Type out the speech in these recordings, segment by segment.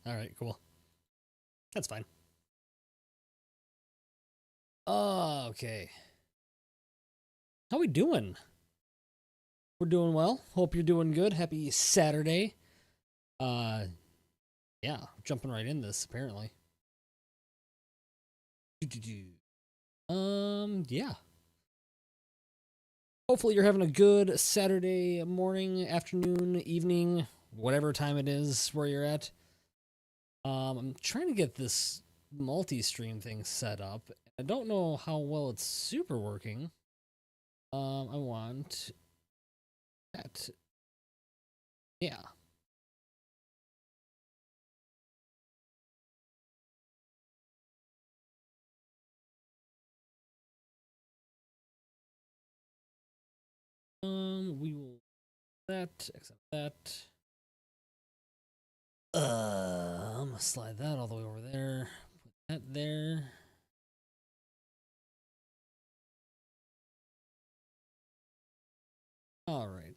All right, cool. That's fine. Okay. How we doing? We're doing well. Hope you're doing good. Happy Saturday. Uh, yeah, jumping right in this apparently. Yeah. Hopefully you're having a good Saturday morning, afternoon, evening, whatever time it is where you're at. I'm trying to get this multi-stream thing set up. I don't know how well it's super working. I want that. Yeah. We will that, accept that. I'm gonna slide that all the way over there. Put that there. All right.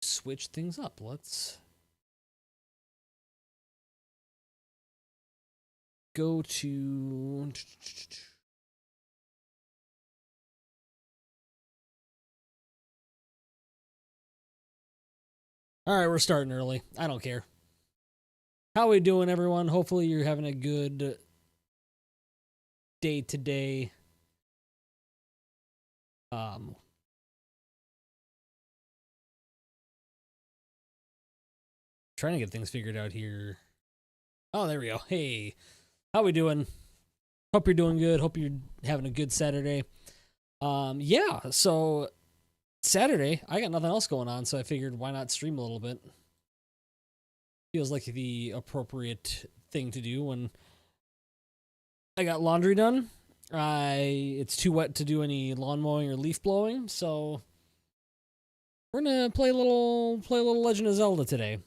Switch things up. Let's go to. All right, we're starting early. I don't care. How we doing, everyone? Hopefully you're having a good day today. Trying to get things figured out here. Oh, there we go. Hey, how we doing? Hope you're doing good. Hope you're having a good Saturday. Yeah, so Saturday, I got nothing else going on, so I figured why not stream a little bit. Feels like the appropriate thing to do when I got laundry done. It's too wet to do any lawn mowing or leaf blowing, so we're gonna play a little Legend of Zelda today.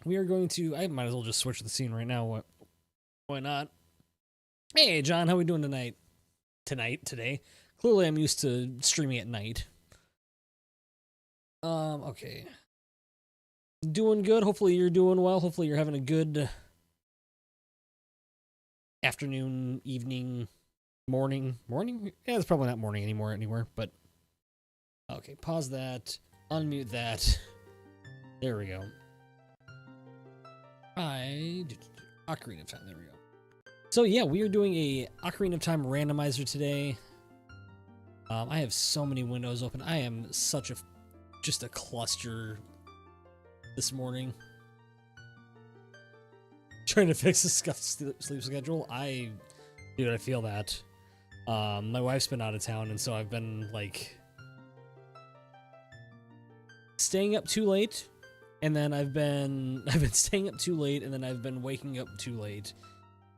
We are going to. I might as well just switch the scene right now. Why not? Hey, John, how we doing tonight? Today. Clearly, I'm used to streaming at night. Okay. Doing good. Hopefully, you're doing well. Hopefully, you're having a good afternoon, evening, morning. Morning? Yeah, it's probably not morning anymore, but okay, pause that, unmute that. There we go. Ocarina of Time, there we go. So yeah, we are doing a Ocarina of Time randomizer today. I have so many windows open. I am just a cluster this morning. Trying to fix the scuffed sleep schedule. Dude, I feel that. My wife's been out of town, and so I've been like staying up too late, and then I've been staying up too late, and then I've been waking up too late,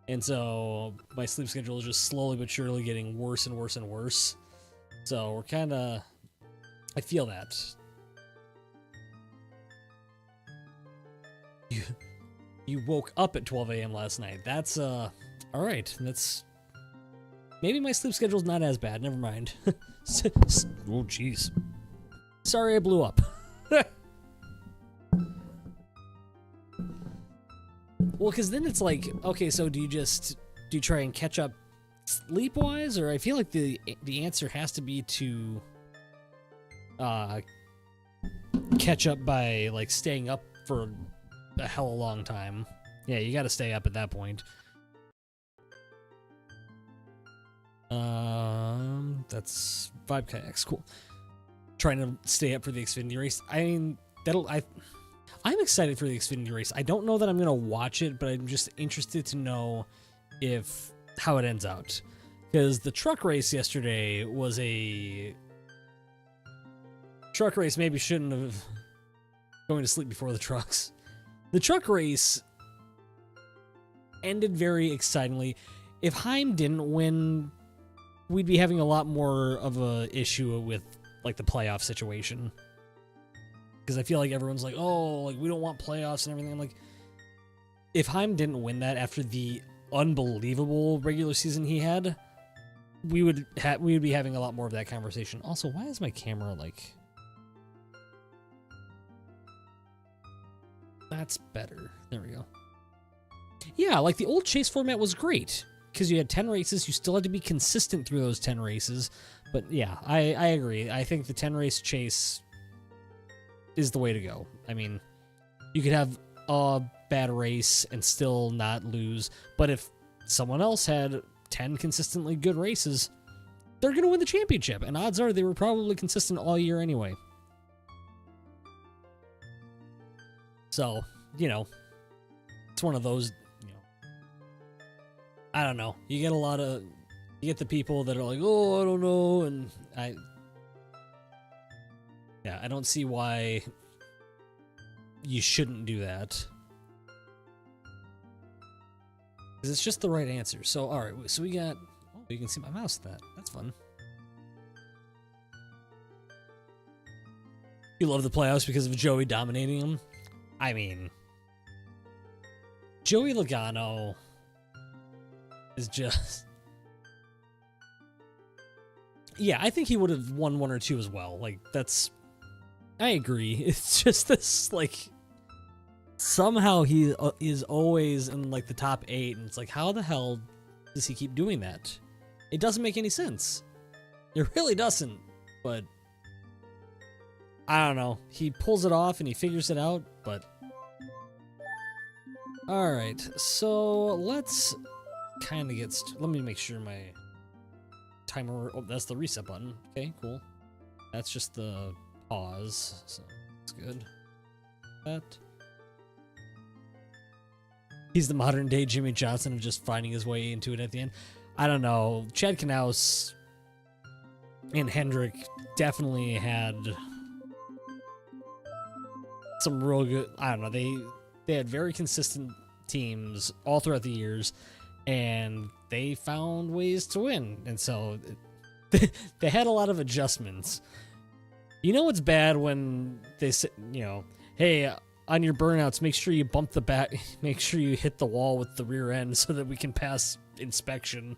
and so my sleep schedule is just slowly but surely getting worse and worse and worse. So we're kind of, I feel that. You woke up at 12 a.m. last night. That's, all right. That's, maybe my sleep schedule's not as bad. Never mind. Oh, jeez. Sorry I blew up. Well, because then it's like, okay, so do you try and catch up sleep-wise? Or I feel like the answer has to be to, catch up by, like, staying up for a hell of a long time. Yeah, you gotta stay up at that point. That's 5 kayaks, cool. Trying to stay up for the Xfinity race. I mean, I'm excited for the Xfinity race. I don't know that I'm gonna watch it, but I'm just interested to know how it ends out. Because the truck race yesterday was a truck race. Maybe shouldn't have going to sleep before the trucks. The truck race ended very excitingly. If Heim didn't win, we'd be having a lot more of a issue with like the playoff situation. Because I feel like everyone's like, oh, like we don't want playoffs and everything. I'm like, if Heim didn't win that after the unbelievable regular season he had, we would be having a lot more of that conversation. Also, why is my camera like That's better. There we go. Yeah, like the old chase format was great because you had 10 races. You still had to be consistent through those 10 races. But yeah, I agree. I think the 10 race chase is the way to go. I mean, you could have a bad race and still not lose. But if someone else had 10 consistently good races, they're going to win the championship. And odds are they were probably consistent all year anyway. So, you know, it's one of those, you know, I don't know. You get the people that are like, oh, I don't know. And I don't see why you shouldn't do that. Because it's just the right answer. So, all right. So we got, oh, you can see my mouse with that. That's fun. You love the playoffs because of Joey dominating them? I mean, Joey Logano is just... Yeah, I think he would have won 1 or 2 as well. Like, that's... I agree. It's just this, like... Somehow he is always in, like, the top 8, and it's like, how the hell does he keep doing that? It doesn't make any sense. It really doesn't, but... I don't know. He pulls it off and he figures it out, but... Alright, so let's kind of get... Let me make sure my timer... Oh, that's the reset button. Okay, cool. That's just the pause, so that's good. That... He's the modern day Jimmy Johnson of just finding his way into it at the end. I don't know. Chad Knaus and Hendrick definitely had some real good... I don't know. They had very consistent teams all throughout the years, and they found ways to win. And so they had a lot of adjustments. You know what's bad when they say, you know, hey, on your burnouts, make sure you bump the back, make sure you hit the wall with the rear end so that we can pass inspection.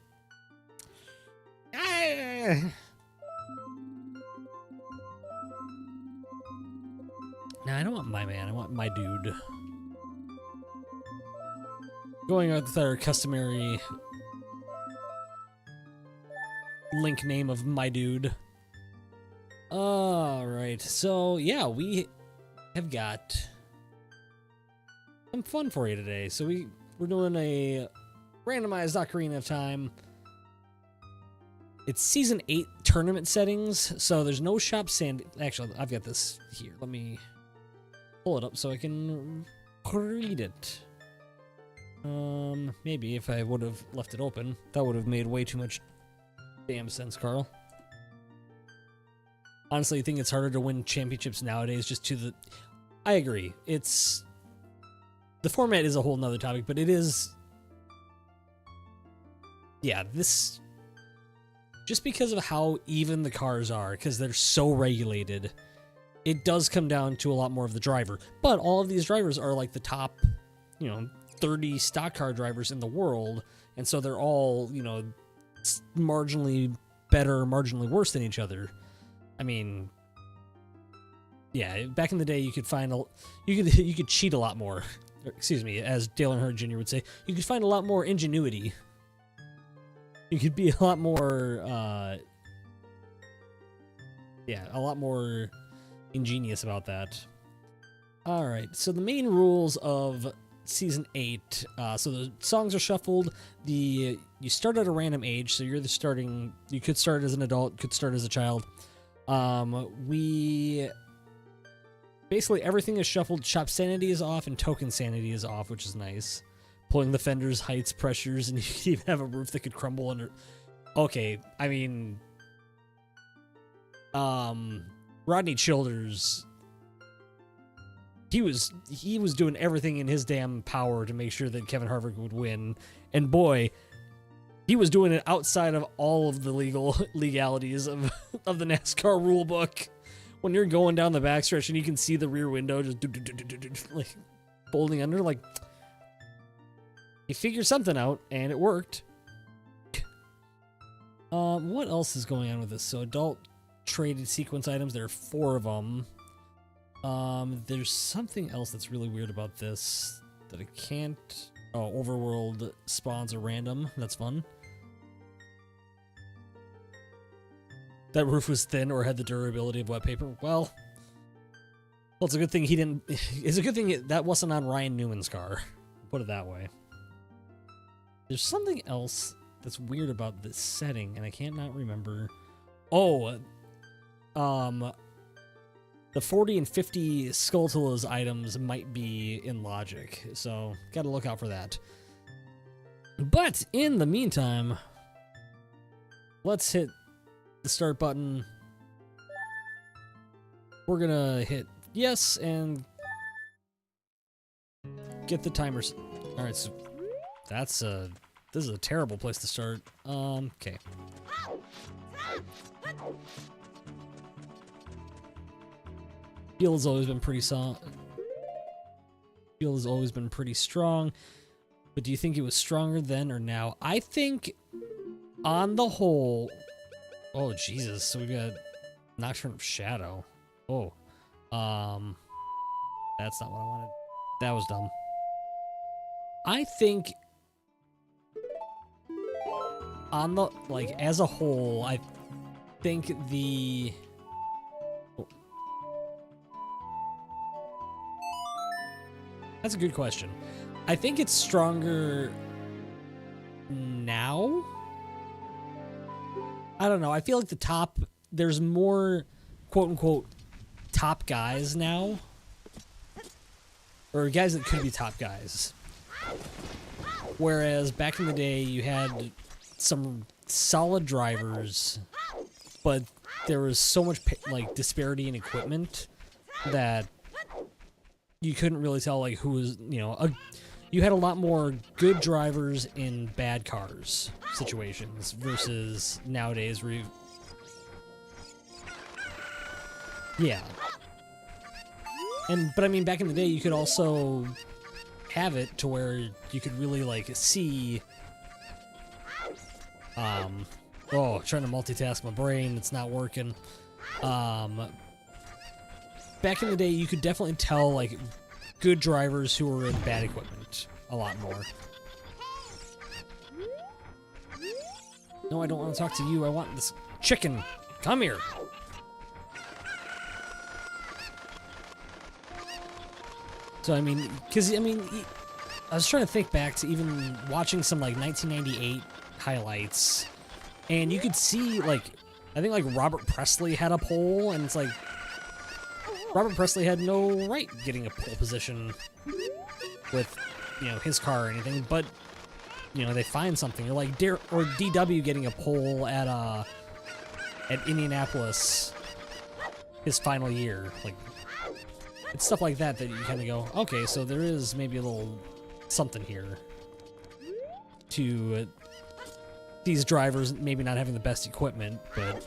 Nah, I don't want my man, I want my dude. Going with our customary link name of my dude. Alright, so yeah, we have got some fun for you today. So we're doing a randomized Ocarina of Time. It's Season 8 tournament settings, so there's no shop sand... Actually, I've got this here. Let me pull it up so I can read it. Maybe if I would have left it open, that would have made way too much damn sense, Carl. Honestly, I think it's harder to win championships nowadays just to the... I agree. It's... The format is a whole nother topic, but it is... Yeah, this... Just because of how even the cars are, because they're so regulated, it does come down to a lot more of the driver. But all of these drivers are like the top, you know, 30 stock car drivers in the world, and so they're all, you know, marginally better, marginally worse than each other. I mean, yeah, back in the day, you could find you could cheat a lot more. Excuse me, as Dale Earnhardt Jr. would say, you could find a lot more ingenuity. You could be a lot more, a lot more ingenious about that. All right, so the main rules of Season 8, so the songs are shuffled. You start at a random age, so you're you could start as an adult, could start as a child. Basically everything is shuffled. Shop sanity is off and token sanity is off, which is nice. Pulling the fenders, heights, pressures, and you can even have a roof that could crumble under. Okay, I mean, Rodney Childers, he was doing everything in his damn power to make sure that Kevin Harvick would win, and boy, he was doing it outside of all of the legalities of the NASCAR rule book. When you're going down the backstretch and you can see the rear window just like folding under, like, he figured something out and it worked. What else is going on with this? So adult traded sequence items, there are 4 of them. There's something else that's really weird about this that I can't... Oh, overworld spawns are random. That's fun. That roof was thin or had the durability of wet paper. Well, it's a good thing he didn't... It's a good thing that wasn't on Ryan Newman's car. Put it that way. There's something else that's weird about this setting, and I can't not remember. Oh, the 40 and 50 Skulltulas items might be in logic, so gotta look out for that. But in the meantime, let's hit the start button. We're gonna hit yes and get the timers. All right, so that's this is a terrible place to start. Okay. Feel has always been pretty strong. Feel has always been pretty strong. But do you think it was stronger then or now? I think, on the whole... Oh, Jesus. So we've got Nocturne of Shadow. Oh. That's not what I wanted. That was dumb. I think... On the... Like, as a whole, I think the... That's a good question. I think it's stronger now. I don't know. I feel like the top, there's more quote unquote top guys now. Or guys that could be top guys. Whereas back in the day you had some solid drivers, but there was so much like disparity in equipment that you couldn't really tell like who was, you know, you had a lot more good drivers in bad cars situations versus nowadays where you... Yeah. But I mean, back in the day you could also have it to where you could really like see oh, trying to multitask my brain, it's not working. Back in the day, you could definitely tell, like, good drivers who were in bad equipment a lot more. No, I don't want to talk to you. I want this chicken. Come here. So, I mean, because, I mean, I was trying to think back to even watching some, like, 1998 highlights, and you could see, like, I think, like, Robert Presley had a pole, and it's like, Robert Presley had no right getting a pole position with, you know, his car or anything, but, you know, they find something. Or like or DW getting a pole at Indianapolis his final year. Like, it's stuff like that that you kind of go, okay, so there is maybe a little something here to these drivers maybe not having the best equipment, but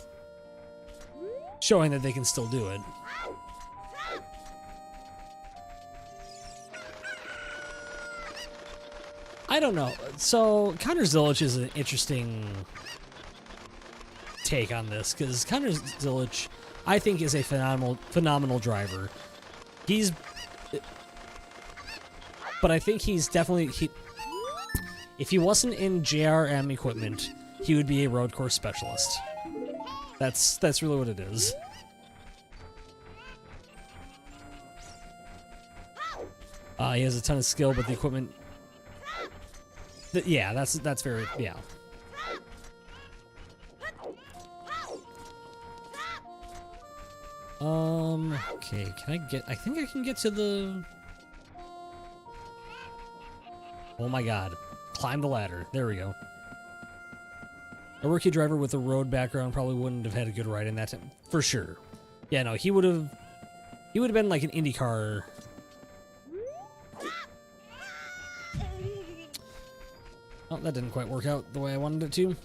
showing that they can still do it. I don't know. So, Connor Zilic is an interesting take on this, because Connor Zilic, I think, is a phenomenal driver. But I think he's definitely... if he wasn't in JRM equipment, he would be a road course specialist. That's really what it is. He has a ton of skill, but the equipment... yeah, that's very... yeah. Okay, can I get... I think I can get to the... Oh my god. Climb the ladder. There we go. A rookie driver with a road background probably wouldn't have had a good ride in that time. For sure. Yeah, no, he would have been like an IndyCar... Oh, that didn't quite work out the way I wanted it to.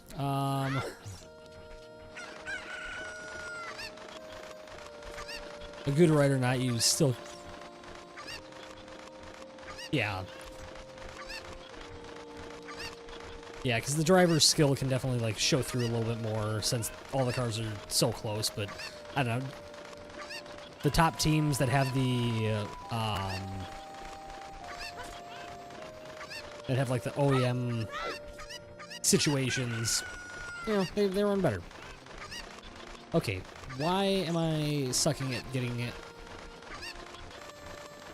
A good ride or not, you still... Yeah. Yeah, because the driver's skill can definitely, like, show through a little bit more since all the cars are so close, but I don't know. the top teams that have like the OEM situations, you know, they run better. Okay, why am I sucking at getting it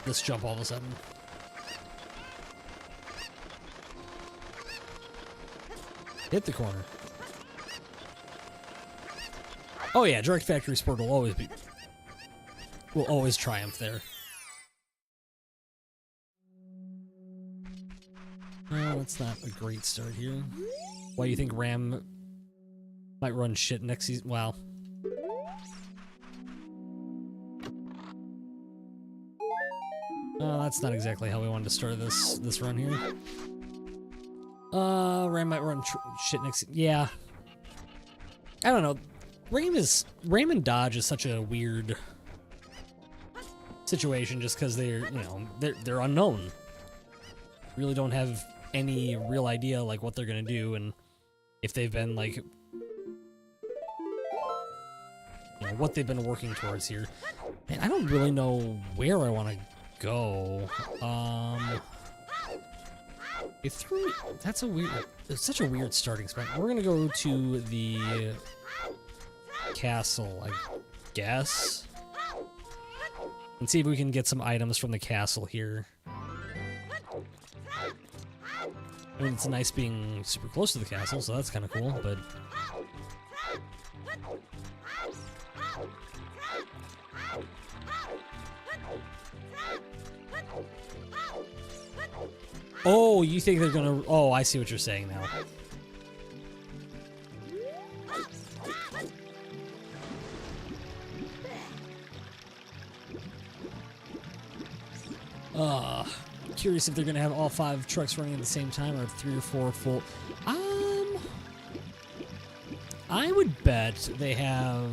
this jump all of a sudden? Hit the corner. Oh yeah, Direct Factory Sport will always triumph there. Oh, it's not a great start here. Why do you think Ram might run shit next season? Wow. That's not exactly how we wanted to start this run here. Ram might run shit next. Yeah. I don't know. Ram and Dodge is such a weird situation just because they're unknown. Really don't have any real idea like what they're gonna do and if they've been like, you know, what they've been working towards here. Man, I don't really know where I want to go. That's it's such a weird starting spot. We're gonna go to the castle, I guess, and see if we can get some items from the castle here. I mean, it's nice being super close to the castle, so that's kind of cool, but... Oh, you think they're gonna... Oh, I see what you're saying now. Curious if they're gonna have all 5 trucks running at the same time or 3 or 4 full. I would bet they have.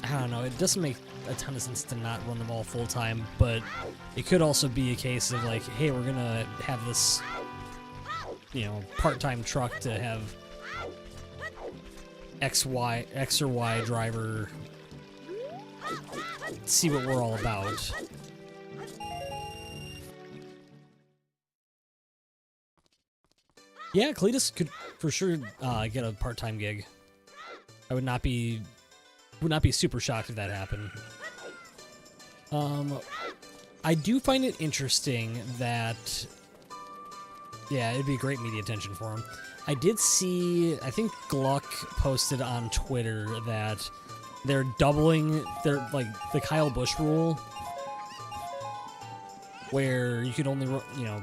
I don't know. It doesn't make a ton of sense to not run them all full time, but it could also be a case of like, hey, we're gonna have this, you know, part-time truck to have X or Y driver. See what we're all about. Yeah, Cletus could for sure get a part-time gig. I would not be super shocked if that happened. I do find it interesting that, yeah, it'd be great media attention for him. I did see, I think Gluck posted on Twitter that they're doubling their, like, the Kyle Busch rule, where you could only run, you know,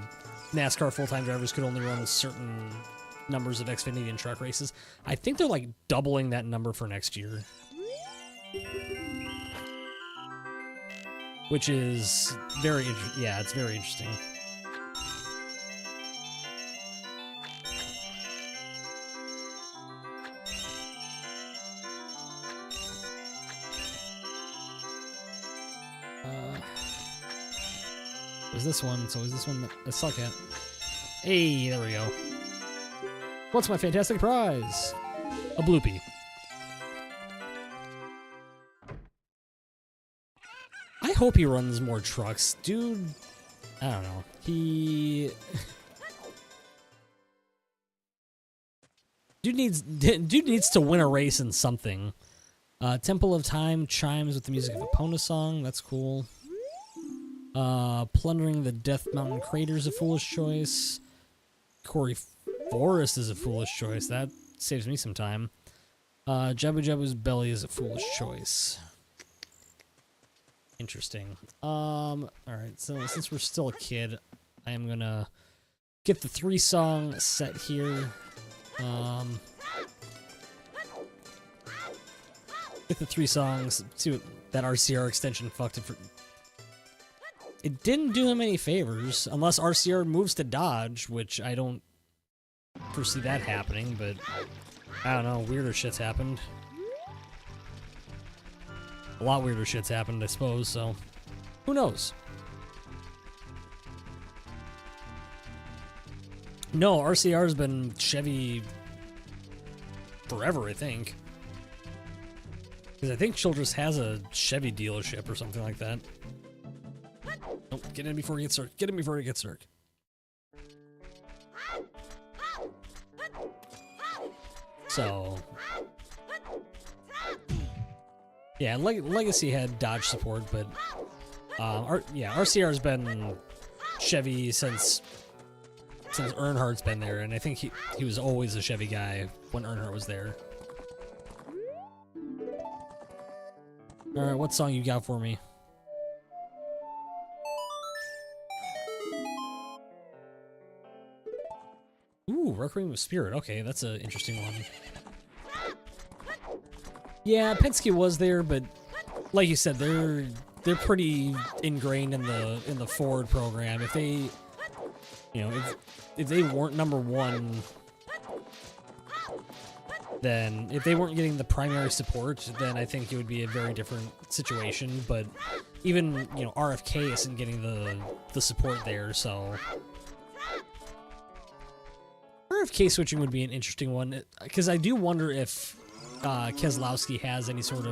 NASCAR full-time drivers could only run certain numbers of Xfinity and truck races. I think they're, like, doubling that number for next year. Which is very interesting. Yeah, it's very interesting. Was this one? So is this one that I suck at? Hey, there we go. What's my fantastic prize? A bloopy. I hope he runs more trucks. Dude, I don't know. Dude needs to win a race in something. Temple of Time chimes with the music of a Epona song. That's cool. Plundering the Death Mountain Crater is a foolish choice. Quarry Forest is a foolish choice. That saves me some time. Jabu Jabu's Belly is a foolish choice. Interesting. Alright, so since we're still a kid, I am gonna get the 3-song set here. Get the 3 songs, see what that RCR extension fucked it for. It didn't do him any favors, unless RCR moves to Dodge, which I don't foresee that happening, but I don't know, weirder shit's happened. A lot weirder shit's happened, I suppose, so who knows? No, RCR's been Chevy forever, I think. Because I think Childress has a Chevy dealership or something like that. Nope, get in before it gets dark. Get in before it gets dark. So, yeah, Legacy had Dodge support, but RCR's been Chevy since Earnhardt's been there, and I think he was always a Chevy guy when Earnhardt was there. All right, what song you got for me? Ooh, Requiem of Spirit. Okay, that's an interesting one. Yeah, Penske was there, but like you said, they're pretty ingrained in the Ford program. If they, if they weren't number one, then if they weren't getting the primary support, then I think it would be a very different situation. But even RFK isn't getting the support there, so RFK switching would be an interesting one, because I do wonder if Keselowski has any sort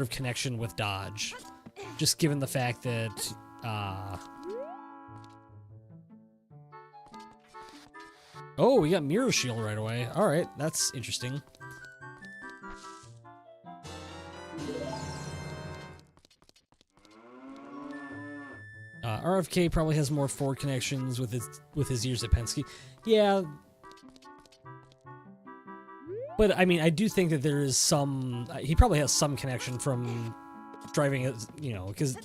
of connection with Dodge, just given the fact that oh, we got Mirror Shield right away. All right, that's interesting. RFK probably has more Ford connections with his years at Penske. Yeah. But I mean, I do think that there is some he probably has some connection from driving as, because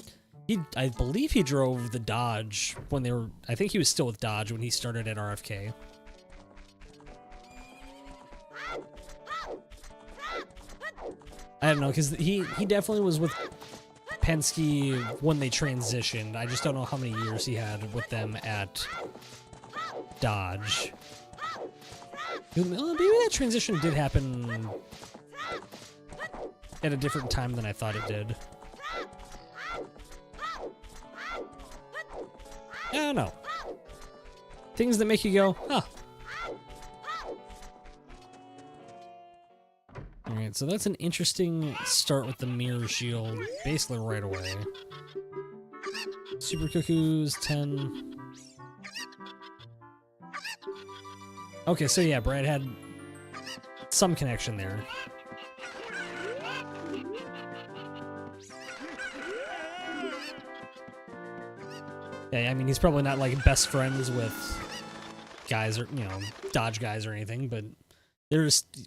I believe he drove the Dodge when they were, I think he was still with Dodge when he started at RFK. I don't know, because he definitely was with Penske when they transitioned. I just don't know how many years he had with them at Dodge. Maybe that transition did happen at a different time than I thought it did. I don't know. Things that make you go, huh. Alright, so that's an interesting start with the Mirror Shield, basically right away. Super Cuckoos, 10. Okay, so yeah, Brad had some connection there. Yeah, I mean, he's probably not like best friends with guys or, Dodge guys or anything, but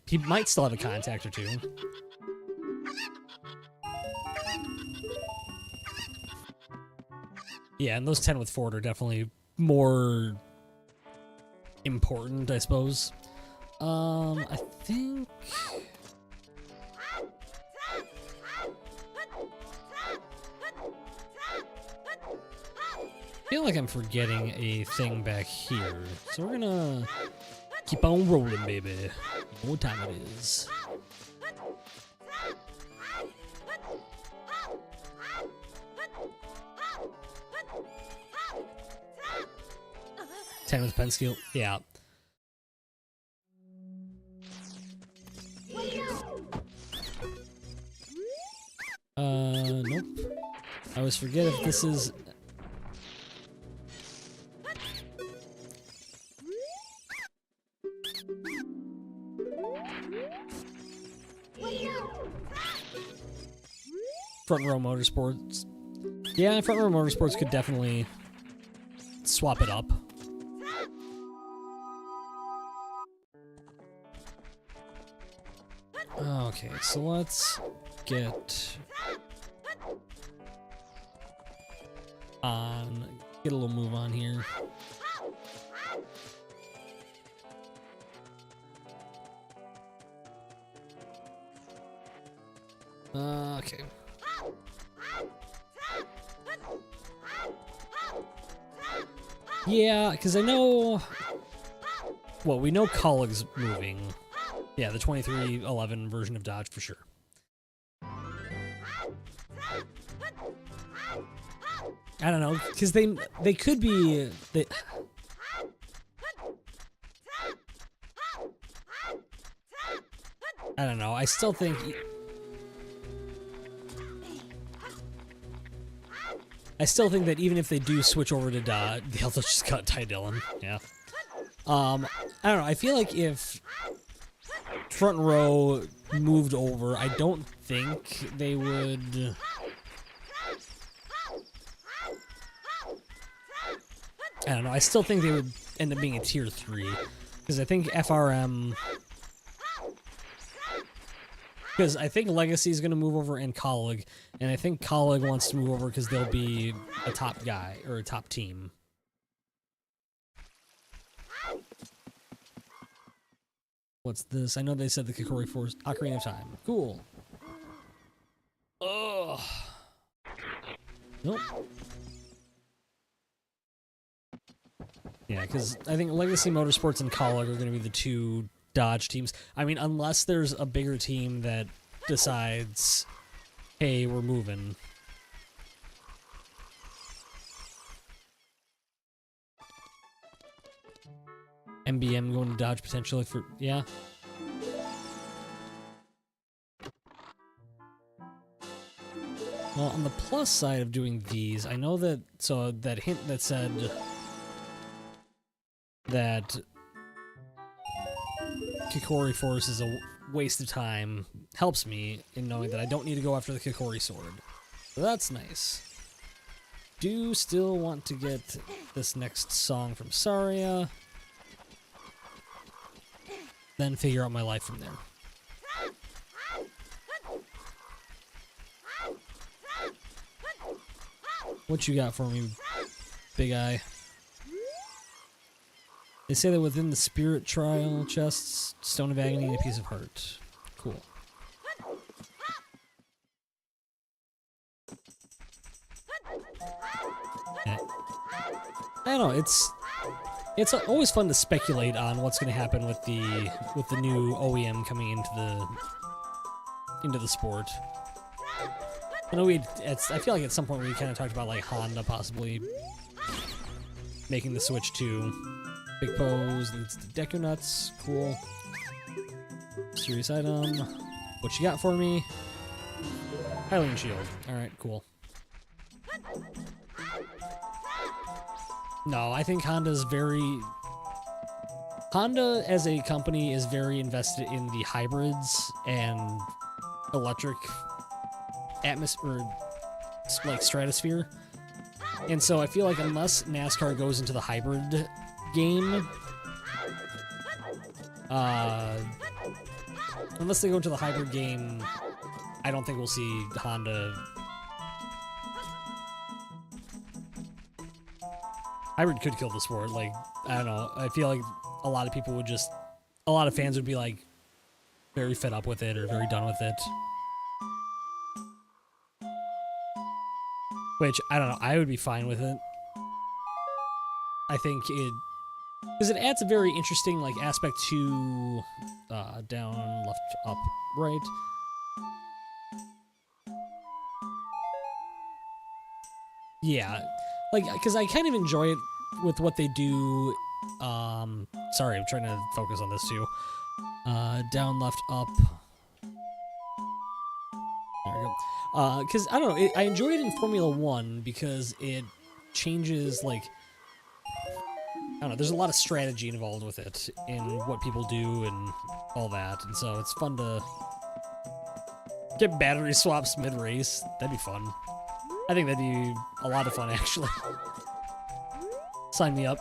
he might still have a contact or two. Yeah, and those 10 with Ford are definitely more important, I suppose. I think I feel like I'm forgetting a thing back here. So we're gonna keep on rolling, baby. You know what time it is. Ten with Penske, yeah. Nope. I always forget if this is. Front Row Motorsports. Yeah, Front Row Motorsports could definitely swap it up. Okay, so let's get a little move on here. Okay. Yeah, because I know. Well, we know Colleague's moving. Yeah, the 2311 version of Dodge for sure. I don't know, because they could be I don't know. I still think that even if they do switch over to dodge, they'll just cut Ty Dillon. Yeah. I don't know. I feel like if front row moved over, I don't think they would. I don't know. I still think they would end up being a tier 3 because I think FRM. Because I think Legacy is going to move over in Colleague, and I think Colleague wants to move over because they'll be a top guy or a top team. What's this? I know they said the Kikori Force Ocarina of Time. Cool. Ugh. Nope. Yeah, because I think Legacy Motorsports and Colleague are going to be the two dodge teams. I mean, unless there's a bigger team that decides, hey, we're moving. MBM going to dodge potentially for, yeah. Well, on the plus side of doing these, I know that, so that hint that said that Kikori Force is a waste of time helps me in knowing that I don't need to go after the Kikori Sword. So that's nice. Do still want to get this next song from Saria. Then figure out my life from there. What you got for me, Big Eye? They say that within the Spirit Trial chests, Stone of Agony and a Piece of Heart. Cool. Yeah. I don't know, it's always fun to speculate on what's going to happen with the new OEM coming into the sport. I know I feel like at some point we kind of talked about like Honda possibly making the switch to Big Pose leads to Deku Nuts. Cool. Serious item. What you got for me? Hylian Shield. Alright, cool. No, I think Honda as a company is very invested in the hybrids and electric atmosphere, like stratosphere. And so I feel like unless NASCAR goes into the hybrid game, unless they go into the hybrid game, I don't think we'll see Honda. Hybrid could kill the sport. Like, I don't know. I feel like a lot of fans would be like very fed up with it or very done with it. Which, I don't know, I would be fine with it. I think because it adds a very interesting, like, aspect to, down, left, up, right. Yeah, like, because I kind of enjoy it with what they do, sorry, I'm trying to focus on this too. Down, left, up. There we go. Because, I don't know, I enjoy it in Formula 1 because it changes, like, I don't know, there's a lot of strategy involved with it in what people do and all that, and so it's fun to get battery swaps mid-race. That'd be fun. I think that'd be a lot of fun, actually. Sign me up.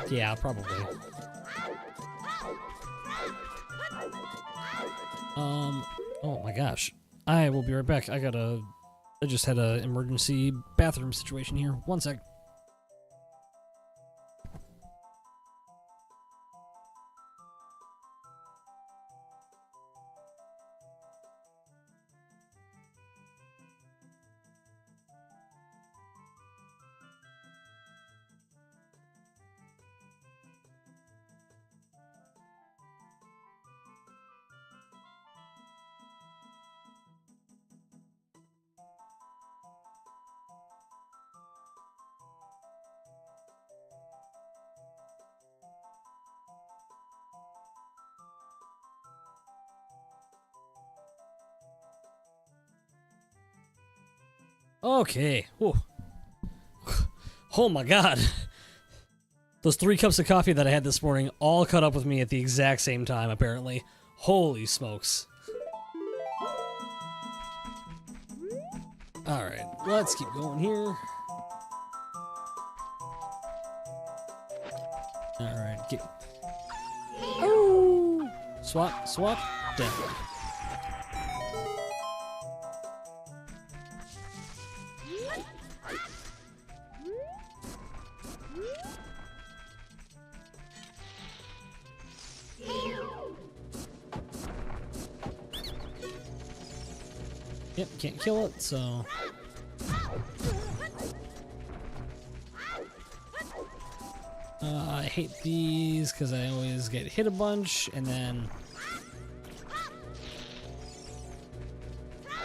Yeah, probably. Oh my gosh. I will be right back. I just had an emergency bathroom situation here. One sec. Okay. Whew. Oh my god. Those 3 cups of coffee that I had this morning all caught up with me at the exact same time, apparently. Holy smokes. Alright, let's keep going here. Alright, get... Oh! Swap, swap, down. Yep, can't kill it, so... I hate these because I always get hit a bunch, and then...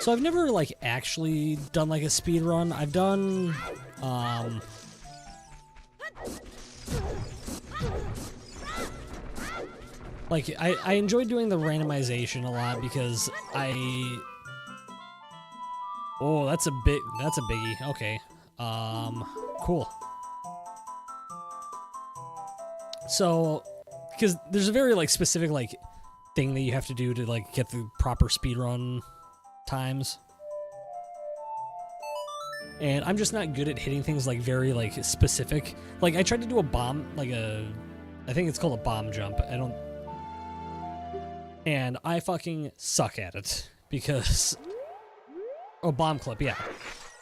So I've never, like, actually done, like, a speed run. I've done, like, I enjoy doing the randomization a lot because Oh, that's a biggie. Okay. Cool. So, because there's a very, like, specific, like, thing that you have to do to, like, get the proper speedrun times. And I'm just not good at hitting things, like, very, like, specific. Like, I tried to do a bomb, like I think it's called a bomb jump. And I fucking suck at it because... Oh, bomb clip, yeah.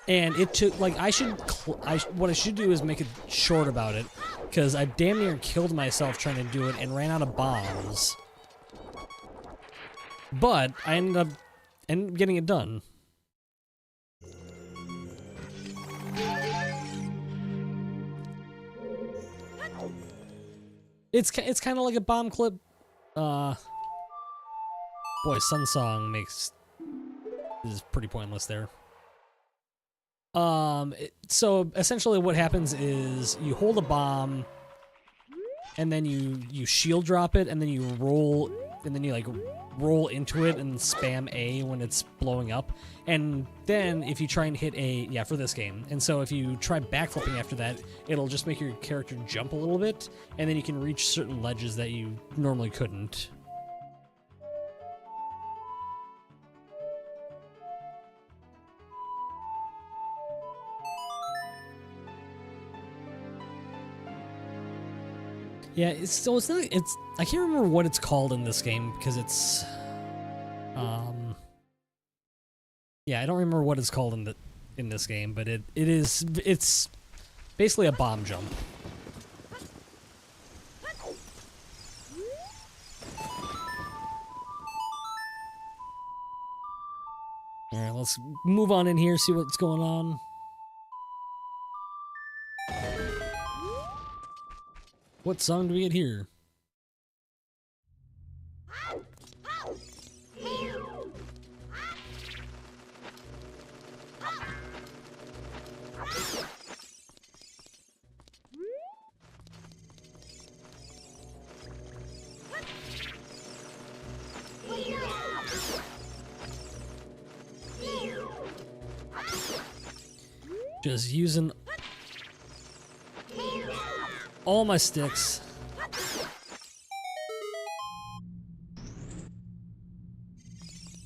And it took, like, what I should do is make it short about it, because I damn near killed myself trying to do it and ran out of bombs. But I ended up getting it done. It's kind of like a bomb clip. Boy, Sun Song is pretty pointless there. So essentially what happens is you hold a bomb and then you shield drop it and then you roll like roll into it and spam A when it's blowing up. And then if you try and hit A, for this game. And so if you try backflipping after that, it'll just make your character jump a little bit and then you can reach certain ledges that you normally couldn't. Yeah, I can't remember what it's called in this game because it's, yeah, I don't remember what it's called in this game, but it's basically a bomb jump. All right, let's move on in here, see what's going on. What song do we get here? Just using all my sticks.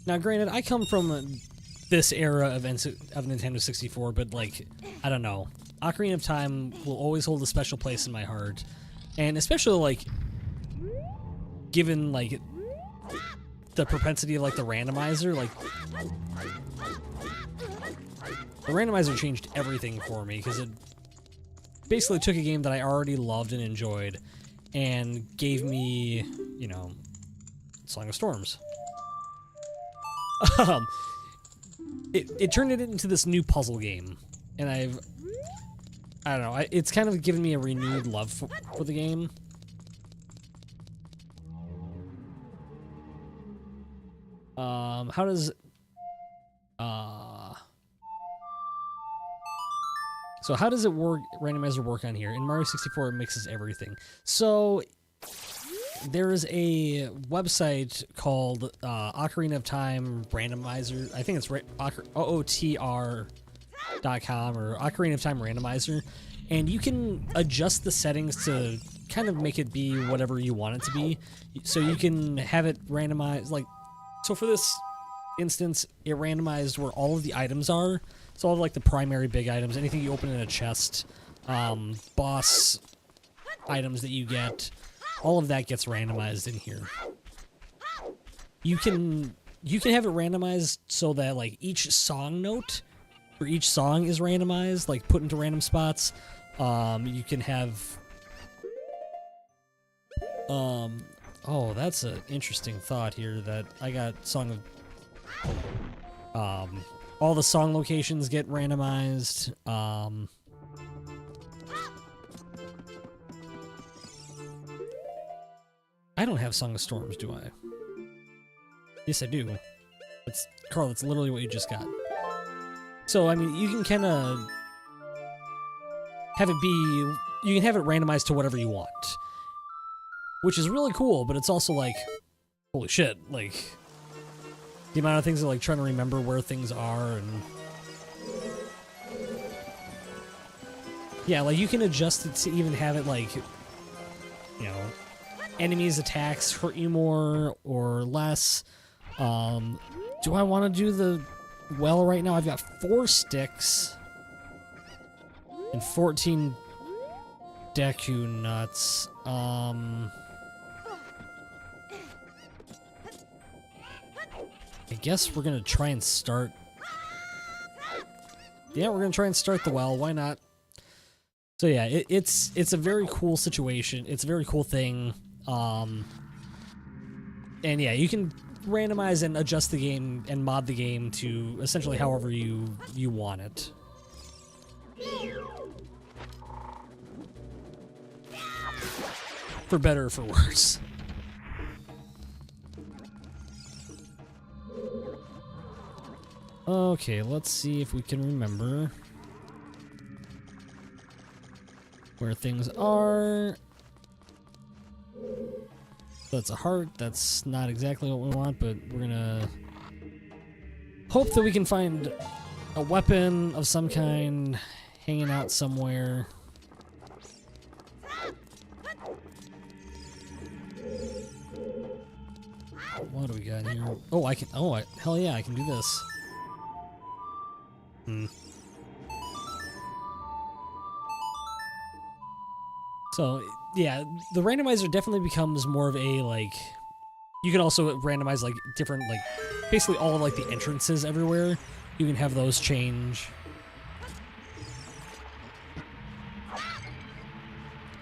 Now, granted, I come from this era of Nintendo 64, but, like, I don't know. Ocarina of Time will always hold a special place in my heart. And especially, like, given, like, the propensity of, like, the randomizer, like... The randomizer changed everything for me, because it basically took a game that I already loved and enjoyed and gave me, you know, Song of Storms. It turned it into this new puzzle game, and I don't know, it's kind of given me a renewed love for the game. How does, so how does it work, randomizer work on here? In Mario 64, it mixes everything. So there is a website called Ocarina of Time Randomizer. I think it's OOTR or Ocarina of Time Randomizer, and you can adjust the settings to kind of make it be whatever you want it to be. So you can have it randomized, like, so for this instance, it randomized where all of the items are. So all of, like, the primary big items, anything you open in a chest, boss items that you get, all of that gets randomized in here. You can have it randomized so that, like, each song note for each song is randomized, like put into random spots. You can have oh, that's an interesting thought here that I got song of all the song locations get randomized. I don't have Song of Storms, do I? Yes, I do. It's Carl, that's literally what you just got. So, I mean, you can kind of have it be, you can have it randomized to whatever you want, which is really cool, but it's also like, holy shit, like, the amount of things that, like, trying to remember where things are, and yeah, like, you can adjust it to even have it, like, you know, enemies' attacks hurt you more or less. Do I want to do the well right now? I've got 4 sticks and 14 Deku nuts. I guess we're gonna try and start. Yeah, we're gonna try and start the well. Why not? So yeah, it's a very cool situation. It's a very cool thing. And yeah, you can randomize and adjust the game and mod the game to essentially however you want it. For better or for worse. Okay, let's see if we can remember where things are. That's a heart. That's not exactly what we want, but we're gonna hope that we can find a weapon of some kind hanging out somewhere. What do we got here? Oh, I can. Oh, hell yeah, I can do this. So, yeah, the randomizer definitely becomes more of a, like, you can also randomize, like, different, like, basically all of, like, the entrances everywhere. You can have those change.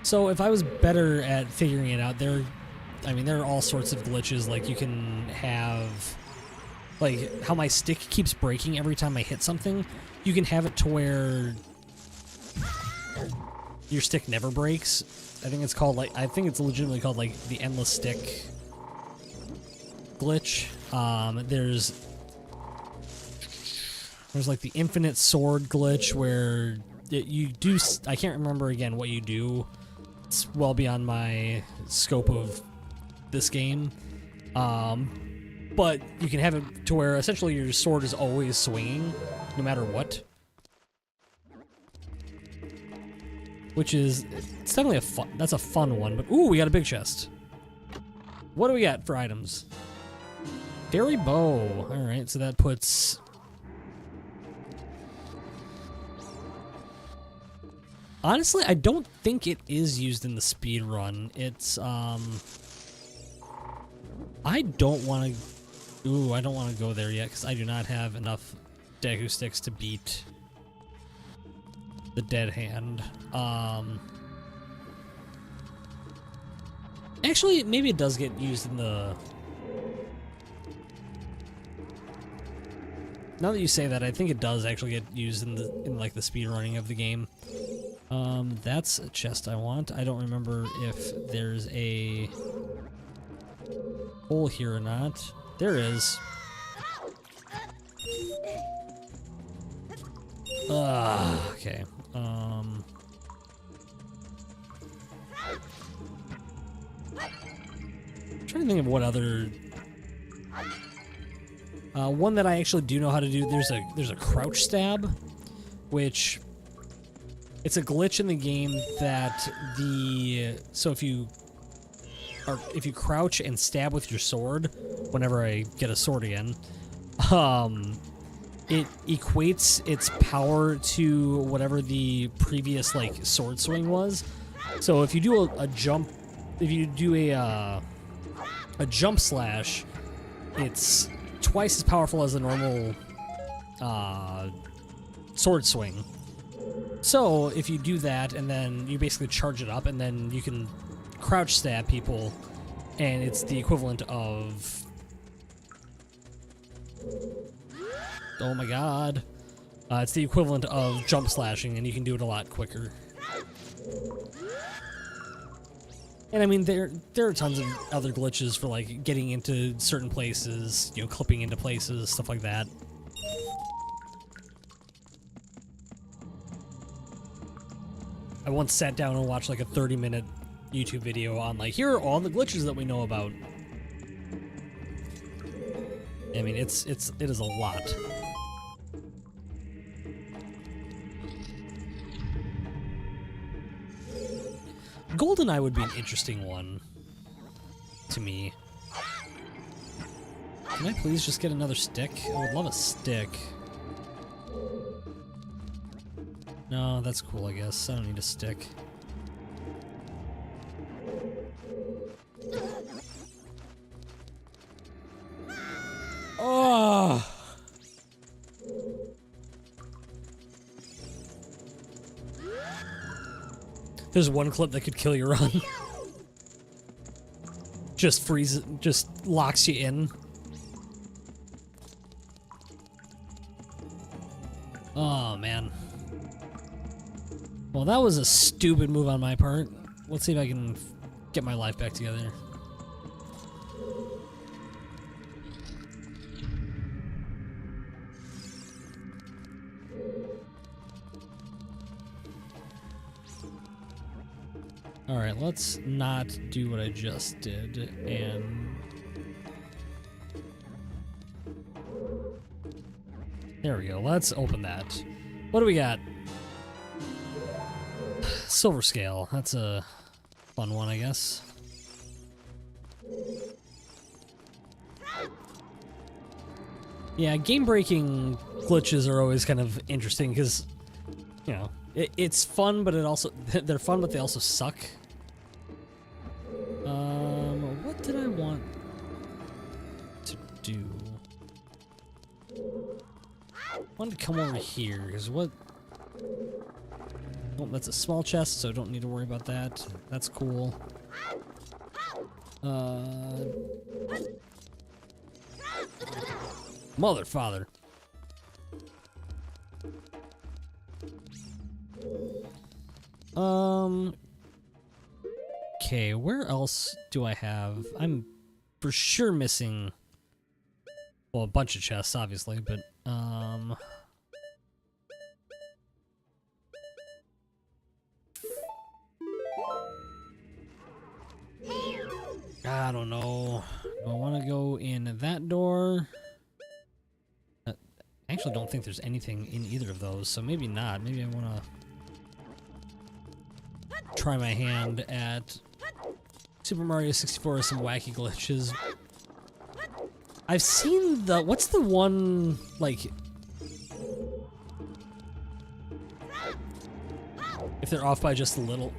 So, if I was better at figuring it out, there are all sorts of glitches. Like, you can have, like, how my stick keeps breaking every time I hit something. You can have it to where your stick never breaks. I think it's called, like, I think it's legitimately called, like, the endless stick glitch. There's like the infinite sword glitch where you do, I can't remember again what you do. It's well beyond my scope of this game. But you can have it to where essentially your sword is always swinging, no matter what. Which is, it's definitely that's a fun one, but ooh, we got a big chest. What do we got for items? Fairy bow. Alright, so that puts... Honestly, I don't think it is used in the speed run. It's, I don't want to... Ooh, I don't want to go there yet, because I do not have enough Deku sticks to beat the dead hand. Actually, maybe it does get used in the... Now that you say that, I think it does actually get used in like the speed running of the game. That's a chest I want. I don't remember if there's a hole here or not. There is. Okay. I'm trying to think of what other... one that I actually do know how to do. There's a crouch stab, which it's a glitch in the game that so if you crouch and stab with your sword, whenever I get a sword again, it equates its power to whatever the previous like sword swing was. So if you do a jump, if you do a jump slash, it's twice as powerful as a normal sword swing. So if you do that and then you basically charge it up, and then you can crouch stab people, and it's the equivalent of, oh my god, it's the equivalent of jump slashing, and you can do it a lot quicker. And I mean, there are tons of other glitches for like getting into certain places, you know, clipping into places, stuff like that. I once sat down and watched like a 30-minute YouTube video on like, here are all the glitches that we know about. I mean, it is a lot. GoldenEye would be an interesting one to me. Can I please just get another stick? I would love a stick. No, that's cool, I guess. I don't need a stick. Oh! There's one clip that could kill your run. Just freezes, just locks you in. Oh, man. Well, that was a stupid move on my part. Let's see if I can get my life back together. Alright, let's not do what I just did, and... there we go, let's open that. What do we got? Silver scale, that's a fun one, I guess. Yeah, game-breaking glitches are always kind of interesting, because, you know, it's fun, but it also... they're fun, but they also suck. What did I want to do? I wanted to come over here, because what... oh, that's a small chest, so I don't need to worry about that. That's cool. Mother father. Okay, where else do I have? I'm for sure missing, well, a bunch of chests, obviously, but, I don't know. Do I want to go in that door? I actually don't think there's anything in either of those, so maybe not. Maybe I want to try my hand at Super Mario 64 with some wacky glitches. I've seen the... what's the one, like... if they're off by just a little...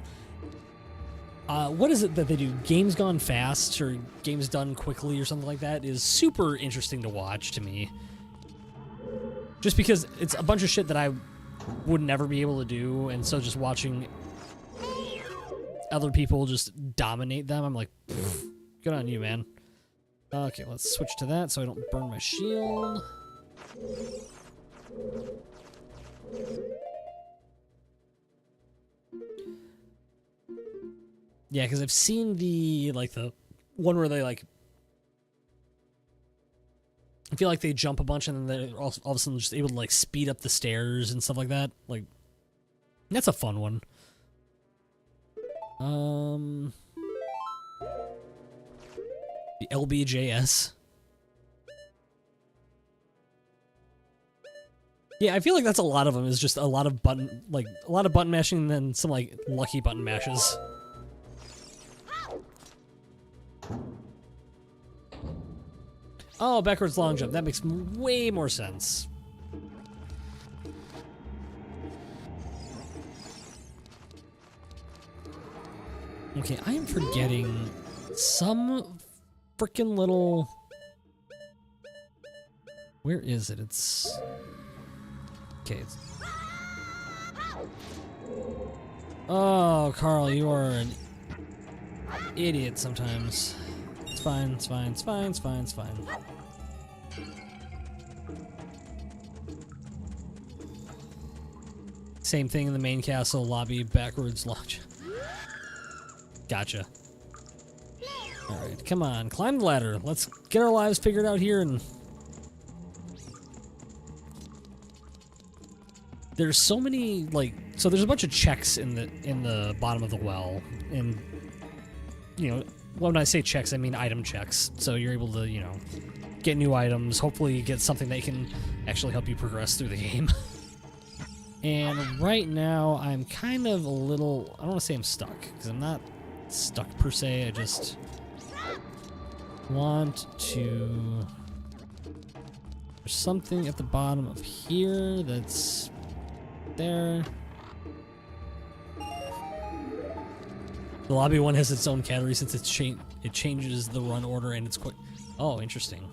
what is it that they do? Games Gone Fast or Games Done Quickly or something like that is super interesting to watch to me. Just because it's a bunch of shit that I would never be able to do, and so just watching other people just dominate them, I'm like, good on you, man. Okay, let's switch to that so I don't burn my shield. Yeah, because I've seen the, like, the one where they, like, I feel like they jump a bunch and then they're all of a sudden just able to, like, speed up the stairs and stuff like that. Like, that's a fun one. The LBJS. Yeah, I feel like that's a lot of them. Is just a lot of button mashing, and then some like lucky button mashes. Oh, backwards long jump. That makes way more sense. Okay, I am forgetting some freaking little... Where is it? It's... Okay. It's... Oh, Carl, you are an idiot sometimes. It's fine, it's fine, it's fine, it's fine, it's fine. Same thing in the main castle lobby, backwards launch. Gotcha. Alright, come on, climb the ladder. Let's get our lives figured out here. And there's so many, like, so there's a bunch of checks in the bottom of the well, and you know, when I say checks, I mean item checks. So you're able to, you know, get new items, hopefully get something that can actually help you progress through the game. And right now I'm kind of a little, I don't want to say I'm stuck, because I'm not stuck per se. I just want to... There's something at the bottom of here that's there. The lobby one has its own category since it changes the run order, and it's quite... Oh, interesting.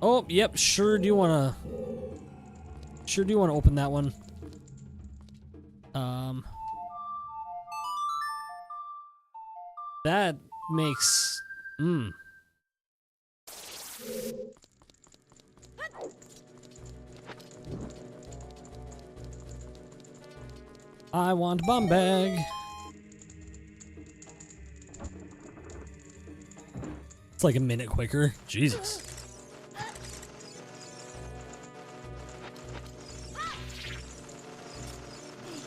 Oh, yep, sure do wanna open that one. That makes I want bomb bag. It's like a minute quicker. Jesus.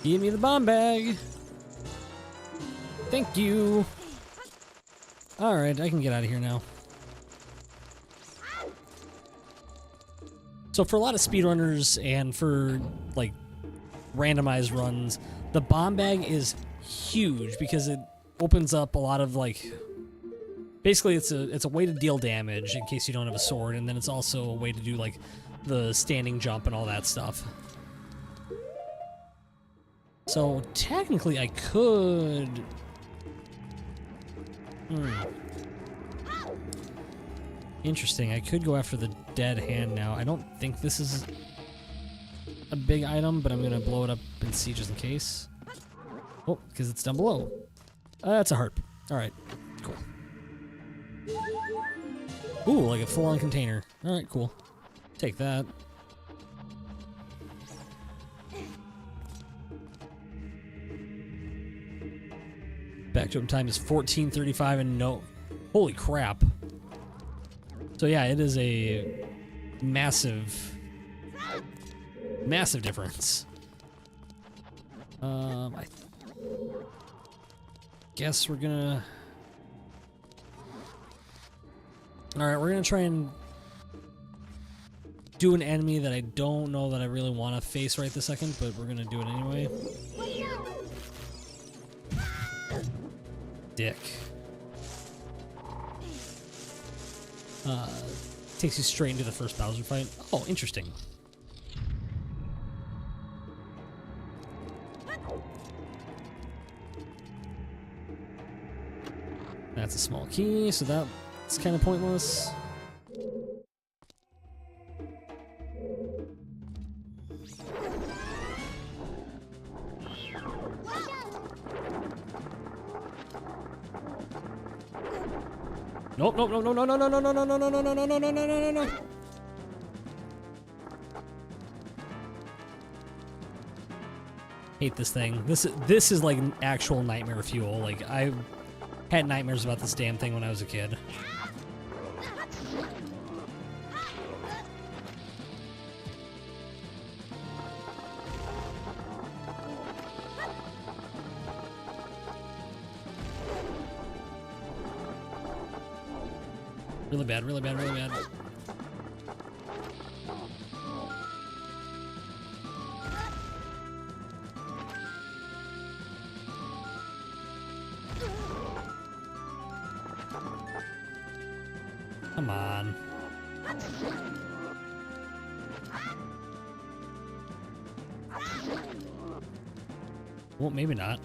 Give me the bomb bag. Thank you. Alright, I can get out of here now. So for a lot of speedrunners and for like randomized runs, the bomb bag is huge because it opens up a lot of like, basically it's a way to deal damage in case you don't have a sword, and then it's also a way to do like the standing jump and all that stuff. So technically I could... Interesting, I could go after the dead hand now. I don't think this is a big item, but I'm gonna blow it up and see just in case. Oh, because it's down below. That's a heart. Alright, cool. Ooh, like a full-on container. Alright, cool. Take that. Back jump time is 14:35 and no... Holy crap. So yeah, it is a massive difference. I guess we're gonna... Alright, we're gonna try and do an enemy that I don't know that I really want to face right this second, but we're gonna do it anyway. Dick. Takes you straight into the first Bowser fight. Oh, interesting. That's a small key, so that's kind of pointless. Nope, nope, no, no, no, no, no, no, no, no, no, no, no, no, no, no, no, no, no, no. Hate this thing. This is like actual nightmare fuel. Like, I had nightmares about this damn thing when I was a kid. Really bad, really bad, really bad. Come on. Well, maybe not.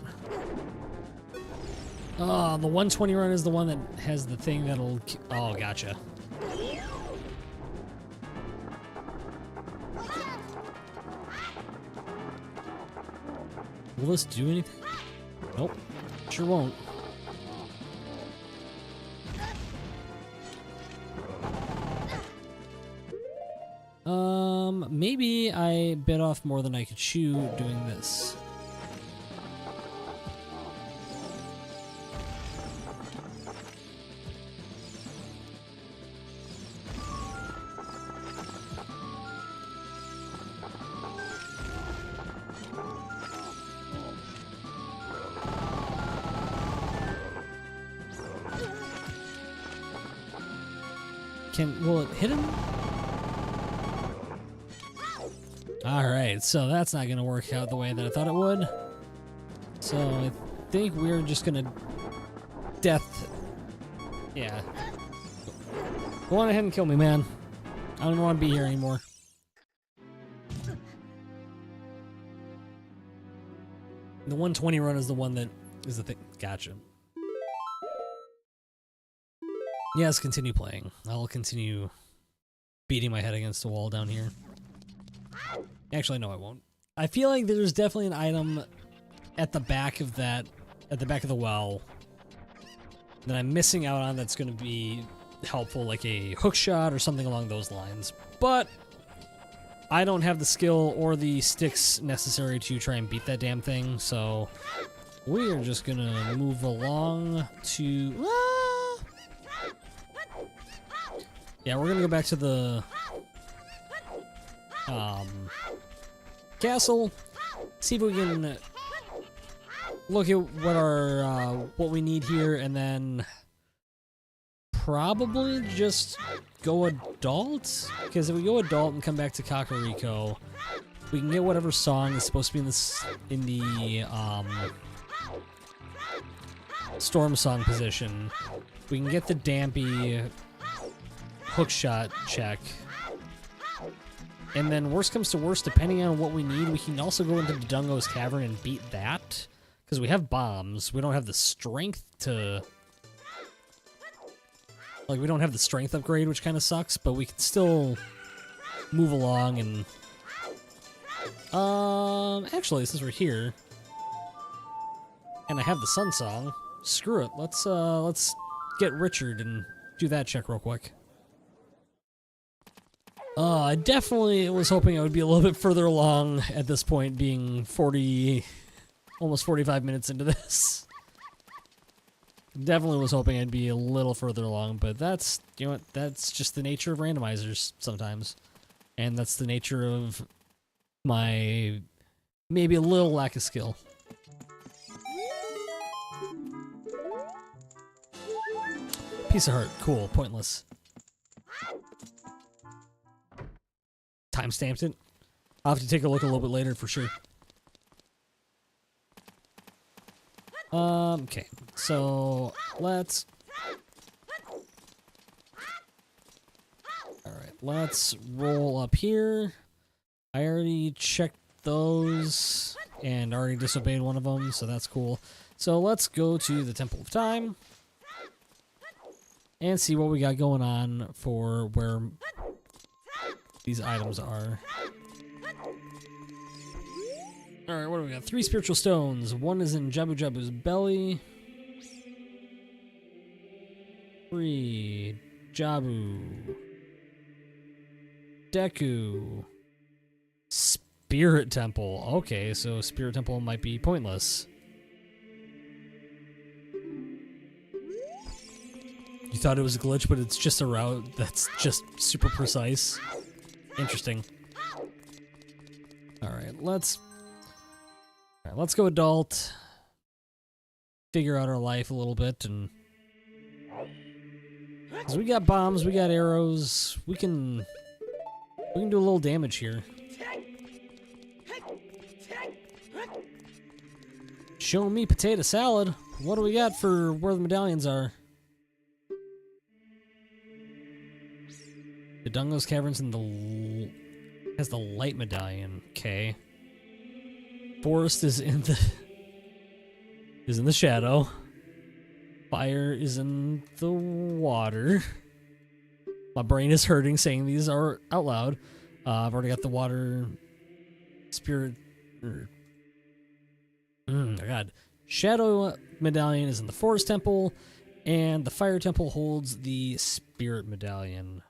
Oh, the 120 run is the one that has the thing that'll... Oh, gotcha. Will this do anything? Nope. Sure won't. Maybe I bit off more than I could chew doing this. Will it hit him? Alright, so that's not gonna work out the way that I thought it would. So I think we're just gonna death. Yeah. Go on ahead and kill me, man. I don't want to be here anymore. The 120 run is the one that is the thing. Gotcha. Yes, continue playing. I'll continue beating my head against the wall down here. Actually, no, I won't. I feel like there's definitely an item at the back of that, at the back of the well, that I'm missing out on that's going to be helpful, like a hook shot or something along those lines. But I don't have the skill or the sticks necessary to try and beat that damn thing, so we are just going to move along to... Yeah, we're going to go back to the... castle, see if we can look at what our what we need here, and then probably just go adult. Because if we go adult and come back to Kakariko, we can get whatever song is supposed to be in the storm song position. We can get the Dampy hookshot check. And then worst comes to worst, depending on what we need, we can also go into Dungo's Cavern and beat that. Because we have bombs. We don't have the strength to... Like, we don't have the strength upgrade, which kind of sucks, but we can still move along and... Actually, since we're here, and I have the Sun Song, screw it. Let's get Richard and do that check real quick. I definitely was hoping I would be a little bit further along at this point, being almost 45 minutes into this. Definitely was hoping I'd be a little further along, but that's, you know what, that's just the nature of randomizers sometimes. And that's the nature of my maybe a little lack of skill. Piece of heart, cool, pointless. Timestamped it. I'll have to take a look a little bit later for sure. Okay, so let's... Alright, let's roll up here. I already checked those and already disobeyed one of them, so that's cool. So let's go to the Temple of Time and see what we got going on for where these items are. Alright, what do we got? 3 spiritual stones. 1 is in Jabu Jabu's belly. 3. Jabu. Deku. Spirit Temple. Okay, so Spirit Temple might be pointless. You thought it was a glitch, but it's just a route that's just super precise. Interesting. Alright, let's go adult. Figure out our life a little bit and... 'Cause we got bombs, we got arrows. We can do a little damage here. Show me potato salad. What do we got for where the medallions are? The Dungo's Caverns has the light medallion. Okay. Forest is in the shadow. Fire is in the water. My brain is hurting saying these are out loud. I've already got the water spirit. Oh god. Shadow medallion is in the forest temple, and the fire temple holds the spirit medallion.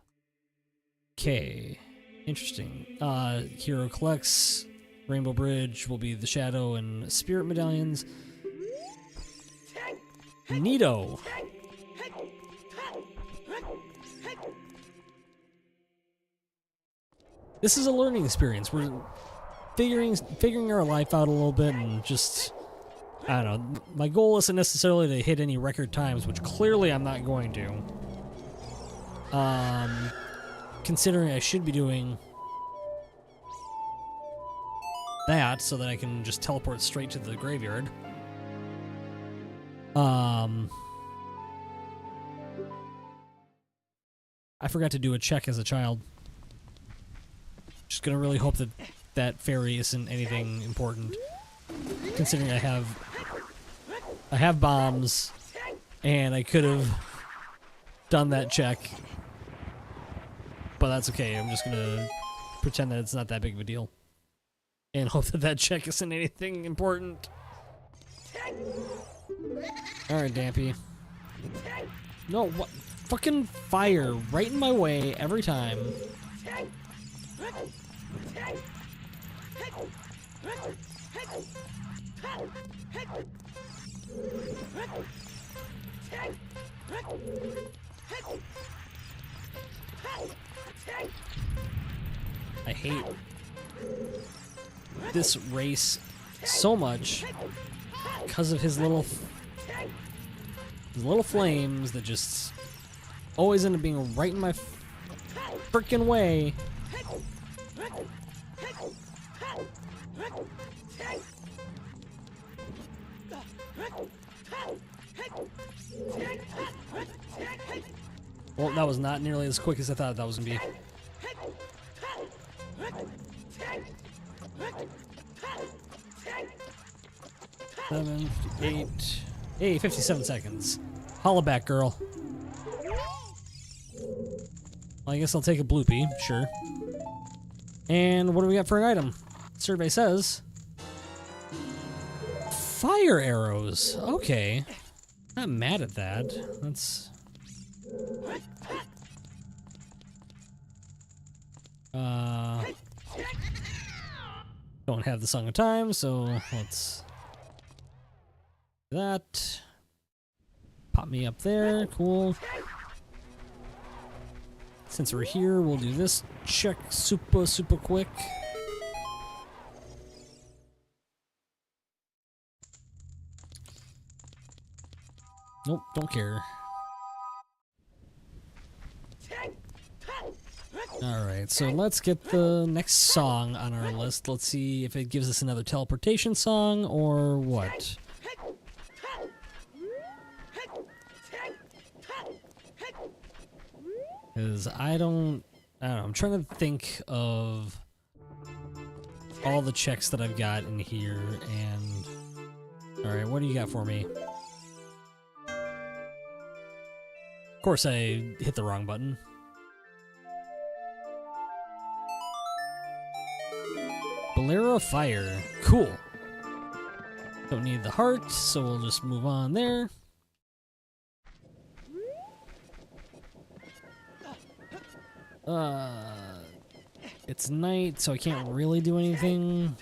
Okay. Interesting. Hero collects. Rainbow Bridge will be the shadow and spirit medallions. Neato. This is a learning experience. We're figuring our life out a little bit and just, I don't know. My goal isn't necessarily to hit any record times, which clearly I'm not going to. Considering I should be doing that so that I can just teleport straight to the graveyard. I forgot to do a check as a child. Just gonna really hope that that fairy isn't anything important, considering I have bombs, and I could have done that check, but that's okay. I'm just gonna pretend that it's not that big of a deal, and hope that that check isn't anything important. All right, Dampy. No, what? Fucking fire right in my way every time. I hate this race so much because of his little flames that just always end up being right in my freaking way. Well, that was not nearly as quick as I thought that was going to be. Seven, 8, hey, 57 seconds. Holla back, girl. Well, I guess I'll take a bloopy, sure. And what do we got for an item? Survey says fire arrows. Okay. Not mad at that. That's don't have the Song of Time, so let's do that. Pop me up there. Cool. Since we're here, we'll do this check super quick. Nope, don't care. Alright, so let's get the next song on our list. Let's see if it gives us another teleportation song or what. Because I don't know, I'm trying to think of all the checks that I've got in here, and alright, what do you got for me? Of course I hit the wrong button. Bolero of Fire. Cool. Don't need the heart, so we'll just move on there. It's night, so I can't really do anything.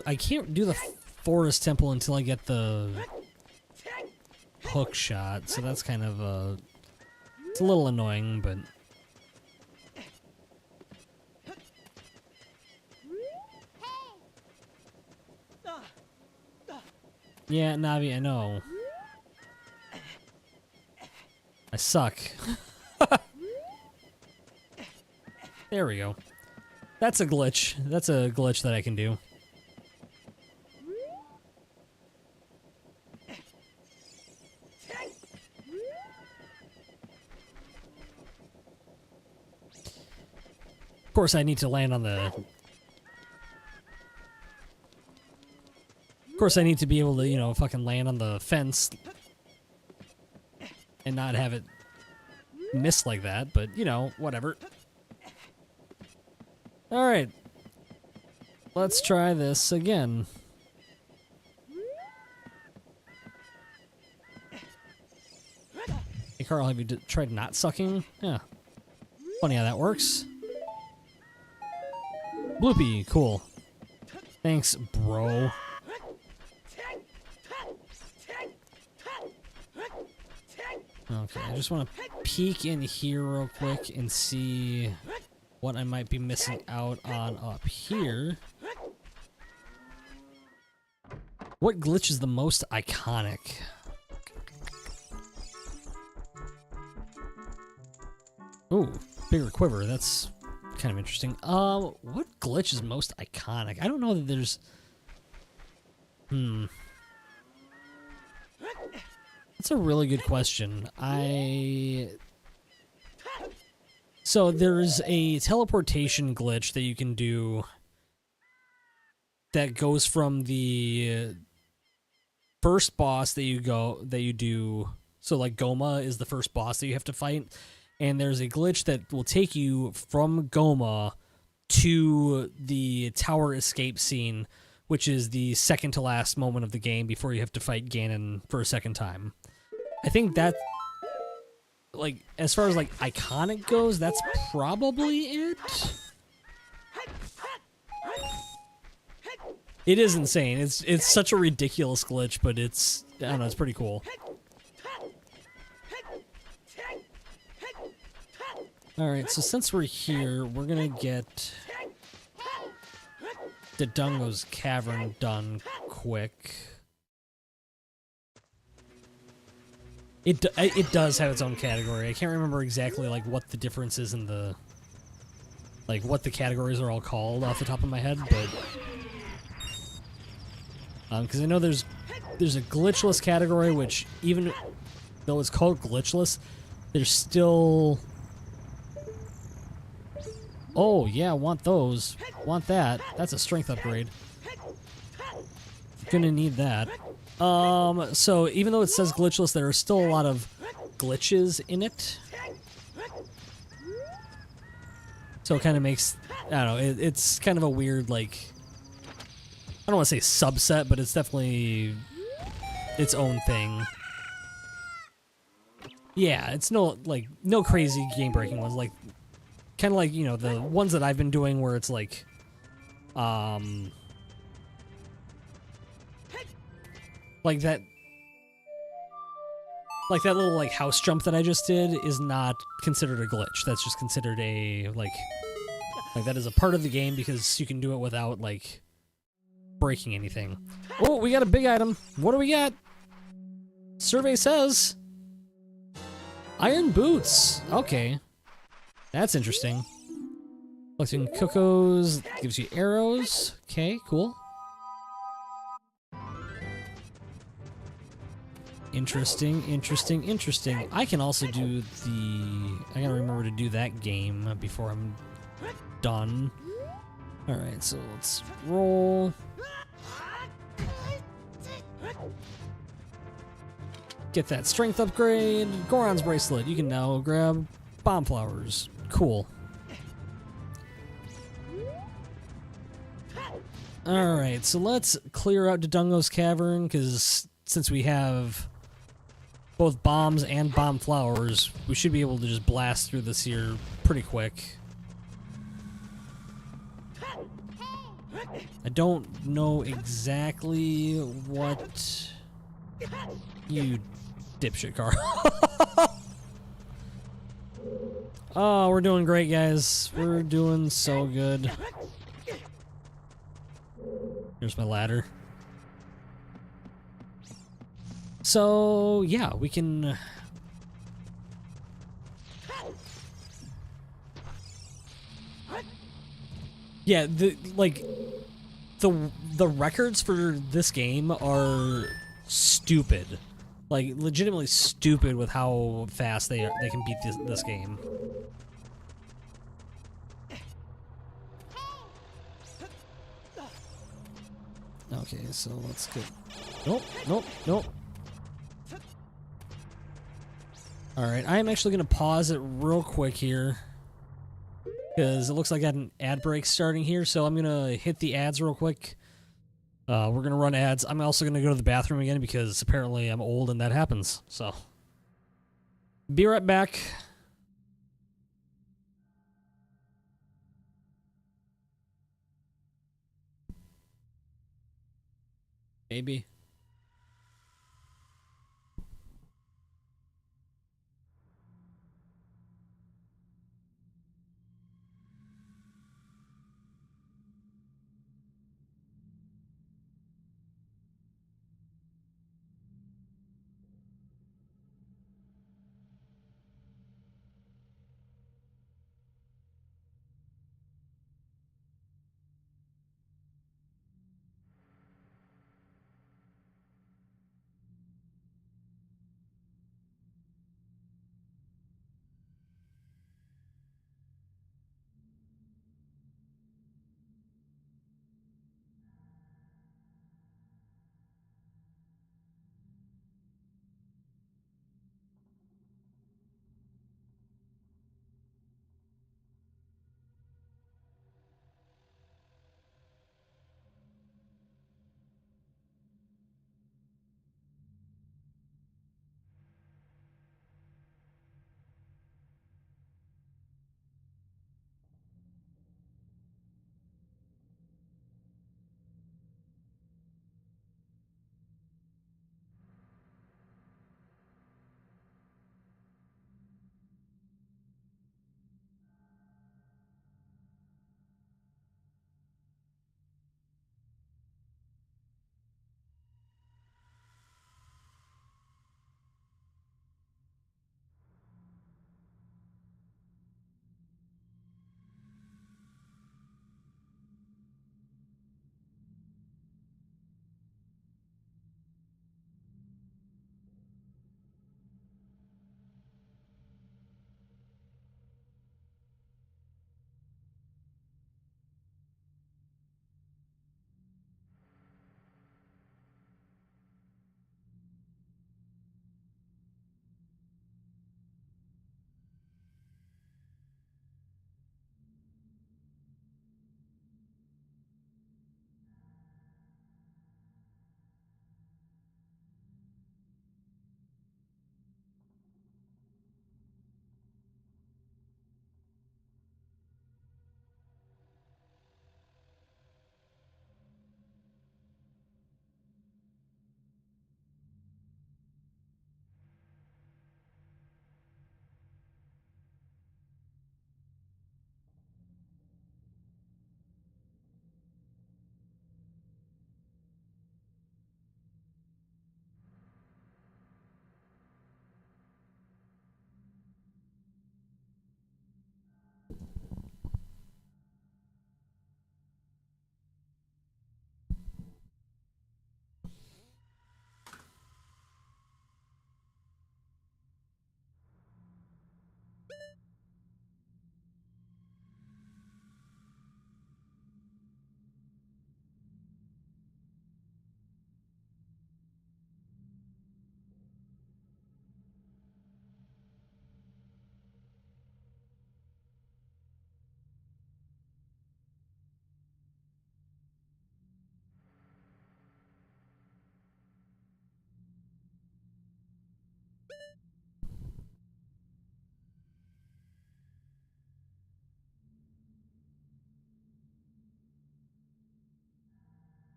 I can't do the forest temple until I get the hook shot, so that's kind of it's a little annoying, but Yeah, Navi, I know. I suck. There we go. That's a glitch. That's a glitch that I can do. Of course, I need to land on the... Of course, I need to be able to, you know, fucking land on the fence and not have it miss like that, but, you know, whatever. Alright. Let's try this again. Hey, Carl, have you tried not sucking? Yeah. Funny how that works. Bloopy, cool. Thanks, bro. Okay, I just want to peek in here real quick and see what I might be missing out on up here. What glitch is the most iconic? Ooh, bigger quiver. That's kind of interesting. What glitch is most iconic? I don't know that there's... That's a really good question. So there's a teleportation glitch that you can do that goes from the first boss that you do. So like Goma is the first boss that you have to fight, and there's a glitch that will take you from Goma to the tower escape scene, which is the second to last moment of the game before you have to fight Ganon for a second time. I think that, like, as far as, like, iconic goes, that's probably it. It is insane. It's such a ridiculous glitch, but it's, I don't know, it's pretty cool. Alright, so since we're here, we're gonna get Dodongo's Cavern done quick. It does have its own category. I can't remember exactly like what the difference is in the, like what the categories are all called off the top of my head, but because I know there's a glitchless category, which even though it's called glitchless, there's still... Oh yeah, want those. Want that. That's a strength upgrade. Gonna need that. So even though it says glitchless, there are still a lot of glitches in it. So it kind of makes, I don't know, it's kind of a weird, like, I don't want to say subset, but it's definitely its own thing. Yeah, it's no crazy game-breaking ones, like, kind of like, you know, the ones that I've been doing where it's like, like that little like house jump that I just did is not considered a glitch. That's just considered a like that is a part of the game because you can do it without like breaking anything. Oh, we got a big item. What do we got? Survey says iron boots. Okay, that's interesting. Collecting cocos gives you arrows. Okay, cool. Interesting, interesting, interesting. I can also do the... I gotta remember to do that game before I'm done. Alright, so let's roll. Get that strength upgrade. Goron's bracelet. You can now grab bomb flowers. Cool. Alright, so let's clear out Dodongo's Cavern, because since we have both bombs and bomb flowers, we should be able to just blast through this here pretty quick. I don't know exactly what... You dipshit car. Oh, we're doing great, guys. We're doing so good. Here's my ladder. So yeah, we can. Yeah, the records for this game are stupid, like legitimately stupid with how fast they can beat this game. Okay, so let's get. Nope, nope, nope. All right, I am actually gonna pause it real quick here because it looks like I got an ad break starting here. So I'm gonna hit the ads real quick. We're gonna run ads. I'm also gonna go to the bathroom again because apparently I'm old and that happens. So, be right back. Maybe.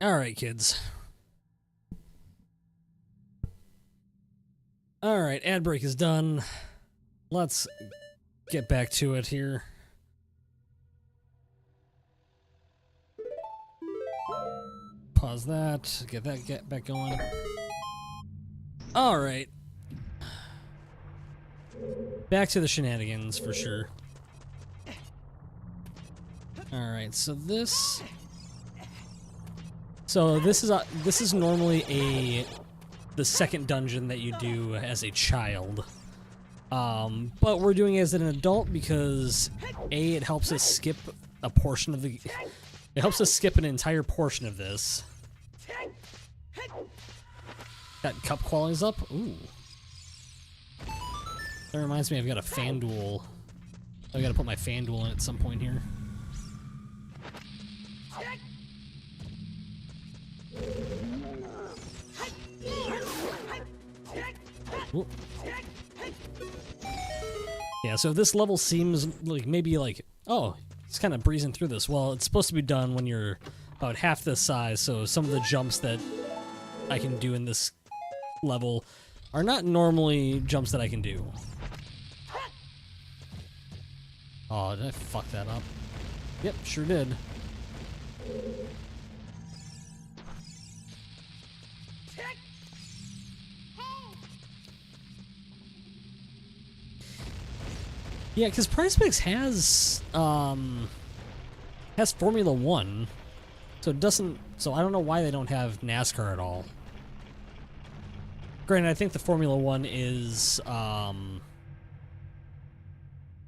All right, kids. All right, ad break is done. Let's get back to it here. Pause that. Get back going. Alright. Back to the shenanigans for sure. Alright, so this is normally the second dungeon that you do as a child. But we're doing it as an adult because it helps us skip a portion of it helps us skip an entire portion of this. Got cup qualities up? Ooh. That reminds me I've got a FanDuel. I've got to put my FanDuel in at some point here. Ooh. Yeah, so if this level seems like maybe like, oh, it's kind of breezing through this. Well, it's supposed to be done when you're about half the size, so some of the jumps that I can do in this level are not normally jumps that I can do. Oh, did I fuck that up? Yep, sure did. Yeah, because Prize Picks has Formula 1, so it doesn't. So I don't know why they don't have NASCAR at all. Granted, I think the Formula 1 is I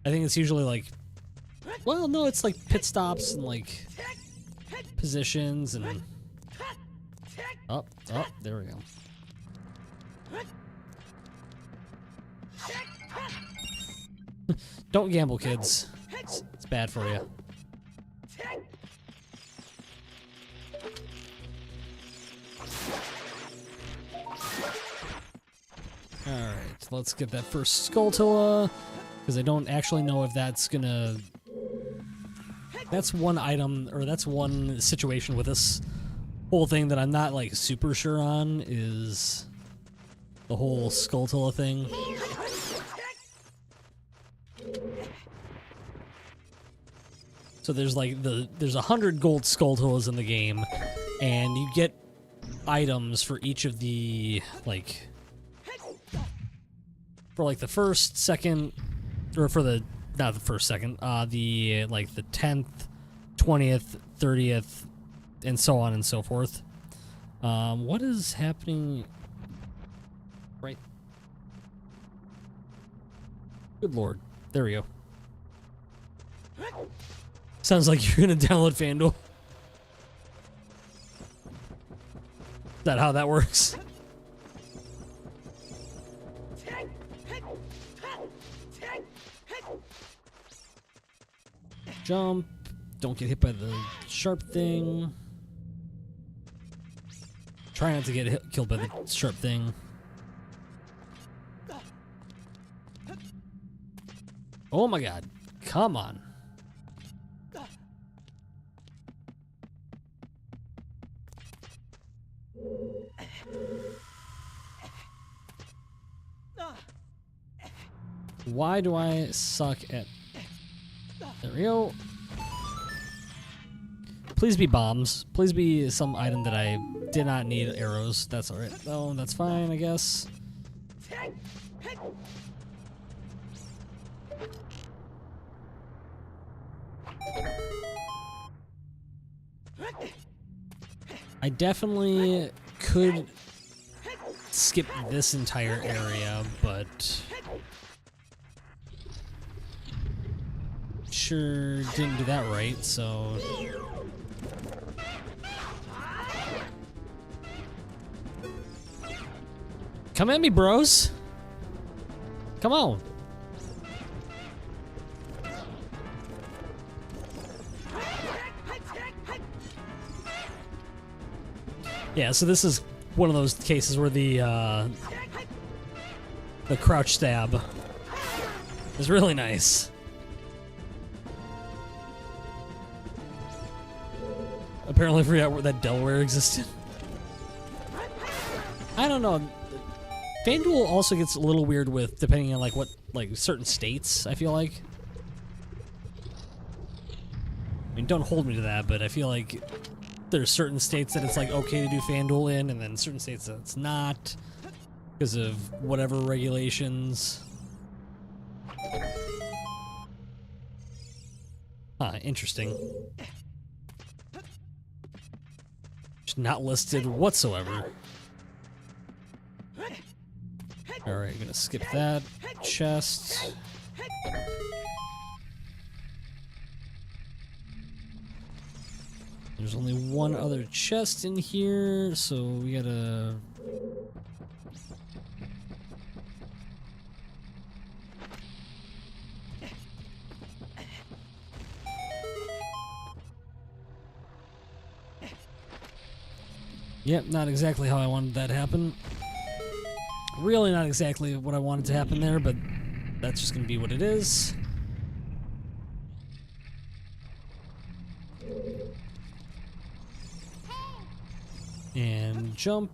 think it's usually like, well, no, it's like pit stops and like positions and oh, there we go. Don't gamble, kids. It's bad for you. Alright, let's get that first Skulltula, because I don't actually know if that's gonna... That's one item, or that's one situation with this whole thing that I'm not, like, super sure on, is the whole Skulltula thing. So there's like there's 100 gold Skulltulas in the game, and you get items for each of the like for like the first, second, or for the not the first, second, the like the 10th, 20th, 30th, and so on and so forth. What is happening? Right. Good lord. There we go. Sounds like you're gonna download FanDuel. Is that how that works? Jump. Don't get hit by the sharp thing. Try not to get killed by the sharp thing. Oh my god. Come on. Why do I suck at... There we go. Please be bombs. Please be some item that I did not need arrows. That's alright. Oh, that's fine, I guess. I definitely could skip this entire area, but sure didn't do that right, so... Come at me, bros! Come on! Yeah, so this is one of those cases where the crouch stab is really nice. Apparently I forgot that Delaware existed. I don't know. FanDuel also gets a little weird with depending on like what certain states, I feel like. I mean, don't hold me to that, but I feel like there's certain states that it's like okay to do FanDuel in, and then certain states that it's not. because of whatever regulations. Huh, interesting. Just not listed whatsoever. Alright, gonna skip that. Chest. There's only one other chest in here, so we gotta... Yep, not exactly how I wanted that to happen. Really not exactly what I wanted to happen there, but that's just gonna be what it is. And jump.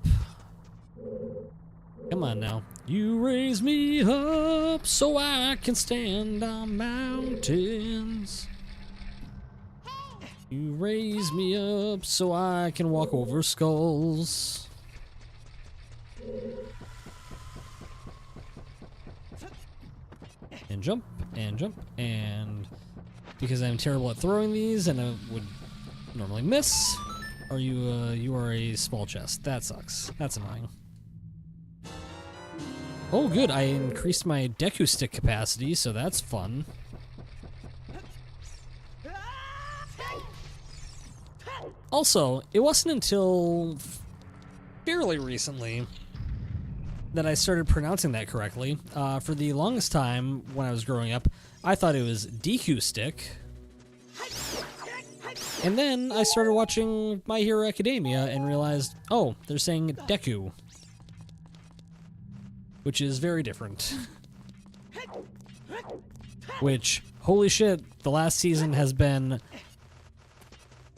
Come on now. You raise me up so I can stand on mountains. You raise me up so I can walk over skulls. And jump, and jump, and because I'm terrible at throwing these and I would normally miss, you are a small chest. That sucks. That's annoying. Oh good, I increased my Deku stick capacity, so that's fun. Also, it wasn't until fairly recently that I started pronouncing that correctly. For the longest time when I was growing up, I thought it was Deku stick. And then I started watching My Hero Academia and realized, oh, they're saying Deku. Which is very different. Which, holy shit, the last season has been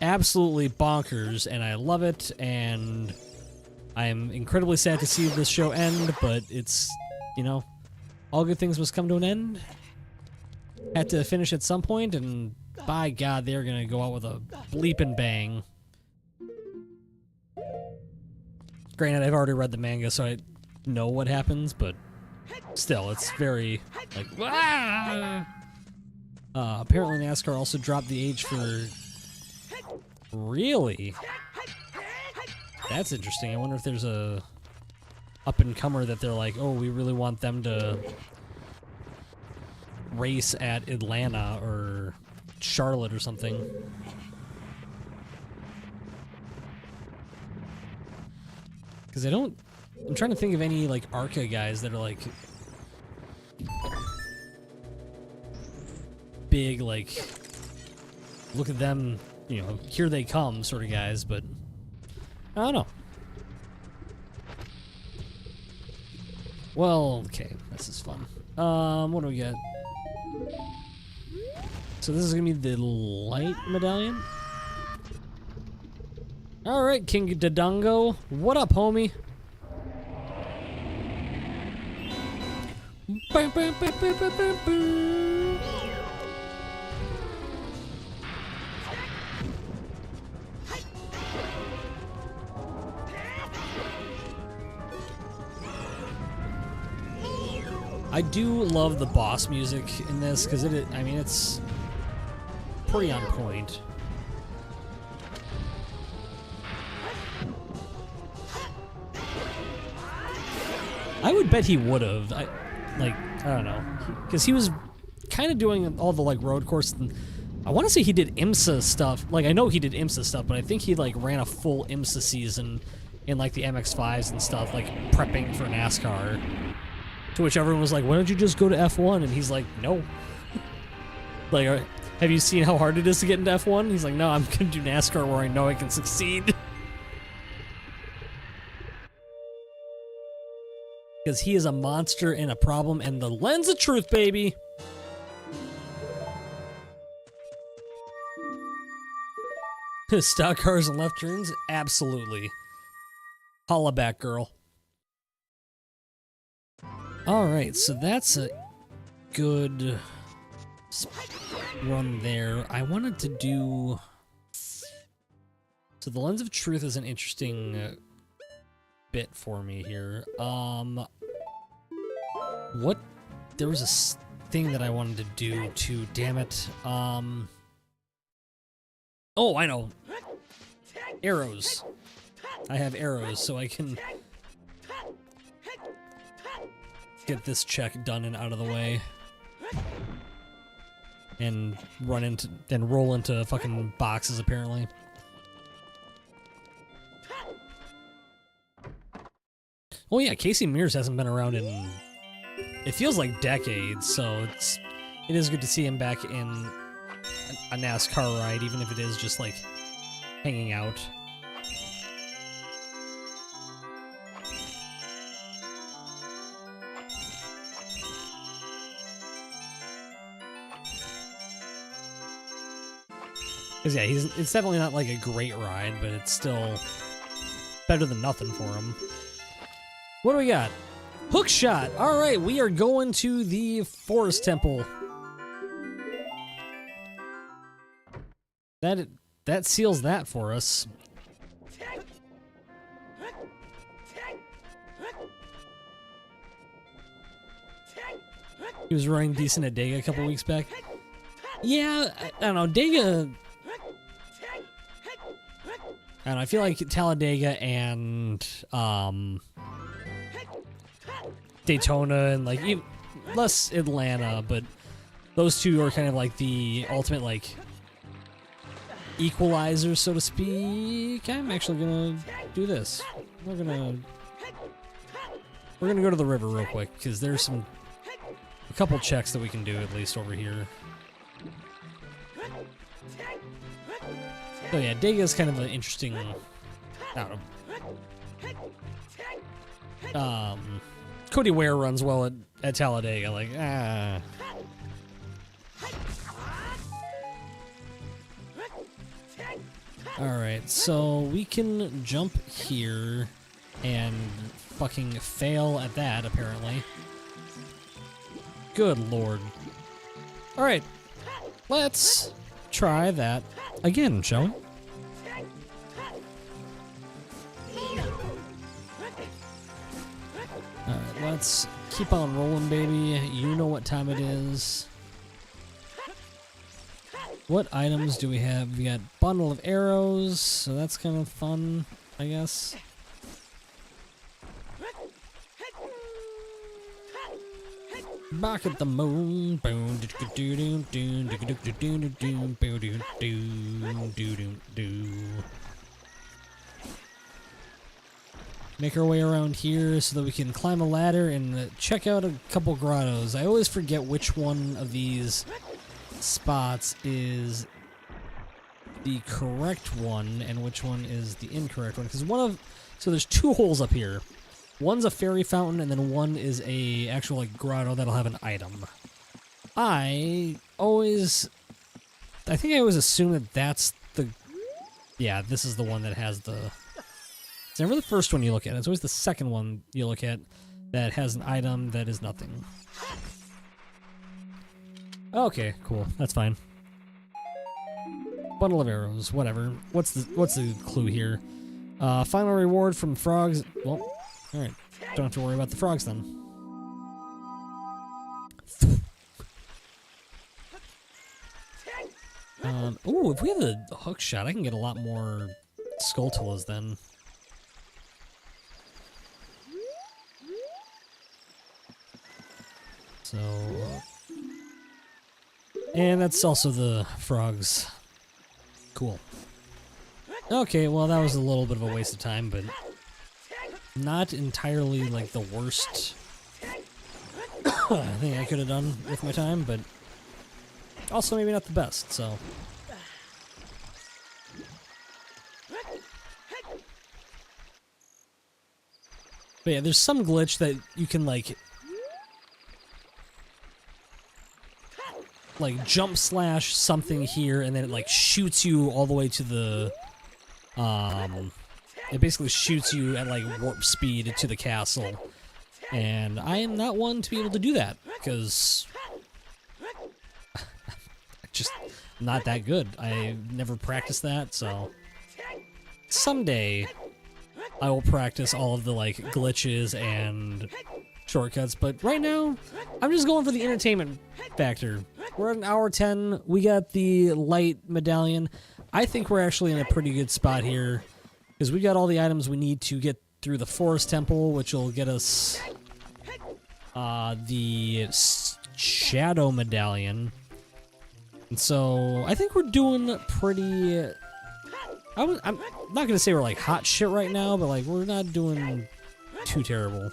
absolutely bonkers, and I love it, and I'm incredibly sad to see this show end, but it's, you know, all good things must come to an end. Had to finish at some point, and by God, they're gonna go out with a bleeping bang. Granted, I've already read the manga, so I know what happens, but still, it's very, like, ah! Apparently NASCAR also dropped the age for... Really? That's interesting. I wonder if there's a up-and-comer that they're like, oh, we really want them to race at Atlanta or Charlotte or something. Because I'm trying to think of any, like, ARCA guys that are, like, big, like, look at them, you know, here they come sort of guys, but I don't know. Well, okay, this is fun. What do we got? So this is gonna be the light medallion. All right, King Dodongo, what up, homie? I do love the boss music in this because I mean, it's pretty on point. I would bet he would have. I don't know, because he was kind of doing all the like road course. I want to say he did IMSA stuff. Like I know he did IMSA stuff, but I think he like ran a full IMSA season in like the MX-5s and stuff, like prepping for NASCAR. To which everyone was like, why don't you just go to F1? And he's like, no. Like, have you seen how hard it is to get into F1? He's like, no, I'm going to do NASCAR where I know I can succeed. Because he is a monster and a problem and the lens of truth, baby. Stock cars and left turns? Absolutely. Holla back, girl. Alright, so that's a good run there. I wanted to do... So the lens of truth is an interesting bit for me here. What? There was a thing that I wanted to do too, damn it. Oh, I know. Arrows. I have arrows, so I can get this check done and out of the way. And roll into fucking boxes, apparently. Oh yeah, Casey Mears hasn't been around in, it feels like decades, so it is good to see him back in a NASCAR ride, even if it is just like hanging out. Because yeah, it's definitely not like a great ride, but it's still better than nothing for him. What do we got? Hook shot. All right, we are going to the Forest Temple. That seals that for us. He was running decent at Dega a couple weeks back. Yeah, I don't know. Dega. I don't know. I feel like Talladega and Daytona and like even less Atlanta, but those two are kind of like the ultimate like equalizers, so to speak. I'm actually gonna do this. We're gonna go to the river real quick because there's a couple checks that we can do at least over here. Oh yeah, Dega is kind of an interesting. I don't know. Cody Ware runs well at Talladega, like, ah. Alright, so we can jump here and fucking fail at that, apparently. Good lord. Alright, let's try that again, shall we? Alright, let's keep on rolling, baby. You know what time it is. What items do we have? We got bundle of arrows, so that's kind of fun, I guess. Back at the moon. Boom. Make our way around here so that we can climb a ladder and check out a couple grottos. I always forget which one of these spots is the correct one and which one is the incorrect one. Because so there's two holes up here. One's a fairy fountain, and then one is a actual like grotto that'll have an item. I think I always assume that that's the, yeah, this is the one that has the. It's never the first one you look at. It's always the second one you look at that has an item that is nothing. Okay, cool. That's fine. Bundle of arrows, whatever. What's the clue here? Final reward from frogs. Well. Alright, don't have to worry about the frogs then. Ooh, if we have a hook shot, I can get a lot more Skulltulas then. So... and that's also the frogs. Cool. Okay, well that was a little bit of a waste of time, but... not entirely like the worst thing I could have done with my time, but also maybe not the best, so. But yeah, there's some glitch that you can like jump slash something here and then it like shoots you all the way to the it basically shoots you at like warp speed to the castle, and I am not one to be able to do that because just not that good. I never practiced that, so someday I will practice all of the like glitches and shortcuts, but right now, I'm just going for the entertainment factor. We're at an hour 10. We got the light medallion. I think we're actually in a pretty good spot here because we got all the items we need to get through the forest temple, which will get us the shadow medallion. And so I think we're doing pretty... I'm not going to say we're like hot shit right now, but like we're not doing too terrible.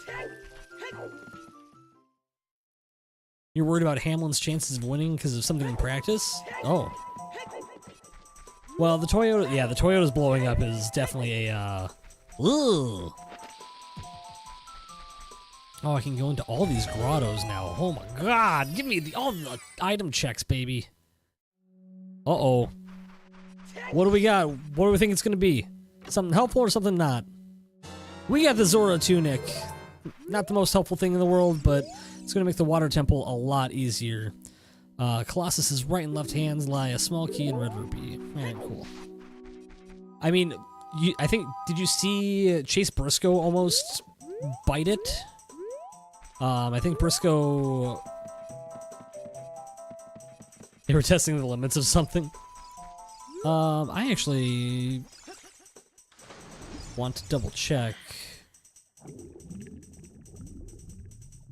You're worried about Hamlin's chances of winning because of something in practice? Oh. Well, the Toyota, yeah, the Toyota's blowing up is definitely a, ugh. Oh, I can go into all these grottos now. Oh my god, give me all the item checks, baby. Uh-oh. What do we got? What do we think it's gonna be? Something helpful or something not? We got the Zora tunic. Not the most helpful thing in the world, but it's gonna make the water temple a lot easier. Colossus's right and left hands lie a small key and red ruby. Alright, cool. I mean, I think, did you see Chase Briscoe almost bite it? I think Briscoe... They were testing the limits of something. I actually want to double check.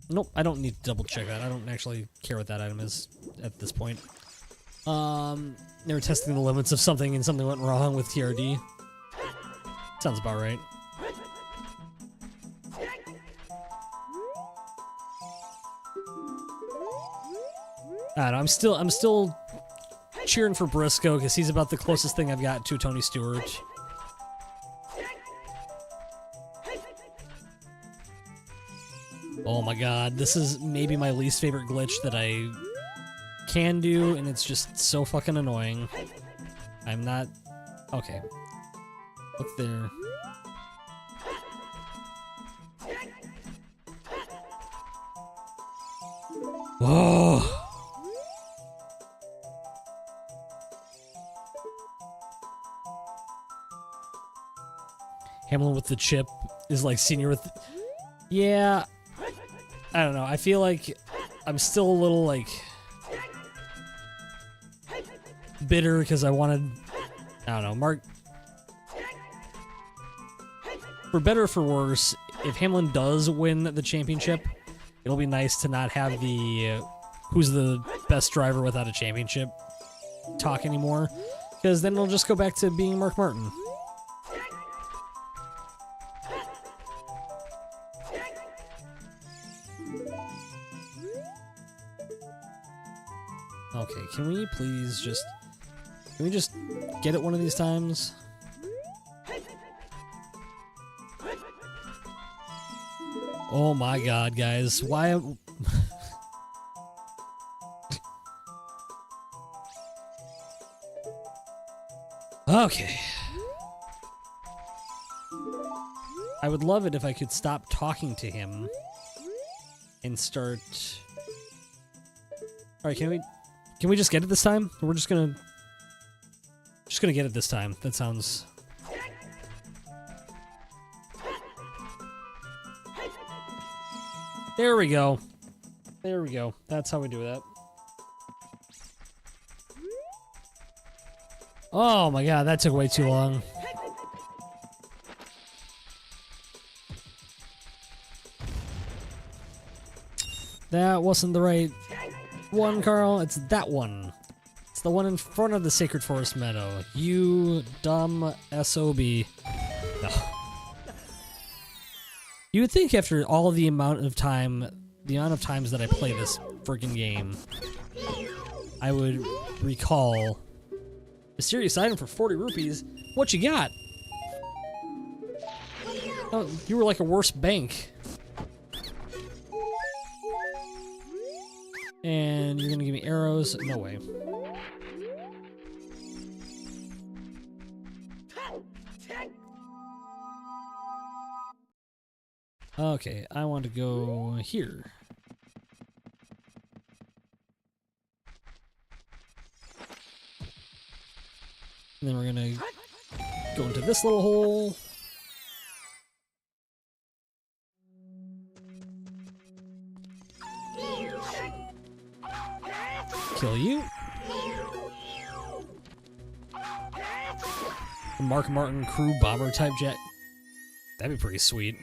Nope, I don't need to double check that. I don't actually care what that item is at this point. They were testing the limits of something and something went wrong with TRD. Sounds about right. I don't know, I'm still cheering for Briscoe because he's about the closest thing I've got to Tony Stewart. Oh my god, this is maybe my least favorite glitch that I can do, and it's just so fucking annoying. I'm not... Okay. Look there. Whoa! Hamlin with the chip is like senior with... Yeah... I don't know, I feel like I'm still a little, like, bitter because I wanted, I don't know, Mark, for better or for worse, if Hamlin does win the championship, it'll be nice to not have the, who's the best driver without a championship talk anymore, because then it'll just go back to being Mark Martin. Okay, can we please just... Can we just get it one of these times? Oh my god, guys. Why... Okay. I would love it if I could stop talking to him and start... Alright, can we just get it this time? We're just gonna get it this time. That sounds... There we go. There we go. That's how we do that. Oh my god, that took way too long. That wasn't the right one, Carl. It's that one. It's the one in front of the Sacred Forest Meadow. You dumb SOB. No. You would think after all the amount of times that I play this freaking game, I would recall a serious item for 40 rupees. What you got? Oh, you were like a worse bank. And you're gonna give me arrows? No way. Okay, I want to go here. And then we're gonna go into this little hole. kill you. Mark Martin crew bomber type jet. That'd be pretty sweet.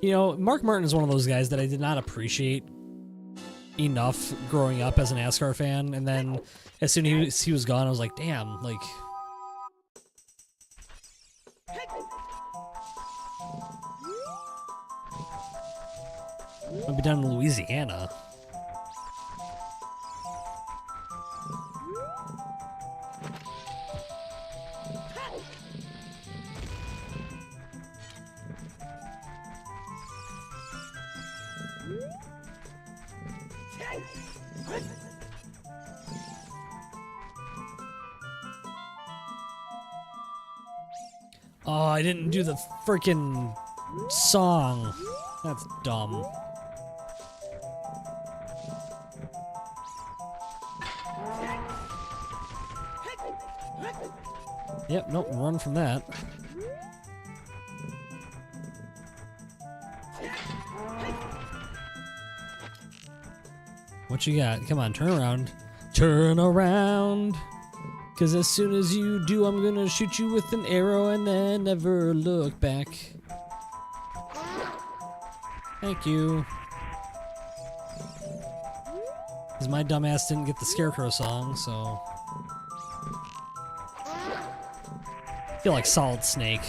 You know, Mark Martin is one of those guys that I did not appreciate enough growing up as a NASCAR fan, and then as soon as he was gone, I was like, damn, like... I'll be down in Louisiana. Oh, I didn't do the freaking song. That's dumb. Yep, nope, run from that. What you got? Come on, turn around. Turn around. Cause as soon as you do, I'm gonna shoot you with an arrow and then never look back. Thank you. Cause my dumbass didn't get the Scarecrow song, so... I feel like Solid Snake.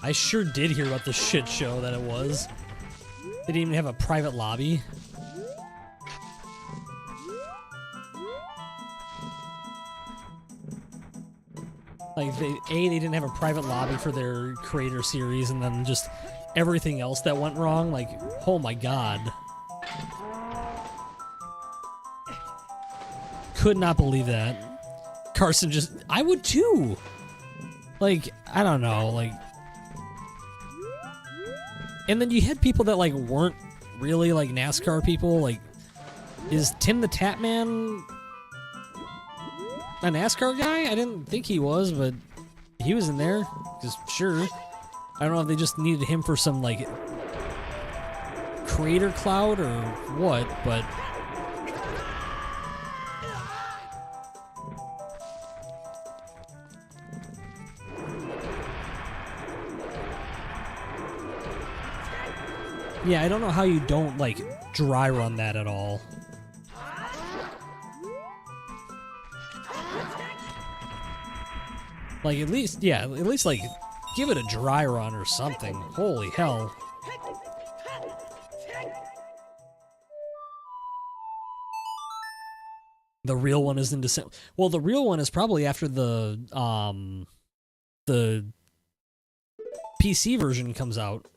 I sure did hear about the shit show that it was. They didn't even have a private lobby. Like, they didn't have a private lobby for their creator series, and then just everything else that went wrong, like, oh my god. Could not believe that. Carson just, I would too! Like, I don't know, like... And then you had people that, like, weren't really, like, NASCAR people, like... Is Tim the Tatman a NASCAR guy? I didn't think he was, but he was in there. Just sure. I don't know if they just needed him for some, like, creator clout or what, but... Yeah, I don't know how you don't, like, dry run that at all. Like, at least, like, give it a dry run or something. Holy hell. The real one is in December. Well, the real one is probably after the PC version comes out.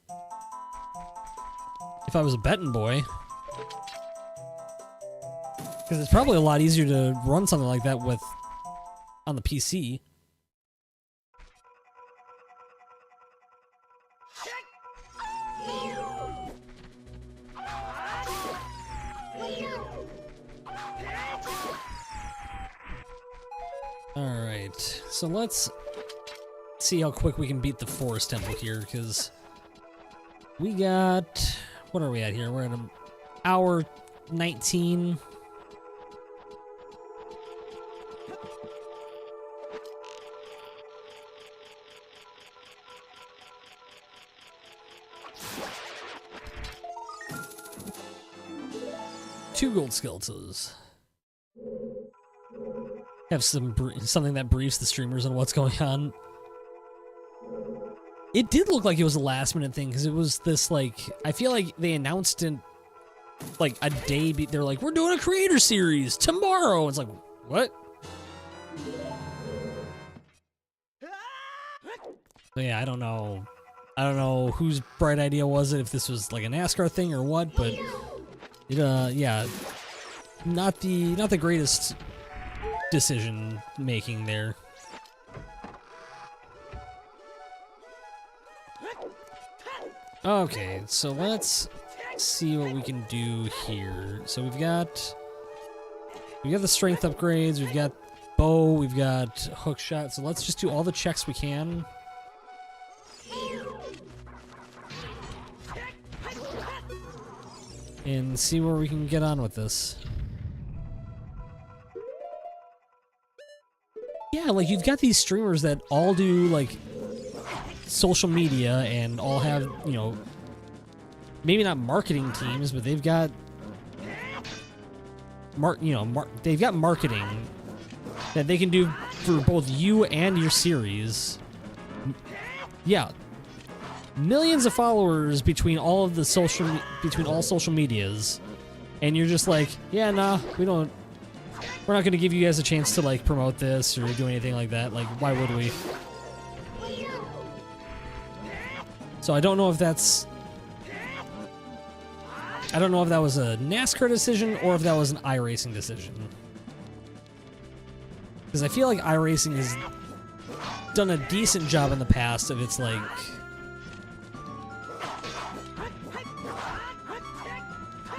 If I was a betting boy. Because it's probably a lot easier to run something like that with on the PC. Alright, so let's see how quick we can beat the Forest Temple here, because we got... What are we at here? We're at an hour 19. Two gold skeletons. Have something that briefs the streamers on what's going on. It did look like it was a last-minute thing, because it was this, like... I feel like they announced it, like, a day... They're like, we're doing a creator series tomorrow! It's like, what? But yeah, I don't know. I don't know whose bright idea was it, if this was, like, a NASCAR thing or what, but... It, yeah. Not the greatest decision-making there. Okay, so let's see what we can do here. So we've got the strength upgrades, we've got bow, we've got hook shot. So let's just do all the checks we can. and see where we can get on with this. Yeah, like you've got these streamers that all do like social media and all have, you know, maybe not marketing teams, but they've got they've got marketing that they can do for both you and your series. Yeah. Millions of followers between all social medias, and you're just like, yeah, nah, we're not going to give you guys a chance to like promote this or do anything like that. Like, why would we? So I don't know if that was a NASCAR decision or if that was an iRacing decision. Because I feel like iRacing has done a decent job in the past of its like...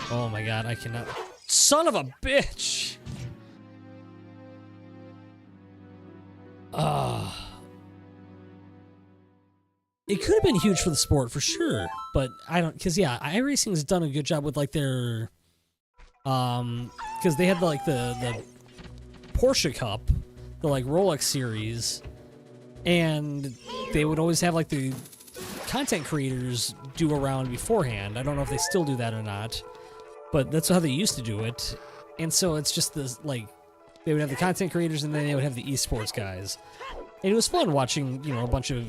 Oh my god, I cannot... Son of a bitch! It could have been huge for the sport, for sure. But I don't... Because, yeah, iRacing's done a good job with, like, their... Because they had, like, the Porsche Cup, the, like, Rolex series. And they would always have, like, the content creators do a round beforehand. I don't know if they still do that or not. But that's how they used to do it. And so it's just this, like, they would have the content creators and then they would have the esports guys. And it was fun watching, you know, a bunch of,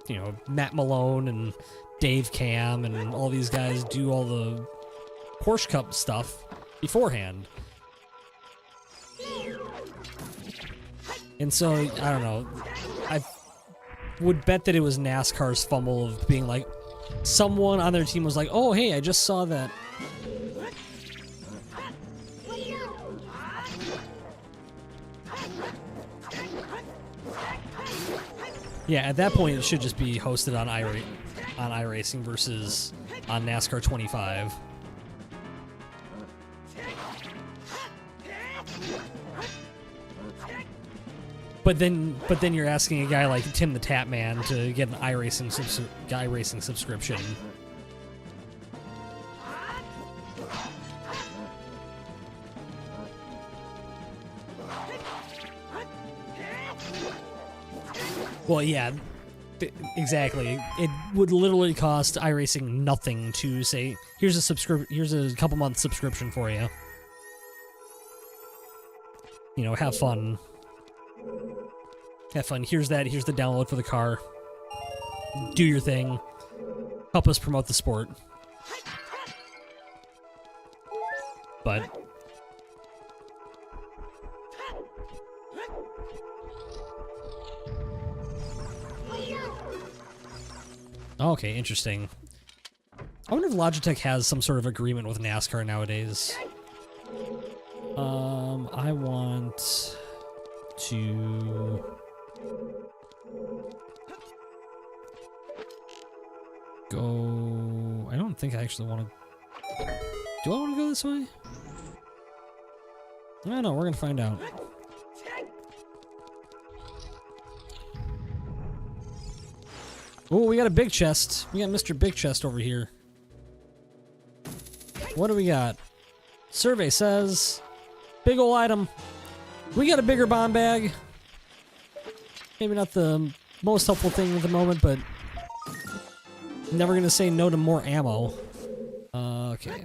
you know, Matt Malone and Dave Cam and all these guys do all the Porsche Cup stuff beforehand. And so, I don't know, I would bet that it was NASCAR's fumble of being like, someone on their team was like, oh, hey, I just saw that. Yeah, at that point, it should just be hosted on iRacing versus on NASCAR 25. But then you're asking a guy like Tim the Tap Man to get an iRacing subscription. Well, yeah, exactly. It would literally cost iRacing nothing to say, here's a couple month subscription for you. You know, have fun. Have fun. Here's the download for the car. Do your thing. Help us promote the sport. But okay, interesting. I wonder if Logitech has some sort of agreement with NASCAR nowadays. I want to go... I don't think I actually want to... Do I want to go this way? I don't know, we're gonna find out. Oh, we got a big chest. We got Mr. Big Chest over here. What do we got? Survey says, big ol' item. We got a bigger bomb bag. Maybe not the most helpful thing at the moment, but never gonna say no to more ammo. Okay.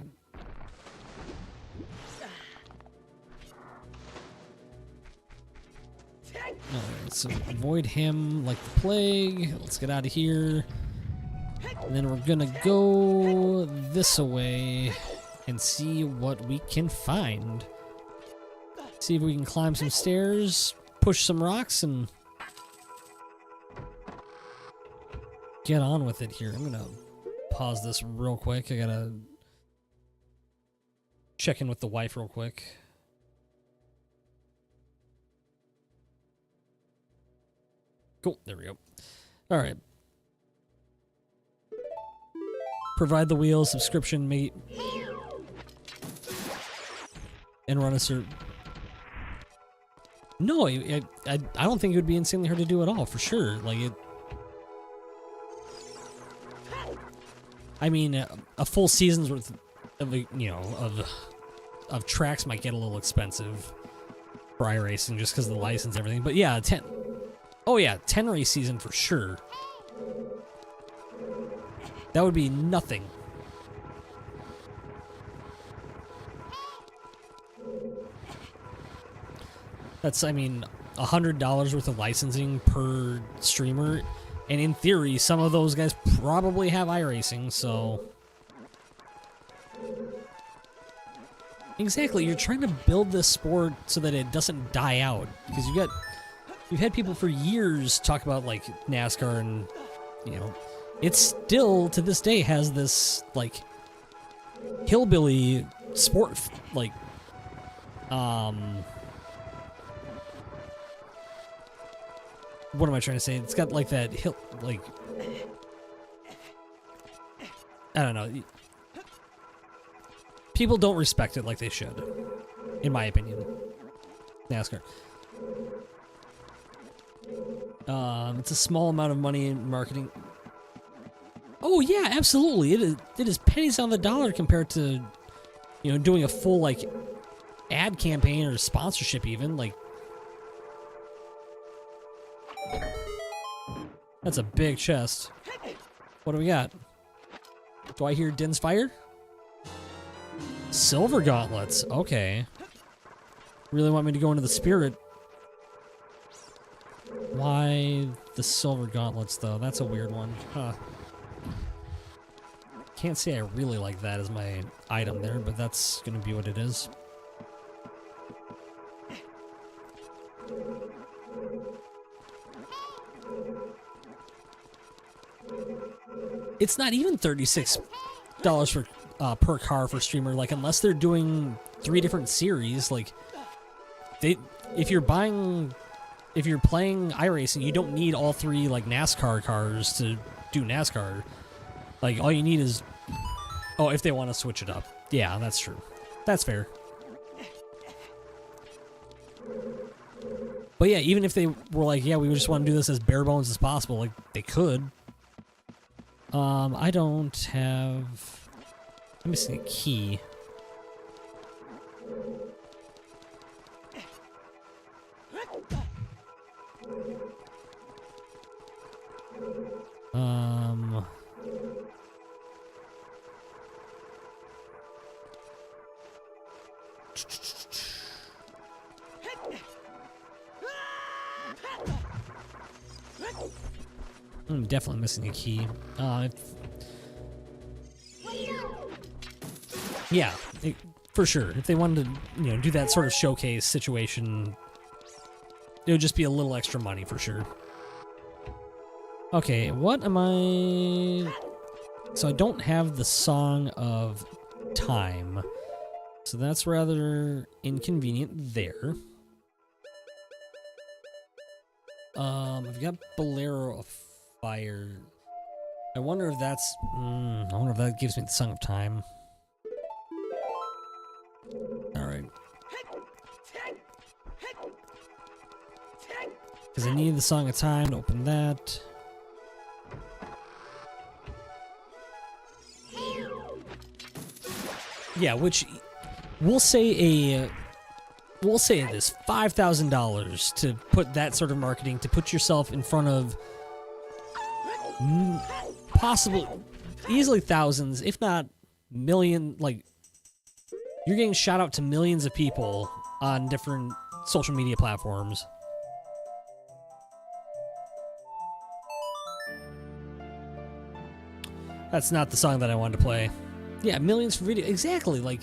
Alright, so avoid him like the plague. Let's get out of here. And then we're gonna go this way and see what we can find. See if we can climb some stairs, push some rocks, and get on with it here. I'm gonna pause this real quick. I gotta check in with the wife real quick. Cool, there we go. All right. Provide the wheel, subscription, mate. And run a cert. No, I don't think it would be insanely hard to do at all, for sure. Like, it... I mean, a full season's worth of of tracks might get a little expensive for iRacing just because of the license and everything. But yeah, 10. Oh yeah, 10 race season for sure. That would be nothing. That's, I mean, $100 worth of licensing per streamer, and in theory, some of those guys probably have iRacing, so... Exactly, you're trying to build this sport so that it doesn't die out, because you've had people for years talk about, like, NASCAR, and, you know, it still, to this day, has this, like, hillbilly sport, like, what am I trying to say? It's got like that hill, like, I don't know. People don't respect it like they should, in my opinion. NASCAR. It's a small amount of money in marketing. Oh yeah, absolutely. It is pennies on the dollar compared to, you know, doing a full like ad campaign or sponsorship even like. That's a big chest. What do we got? Do I hear Din's fire? Silver gauntlets. Okay. Really want me to go into the spirit. Why the silver gauntlets, though? That's a weird one. Huh. Can't say I really like that as my item there, but that's gonna be what it is. It's not even $36 for per car for streamer, like unless they're doing 3 different series. Like if you're playing iRacing, you don't need all 3 like NASCAR cars to do NASCAR. Like all you need is, oh, if they want to switch it up. Yeah, that's true. That's fair. But yeah, even if they were like, yeah, we just want to do this as bare bones as possible, like they could. I don't have... I'm missing a key. I'm definitely missing a key. Yeah, for sure. If they wanted to, you know, do that sort of showcase situation, it would just be a little extra money for sure. Okay, what am I... So I don't have the Song of Time. So that's rather inconvenient there. I've got Bolero of Fire. I wonder if that's... I wonder if that gives me the Song of Time. Alright. Because I need the Song of Time to open that. Yeah, which we'll say it is $5,000 to put that sort of marketing, to put yourself in front of possibly easily thousands, if not million. Like, you're getting shout out to millions of people on different social media platforms. That's not the song that I wanted to play. Yeah, millions for video. Exactly, like...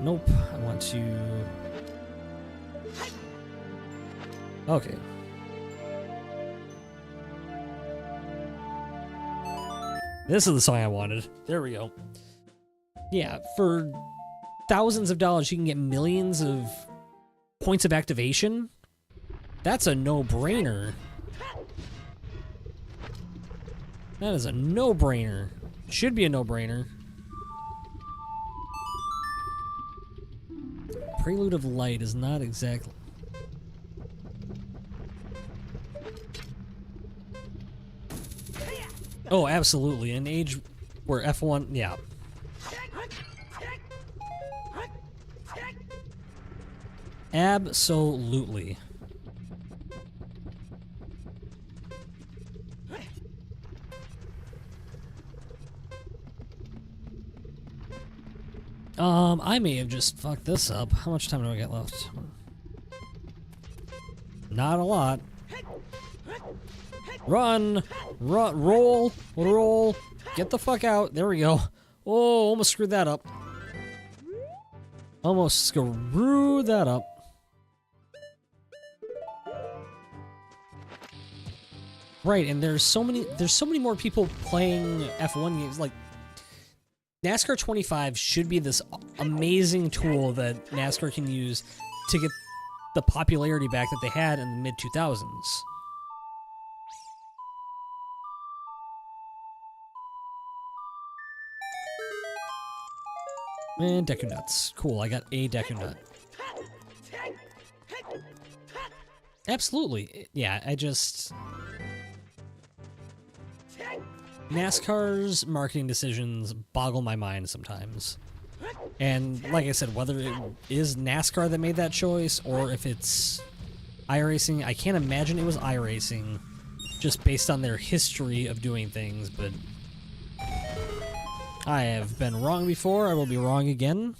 nope, I want to... Okay. This is the song I wanted. There we go. Yeah, for thousands of dollars, you can get millions of points of activation. That's a no-brainer. That is a no-brainer. Should be a no-brainer. Prelude of Light is not exactly... Oh, absolutely. In age Where F1, yeah. Absolutely. I may have just fucked this up. How much time do I get left? Not a lot. Run! Run! Roll! Roll! Get the fuck out. There we go. Oh, almost screwed that up. Almost screwed that up. Right, and there's so many more people playing F1 games. Like, NASCAR 25 should be this amazing tool that NASCAR can use to get the popularity back that they had in the mid-2000s. And Deku Nuts. Cool, I got a Deku Nut. Absolutely. Yeah, I just... NASCAR's marketing decisions boggle my mind sometimes. And like I said, whether it is NASCAR that made that choice or if it's iRacing, I can't imagine it was iRacing just based on their history of doing things, but I have been wrong before, I will be wrong again.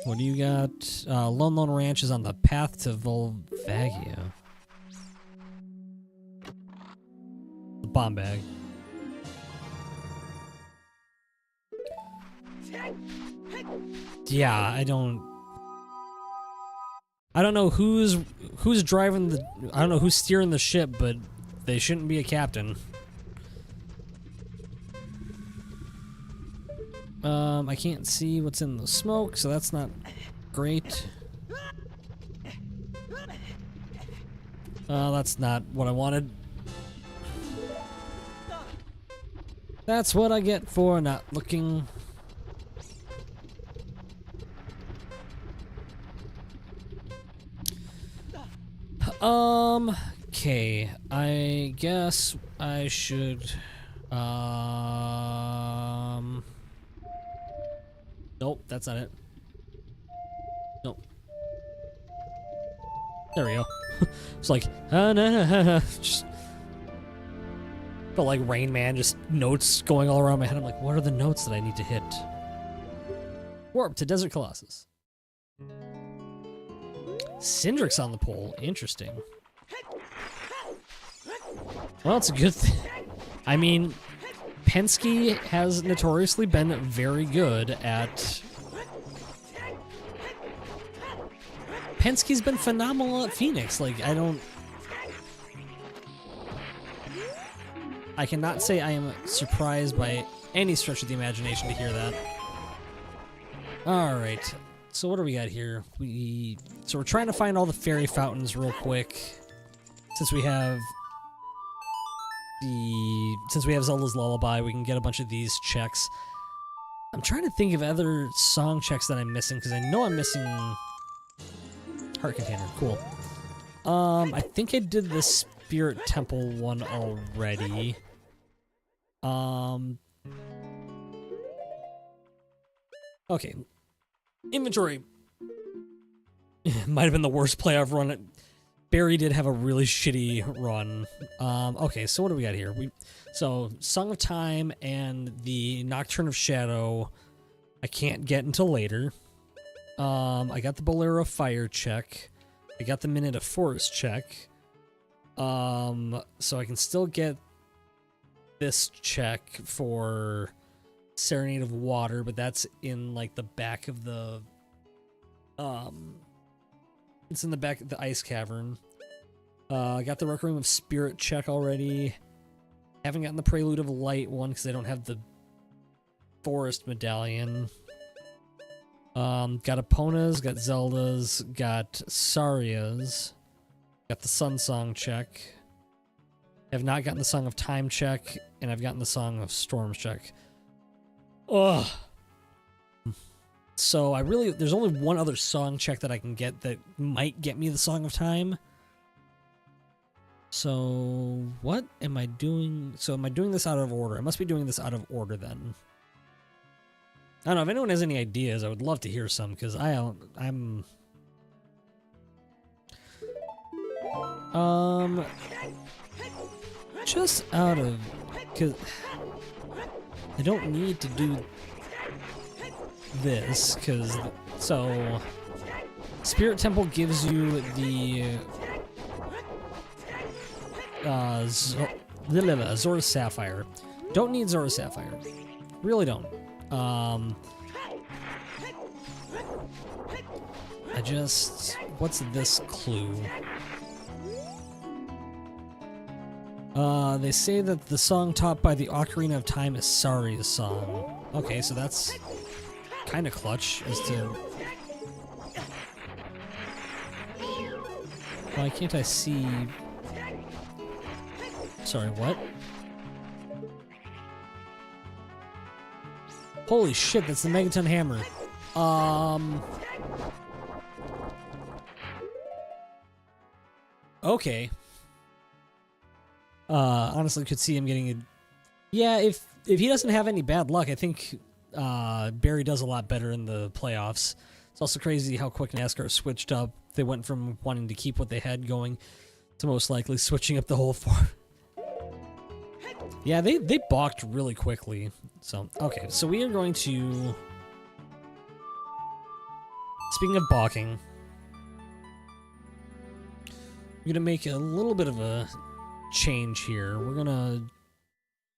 What do you got? Lone Lone Ranch is on the path to Volvagia. The bomb bag. Yeah, I don't know who's driving the... I don't know who's steering the ship, but they shouldn't be a captain. I can't see what's in the smoke, so that's not great. That's not what I wanted. That's what I get for not looking. Okay, I guess I should, nope, that's not it. Nope. There we go. It's like, no. Just felt like Rain Man, just notes going all around my head. I'm like, what are the notes that I need to hit? Warp to Desert Colossus. Cindric's on the pole. Interesting. Well, it's a good thing. I mean, Penske has notoriously been very good at... Penske's been phenomenal at Phoenix. Like, I cannot say I am surprised by any stretch of the imagination to hear that. Alright. So what do we got here? So we're trying to find all the fairy fountains real quick. Since we have Zelda's Lullaby, we can get a bunch of these checks. I'm trying to think of other song checks that I'm missing, because I know I'm missing Heart Container. Cool. I think I did the Spirit Temple one already. Okay. Inventory. Might have been the worst play I've run. Barry did have a really shitty run. Okay, so what do we got here? So Song of Time and the Nocturne of Shadow I can't get until later. I got the Bolero Fire check. I got the Minute of Forest check. So I can still get this check for Serenade of Water, but that's in like the back of the it's in the back of the ice cavern. I got the Requiem of Spirit check already. Haven't gotten the Prelude of Light one because I don't have the Forest medallion. Got Epona's, got Zelda's, got Saria's, got the Sun Song check. Have not gotten the Song of Time check, and I've gotten the Song of Storms check. Ugh. So there's only one other song check that I can get that might get me the Song of Time. So what am I doing? So am I doing this out of order? I must be doing this out of order then. I don't know if anyone has any ideas. I would love to hear some because I'm just out of because I don't need to do this because so Spirit Temple gives you the Zora's Sapphire. Don't need Zora's Sapphire. Really don't. What's this clue? They say that the song taught by the Ocarina of Time is Sari's song. Okay, so that's kind of clutch as to... Why can't I see... Sorry, what? Holy shit, that's the Megaton Hammer. Okay. Honestly could see him getting a... Yeah, if he doesn't have any bad luck, I think Barry does a lot better in the playoffs. It's also crazy how quick NASCAR switched up. They went from wanting to keep what they had going to most likely switching up the whole form. Yeah, they balked really quickly. So, okay, so we are going to... Speaking of balking, we're gonna make a little bit of a change here. We're gonna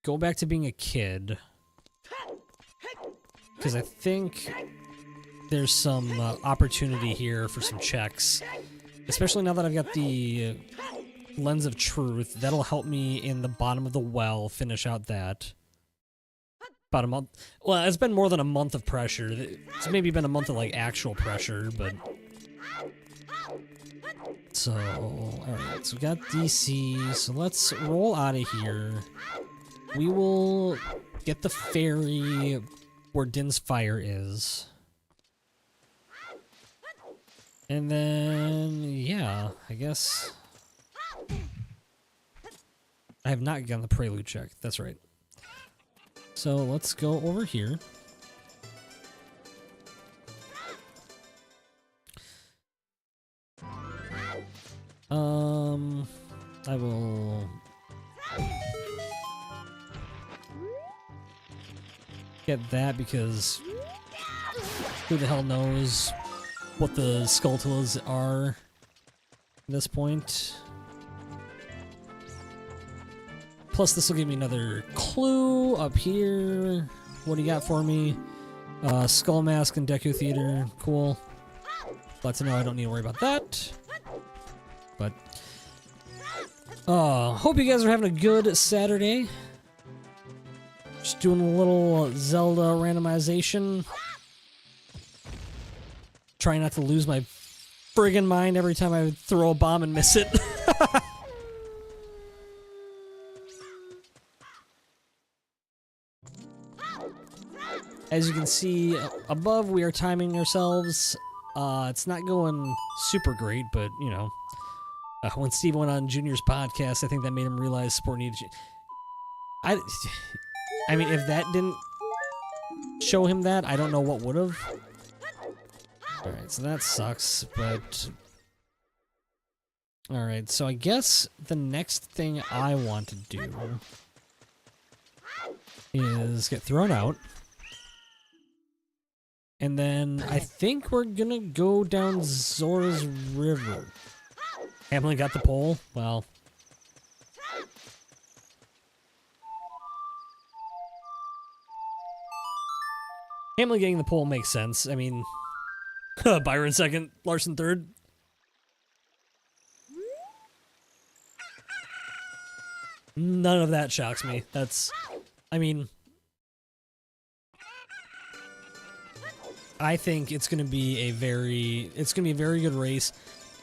go back to being a kid. Because I think there's some opportunity here for some checks. Especially now that I've got the Lens of Truth. That'll help me in the bottom of the well finish out that. About a month. Well, it's been more than a month of pressure. It's maybe been a month of like actual pressure, but... So, alright, so we got DC, so let's roll out of here. We will get the ferry where Din's Fire is. And then, yeah, I guess... I have not gotten the prelude check, that's right. So let's go over here. I will get that because who the hell knows what the Skulltulas are at this point. Plus this will give me another clue up here. What do you got for me? Skull Mask and Deku Theater. Cool. Glad to know I don't need to worry about that. But hope you guys are having a good Saturday. Just doing a little Zelda randomization. Trying not to lose my friggin' mind every time I throw a bomb and miss it. As you can see above, we are timing ourselves. It's not going super great, but you know. When Steve went on Junior's podcast, I think that made him realize sport needed... I mean, if that didn't show him that, I don't know what would have. Alright, so that sucks, but... Alright, so I guess the next thing I want to do is get thrown out. And then I think we're gonna go down Zora's River. Hamlin got the pole? Well. Hamlin getting the pole makes sense. I mean, Byron second, Larson third. None of that shocks me. That's, I mean, I think it's going to be a very good race.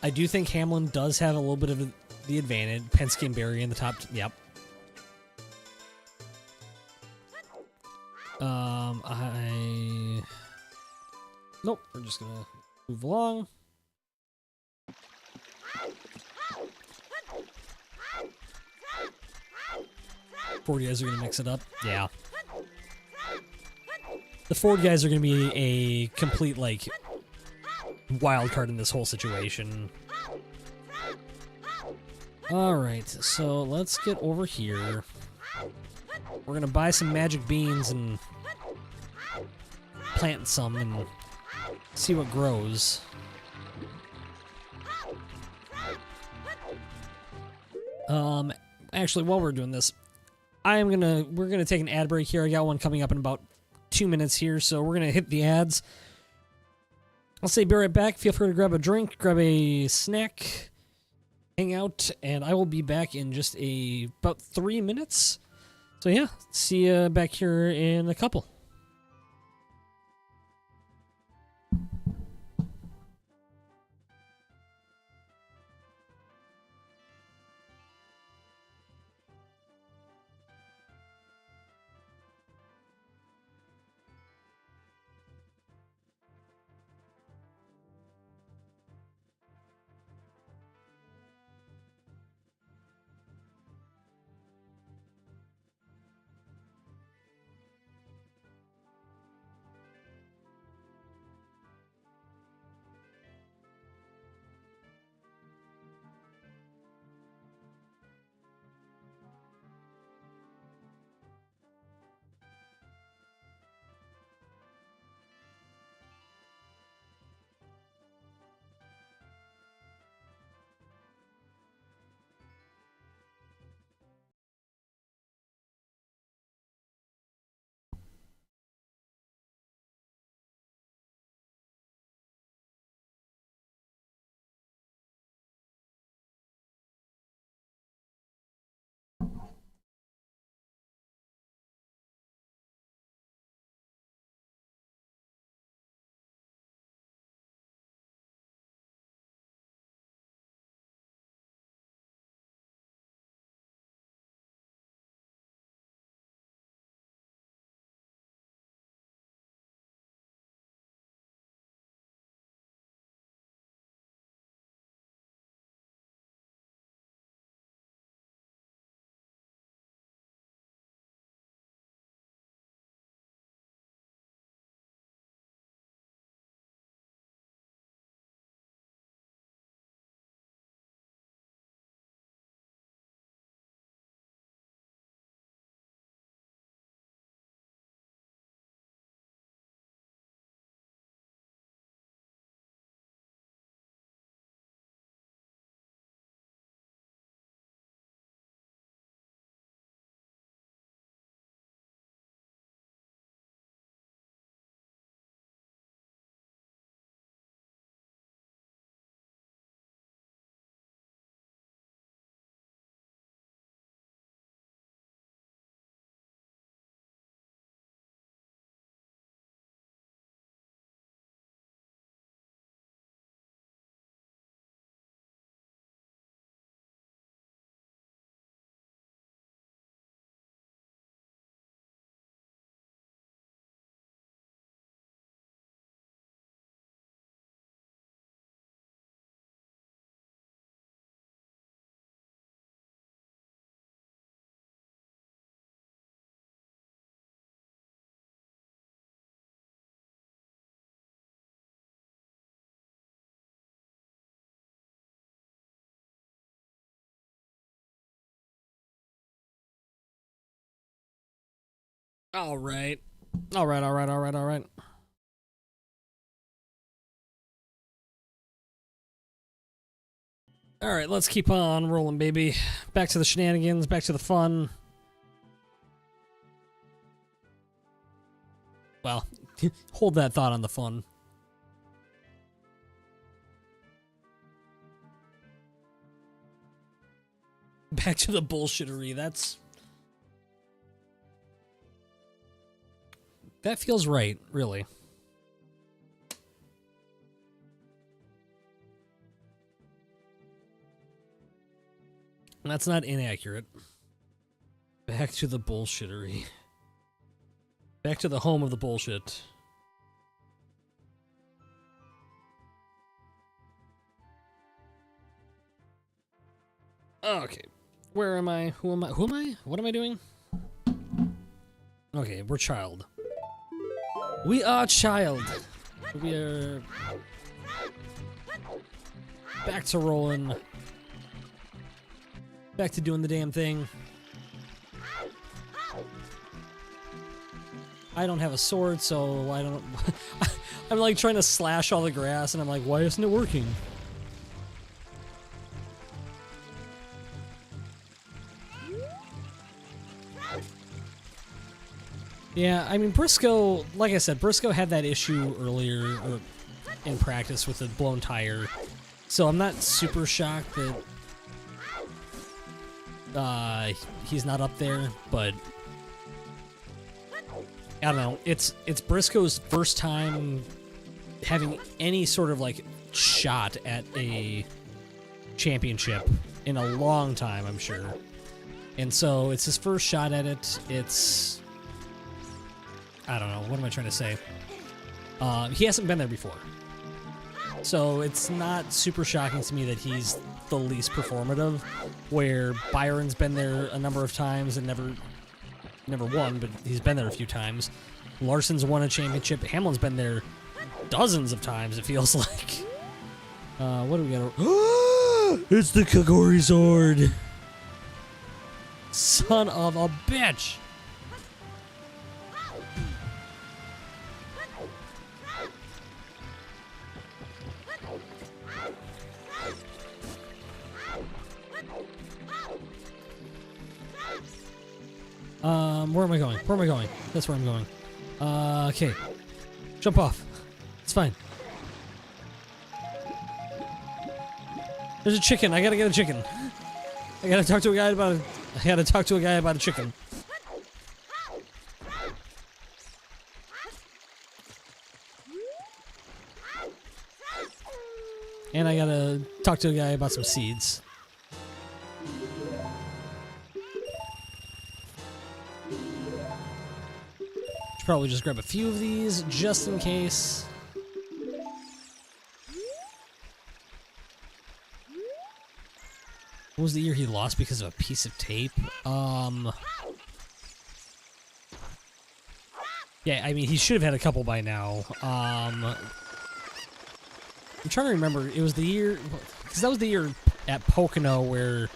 I do think Hamlin does have a little bit of the advantage. Penske and Barry in the top. Yep. Nope. We're just gonna move along. Ford guys are gonna mix it up. Yeah. The Ford guys are gonna be a complete, like, wild card in this whole situation. Alright, so let's get over here. We're gonna buy some magic beans and plant some and see what grows. Actually, while we're doing this, we're gonna take an ad break here. I got one coming up in about 2 minutes here, so we're gonna hit the ads. I'll say be right back. Feel free to grab a drink, grab a snack, hang out, and I will be back in just about 3 minutes. So yeah, see you back here in a couple. All right. All right, all right, all right, all right. All right, let's keep on rolling, baby. Back to the shenanigans, back to the fun. Well, hold that thought on the fun. Back to the bullshittery. That feels right, really. That's not inaccurate. Back to the bullshittery. Back to the home of the bullshit. Okay. Where am I? Who am I? What am I doing? Okay, we're child. We are child. We are back to rolling. Back to doing the damn thing. I don't have a sword, so I don't... I'm like trying to slash all the grass, and I'm like, why isn't it working? Yeah, I mean, Briscoe, like I said, Briscoe had that issue earlier in practice with the blown tire, so I'm not super shocked that he's not up there, but I don't know. It's Briscoe's first time having any sort of like shot at a championship in a long time, I'm sure. And so it's his first shot at it. It's, I don't know, what am I trying to say? He hasn't been there before. So it's not super shocking to me that he's the least performative, where Byron's been there a number of times and never won, but he's been there a few times. Larson's won a championship. Hamlin's been there dozens of times, it feels like. What do we got? It's the Kagori sword! Son of a bitch! Where am I going? Where am I going? That's where I'm going. Okay. Jump off. It's fine. There's a chicken. I gotta get a chicken. I gotta talk to a guy about a chicken. And I gotta talk to a guy about some seeds. Should probably just grab a few of these, just in case. What was the year he lost because of a piece of tape? Yeah, I mean, he should have had a couple by now. I'm trying to remember. It was the year, because that was the year at Pocono where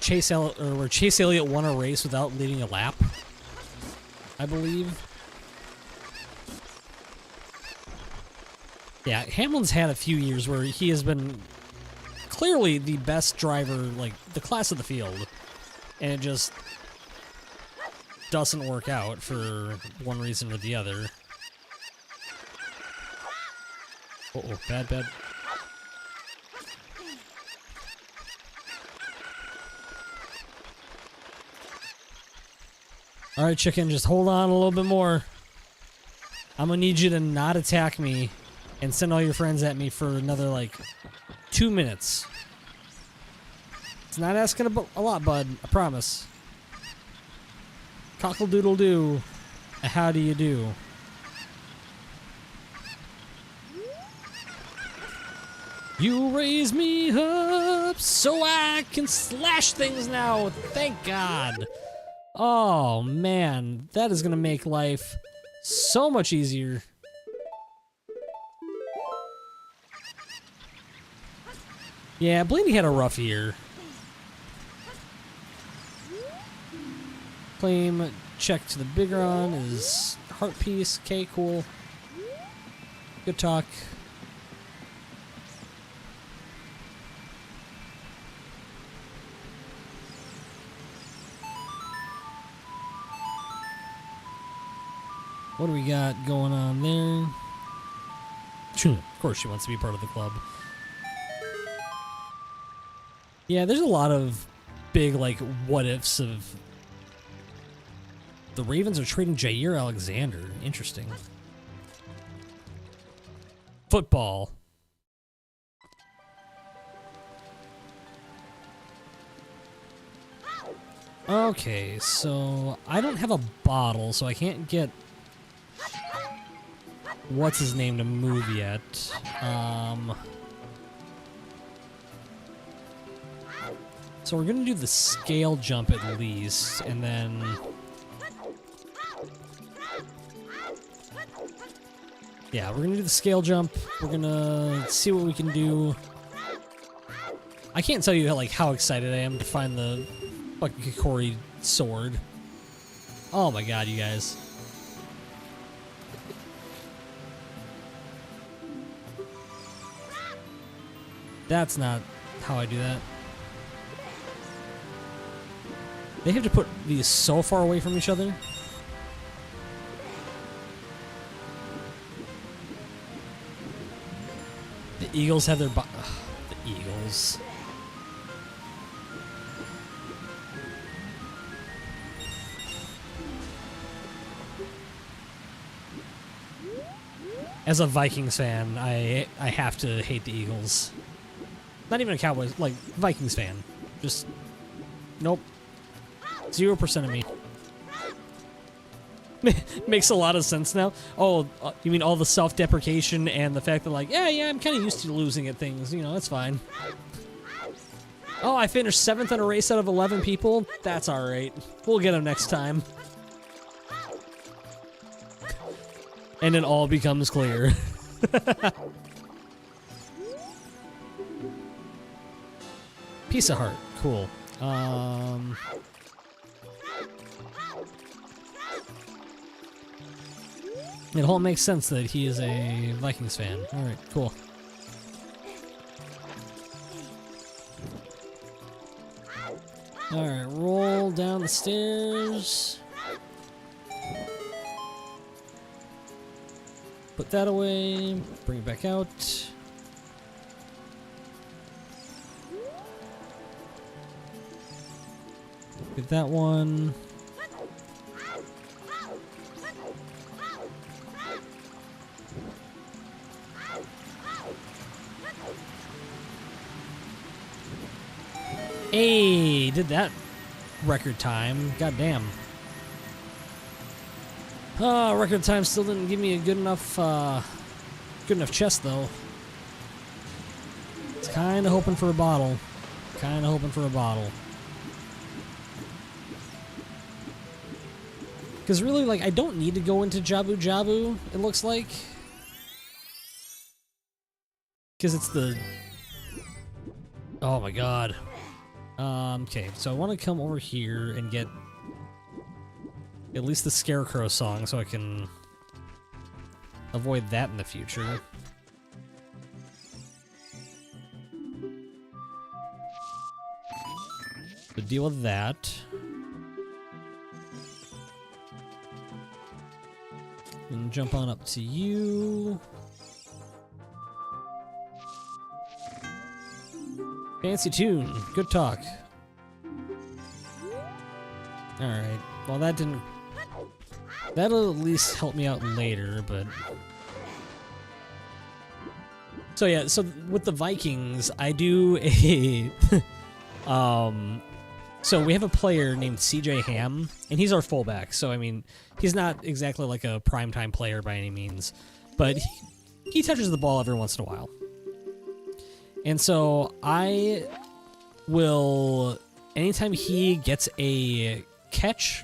Chase Elliott won a race without leading a lap, I believe. Yeah, Hamlin's had a few years where he has been clearly the best driver, like, the class of the field, and it just doesn't work out for one reason or the other. Uh-oh, bad. Alright, chicken, just hold on a little bit more. I'm gonna need you to not attack me and send all your friends at me for another, like, 2 minutes. It's not asking a lot, bud. I promise. Cockle-doodle-doo. How do you do? You raise me up so I can slash things now. Thank God. Oh, man. That is going to make life so much easier. Yeah, Blaney had a rough year. Claim check to the big run is heart piece. Okay, cool. Good talk. What do we got going on there? Of course she wants to be part of the club. Yeah, there's a lot of big, like, what-ifs of... The Ravens are trading Jair Alexander. Interesting. Football. Okay, so I don't have a bottle, so I can't get... What's his name to move yet? So we're gonna do the scale jump at least, and then Yeah, we're gonna do the scale jump. We're gonna see what we can do. I can't tell you how excited I am to find the fucking Kikori sword. Oh my god, you guys. That's not how I do that. They have to put these so far away from each other. The Eagles have their the Eagles. As a Vikings fan, I have to hate the Eagles. Not even a Cowboys, like Vikings fan. Just nope. 0% of me. Makes a lot of sense now. Oh, you mean all the self-deprecation and the fact that yeah, I'm kind of used to losing at things. You know, that's fine. Oh, I finished 7th in a race out of 11 people. That's all right. We'll get them next time. And it all becomes clear. Piece of heart. Cool. It all makes sense that he is a Vikings fan. Alright, cool. Alright, roll down the stairs. Put that away. Bring it back out. Get that one. Hey, did that record time. God damn. Record time still didn't give me a good enough chest though. It's kinda hoping for a bottle. Kinda hoping for a bottle. Because really, I don't need to go into Jabu Jabu, it looks like. Because it's the... Oh my god. Okay, so I want to come over here and get at least the Scarecrow song so I can avoid that in the future. So deal with that. And jump on up to you. Fancy tune. Good talk. Alright. Well, that didn't... That'll at least help me out later, but... So yeah, so with the Vikings, I do a... So we have a player named CJ Ham, and he's our fullback. So, I mean, he's not exactly like a primetime player by any means, but he touches the ball every once in a while. And so I will, anytime he gets a catch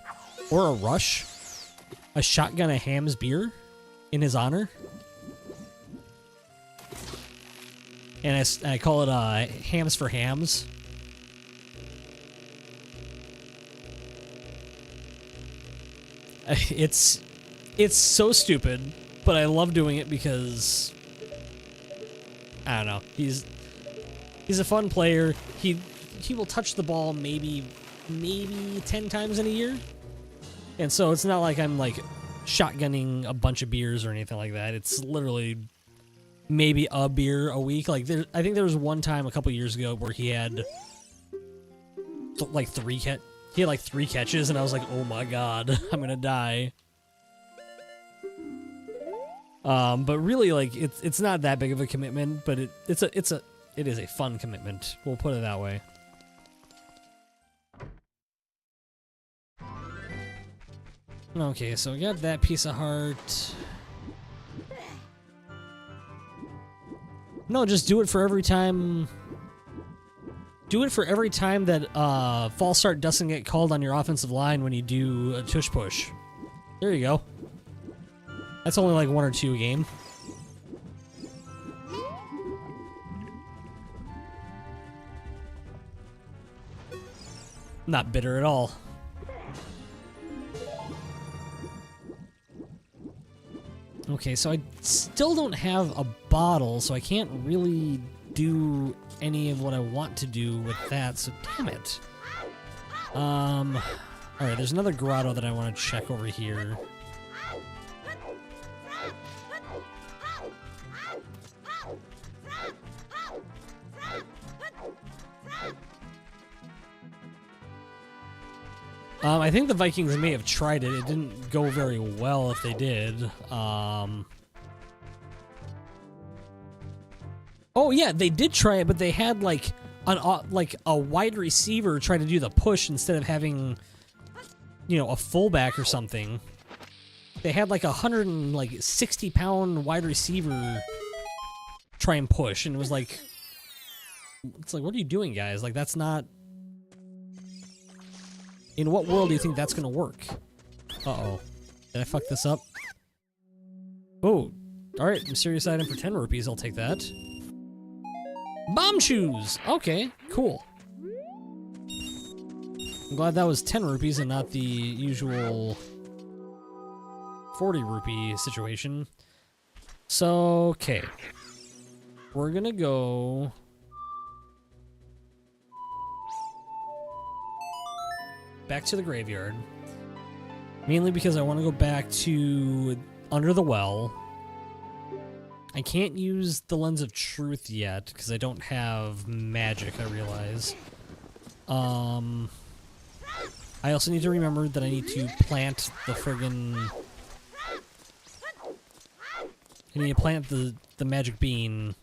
or a rush, a shotgun a Ham's beer in his honor. And I call it Hams for Hams. It's so stupid, but I love doing it because I don't know. He's a fun player. He will touch the ball maybe 10 times in a year. And so it's not like I'm shotgunning a bunch of beers or anything like that. It's literally maybe a beer a week. I think there was one time a couple years ago where he had three catches, and I was like, "Oh my god, I'm gonna die." But really, it's not that big of a commitment, but it is a fun commitment. We'll put it that way. Okay, so we got that piece of heart. No, just do it for every time. Do it for every time that false start doesn't get called on your offensive line when you do a tush push. There you go. That's only 1 or 2 a game. Not bitter at all. Okay, so I still don't have a bottle, so I can't really do any of what I want to do with that, so damn it. Alright, there's another grotto that I want to check over here. I think the Vikings may have tried it. It didn't go very well if they did. Oh yeah, they did try it, but they had like a wide receiver try to do the push instead of having, you know, a fullback or something. They had like 160-pound wide receiver try and push, and it was like, it's like, what are you doing, guys? Like, that's not. In what world do you think that's gonna work? Uh-oh. Did I fuck this up? Oh, alright, mysterious item for 10 rupees, I'll take that. Bomb shoes! Okay, cool. I'm glad that was 10 rupees and not the usual 40 rupee situation. So, okay. We're gonna go... back to the graveyard. Mainly because I want to go back to under the well. I can't use the Lens of Truth yet because I don't have magic, I realize. I also need to remember that I need to plant the friggin... I need to plant the magic bean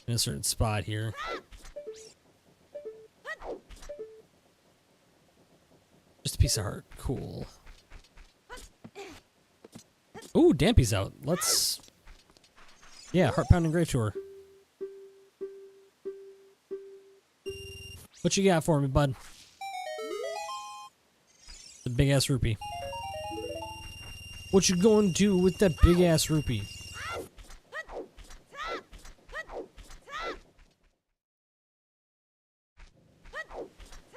in a certain spot here. Just a piece of heart. Cool. Ooh, Dampy's out. Let's... yeah, Heart Pounding Grave Tour. What you got for me, bud? The big-ass rupee. What you gonna do with that big-ass rupee?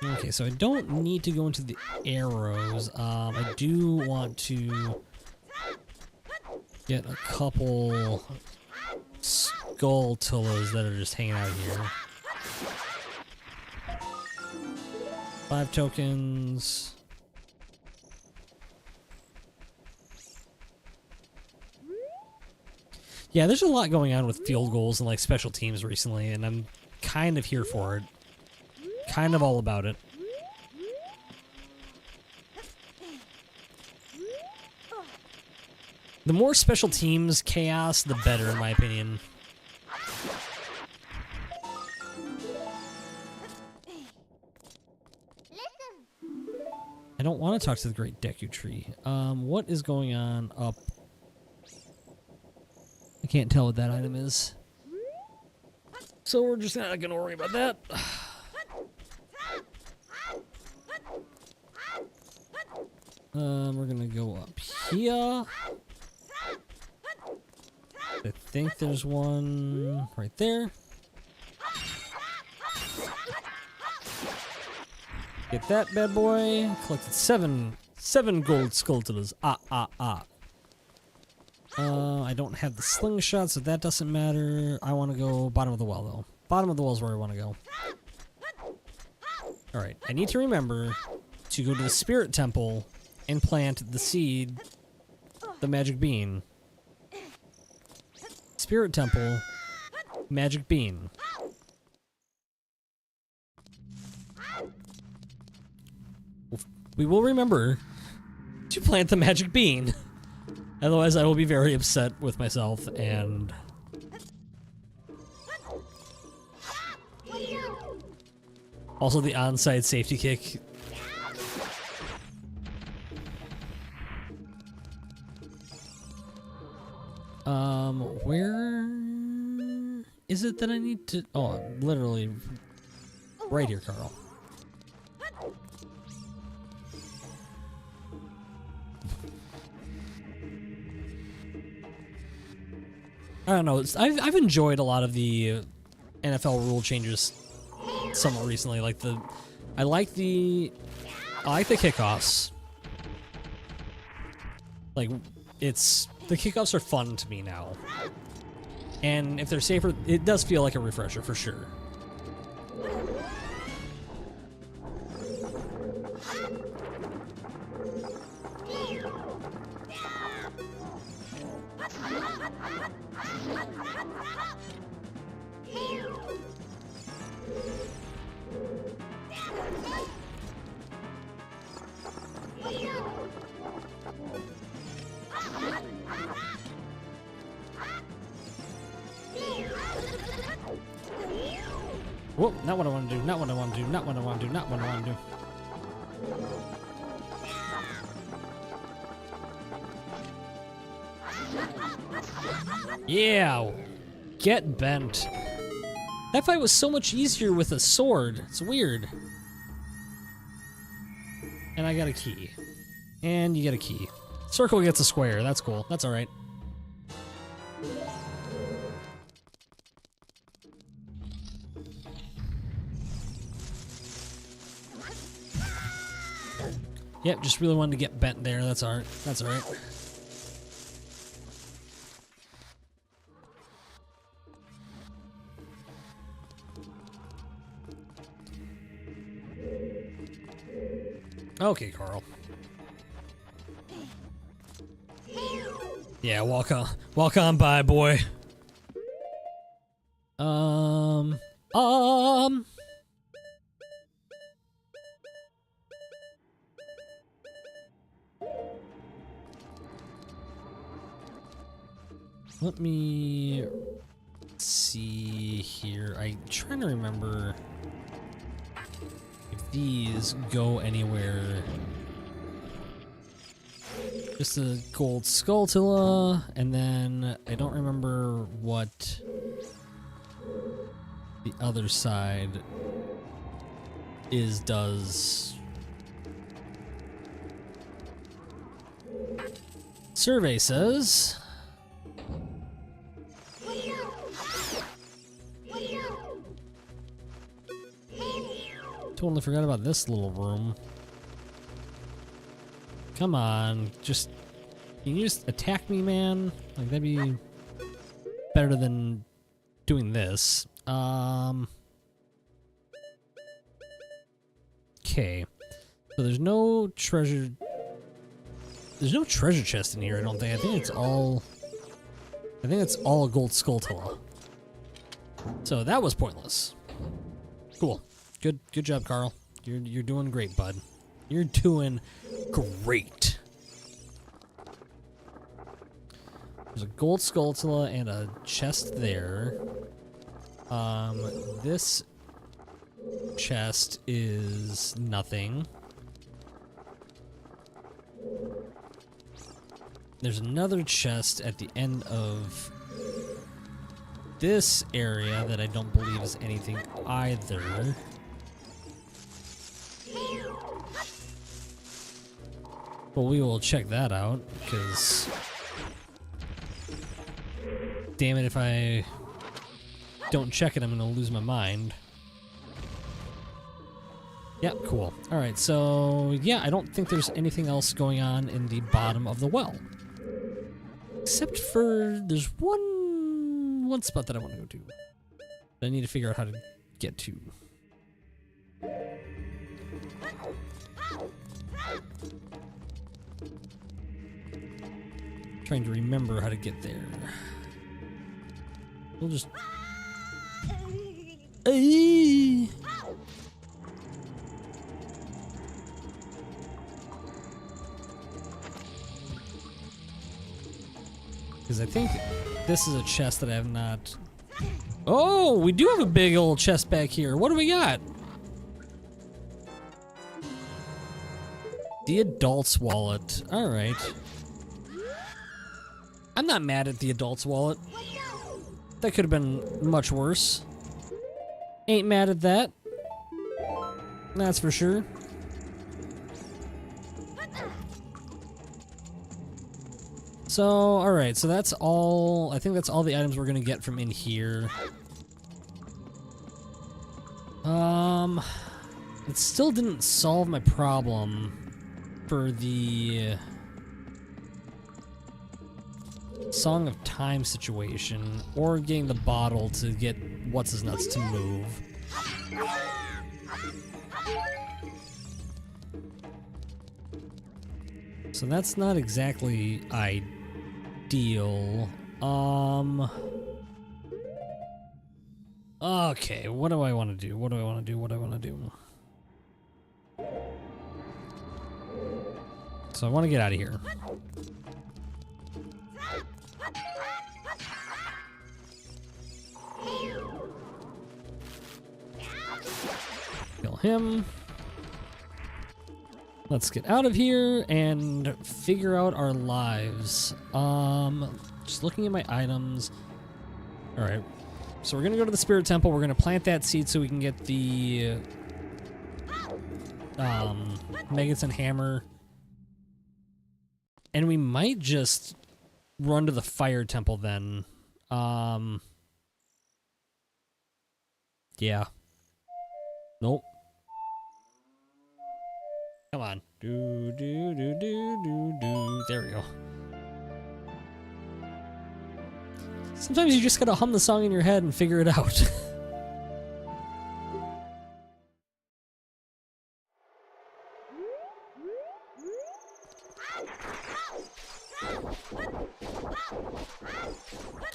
Okay, so I don't need to go into the arrows. I do want to get a couple Skulltulas that are just hanging out here. 5 tokens. Yeah, there's a lot going on with field goals and like special teams recently, and I'm kind of here for it. Kind of all about it. The more special teams chaos, the better, in my opinion. I don't want to talk to the Great Deku Tree. What is going on up? I can't tell what that item is. So we're just not gonna worry about that. We're gonna go up here. I think there's one right there. Get that bad boy. Collected seven gold Skulltulas. I don't have the slingshot, so that doesn't matter. I want to go bottom of the well, though. Bottom of the well is where I want to go. Alright, I need to remember to go to the Spirit Temple and plant the seed, the magic bean. Spirit Temple, magic bean. We will remember to plant the magic bean. Otherwise, I will be very upset with myself and... also the onside safety kick. Where is it that I need to... oh, literally right here, Carl. I don't know. I've enjoyed a lot of the NFL rule changes somewhat recently. Like I like the kickoffs. Like, the kickoffs are fun to me now. And if they're safer, it does feel like a refresher for sure. Whoa, not what I want to do, not what I want to do, not what I want to do, not what I want to do. Yeah, get bent. That fight was so much easier with a sword. It's weird. And I got a key. And you get a key. Circle gets a square. That's cool. That's all right. Yep, just really wanted to get bent there. That's all right. That's all right. Okay, Carl. Yeah, walk on by, boy. Let me see here. I'm trying to remember if these go anywhere. Just a gold Skulltula, and then I don't remember what the other side does. Survey says totally forgot about this little room. Come on, can you just attack me, man? Like, that'd be better than doing this. Okay. So there's no treasure chest in here, I don't think. I think it's all a gold Skulltula. So that was pointless. Cool. Good job, Carl. You're doing great, bud. You're doing great. There's a gold Skulltula and a chest there. This chest is nothing. There's another chest at the end of this area that I don't believe is anything either. Well, we will check that out, because damn it, if I don't check it, I'm gonna lose my mind. Yeah, cool. Alright, so yeah, I don't think there's anything else going on in the bottom of the well. Except for there's one spot that I want to go to that I need to figure out how to get to. Trying to remember how to get there. We'll just... Because I think this is a chest that I have not... Oh, we do have a big old chest back here. What do we got? The adult's wallet. Alright. I'm not mad at the adult's wallet. That could have been much worse. Ain't mad at that. That's for sure. So, alright, so that's all. I think that's all the items we're gonna get from in here. it still didn't solve my problem for the Song of Time situation, or getting the bottle to get what's-his-nuts to move. So that's not exactly ideal. Okay, what do I want to do? What do I want to do? What do I want to do? So I want to get out of here. Kill him. Let's get out of here and figure out our lives. Just looking at my items. All right. So we're gonna go to the Spirit Temple. We're gonna plant that seed so we can get the Megaton Hammer. And we might just run to the Fire Temple then. Yeah. Nope. Come on. Do, do, do, do, do, do. There we go. Sometimes you just gotta hum the song in your head and figure it out.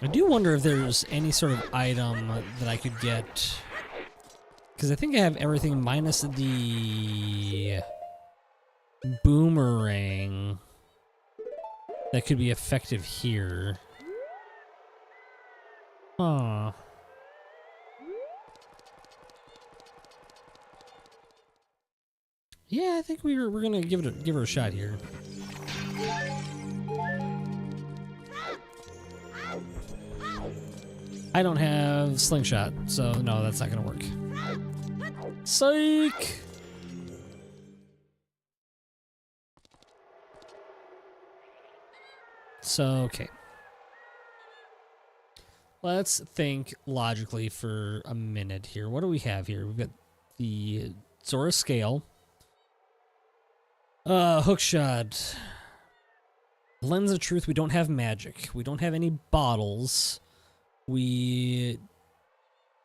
I do wonder if there's any sort of item that I could get, because I think I have everything minus the boomerang that could be effective here. Huh. Yeah, I think we're gonna give her a shot here. I don't have slingshot, so no, that's not gonna work. Psych! So, okay. Let's think logically for a minute here. What do we have here? We've got the Zora Scale. Hookshot. Lens of Truth, we don't have magic. We don't have any bottles. We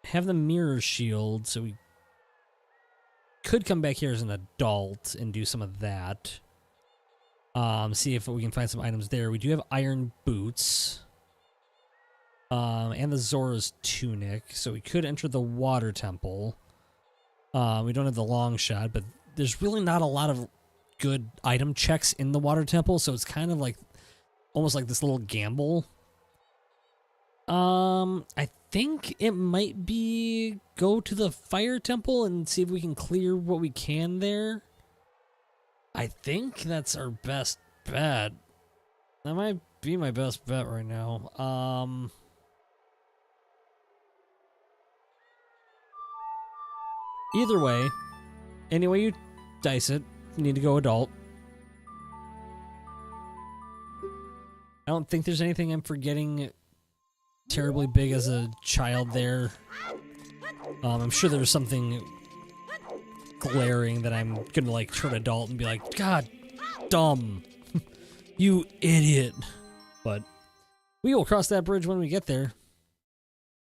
have the Mirror Shield, so we could come back here as an adult and do some of that. See if we can find some items there. We do have Iron Boots. And the Zora's Tunic, so we could enter the Water Temple. We don't have the long shot, but there's really not a lot of good item checks in the Water Temple, so it's kind of like almost like this little gamble. I think it might be go to the Fire Temple and see if we can clear what we can there. I think that's our best bet. That might be my best bet right now. Either way, any way you dice it, you need to go adult. I don't think there's anything I'm forgetting terribly big as a child there. I'm sure there's something glaring that I'm gonna like turn adult and be like, God, dumb, you idiot. But we will cross that bridge when we get there.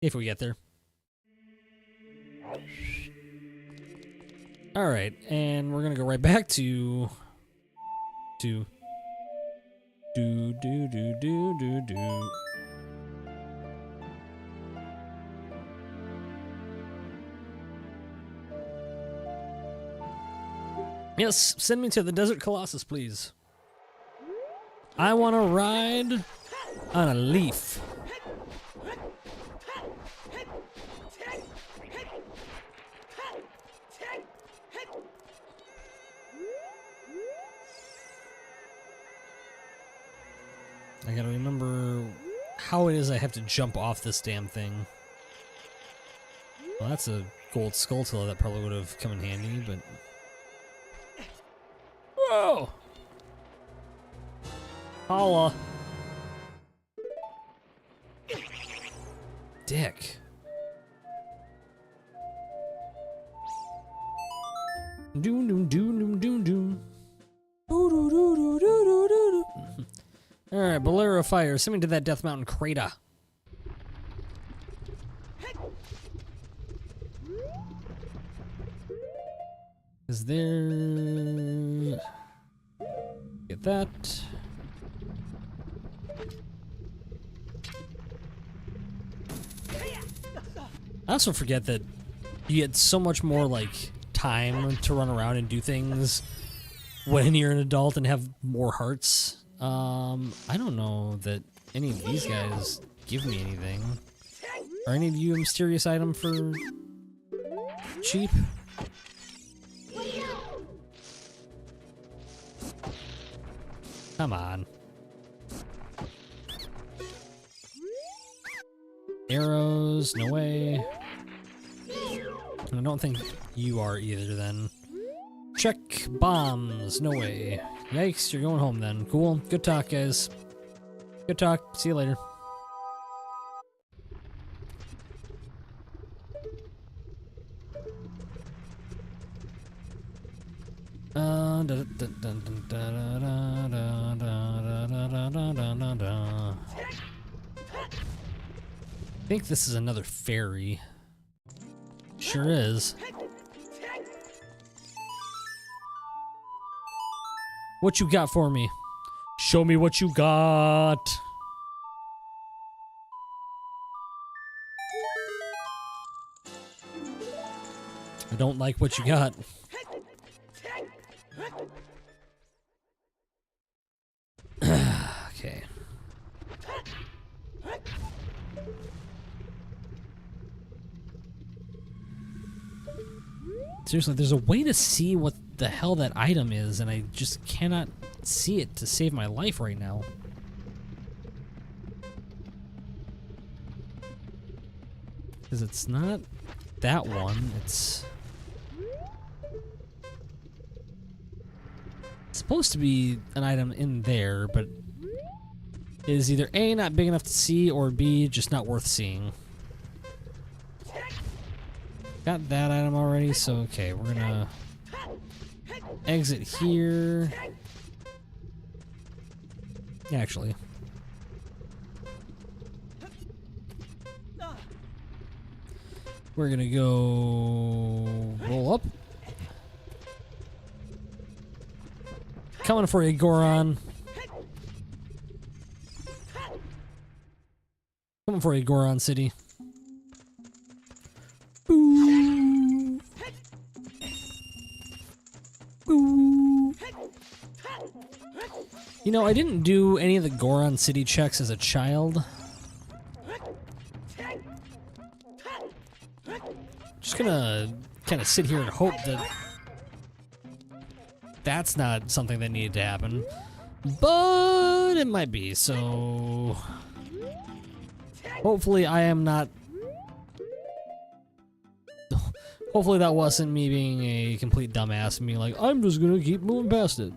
If we get there. All right, and we're gonna go right back to do. Yes, send me to the Desert Colossus, please. I want to ride on a leaf. I gotta remember how it is I have to jump off this damn thing. Well, that's a gold skulltula that probably would have come in handy, but... Whoa! Holla. Dick. Doom doom doom doom doom doom. Doo-doo-doo-doo-doo-doo-doo. Alright, Bolero Fire. Send me to that Death Mountain crater. Is there... Get that. I also forget that you get so much more, like, time to run around and do things when you're an adult and have more hearts. I don't know that any of these guys give me anything. Are any of you a mysterious item for cheap? Come on. Arrows, no way. I don't think you are either then. Check bombs, no way. Yikes, you're going home then. Cool, good talk guys. Good talk, see you later. I think this is another fairy. Sure is. What you got for me? Show me what you got. I don't like what you got. Okay. Seriously, there's a way to see what the hell that item is, and I just cannot see it to save my life right now. Because it's not that one, it's supposed to be an item in there, but it is either A, not big enough to see, or B, just not worth seeing. Got that item already, so okay, we're gonna exit here. Actually. We're gonna go roll up. Coming for you, Goron. Coming for you, Goron City. Boo. Boo. You know, I didn't do any of the Goron City checks as a child. Just gonna kind of sit here and hope that that's not something that needed to happen. But it might be, so hopefully I am not. Hopefully that wasn't me being a complete dumbass and being like, I'm just gonna keep moving past it.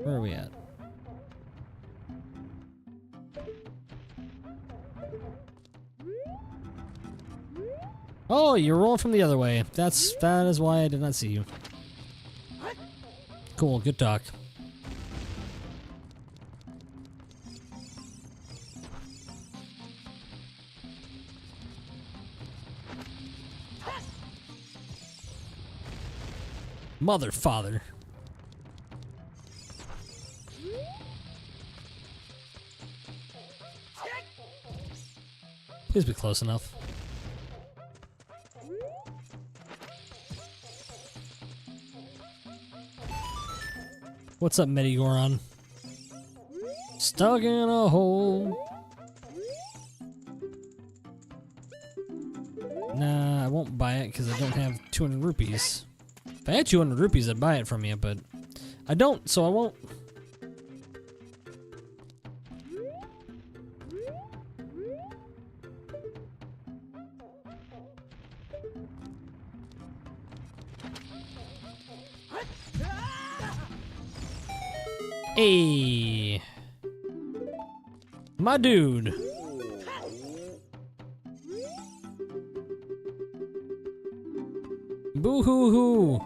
Where are we at? Oh, you're rolling from the other way. That is why I did not see you. Cool, good talk. Mother, father. Please be close enough. What's up, Medigoron? Stuck in a hole. Nah, I won't buy it because I don't have 200 rupees. If I had 200 rupees, I'd buy it from you, but I don't, so I won't. Hey, my dude. Boo-hoo-hoo.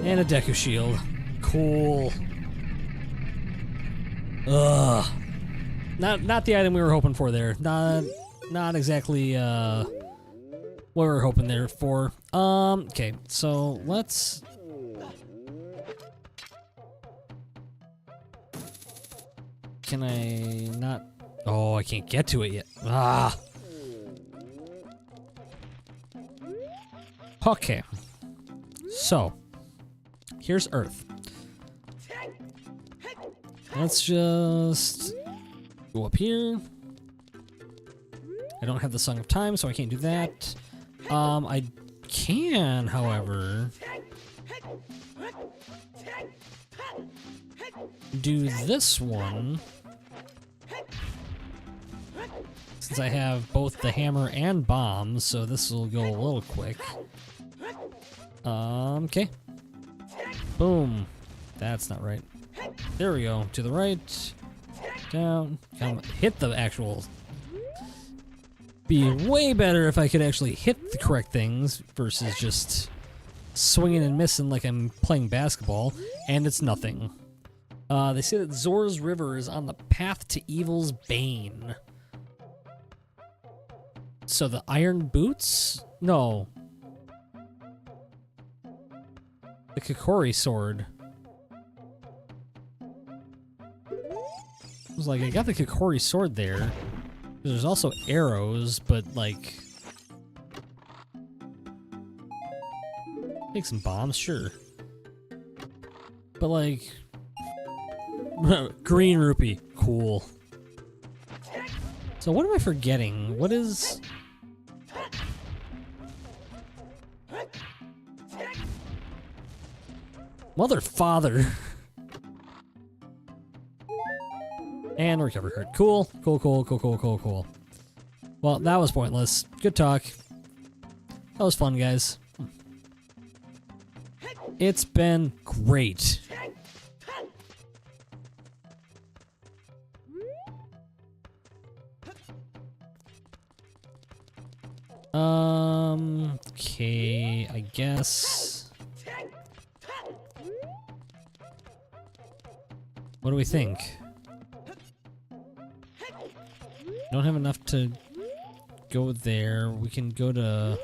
And a Deku Shield. Cool. Ugh. Not the item we were hoping for there. Not exactly what we were hoping there for. Okay, so let's... Can I not... Oh, I can't get to it yet. Ah. Okay. So, here's Earth. Let's just go up here. I don't have the Song of Time, so I can't do that. I can, however, do this one. Since I have both the hammer and bombs, so this will go a little quick. Okay. Boom. That's not right. There we go. To the right. Down. Come. Hit the actual... Be way better if I could actually hit the correct things versus just swinging and missing like I'm playing basketball. And it's nothing. They say that Zora's River is on the path to evil's bane. So the iron boots? No. The Kokori sword. I was like, I got the Kokori sword there. There's also arrows, but like... Take some bombs, sure. But like... Green rupee, cool. So what am I forgetting? What is... Mother, father. And recover card. Cool. Cool, cool, cool, cool, cool, cool. Well, that was pointless. Good talk. That was fun, guys. It's been great. Okay, I guess. What do we think? Don't have enough to go there. We can go to...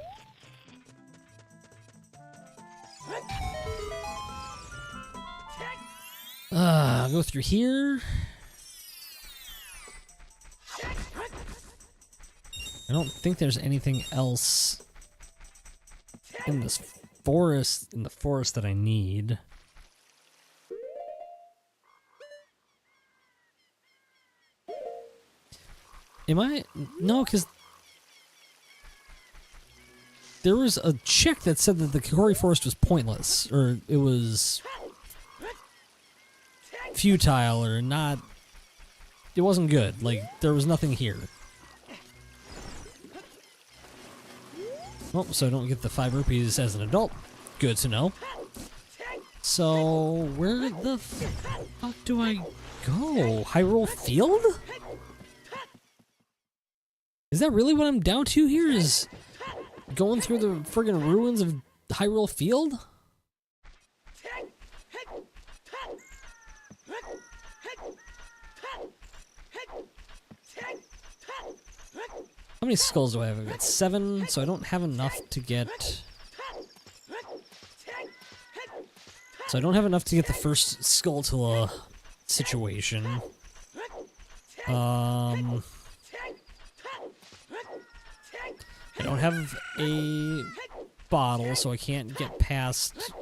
go through here. I don't think there's anything else in this forest, in the forest that I need. Am I? No, because there was a check that said that the Kokori Forest was pointless, or it was futile, or not. It wasn't good. Like, there was nothing here. Oh, so I don't get the 5 rupees as an adult. Good to know. So, where the fuck do I go? Hyrule Field? Is that really what I'm down to here? Is going through the friggin' ruins of Hyrule Field? How many skulls do I have? I've got 7, so I don't have enough to get... So I don't have enough to get the first Skulltula situation. I don't have a bottle, so I can't get past...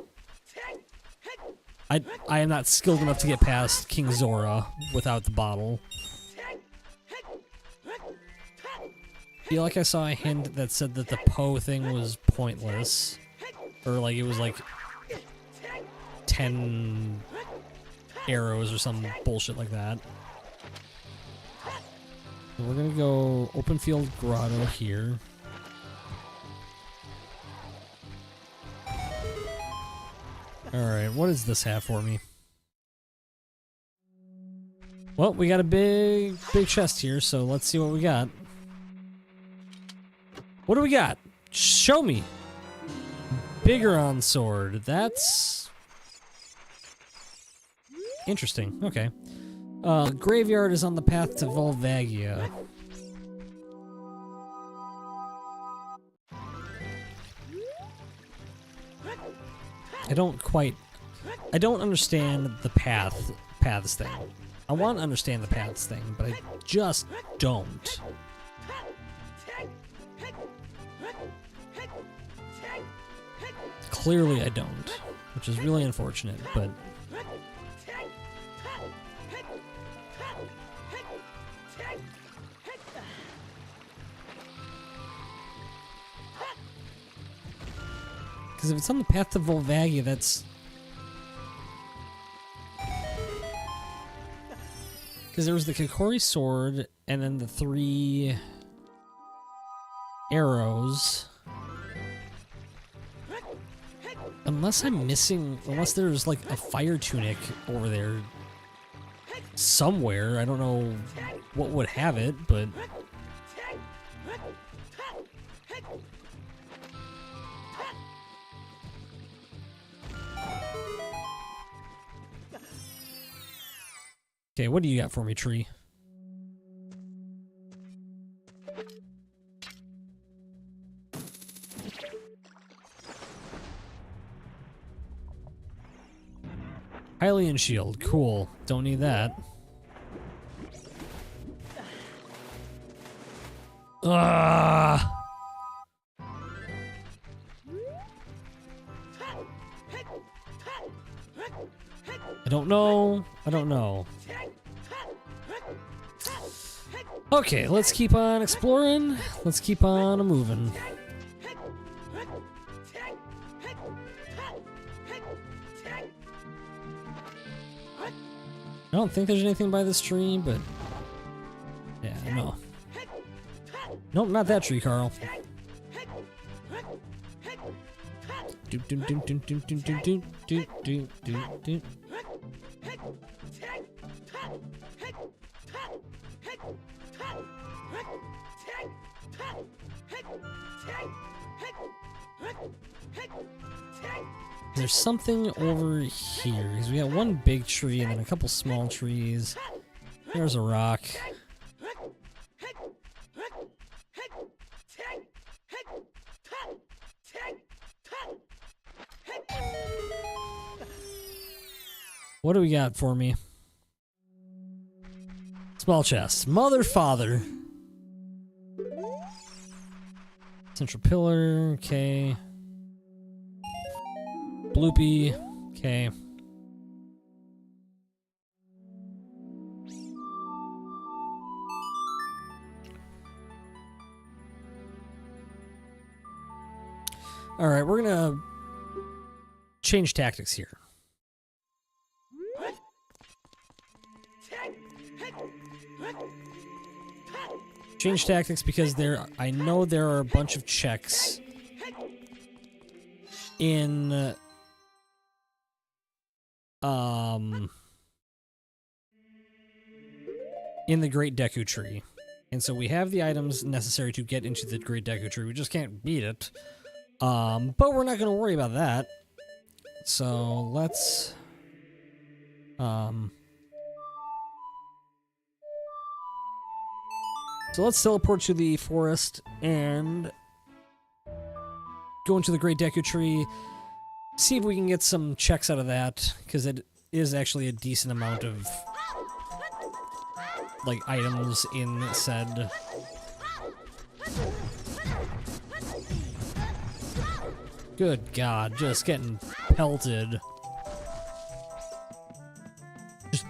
I am not skilled enough to get past King Zora without the bottle. I feel like I saw a hint that said that the Poe thing was pointless. Or like it was like 10 arrows or some bullshit like that. So we're gonna go open field grotto here. Alright, what does this have for me? Well, we got a big chest here, so let's see what we got. What do we got? Show me. Bigeron sword. That's interesting. Okay. Graveyard is on the path to Volvagia. I don't understand the paths thing. I want to understand the paths thing, but I just don't. Clearly I don't, which is really unfortunate, but... Because if it's on the path to Volvagia, that's... Because there was the Kokori sword, and then the 3 arrows. Unless I'm missing... Unless there's, like, a fire tunic over there somewhere. I don't know what would have it, but... Okay, what do you got for me, tree? Hylian shield, cool. Don't need that. Ah! I don't know. I don't know. Okay, let's keep on exploring. Let's keep on moving. I don't think there's anything by this tree, but yeah, no. Nope, not that tree, Carl. There's something over here, because we got one big tree and then a couple small trees. There's a rock. What do we got for me? Small chest. Mother, father. Central pillar, okay. Bloopy, okay. Alright, we're gonna change tactics here. Change tactics because I know there are a bunch of checks in the Great Deku Tree. And so we have the items necessary to get into the Great Deku Tree. We just can't beat it. But we're not going to worry about that. So let's teleport to the forest and go into the Great Deku Tree. See if we can get some checks out of that, because it is actually a decent amount of like items in said. Good God, just getting pelted. Just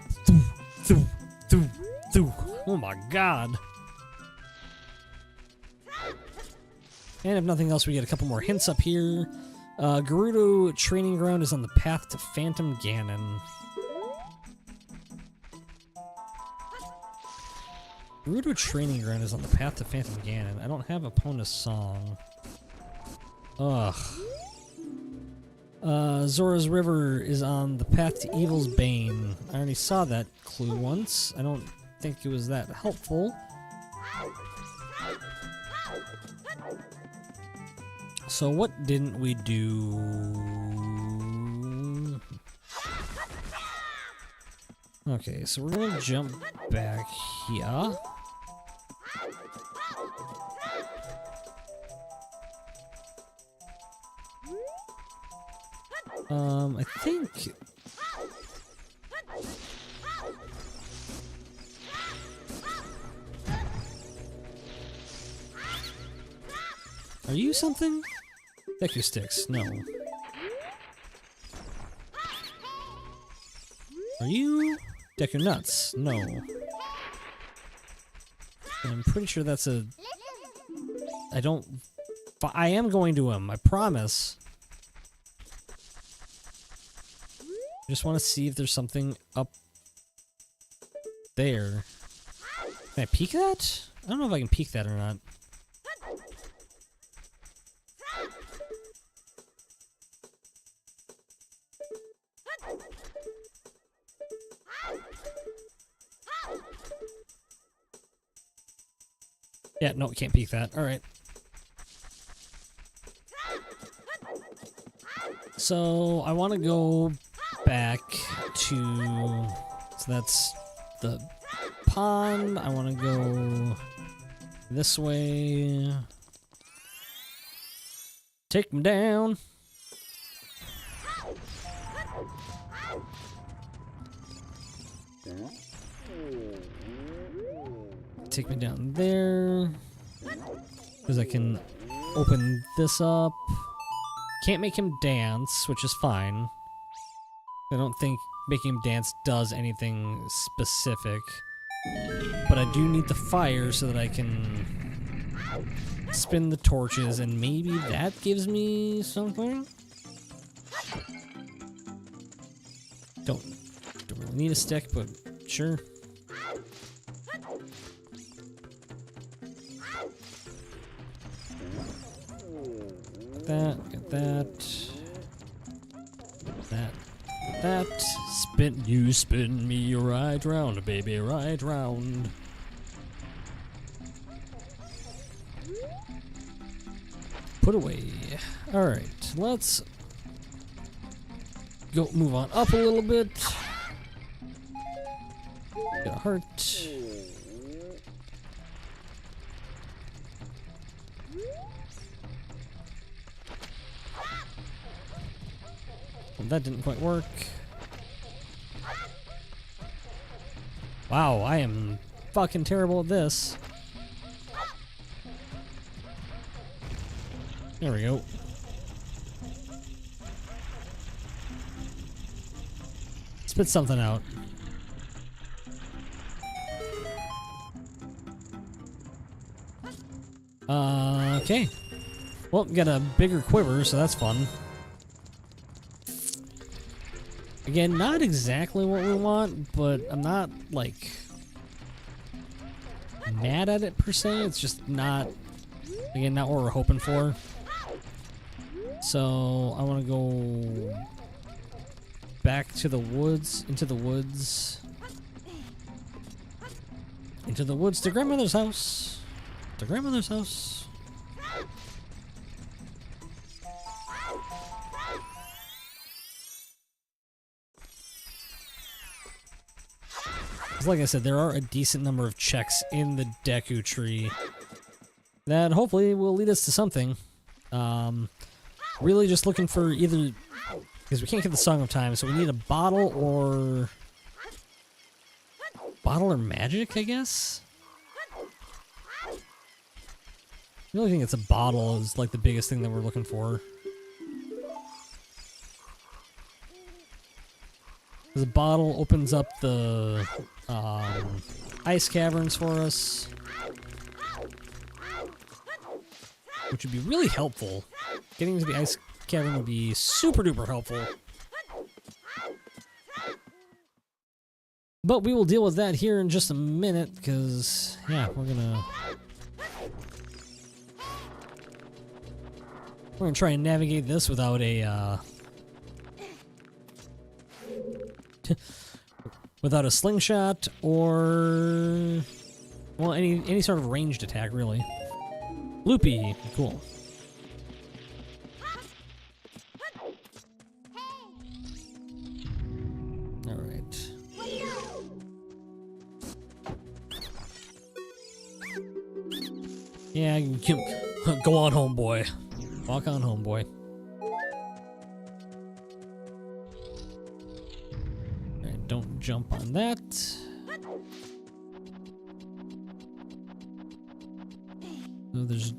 oh my God. And if nothing else, we get a couple more hints up here. Gerudo Training Ground is on the path to Phantom Ganon. Gerudo Training Ground is on the path to Phantom Ganon. I don't have Epona's song. Ugh. Zora's River is on the path to Evil's Bane. I already saw that clue once. I don't think it was that helpful. So what didn't we do? Okay, so we're gonna jump back here. I think... Are you something? Deku sticks, no. Are you? Deku nuts, no. I'm pretty sure that's a... I don't... But I am going to him, I promise. I just want to see if there's something up there. Can I peek that? I don't know if I can peek that or not. Yeah, no, we can't peek that. Alright. So, I want to go back to... So that's the pond. I want to go this way. Take him down. Take me down there. Because I can open this up. Can't make him dance, which is fine. I don't think making him dance does anything specific. But I do need the fire so that I can spin the torches, and maybe that gives me something? Don't really need a stick, but sure. Get that. That. You spin me right round, baby, right round. Put away. Alright, let's go move on up a little bit. Get a heart. Well, that didn't quite work. Wow, I am fucking terrible at this. There we go. Spit something out. Okay. Well, got a bigger quiver, so that's fun. Again, not exactly what we want, but I'm not, like, mad at it per se. It's just not, again, not what we're hoping for. So, I want to go back to the woods, into the woods to grandmother's house. To grandmother's house. Like I said, there are a decent number of checks in the Deku tree that hopefully will lead us to something. Really just looking for either, because we can't get the Song of Time, so we need a bottle or magic, I guess? I really think it's a bottle is like the biggest thing that we're looking for. The bottle opens up the ice caverns for us, which would be really helpful. Getting to the ice cavern would be super duper helpful. But we will deal with that here in just a minute, because, yeah, we're gonna try and navigate this without a without a slingshot or, well, any sort of ranged attack, really. Loopy, cool. Yeah, go on home, boy. Walk on home, boy. Alright, don't jump on that. So there's...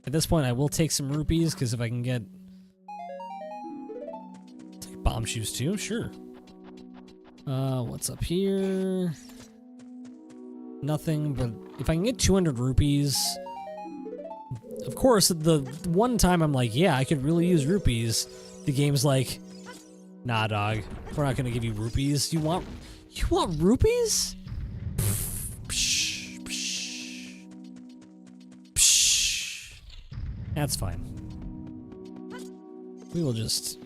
At this point, I will take some rupees, because if I can get... Take bomb shoes too, sure. What's up here? Nothing, but if I can get 200 rupees... Of course, the one time I'm like, yeah, I could really use rupees, the game's like, nah, dog, we're not gonna give you rupees. You want rupees? Psh, psh, psh. That's fine. We will just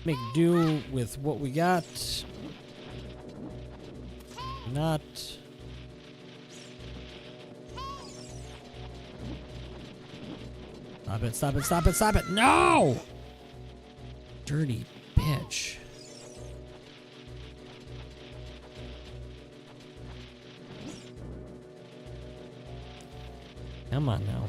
make do with what we got. Not... Stop it, stop it, stop it, stop it! No! Dirty bitch. Come on now.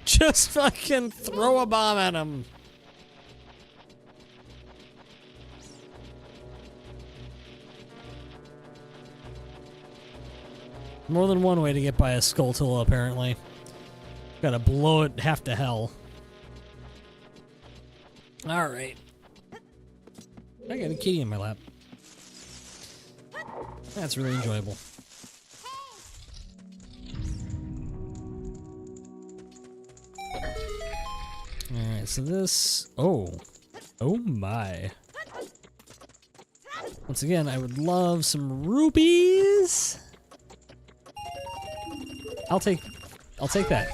Just fucking throw a bomb at him. More than one way to get by a Skulltula, apparently. Gotta blow it half to hell. Alright. I got a kitty in my lap. That's really enjoyable. Alright, so this... Oh my. Once again, I would love some rupees. I'll take that.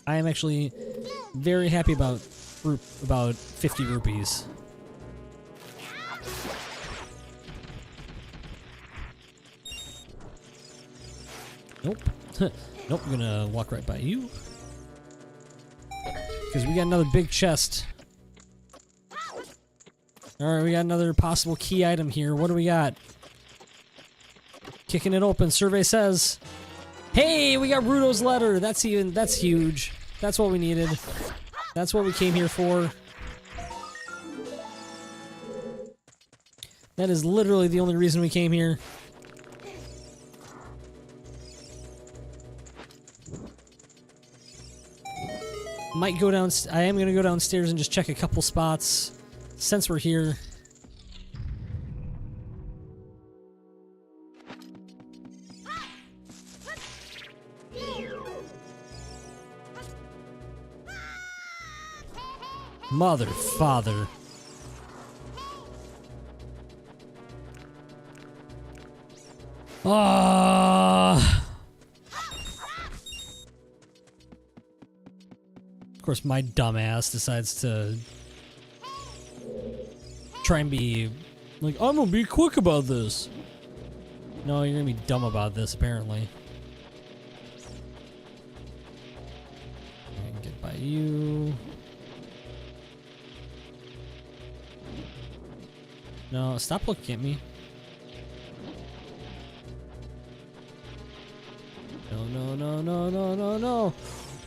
I am actually very happy about 50 rupees. Nope. Nope, I'm gonna walk right by you. Because we got another big chest. Alright, we got another possible key item here. What do we got? Kicking it open. Survey says, hey, we got Rudo's letter. That's huge. That's what we needed. That's what we came here for. That is literally the only reason we came here. Might go down. I am gonna go downstairs and just check a couple spots since we're here. Mother, father. Ah. Of course, my dumbass decides to try and be like, I'm gonna be quick about this. No, you're gonna be dumb about this, apparently. I can get by you. No, stop looking at me. No, no, no, no, no, no, no.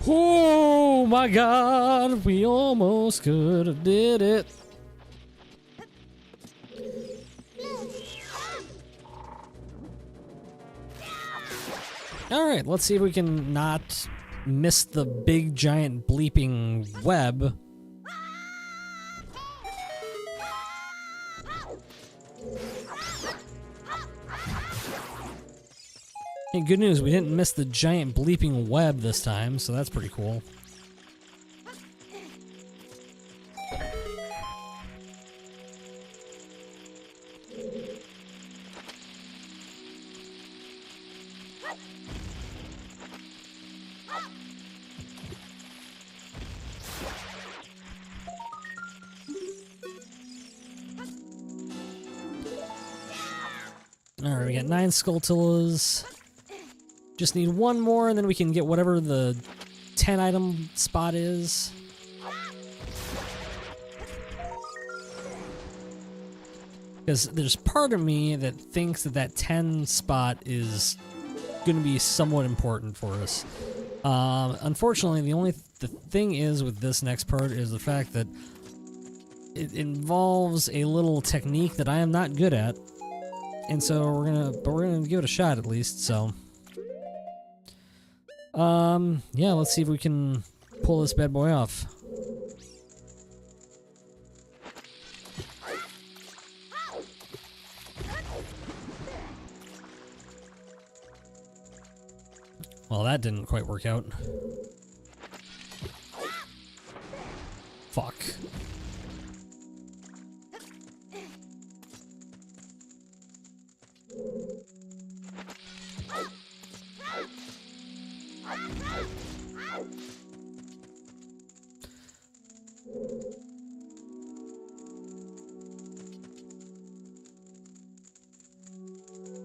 Oh my God, we almost could have did it. All right, let's see if we can not miss the big giant bleeping web. Hey, good news, we didn't miss the giant bleeping web this time, so that's pretty cool. Alright, we got 9 Skulltulas. Just need one more, and then we can get whatever the 10 item spot is. Because there's part of me that thinks that that 10 spot is going to be somewhat important for us. Unfortunately, the thing is with this next part is the fact that it involves a little technique that I am not good at, and so we're gonna give it a shot at least. So, yeah, let's see if we can pull this bad boy off. Well, that didn't quite work out. Fuck.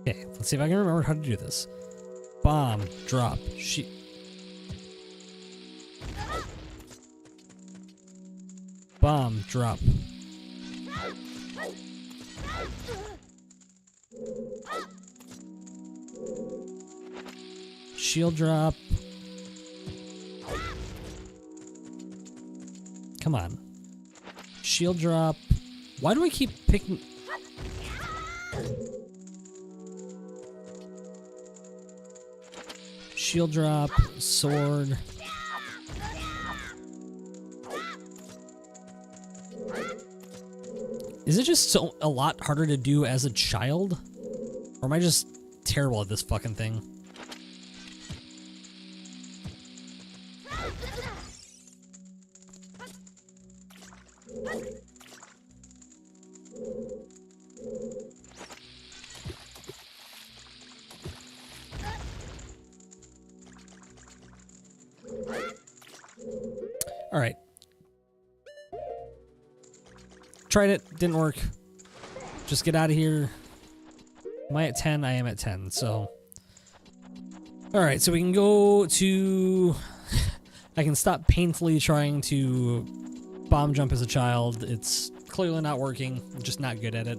Okay, let's see if I can remember how to do this. Bomb, drop, bomb, drop. Shield drop. Come on. Shield drop. Why do I keep picking... Shield drop, sword. Is it just a lot harder to do as a child? Or am I just terrible at this fucking thing? All right. Tried it, didn't work. Just get out of here. Am I at 10? I am at 10, so. All right, so we can go to... I can stop painfully trying to bomb jump as a child. It's clearly not working. I'm just not good at it.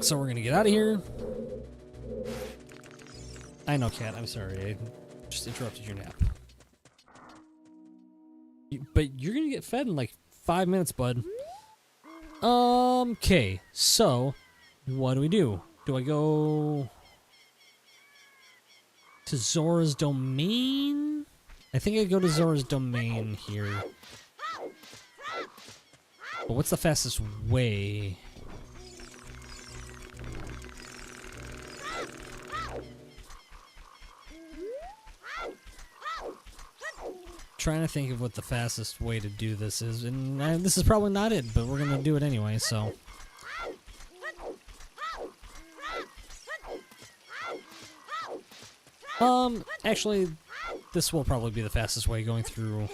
So we're gonna get out of here. I know, Cat. I'm sorry. I just interrupted your nap. But you're gonna get fed in like 5 minutes, bud. Okay. So, what do we do? Do I go to Zora's domain? I think I go to Zora's domain here. But what's the fastest way? Trying to think of what the fastest way to do this is, and this is probably not it, but we're gonna do it anyway, so. Actually, this will probably be the fastest way, going through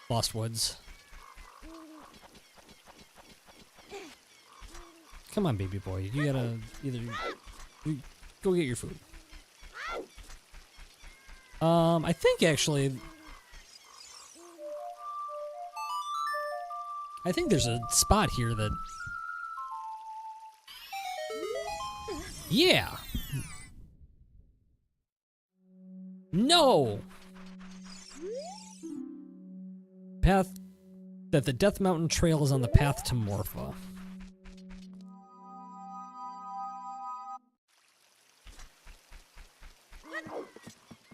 Lost Woods. Come on, baby boy, you gotta either go get your food. I think actually... I think there's a spot here that... Yeah! No! Path... That the Death Mountain Trail is on the path to Morpha.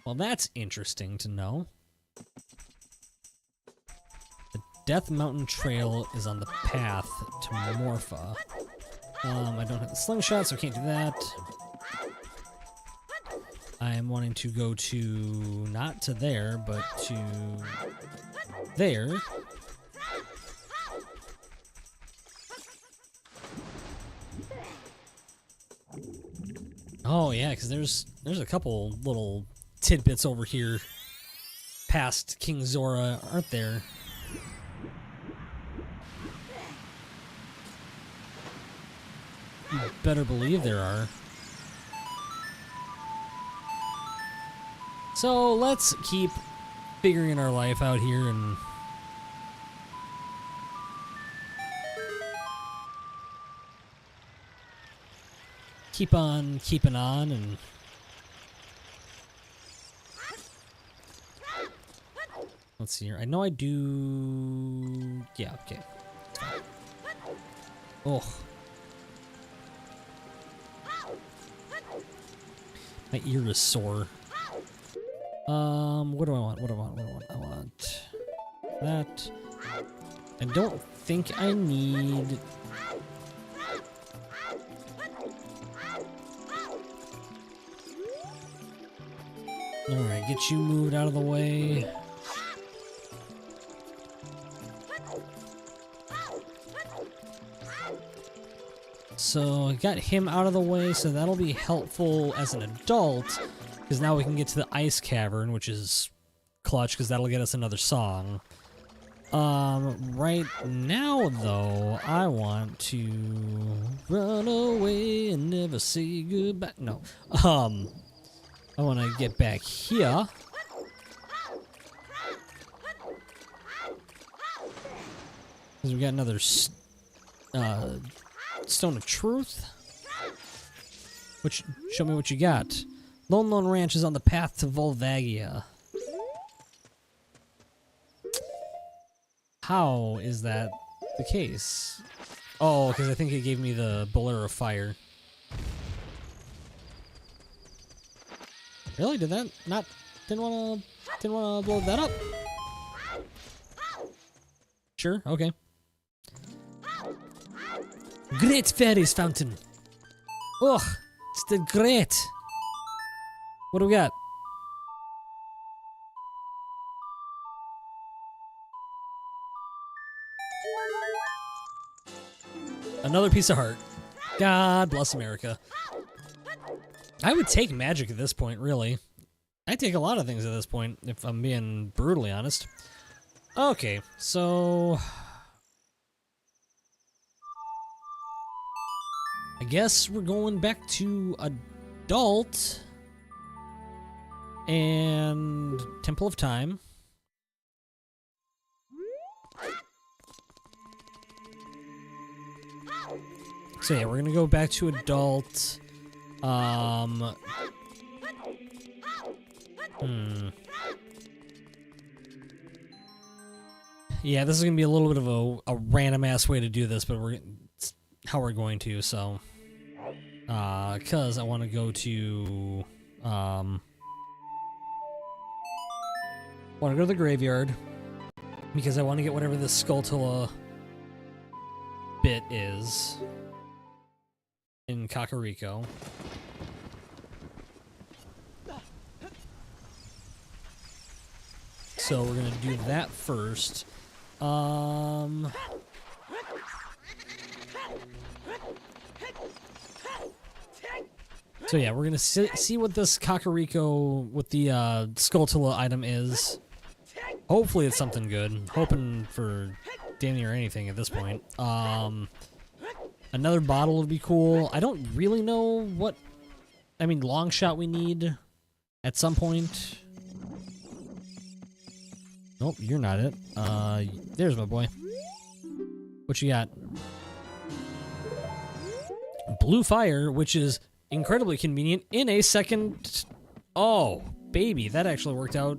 Well, that's interesting to know. Death Mountain Trail is on the path to Morpha. I don't have the slingshot, so I can't do that. I am wanting to go to, not to there, but to there. Oh yeah, because there's a couple little tidbits over here past King Zora, aren't there? You better believe there are. So let's keep figuring our life out here and keep on keeping on and let's see here. I know I do. Yeah, okay. Oh. My ear is sore. What do I want? What do I want? What do I want? I want that. I don't think I need. Alright, get you moved out of the way. So I got him out of the way, so that'll be helpful as an adult, because now we can get to the ice cavern, which is clutch, because that'll get us another song. Right now, though, I want to run away and never say goodbye. No. I want to get back here. Because we got another Stone of Truth. Which, show me what you got. Lone Lone Ranch is on the path to Volvagia. How is that the case? Oh, because I think it gave me the Bolero of Fire. Really? Did that not? Didn't wanna blow that up. Sure. Okay. Great Fairies Fountain. Ugh, it's the great. What do we got? Another piece of heart. God bless America. I would take magic at this point, really. I take a lot of things at this point, if I'm being brutally honest. Okay, so I guess we're going back to adult and Temple of Time. So yeah, we're gonna go back to adult. Yeah, this is gonna be a little bit of a random ass way to do this, but it's how we're going to. So, cause I want to go to want to go to the graveyard because I want to get whatever this Skulltula bit is in Kakariko. So we're gonna do that first. So yeah, we're gonna see what this Kakariko with the Skulltula item is. Hopefully it's something good. Hoping for damn near anything at this point. Another bottle would be cool. I don't really know what. I mean, long shot we need at some point. Nope, you're not it. There's my boy. What you got? Blue fire, which is incredibly convenient in a second. Oh, baby, that actually worked out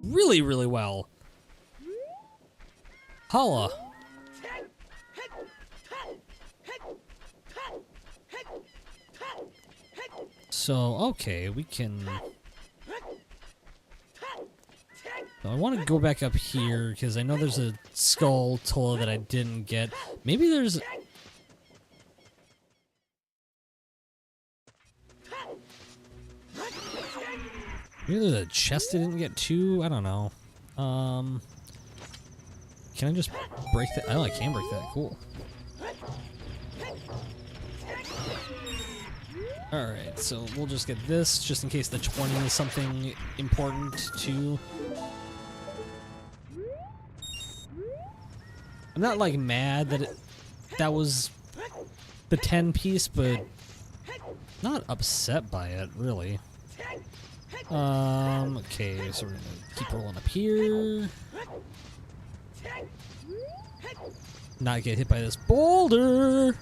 really, really well. Holla. So, okay, we can. I want to go back up here because I know there's a Skulltula that I didn't get. Maybe there's. Maybe there's a chest I didn't get too. I don't know. Can I just break that? Oh, I can break that. Cool. Alright, so we'll just get this just in case the 20 is something important too. I'm not like mad that that was the 10 piece, but not upset by it, really. Okay, so we're gonna keep rolling up here. Not get hit by this boulder.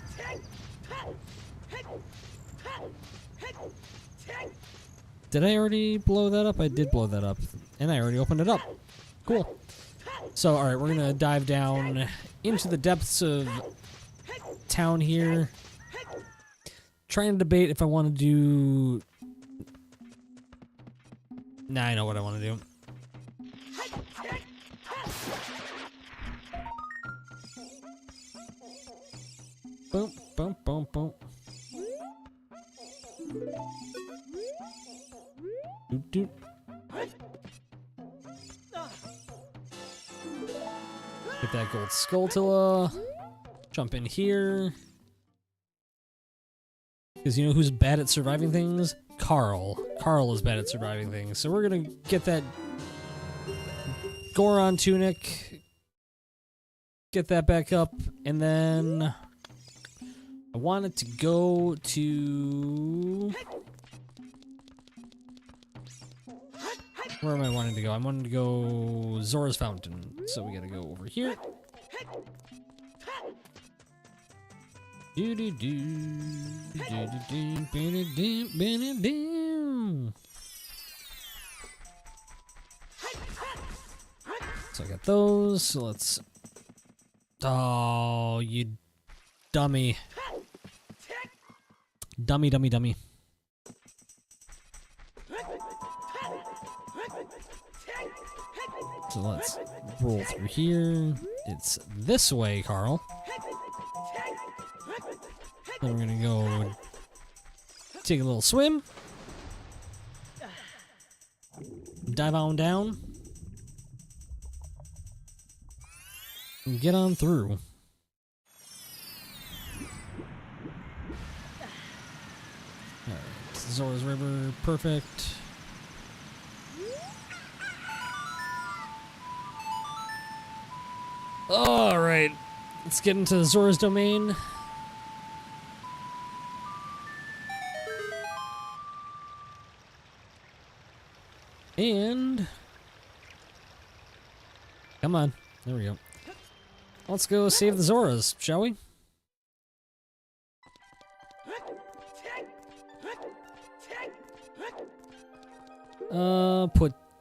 Did I already blow that up? I did blow that up. And I already opened it up. Cool. So, alright, we're gonna dive down into the depths of town here. Trying to debate if I want to do... Nah, I know what I want to do. Boom, boom, boom, boom. Doot, doot. Get that gold Skulltula. Jump in here. Because you know who's bad at surviving things? Carl. Carl is bad at surviving things. So we're gonna get that Goron tunic. Get that back up. And then I wanted to go to... Where am I wanting to go? I wanted to go Zora's Fountain. So we gotta go over here. So I got those. So let's... Oh, you dummy. Dummy, dummy, dummy. So let's roll through here. It's this way, Carl. Then we're gonna go take a little swim. Dive on down. And get on through. Alright, Zora's River, perfect. Alright, let's get into Zora's domain. And... Come on, there we go. Let's go save the Zoras, shall we?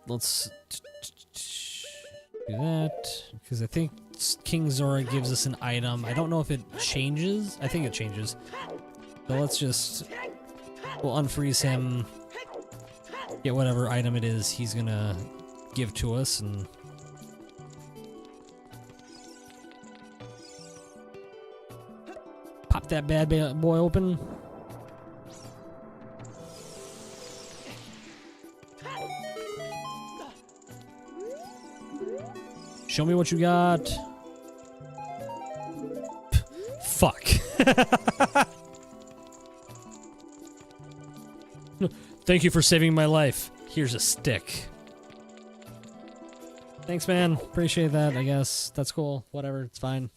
Let's do that, because I think King Zora gives us an item. I don't know if it changes. I think it changes. So let's just, we'll unfreeze him, get whatever item it is he's gonna give to us, and pop that bad boy open. Show me what you got. Fuck. Thank you for saving my life. Here's a stick. Thanks, man. Appreciate that, I guess. That's cool. Whatever, it's fine.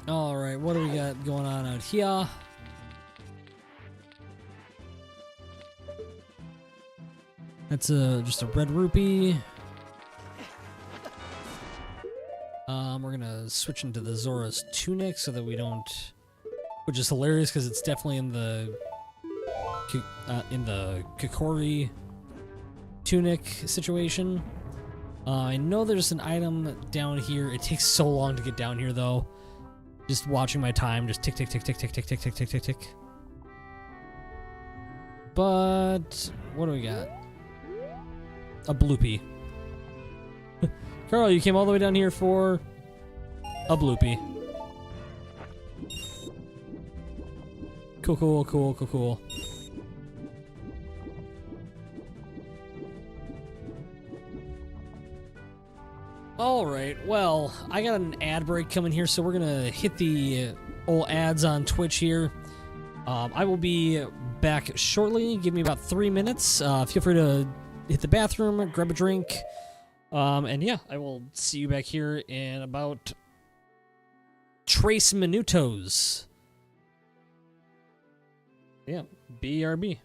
Alright, what do we got going on out here? That's just a red rupee. We're gonna switch into the Zora's tunic so that we don't... Which is hilarious because it's definitely in the Kokori tunic situation. I know there's an item down here. It takes so long to get down here though. Just watching my time, just tick, tick, tick, tick, tick, tick, tick, tick, tick, tick, tick. But what do we got? A bloopy. Carl, you came all the way down here for a bloopy. Cool, cool, cool, cool, cool. Alright, well, I got an ad break coming here, so we're gonna hit the old ads on Twitch here. I will be back shortly. Give me about 3 minutes. Feel free to hit the bathroom, grab a drink, and yeah, I will see you back here in about Trace Minutos. Yeah, BRB.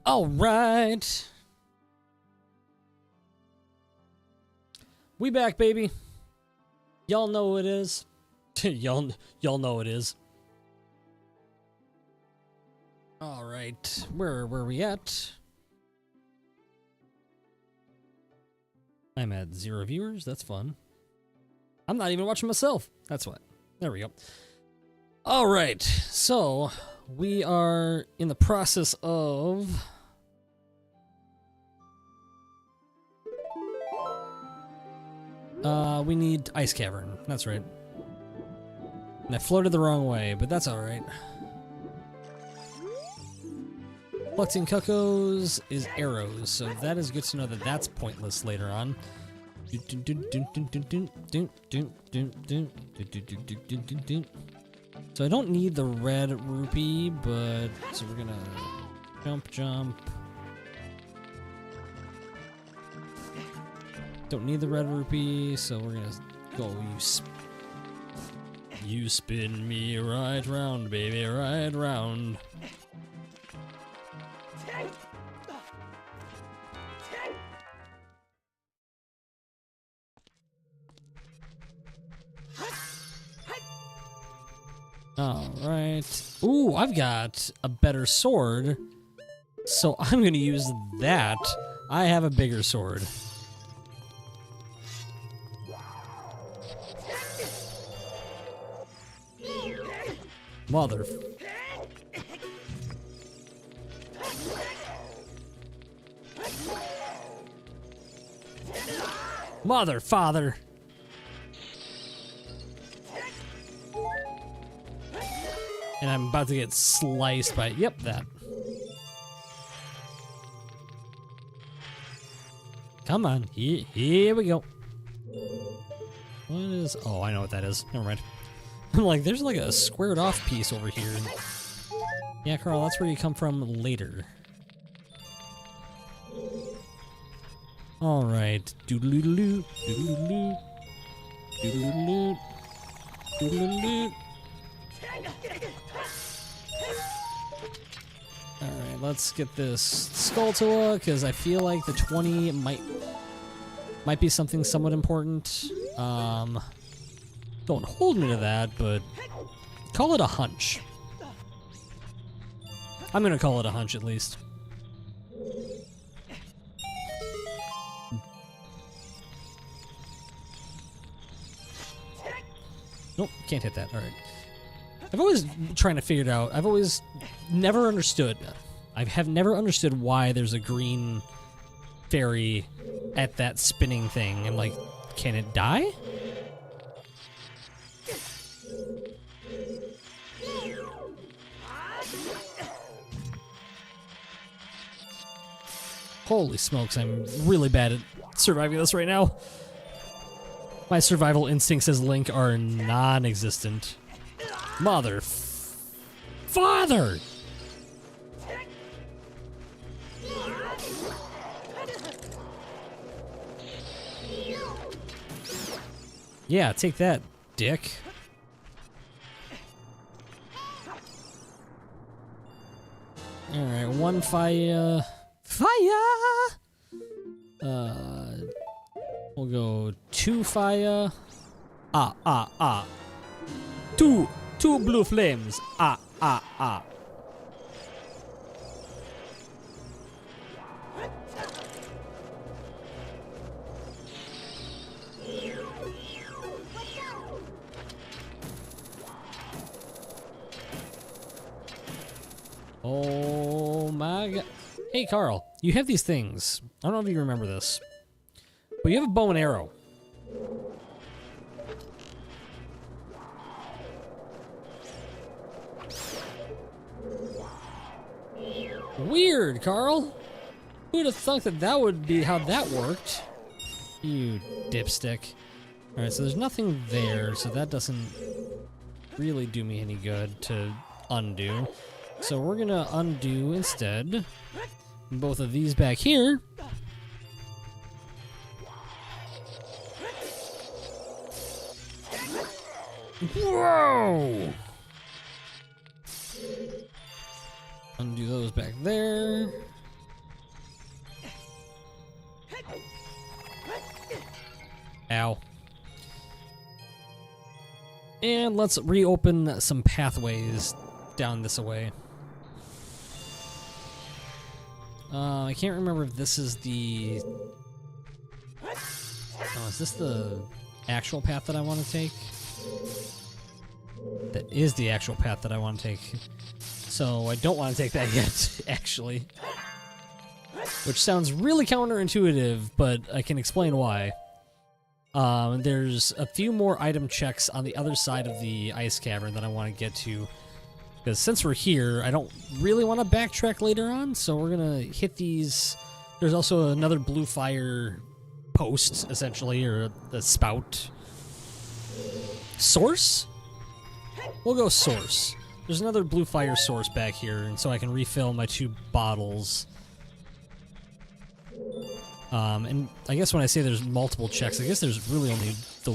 All right. We back, baby. Y'all know who it is. y'all know it is. All right. Where we at? I'm at 0 viewers. That's fun. I'm not even watching myself. That's what. There we go. All right. So we are in the process of we need Ice Cavern. That's right. And I floated the wrong way, but that's all right. Collecting cuckoos is arrows, so that is good to know that that's pointless later on. So I don't need the red rupee, but so we're gonna jump. Don't need the red rupee, so we're gonna go. You spin me right round, baby, right round. Alright. Ooh, I've got a better sword. So I'm going to use that I have a bigger sword. Mother. Mother, father. And I'm about to get sliced by, yep, that. Come on, here we go. What is, oh, I know what that is. Never mind. I'm like, there's like a squared off piece over here. Yeah, Carl, that's where you come from later. All right. Doodle-doodle-doo, doodle-doodle-doo, doodle-doodle-doo, doodle-doodle-doo. All right, let's get this Skulltula, because I feel like the 20 might be something somewhat important. Don't hold me to that, but call it a hunch. I'm gonna call it a hunch at least. Nope, can't hit that. All right. I've always trying to figure it out. I've always never understood. I have never understood why there's a green fairy at that spinning thing. I'm like, can it die? Holy smokes, I'm really bad at surviving this right now. My survival instincts as Link are non-existent. Mother... Father! Yeah, take that, dick. Alright, one fire... Fire! We'll go 2 fire. Two blue flames. Oh my god. Hey Carl, you have these things. I don't know if you remember this, but you have a bow and arrow. Weird, Carl. Who'd have thought that that would be how that worked? You dipstick. Alright, so there's nothing there, so that doesn't really do me any good to undo. So we're gonna undo instead both of these back here. Whoa! Undo those back there. Ow. And let's reopen some pathways down this way. I can't remember if this is the... Oh, is this the actual path that I want to take? That is the actual path that I want to take. So I don't want to take that yet, actually. Which sounds really counterintuitive, but I can explain why. There's a few more item checks on the other side of the ice cavern that I want to get to. Because since we're here, I don't really want to backtrack later on, so we're going to hit these. There's also another blue fire post, essentially, or a spout. Source? We'll go source. There's another blue fire source back here, and so I can refill my 2 bottles. And I guess when I say there's multiple checks, I guess there's really only the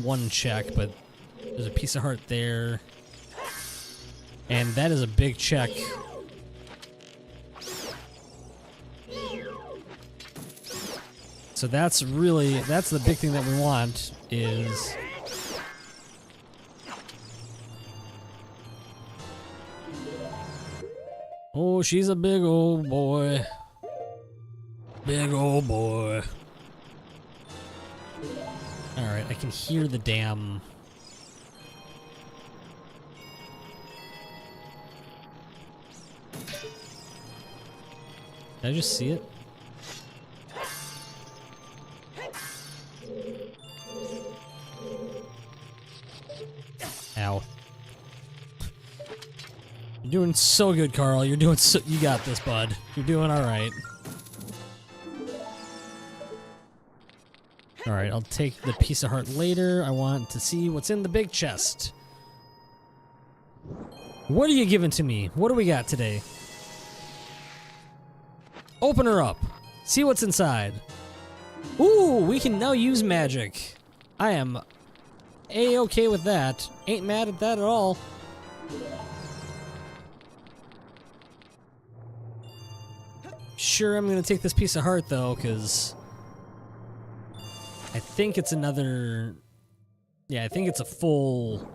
1 check, but there's a piece of heart there. And that is a big check. So that's the big thing that we want is... Oh, she's a big old boy. Big old boy. Alright, I can hear the damn... Did I just see it? Ow. You're doing so good, Carl. You're doing so... You got this, bud. You're doing alright. Alright, I'll take the piece of heart later. I want to see what's in the big chest. What are you giving to me? What do we got today? Open her up. See what's inside. Ooh, we can now use magic. I am A-okay with that. Ain't mad at that at all. Sure, I'm gonna take this piece of heart though, because I think it's another... Yeah, I think it's a full...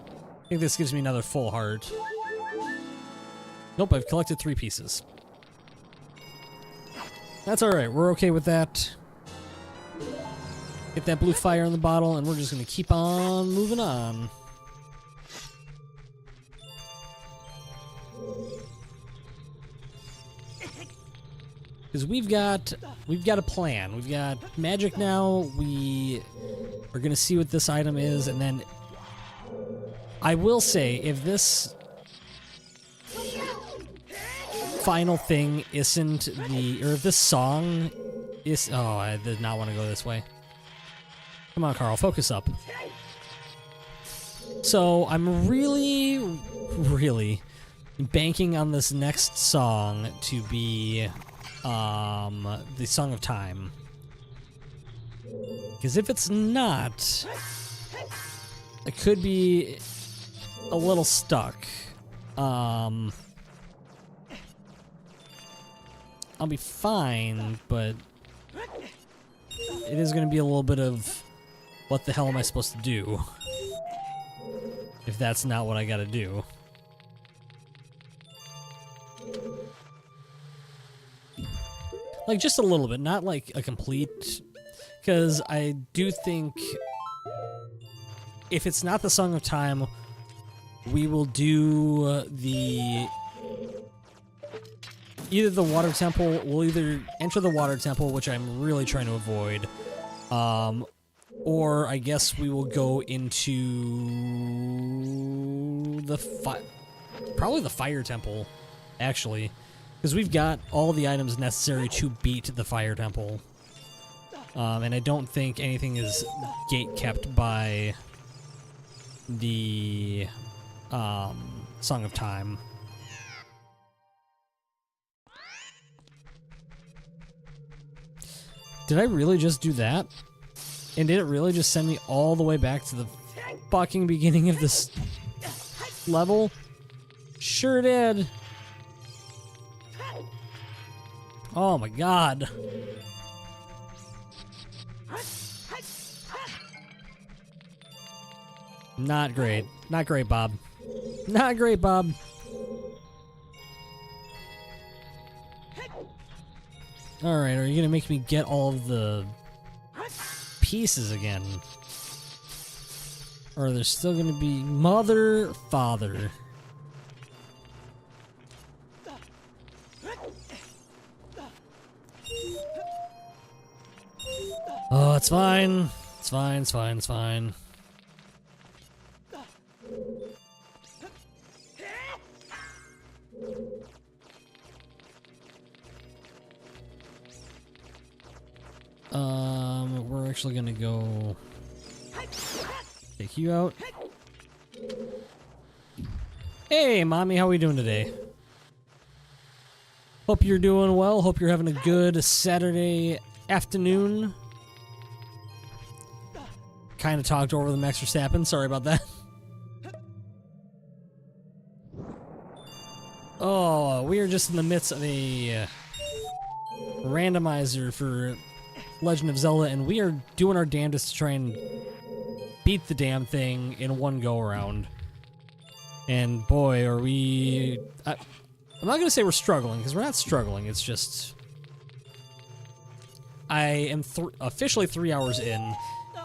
I think this gives me another full heart. Nope, I've collected 3 pieces. That's alright, we're okay with that. Get that blue fire in the bottle, and we're just gonna keep on moving on. Because we've got a plan. We've got magic now. We are gonna see what this item is, and then I will say, if this final thing isn't the, or if this song is, oh, I did not want to go this way. Come on, Carl, focus up. So I'm really banking on this next song to be the Song of Time. Because if it's not, I could be a little stuck. I'll be fine, but it is going to be a little bit of what the hell am I supposed to do if that's not what I got to do. Like, just a little bit, not like a complete, because I do think if it's not the Song of Time, we will do either the water temple, we'll either enter the water temple, which I'm really trying to avoid, or I guess we will go into the probably the fire temple, actually. Because we've got all the items necessary to beat the fire temple. And I don't think anything is gate kept by the Song of Time. Did I really just do that? And did it really just send me all the way back to the fucking beginning of this level? Sure did. Oh my god. Not great. Not great, Bob. Not great, Bob. Alright, are you gonna make me get all of the pieces again? Or are there still gonna be mother, father? Oh, it's fine. It's fine, it's fine, it's fine. We're actually gonna go take you out. Hey, Mommy, how are we doing today? Hope you're doing well. Hope you're having a good Saturday afternoon. Kind of talked over the Max Verstappen. Sorry about that. Oh, we are just in the midst of a randomizer for Legend of Zelda, and we are doing our damnedest to try and beat the damn thing in one go-around. And boy, are we... I'm not going to say we're struggling, because we're not struggling. It's just... I am officially 3 hours in,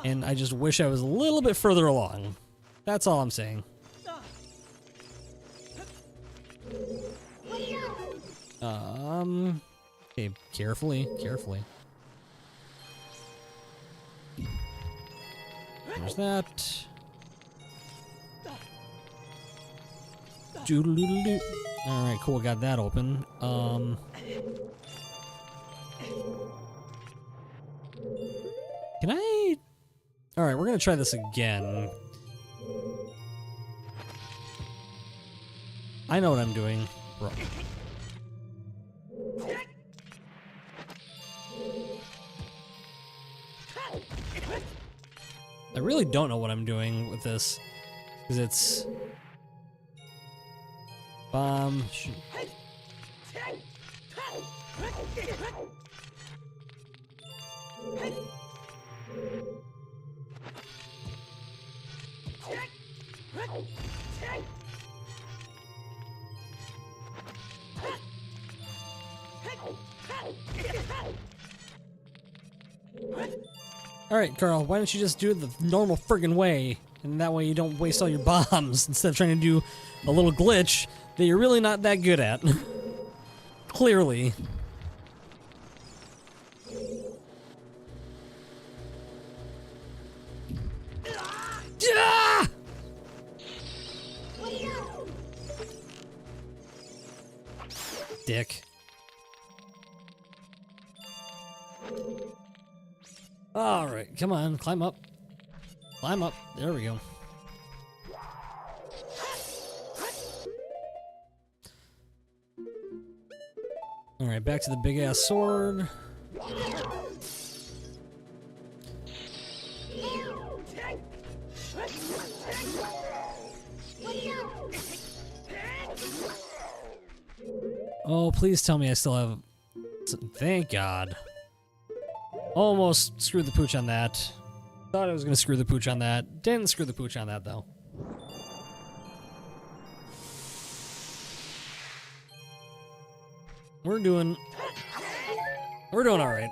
and I just wish I was a little bit further along. That's all I'm saying. Okay, carefully. There's that. Doodle-doodle-doo. Alright, cool, got that open. Can I... Alright, we're gonna try this again. I know what I'm doing. Bro. I really don't know what I'm doing with this, because it's... Bomb... Shoot. Alright, Carl, why don't you just do it the normal friggin' way? And that way you don't waste all your bombs instead of trying to do a little glitch that you're really not that good at. Clearly. Ah! Dick. Alright, come on, climb up. Climb up. There we go. Alright, back to the big ass sword. Oh, please tell me I still have... Thank God. Almost screwed the pooch on that. Thought I was gonna screw the pooch on that. Didn't screw the pooch on that, though. We're doing alright.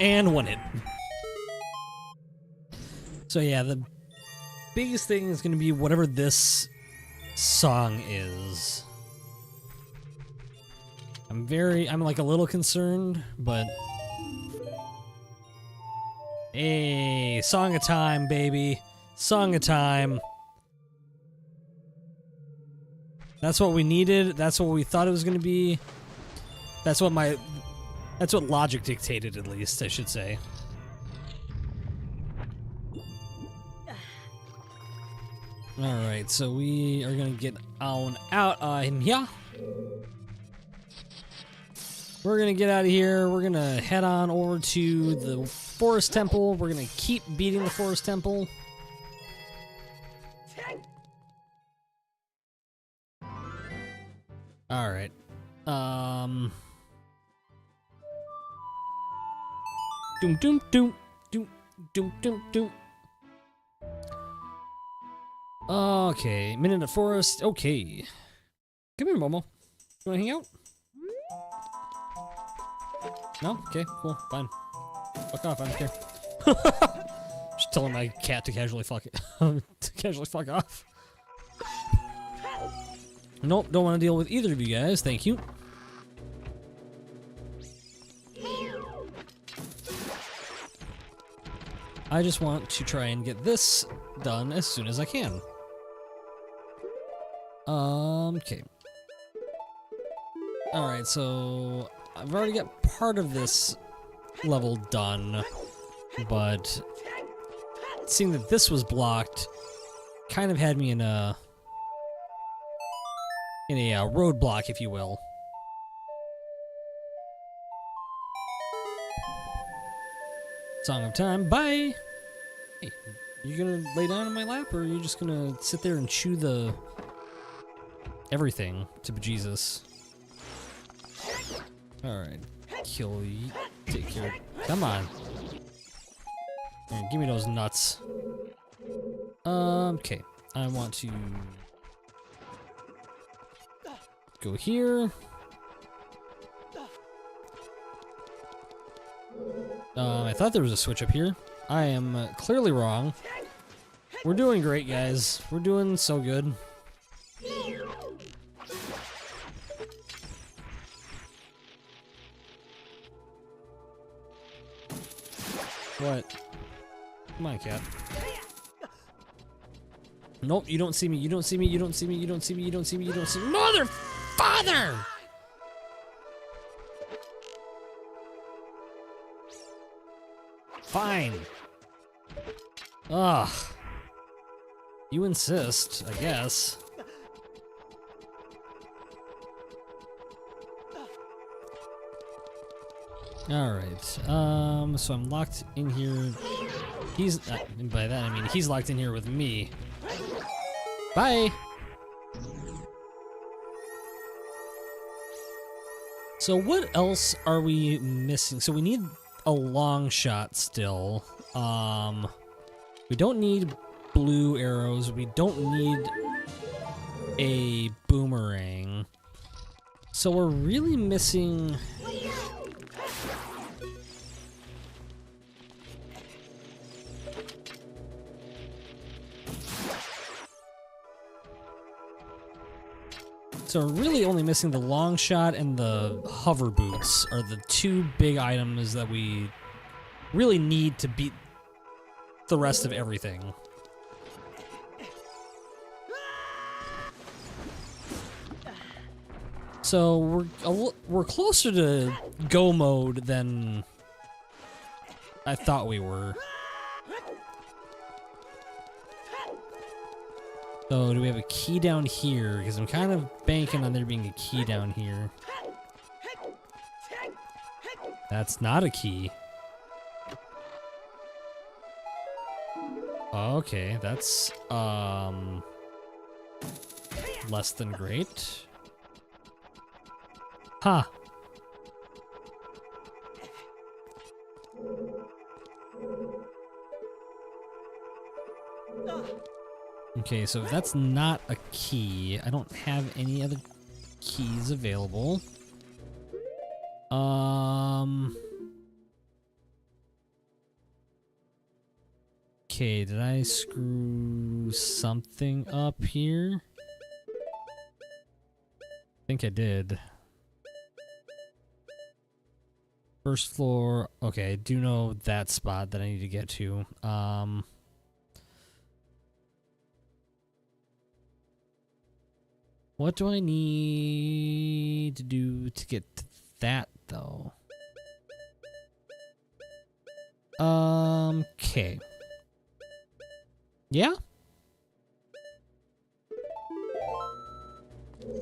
And won it. So yeah, the biggest thing is gonna be whatever this song is. I'm like a little concerned, but hey, Song of Time, baby. Song of Time. That's what we needed. That's what we thought it was going to be. That's what logic dictated, at least, I should say. Alright, so we are going to get on out of here. We're going to get out of here. We're going to head on over to the Forest Temple. We're going to keep beating the Forest Temple. Alright. Doom doom doom doom doom doom doom. Okay, minute at Forest. Okay. Come here, Momo. You wanna hang out? No? Okay, cool, fine. Fuck off, I don't care. Just telling my cat to casually fuck it. To casually fuck off. Nope, don't want to deal with either of you guys, thank you. I just want to try and get this done as soon as I can. Okay. Alright, so I've already got part of this level done, but seeing that this was blocked kind of had me in a roadblock, if you will. Song of Time, bye! Hey, you gonna lay down in my lap, or are you just gonna sit there and chew the... everything to bejesus? Alright, kill you. Take care. Come on. Here, give me those nuts. Okay, I want to... go here. I thought there was a switch up here. I am clearly wrong. We're doing great, guys. We're doing so good. What? Come on, cat. Nope, you don't see me. You don't see me. You don't see me. You don't see me. You don't see me. You don't see me. Mother father! Fine. Ugh. You insist, I guess. Alright, so I'm locked in here. He's, by that I mean he's locked in here with me. Bye! So what else are we missing? So we need a long shot still. We don't need blue arrows. We don't need a boomerang. So we're really missing... So we're really only missing the long shot and the hover boots are the two big items that we really need to beat the rest of everything. So we're closer to go mode than I thought we were. So do we have a key down here? Because I'm kind of banking on there being a key down here. That's not a key. Okay, that's less than great. Huh. Okay, so if that's not a key, I don't have any other keys available. Okay, did I screw something up here? I think I did. First floor. Okay, I do know that spot that I need to get to. What do I need to do to get to that, though? Okay. Yeah?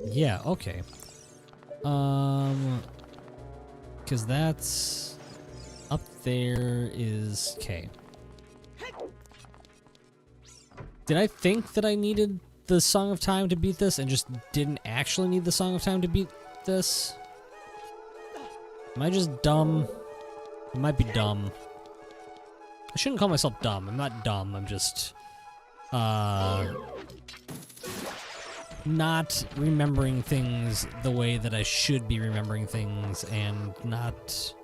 Yeah, okay. Because that's... up there is... Okay. Did I think that I needed the Song of Time to beat this and just didn't actually need the Song of Time to beat this? Am I just dumb? I might be dumb. I shouldn't call myself dumb. I'm not dumb. I'm just... not remembering things the way that I should be remembering things and not...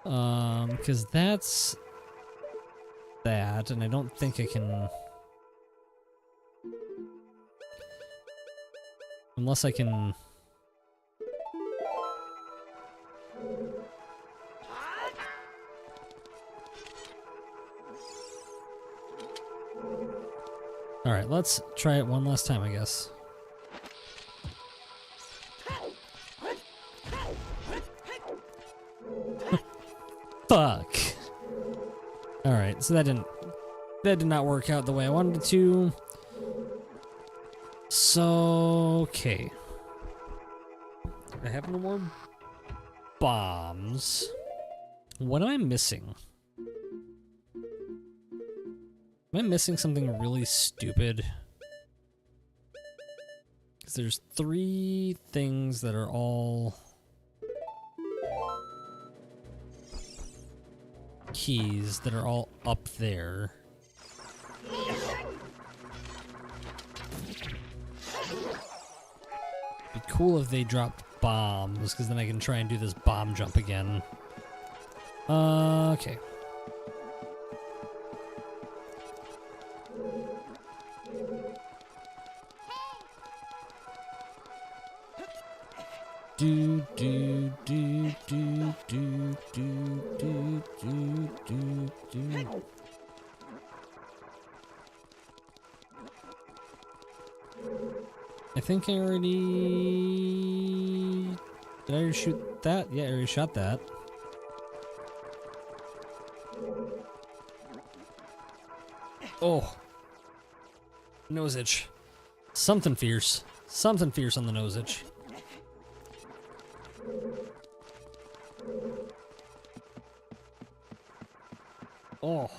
because that's... that, and I don't think I can... unless I can... Alright, let's try it one last time, I guess. Fuck! Alright, so that did not work out the way I wanted it to. So, okay. I have no more bombs. What am I missing? Am I missing something really stupid? Because there's 3 things that are all keys that are all up there. Be cool if they dropped bombs, because then I can try and do this bomb jump again. Okay. Do do do do do do do do do do. I think I already... Did I already shoot that? Yeah, I already shot that. Oh. Nose itch. Something fierce. Something fierce on the nose itch. Oh.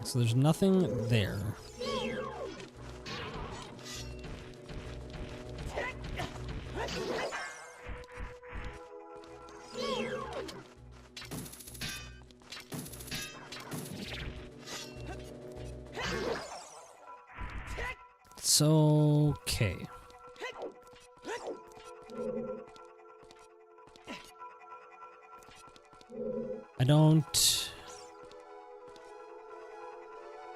So there's nothing there. It's okay. I don't...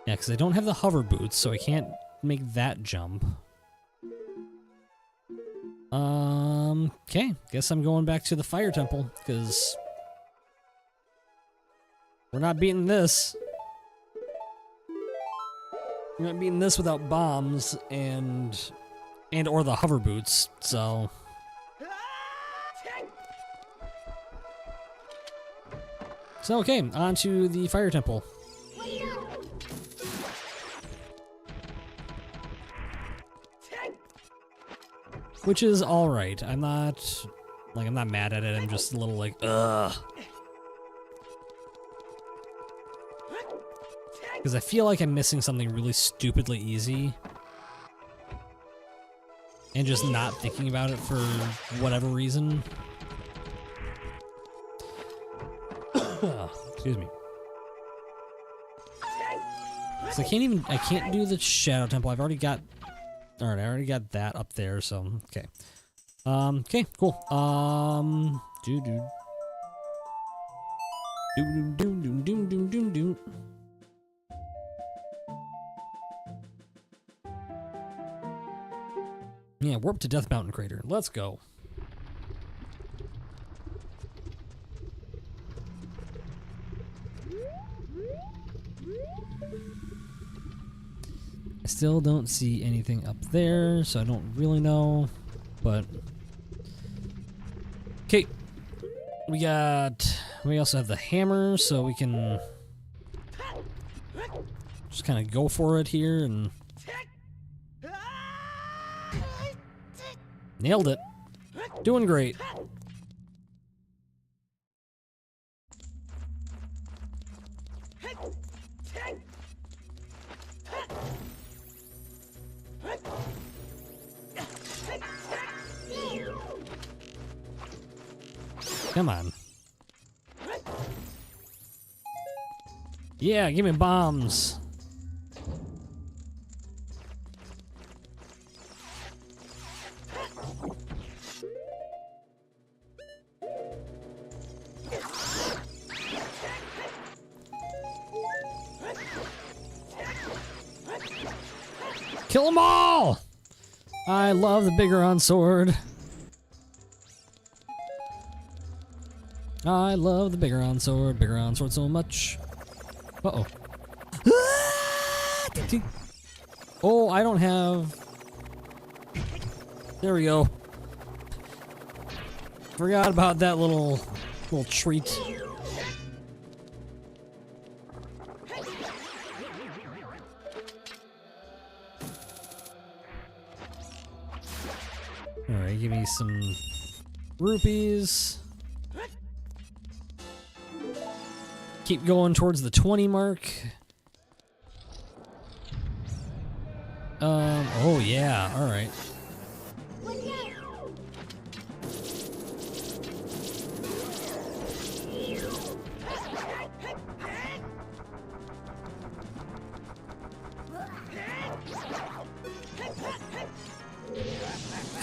Yeah, because I don't have the hover boots, so I can't make that jump. Okay. Guess I'm going back to the fire temple, because we're not beating this. We're not beating this without bombs and or the hover boots, so... So, okay, on to the fire temple. Which is alright. I'm not mad at it, I'm just a little like, ugh. Because I feel like I'm missing something really stupidly easy. And just not thinking about it for whatever reason. Excuse me. So I can't do the Shadow Temple. I've already got, alright, I already got that up there, so, okay. Okay, cool. Yeah, warp to Death Mountain Crater. Let's go. I still don't see anything up there, so I don't really know, but... Okay. We also have the hammer, so we can just kind of go for it here and... Nailed it. Doing great. Come on. Yeah, give me bombs. Kill them all! I love the Biggoron sword. I love the Biggoron sword so much. Uh-oh. Oh, I don't have... There we go. Forgot about that little treat. Alright, give me some rupees. Keep going towards the 20 mark. Oh yeah, alright.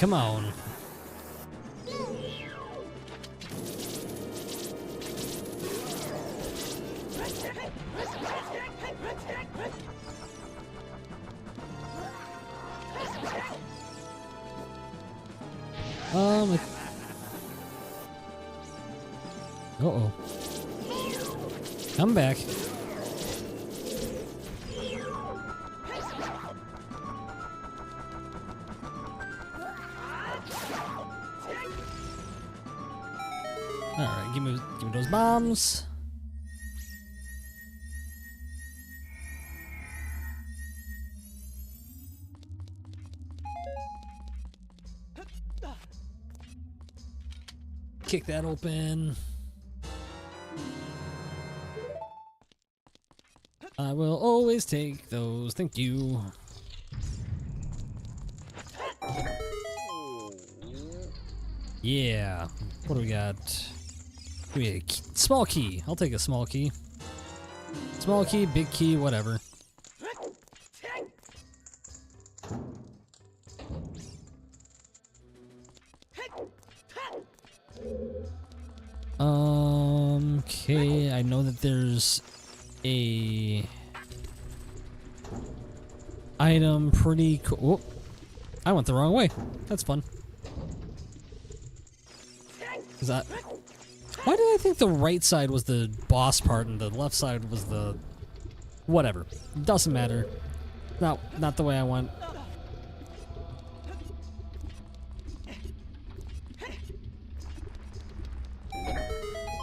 come on. Uh-oh. Come back. Alright, give me those bombs. Kick that open. I will always take those. Thank you. Yeah. What do we got? Give me a key. Small key. I'll take a small key. Small key, big key, whatever. Okay, I know that there's a item pretty cool. Oh, I went the wrong way. That's fun. Is that? Why did I think the right side was the boss part and the left side was the whatever? Doesn't matter. Not the way I went.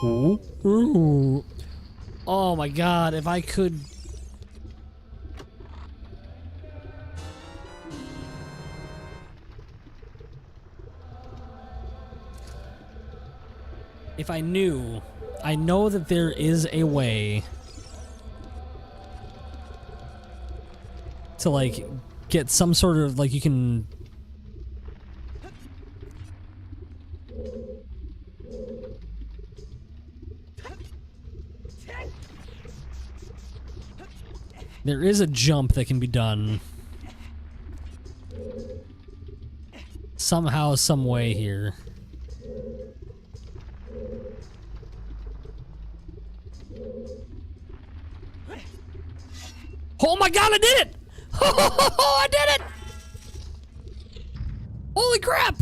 Ooh. Ooh. Oh my god, if I could... If I knew... I know that there is a way to, like, get some sort of, like, you can... There is a jump that can be done somehow, some way here. Oh my god, I did it! Oh, I did it! Holy crap!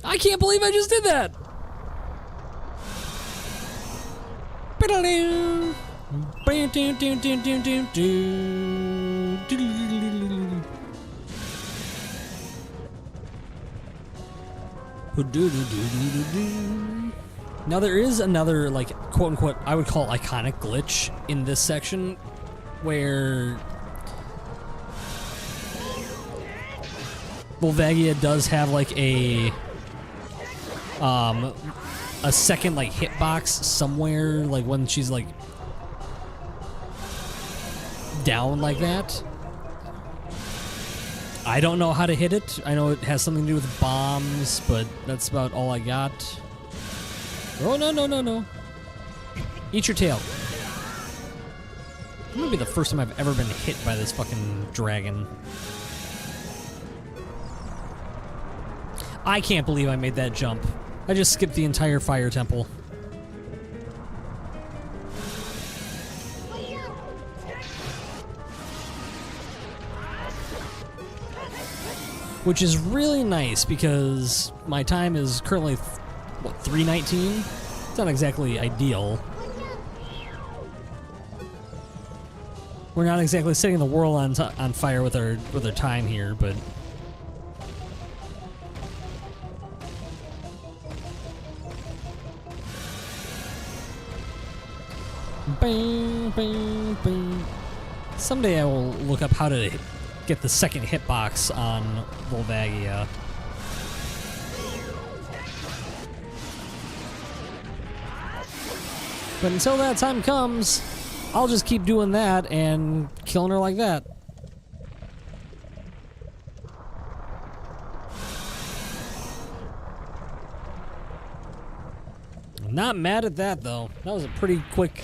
I can't believe I just did that! Now there is another, like, quote-unquote, I would call iconic glitch in this section where Volvagia does have, like, a second, like, hitbox somewhere, like, when she's, like, down like that. I don't know how to hit it. I know it has something to do with bombs, but that's about all I got. Oh, no, no, no, no. Eat your tail. This might be the first time I've ever been hit by this fucking dragon. I can't believe I made that jump. I just skipped the entire fire temple. Which is really nice because my time is currently, what, 3:19? It's not exactly ideal. We're not exactly setting the world on fire with our time here, but bang, bang, bang. Someday I will look up how to get the second hitbox on Volvagia. But until that time comes, I'll just keep doing that and killing her like that. I'm not mad at that though. That was a pretty quick.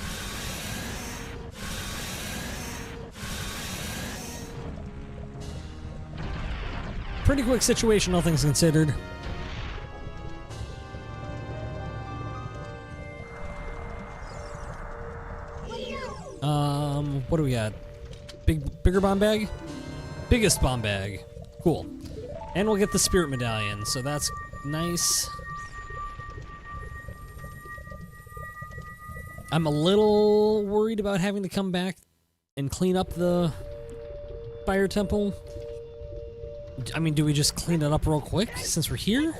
pretty quick situation, all things considered. What do we got? Bigger bomb bag? Biggest bomb bag. Cool. And we'll get the spirit medallion, so that's nice. I'm a little worried about having to come back and clean up the fire temple. I mean, do we just clean it up real quick since we're here?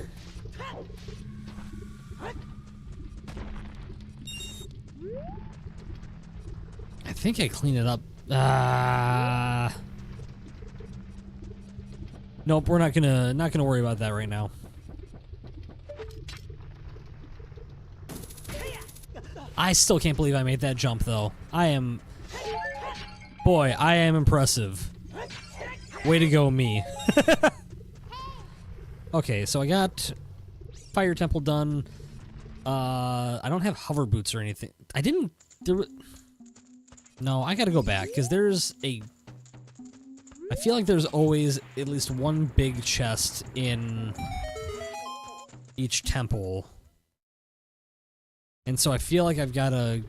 I think I cleaned it up. Nope, we're not gonna worry about that right now. I still can't believe I made that jump though. Boy, I am impressive. Way to go, me. Okay, so I got Fire Temple done. I don't have hover boots or anything. No, I gotta go back, because I feel like there's always at least one big chest in each temple. And so I feel like I've gotta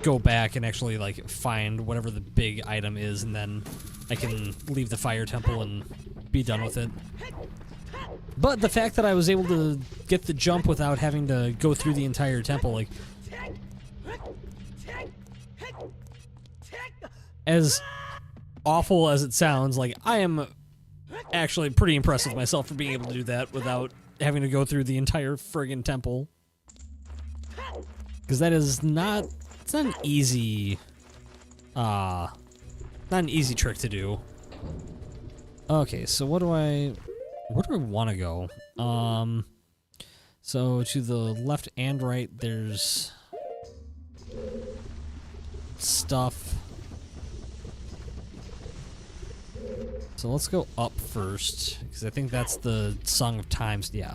go back and actually, like, find whatever the big item is, and then I can leave the fire temple and be done with it. But the fact that I was able to get the jump without having to go through the entire temple, like, as awful as it sounds, like, I am actually pretty impressed with myself for being able to do that without having to go through the entire friggin' temple. Because that is not, it's not an easy, not an easy trick to do. Okay, so where do I want to go? So to the left and right, there's stuff. So let's go up first, because I think that's the Song of Times, yeah.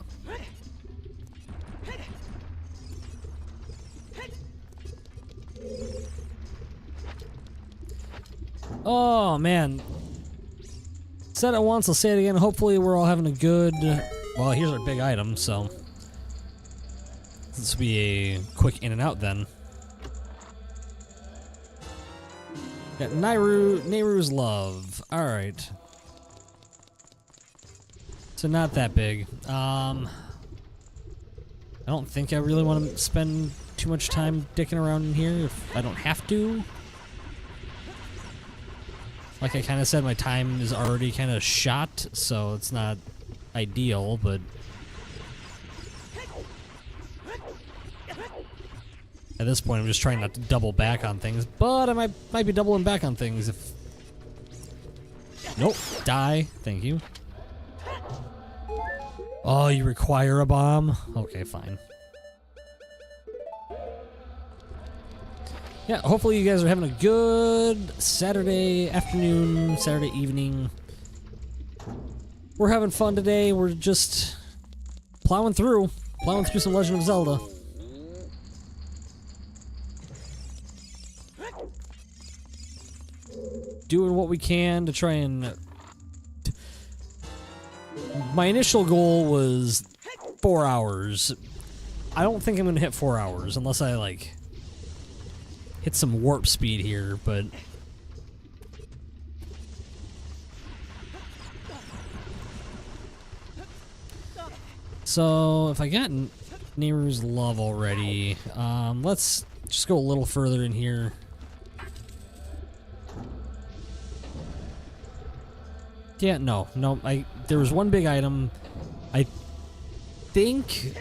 Oh, man. Said it once, I'll say it again. Hopefully we're all having a good... Well, here's our big item, so... This will be a quick in and out then. Got Nehru's Love. Alright. So not that big. I don't think I really want to spend too much time dicking around in here if I don't have to. Like I kind of said, my time is already kind of shot, so it's not ideal, but... At this point, I'm just trying not to double back on things, but I might be doubling back on things if... Nope. Die. Thank you. Oh, you require a bomb? Okay, fine. Yeah, hopefully you guys are having a good Saturday afternoon, Saturday evening. We're having fun today. We're just plowing through some Legend of Zelda. Doing what we can to try and... My initial goal was 4 hours. I don't think I'm gonna hit 4 hours unless I, like, hit some warp speed here, but... So, if I got Nehru's Love already, let's just go a little further in here. Yeah, no, there was one big item. I think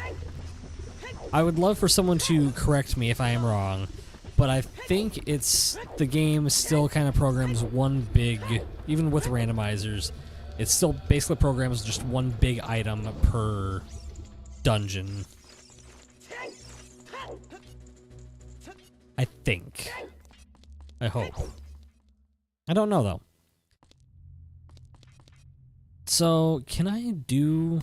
I would love for someone to correct me if I am wrong, but I think it's the game still kind of programs one big, even with randomizers, it still basically programs just one big item per dungeon. I think. I hope. I don't know though. So, can I do...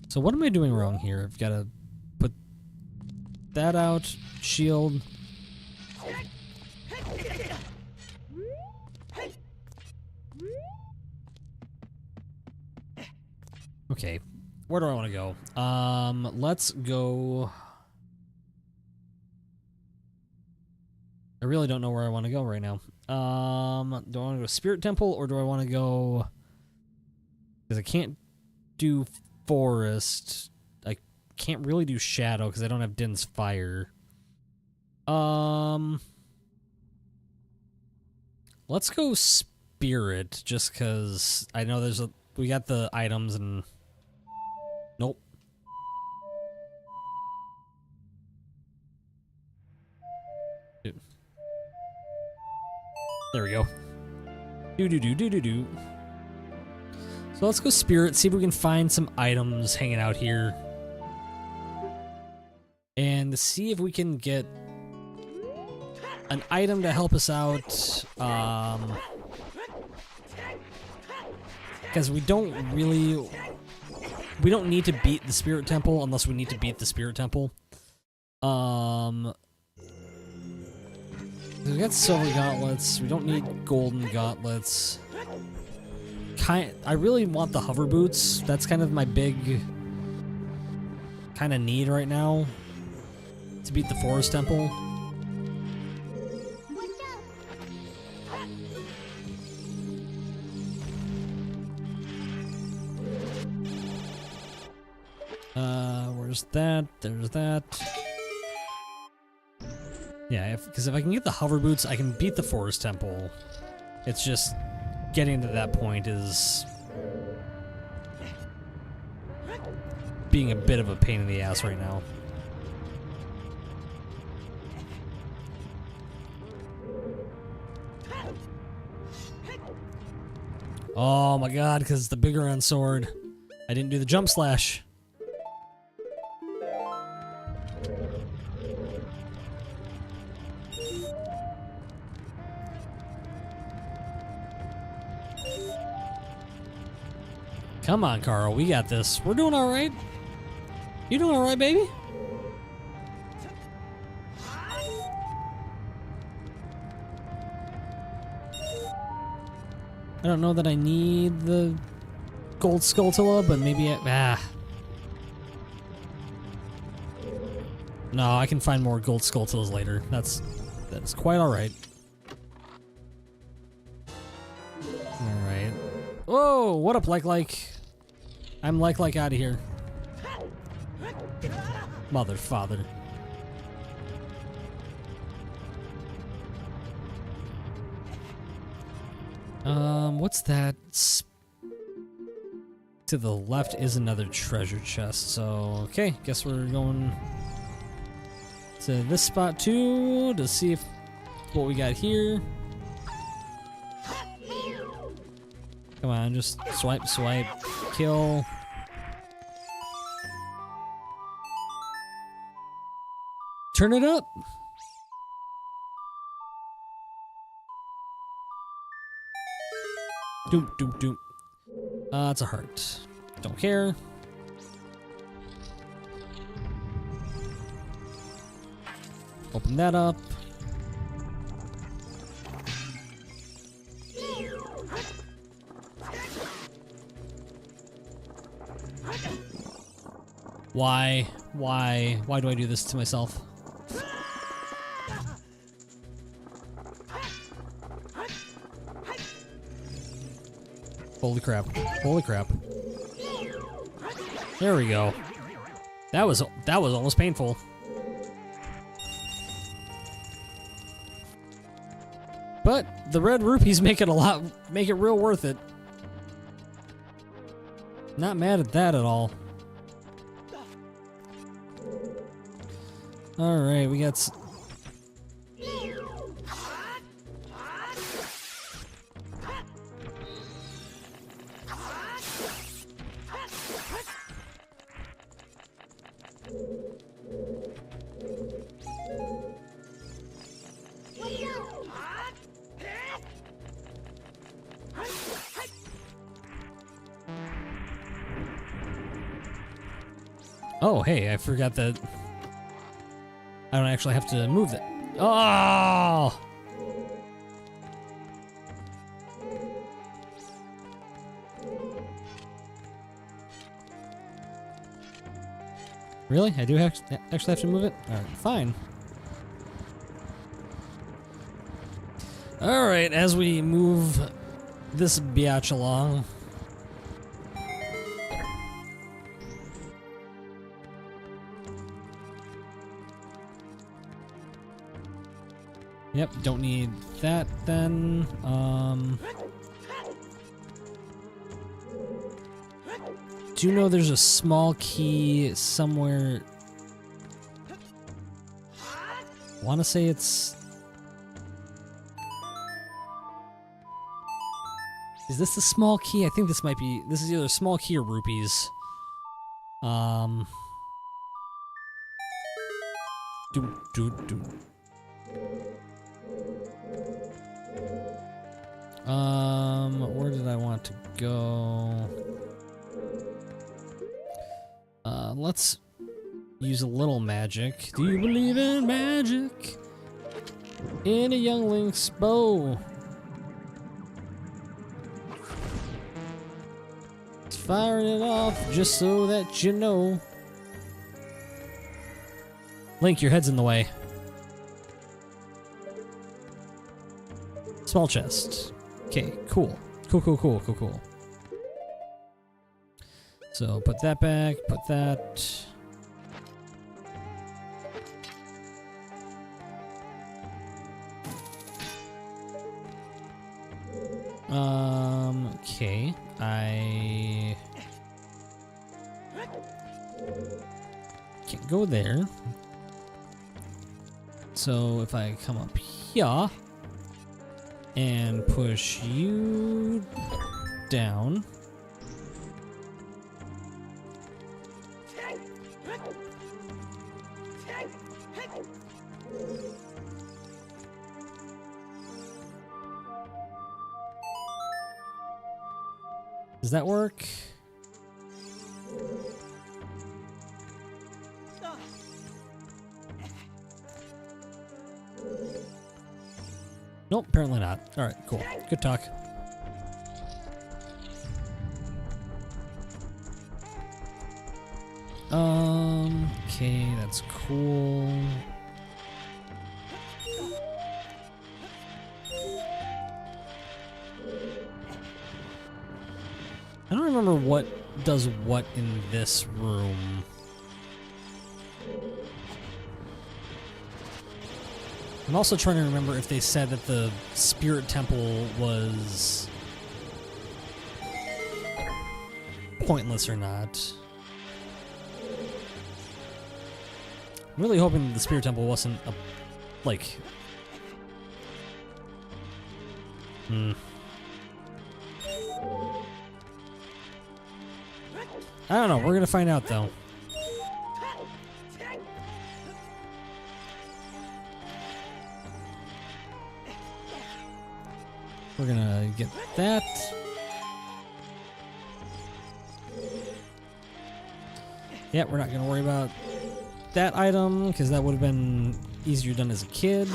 So what am I doing wrong here? I've got to put that out. Shield. Okay, where do I want to go? Let's go. I really don't know where I want to go right now. Do I want to go to Spirit Temple or do I want to go? Because I can't do Forest. I can't really do Shadow because I don't have Din's Fire. Let's go Spirit just because I know we got the items and. Nope. Dude. There we go. Do. So let's go Spirit, see if we can find some items hanging out here. And see if we can get an item to help us out. Because we don't need to beat the Spirit Temple unless we need to beat the Spirit Temple. We got silver gauntlets. We don't need golden gauntlets. I really want the hover boots. That's kind of my big kind of need right now to beat the Forest Temple. Where's that? There's that. Yeah, because if I can get the hover boots, I can beat the Forest Temple. It's just getting to that point is being a bit of a pain in the ass right now. Oh my god, because it's the bigger end sword. I didn't do the jump slash. Come on, Carl, we got this. We're doing all right. You doing all right, baby? I don't know that I need the gold Skulltula, but maybe No, I can find more gold Skulltulas later. That's quite all right. All right. Whoa! What up, like? I'm like out of here. Mother, father. What's that? To the left is another treasure chest, so okay, guess we're going to this spot too to see if what we got here. Come on, just swipe, kill. Turn it up. Doom. It's a heart. Don't care. Open that up. Why do I do this to myself? Holy crap. There we go. That was almost painful. But the red rupees make it real worth it. Not mad at that at all. All right, we got Oh, hey, I forgot that I don't actually have to move it. Oh! Really? I do actually have to move it? Alright, fine. Alright, as we move this biatch along. Yep, don't need that then. Do you know there's a small key somewhere? I want to say it's... Is this the small key? I think this might be... This is either a small key or rupees. Where did I want to go? Let's use a little magic. Do you believe in magic? In a young Link's bow. It's firing it off just so that you know. Link, your head's in the way. Small chest. Okay, cool. Cool. So put that back, put that. Okay. I can't go there. So if I come up here and push you down. Does that work? Nope, apparently not. Alright, cool. Good talk. Okay, that's cool. I don't remember what does what in this room. I'm also trying to remember if they said that the spirit temple was pointless or not. I'm really hoping the spirit temple wasn't a, like... I don't know, we're gonna find out though. We're gonna get that. Yeah, we're not gonna worry about that item, because that would have been easier done as a kid.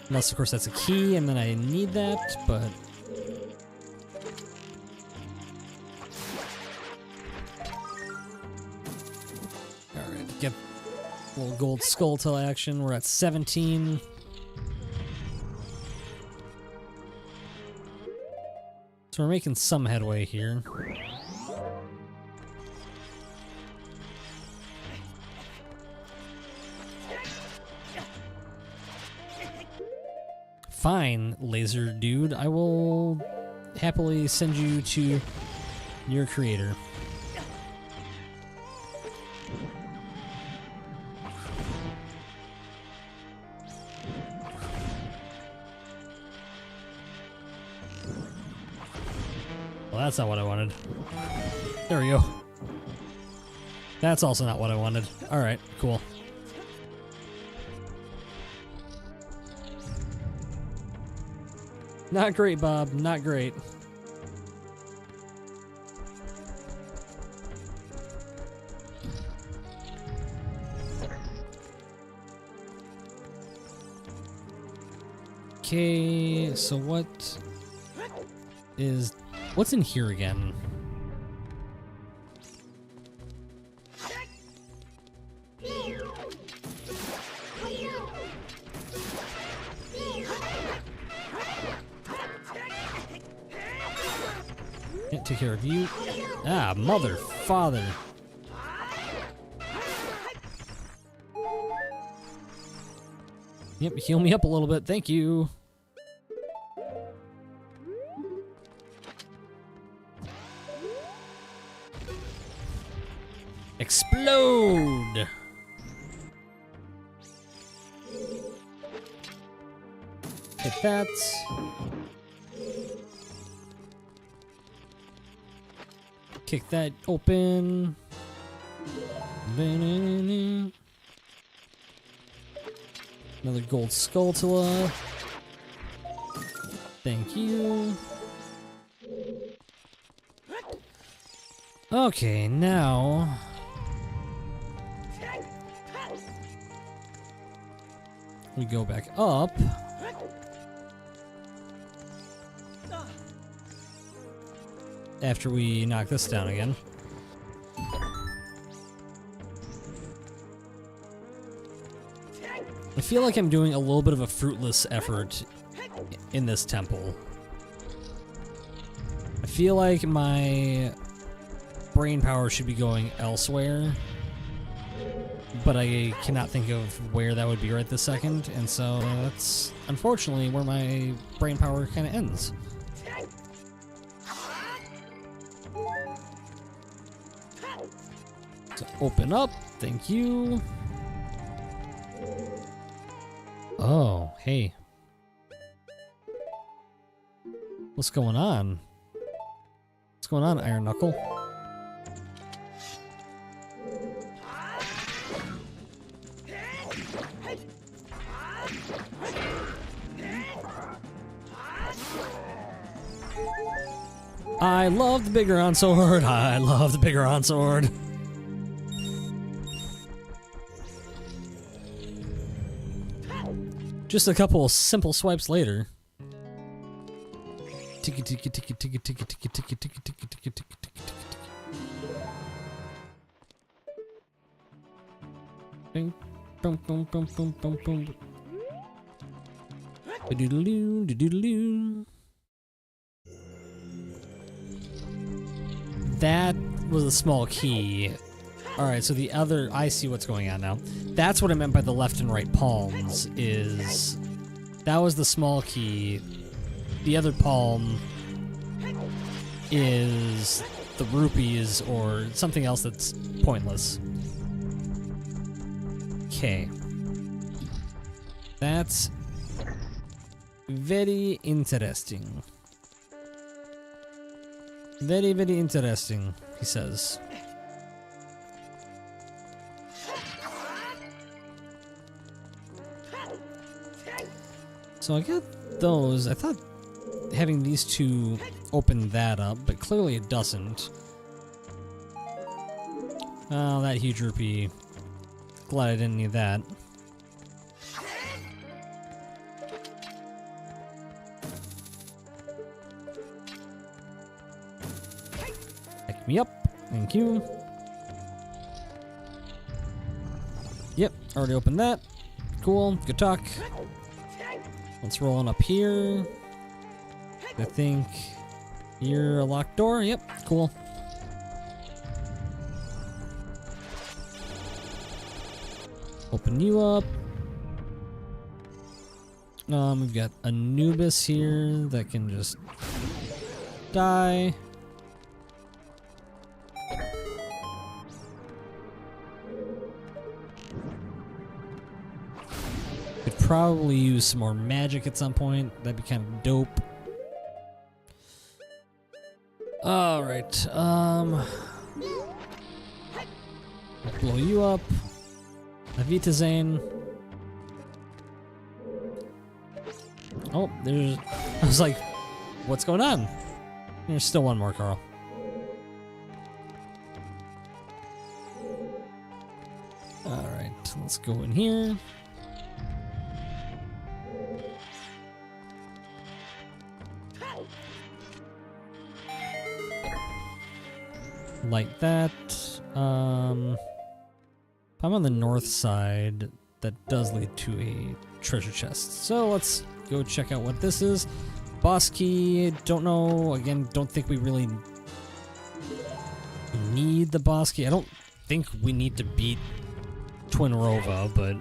Unless, of course, that's a key, and then I need that, but... Alright, get a little gold skull till action. We're at 17. So we're making some headway here. Fine, laser dude. I will happily send you to your creator. Well, that's not what I wanted. There we go. That's also not what I wanted. Alright, cool. Not great, Bob. Not great. Okay, so what's in here again? Can't take care of you. Ah, mother, father. Yep, heal me up a little bit, thank you. Explode! Hit that. Kick that open. Another gold skulltula. Thank you. Okay, now we go back up. After we knock this down again. I feel like I'm doing a little bit of a fruitless effort in this temple. I feel like my brain power should be going elsewhere, but I cannot think of where that would be right this second, and so that's unfortunately where my brain power kind of ends. So open up, thank you. Oh, hey. What's going on? What's going on, Iron Knuckle? I love the bigger on sword. I love the bigger on sword. Just a couple simple swipes later. Tiki tiki tiki tiki tiki tiki tiki tiki tiki tiki tiki tiki. Bing, boom boom boom boom boom boom. Doodaloo doodaloo. That was a small key. Alright, so the other... I see what's going on now. That's what I meant by the left and right palms, is... That was the small key. The other palm is the rupees or something else that's pointless. Okay. That's very interesting. Very, very interesting, he says. So I got those. I thought having these two open that up, but clearly it doesn't. Oh, that huge rupee. Glad I didn't need that. Back me up. Thank you. Yep, already opened that. Cool, good talk. Let's roll on up here. I think you're a locked door. Yep, cool. Open you up. We've got Anubis here that can just die. Could probably use some more magic at some point. That'd be kind of dope. Alright, blow you up. Avita Zane. Oh, there's... I was like, what's going on? There's still one more, Carl. Alright, let's go in here. like that. If I'm on the north side, that does lead to a treasure chest. So let's go check out what this is. Boss key, don't know. Again, don't think we really need the boss key. I don't think we need to beat Twin Rova,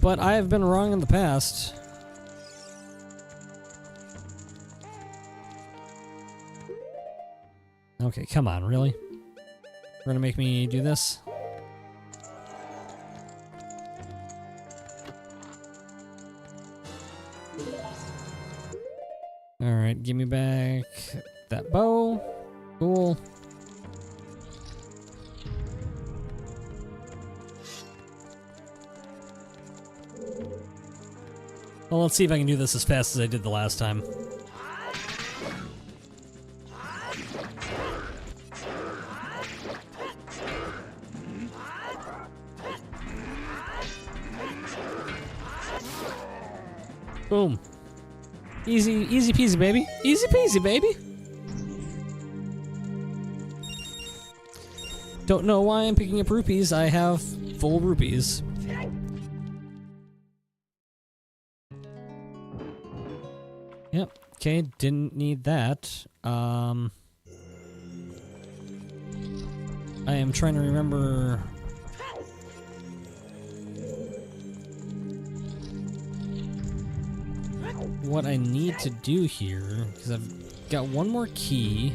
but I have been wrong in the past. Okay, come on, really? We're gonna make me do this? Alright, give me back that bow. Cool. Well, let's see if I can do this as fast as I did the last time. Boom. Easy peasy, baby. Easy peasy, baby. Don't know why I'm picking up rupees. I have full rupees. Yep. Okay, didn't need that. I am trying to remember what I need to do here, because I've got one more key.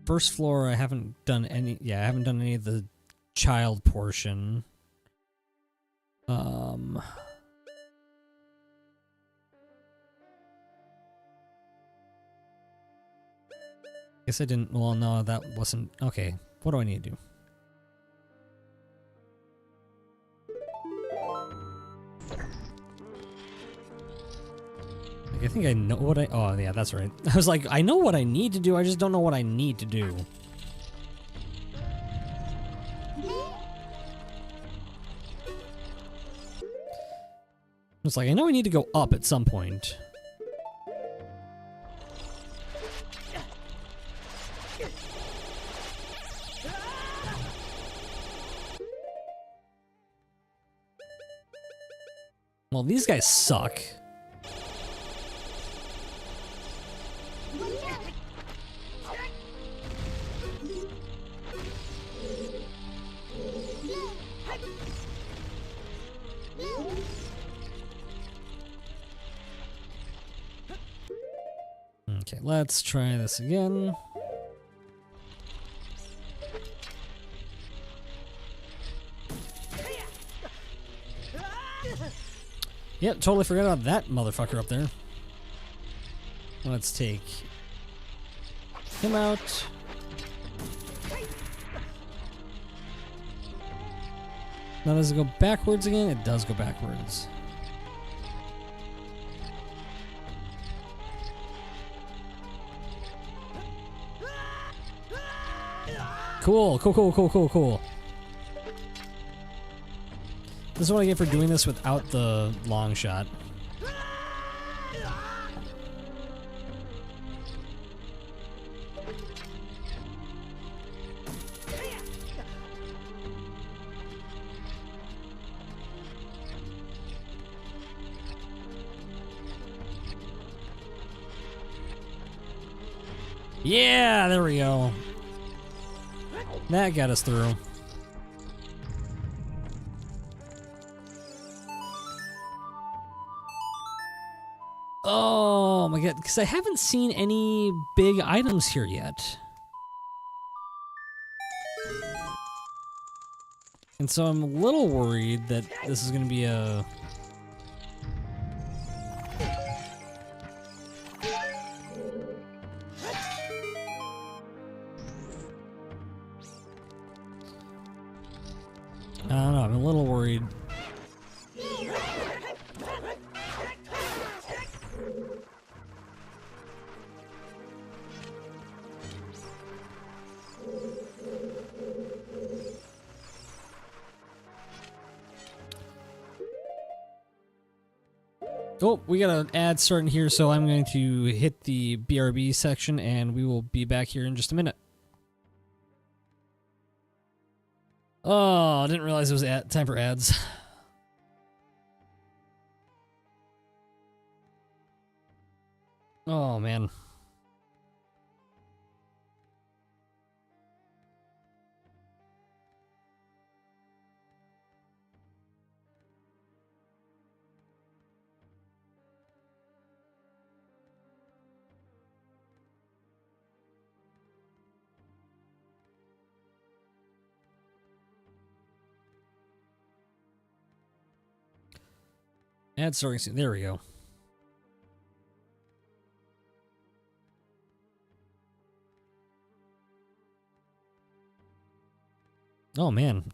First floor, I haven't done any. Yeah, I haven't done any of the child portion. Guess I didn't. Well, no, that wasn't. Okay, what do I need to do? Like, I think I know what I. Oh, yeah, that's right. I was like, I know what I need to do. I just don't know what I need to do. It's like, I know I need to go up at some point. Well, these guys suck. Okay, let's try this again. Yep, totally forgot about that motherfucker up there. Let's take him out. Now does it go backwards again? It does go backwards. Cool, cool, cool, cool, cool, cool. This is what I get for doing this without the long shot. Yeah, there we go. That got us through. Oh my god, because I haven't seen any big items here yet. And so I'm a little worried that this is going to be a... I don't know, I'm a little worried. Oh, we got an ad starting here, so I'm going to hit the BRB section, and we will be back here in just a minute. Oh, I didn't realize it was time for ads. Oh, man. Ad starting soon. There we go. Oh, man.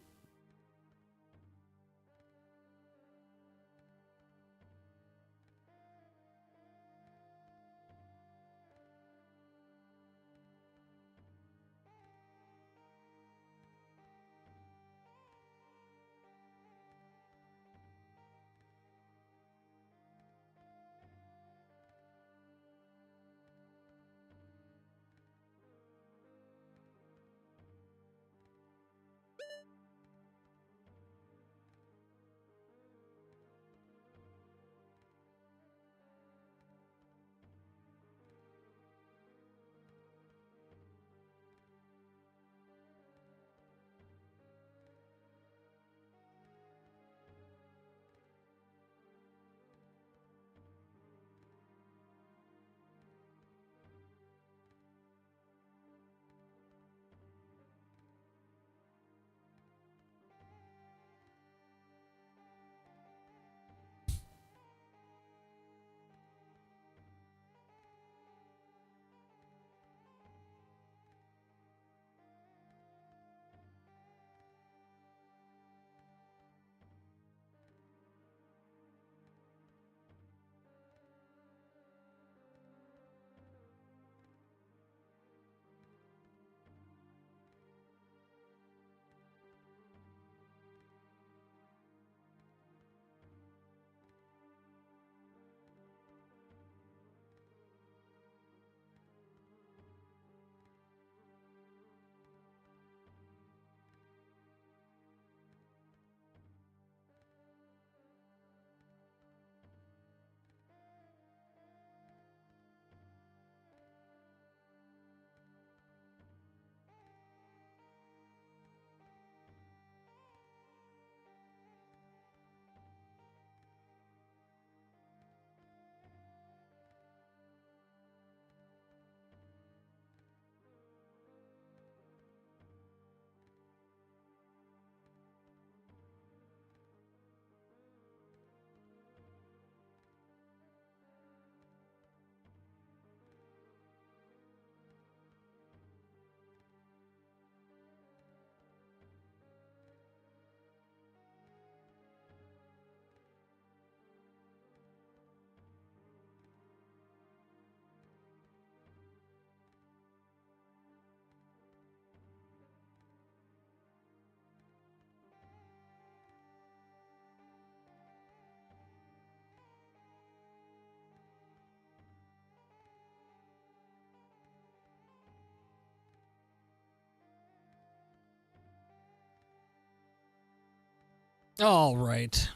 All right.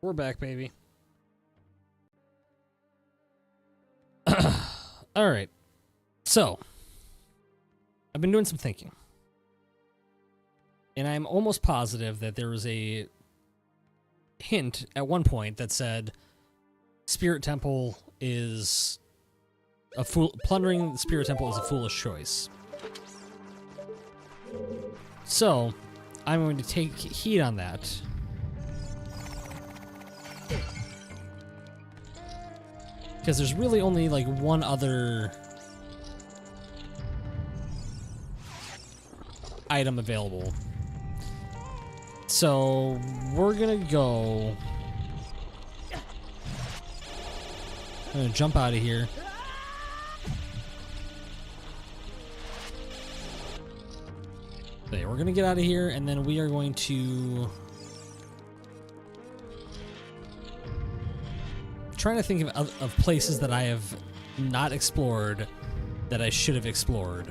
We're back, baby. All right. So, I've been doing some thinking. And I'm almost positive that there was a hint at one point that said Spirit Temple is plundering the Spirit Temple is a foolish choice. So, I'm going to take heed on that. Because there's really only like one other item available. So we're gonna go. I'm gonna jump out of here. Okay, we're gonna get out of here, and then we are going to trying to think of places that I have not explored that I should have explored.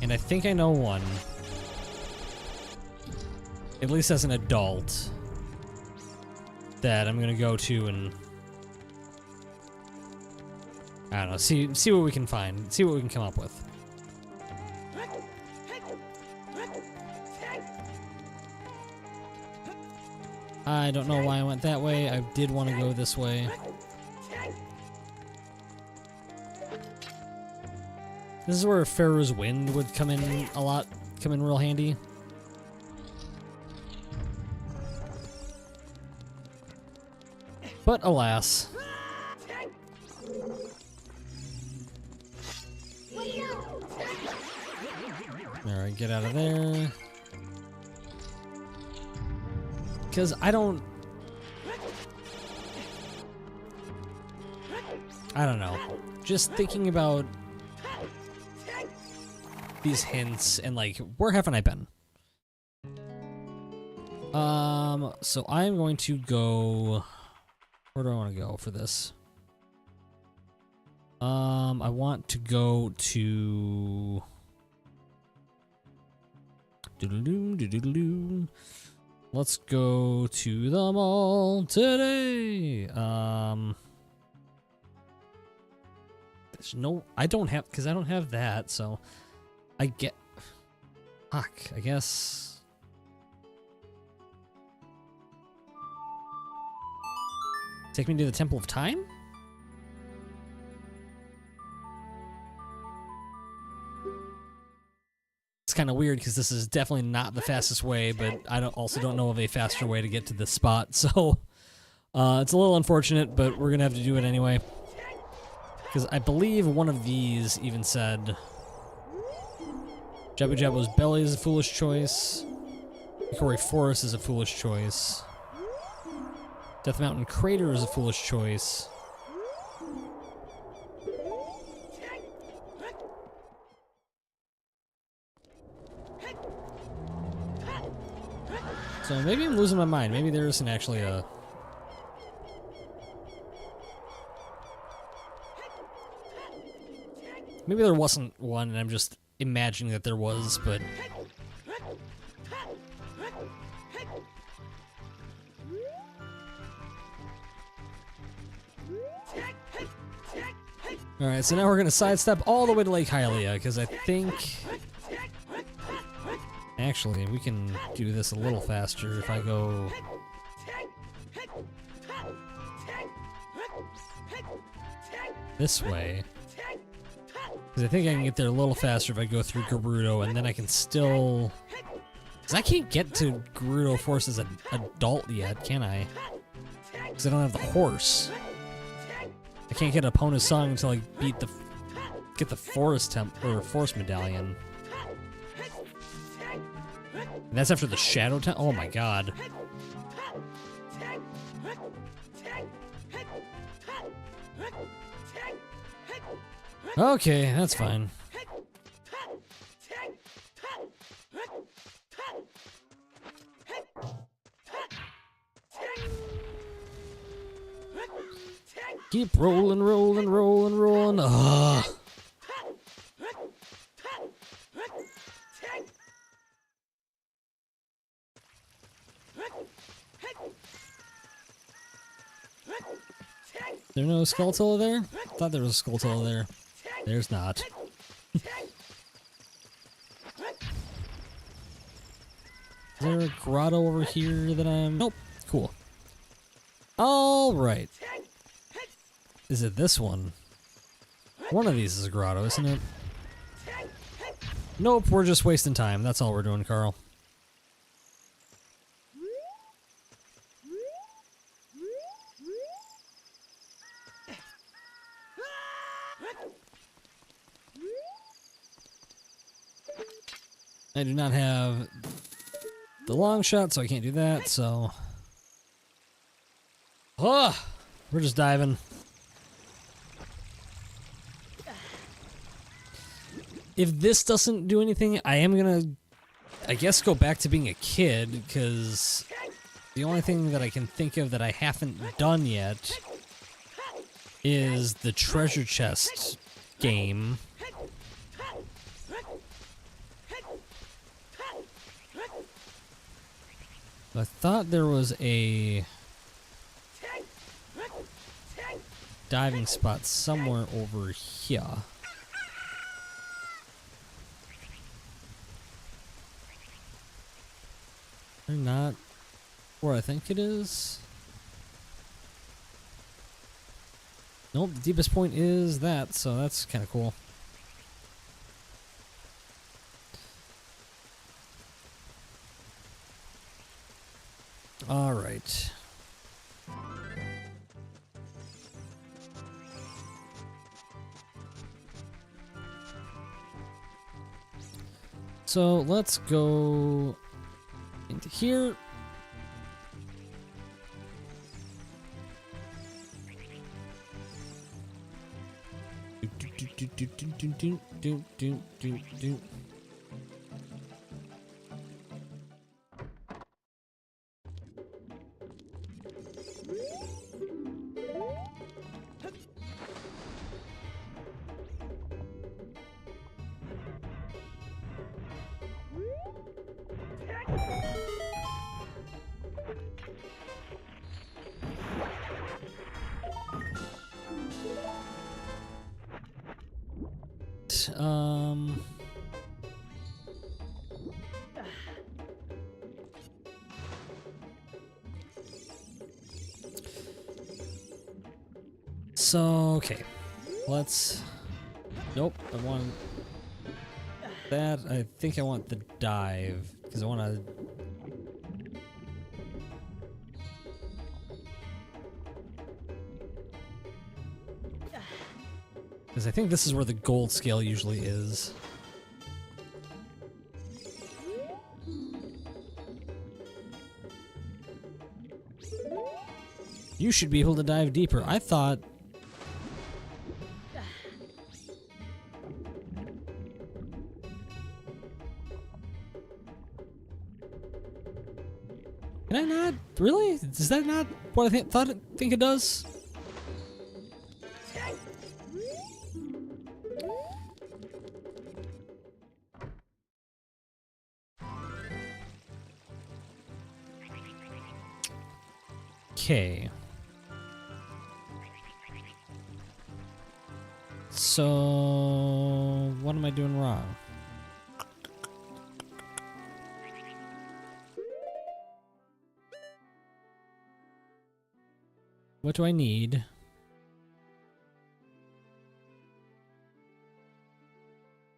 And I think I know one. At least as an adult. That I'm gonna go to and I don't know, see what we can find, see what we can come up with. I don't know why I went that way. I did want to go this way. This is where Pharaoh's Wind would come in a lot, come in real handy. But alas. Alright, get out of there. Because I don't know. Just thinking about these hints and like, where haven't I been? So I'm going to go. Where do I want to go for this? I want to go to. Let's go to the mall today. There's no, I don't have, because I don't have that, so I get. Fuck, I guess. Take me to the Temple of Time? It's kind of weird because this is definitely not the fastest way, but I also don't know of a faster way to get to this spot, so it's a little unfortunate, but we're gonna have to do it anyway. Because I believe one of these even said Jabba Jabba's belly is a foolish choice. Hickory Forest is a foolish choice. Death Mountain Crater is a foolish choice. So maybe I'm losing my mind. Maybe there isn't actually a... Maybe there wasn't one and I'm just imagining that there was, but... Alright, so now we're gonna sidestep all the way to Lake Hylia, because I think... Actually, we can do this a little faster if I go... this way. Because I think I can get there a little faster if I go through Gerudo, and then I can still... Because I can't get to Gerudo Forest as an adult yet, can I? Because I don't have the horse. I can't get Epona's Song until I get the Forest Forest Medallion. And that's after the Shadow Temple. Oh my god. Okay, that's fine. Keep rolling, rolling, rolling, rolling. Ugh. There no Skulltula there? I thought there was a Skulltula there. There's not. Is there a grotto over here that I'm... Nope. Cool. Alright. Is it this one? One of these is a grotto, isn't it? Nope, we're just wasting time. That's all we're doing, Carl. I do not have the long shot, so I can't do that, so... Oh, we're just diving. If this doesn't do anything, I am gonna, I guess, go back to being a kid, because The only thing that I can think of that I haven't done yet is the treasure chest game. I thought there was a diving spot somewhere over here. They're not where I think it is. Nope, the deepest point is that, so that's kind of cool. All right. So let's go into here. Do. So, okay. Let's... Nope, I want that. I think I want the dive, because I want to... Because I think this is where the gold scale usually is. You should be able to dive deeper. I thought... Can I not? Really? Is that not what I think it does? Okay. So, what am I doing wrong? What do I need?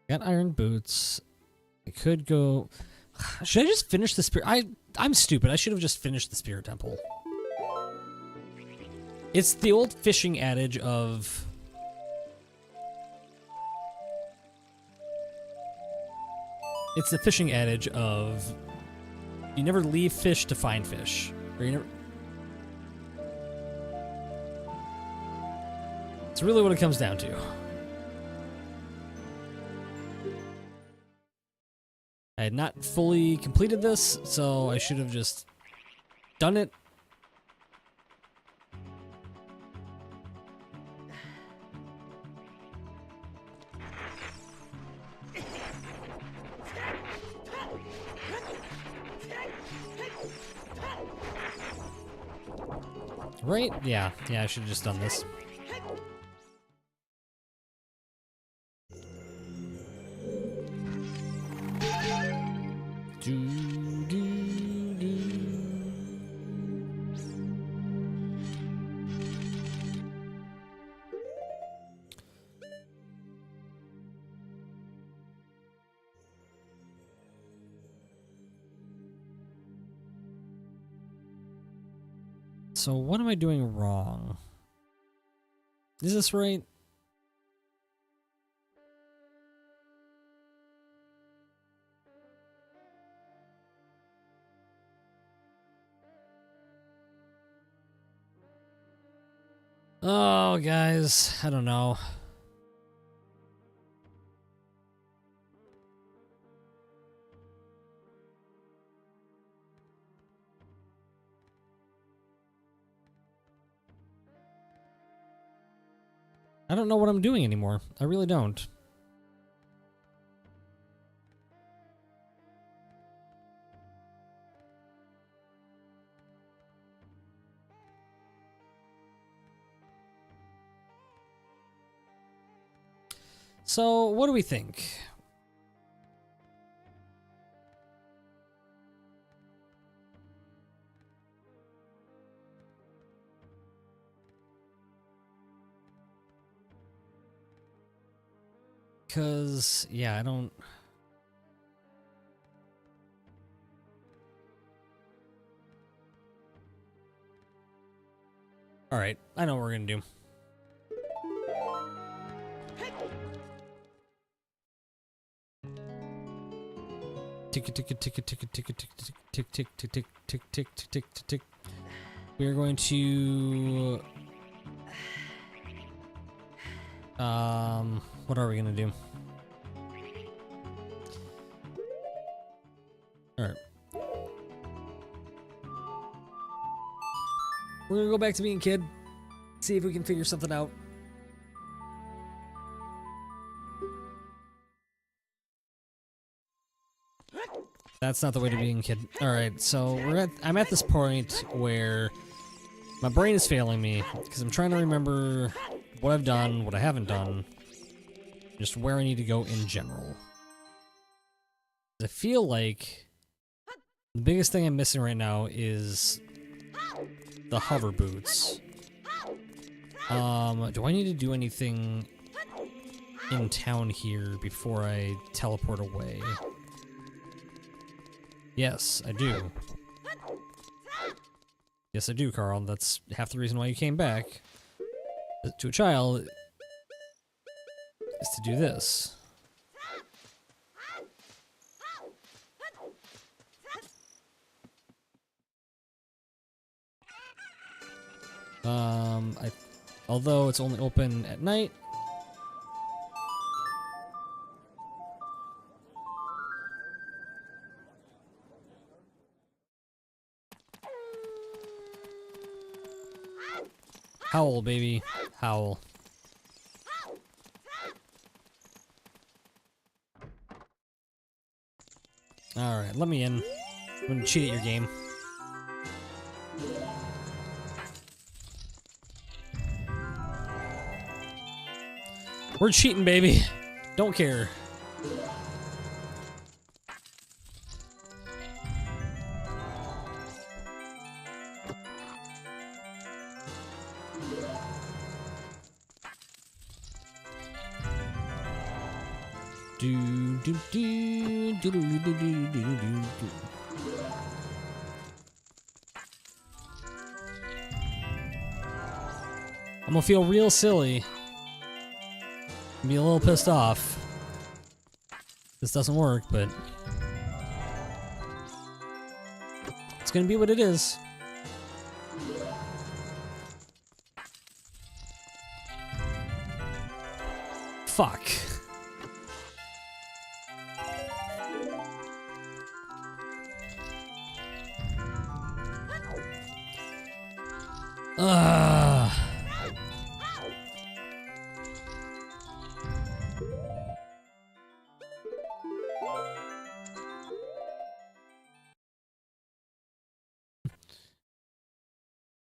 Got iron boots. I could go... Should I just finish the spirit? I'm stupid. I should have just finished the spirit temple. It's the old fishing adage of... It's the fishing adage of... You never leave fish to find fish. Or you never... It's really what it comes down to. I had not fully completed this, so I should have just done it. Right? Yeah, I should have just done this. So what am I doing wrong? Is this right? Oh, guys, I don't know. I don't know what I'm doing anymore. I really don't. So, what do we think? Because, yeah, I don't... Alright, I know what we're gonna do. Tick tick tick tick tick tick tick tick tick tick tick tick tick tick tick tick. We are going to what are we gonna do? Alright. We're gonna go back to being kid. See if we can figure something out. That's not the way to being kid. Alright, so I'm at this point where my brain is failing me because I'm trying to remember what I've done, what I haven't done, just where I need to go in general. I feel like the biggest thing I'm missing right now is the hover boots. Do I need to do anything in town here before I teleport away? Yes, I do. Yes, I do, Carl. That's half the reason why you came back to a child is to do this. Although it's only open at night. Howl, baby. Howl. Alright, let me in. I'm gonna cheat at your game. We're cheating, baby. Don't care. I'm gonna feel real silly. Be a little pissed off. This doesn't work, but it's gonna be what it is. Fuck. Ugh.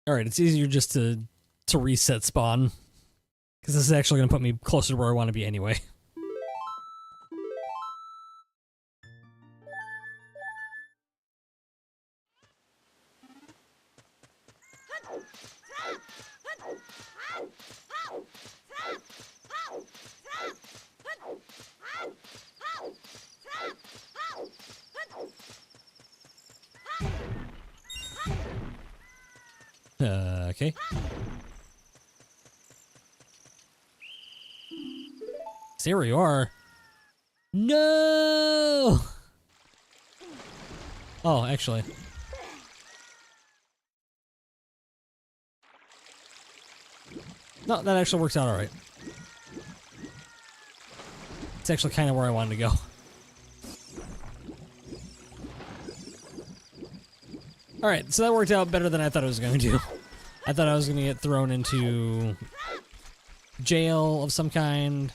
Alright, it's easier just to reset spawn. Because this is actually going to put me closer to where I want to be anyway. Okay. So here you are. No! Oh, actually. No, that actually works out alright. It's actually kind of where I wanted to go. Alright, so that worked out better than I thought it was going to. I thought I was going to get thrown into jail of some kind.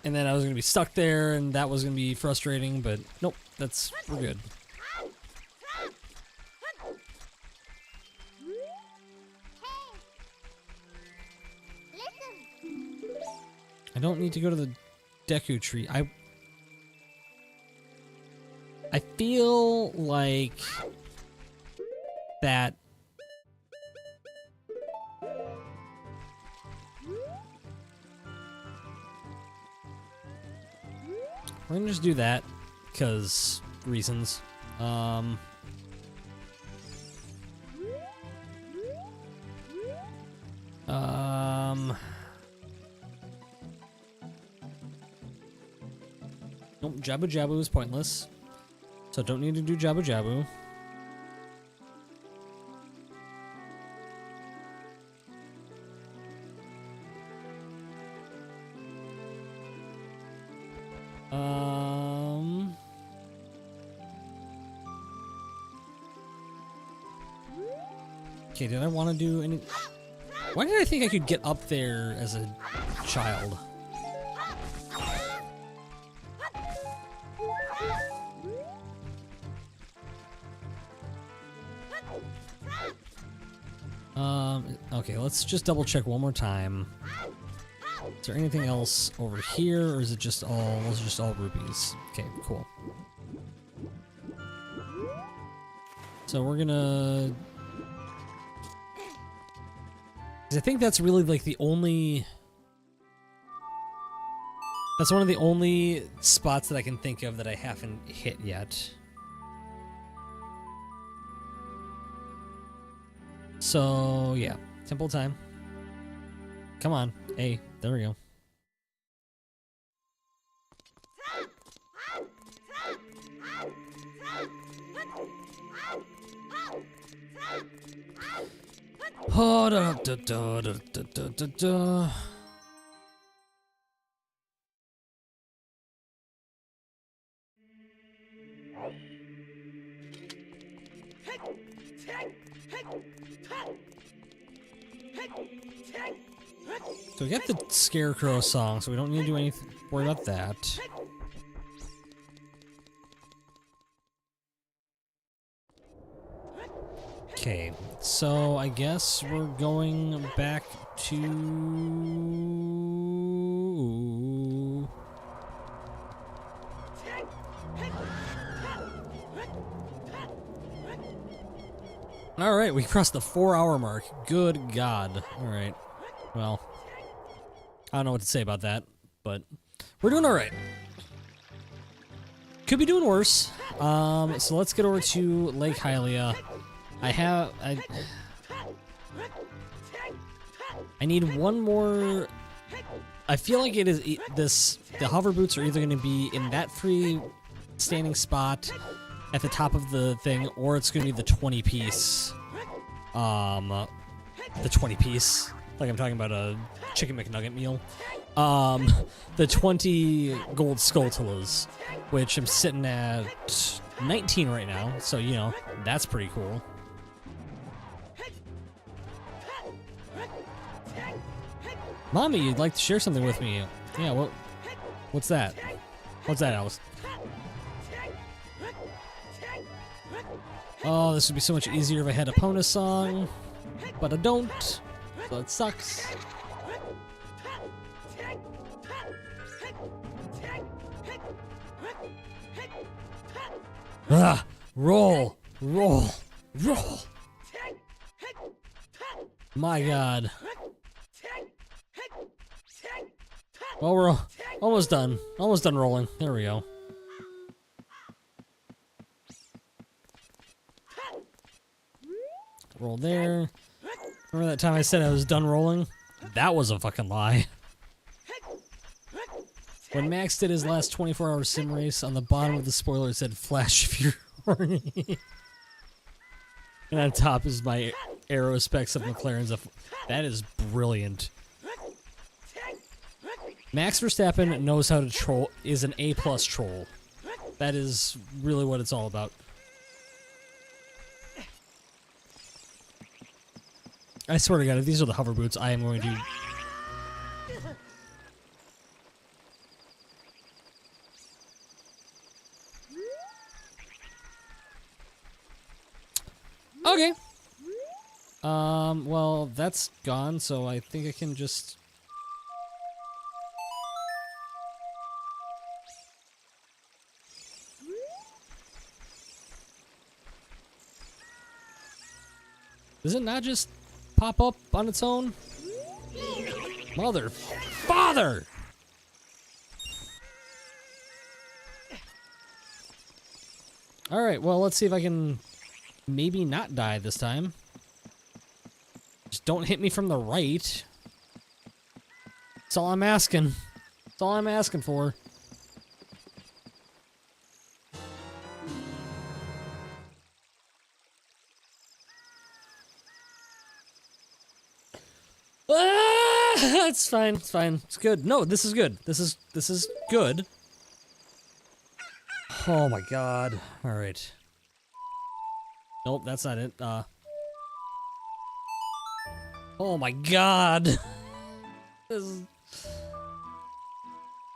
And then I was gonna be stuck there, and that was gonna be frustrating, but nope, we're good. I don't need to go to the Deku tree. I feel like that we're gonna just do that because reasons. Nope, Jabu Jabu is pointless. So don't need to do Jabu Jabu. Okay, did I want to do any... Why did I think I could get up there as a child? Okay, let's just double check one more time. Is there anything else over here, or is it just all, those are just all rupees? Okay, cool. So we're gonna... 'Cause I think that's really like the only... That's one of the only spots that I can think of that I haven't hit yet. So, yeah. Temple time. Come on. Hey, there we go. Oh, da, da, da, da, da, da, da, da. So we got the Scarecrow song, so we don't need to do anything. Worry about that. Okay, so I guess we're going back to... Alright, we crossed the 4-hour mark. Good God. Alright. Well, I don't know what to say about that, but we're doing alright. Could be doing worse. So let's get over to Lake Hylia. I need one more. I feel like it is this. The hover boots are either going to be in that free standing spot at the top of the thing, or it's going to be the 20-piece. The 20-piece. Like I'm talking about a chicken McNugget meal. The 20 gold Skulltulas, which I'm sitting at 19 right now. So you know that's pretty cool. Mommy, you'd like to share something with me? Yeah, what's that? What's that, Alice? Oh, this would be so much easier if I had a Pona song, but I don't, so it sucks. Ah, roll, roll, roll. My God. Well, we're almost done. Almost done rolling. There we go. Roll there. Remember that time I said I was done rolling? That was a fucking lie. When Max did his last 24-hour sim race, on the bottom of the spoiler it said "Flash if you're horny." And on top is my aero specs of McLaren's. That is brilliant. Max Verstappen knows how to troll, is an A+ troll. That is really what it's all about. I swear to God, if these are the hover boots, I am going to... Okay. Well, that's gone, so I think I can just... Does it not just pop up on its own? Mother... Father! Alright, well, let's see if I can maybe not die this time. Just don't hit me from the right. That's all I'm asking. That's all I'm asking for. Ah, it's fine. It's fine. It's good. No, this is good. This is good. Oh my God. All right. Nope, that's not it. Oh my God. This is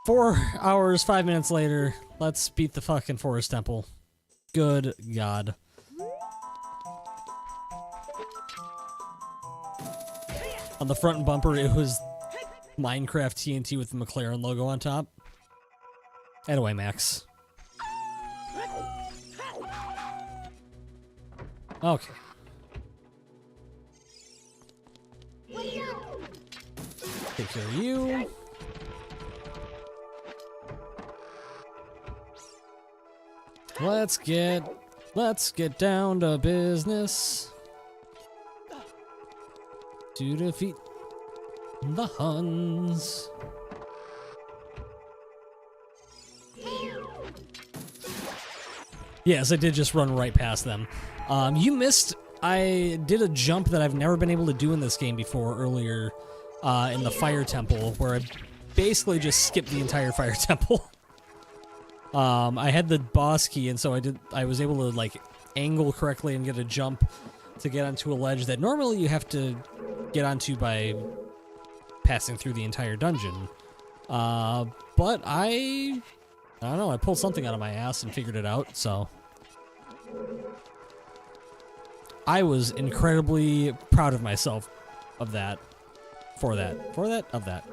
4 hours, 5 minutes later. Let's beat the fucking forest temple. Good God. On the front bumper, it was Minecraft TNT with the McLaren logo on top. Anyway, Max. Okay. Take care of you. Let's get down to business. To defeat the Huns. Yes, I did just run right past them. You missed, I did a jump that I've never been able to do in this game before earlier in the fire temple, where I basically just skipped the entire fire temple. I had the boss key, and so I was able to like angle correctly and get a jump to get onto a ledge that normally you have to get onto by passing through the entire dungeon. But I don't know, I pulled something out of my ass and figured it out, so. I was incredibly proud of myself of that. Of that.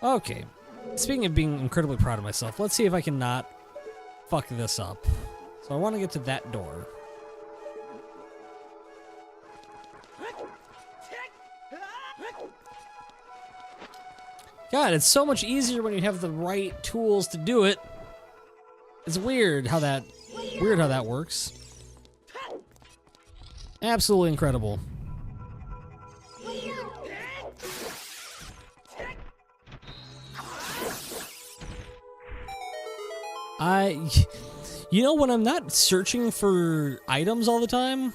Okay. Speaking of being incredibly proud of myself, let's see if I can not fuck this up. So I want to get to that door. God, it's so much easier when you have the right tools to do it. It's weird how that works. Absolutely incredible. You know, when I'm not searching for items all the time,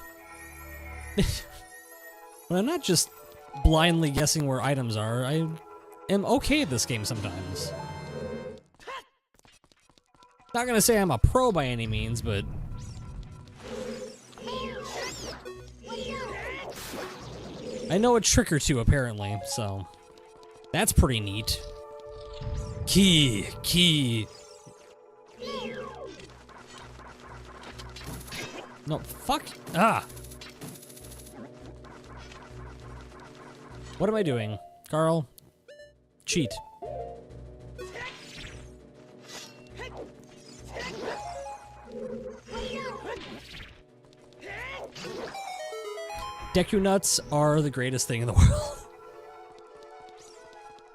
when I'm not just blindly guessing where items are, I am okay at this game sometimes. Not gonna say I'm a pro by any means, but I know a trick or two apparently, so that's pretty neat. Key. No, fuck. Ah. What am I doing? Carl? Cheat. Deku nuts are the greatest thing in the world.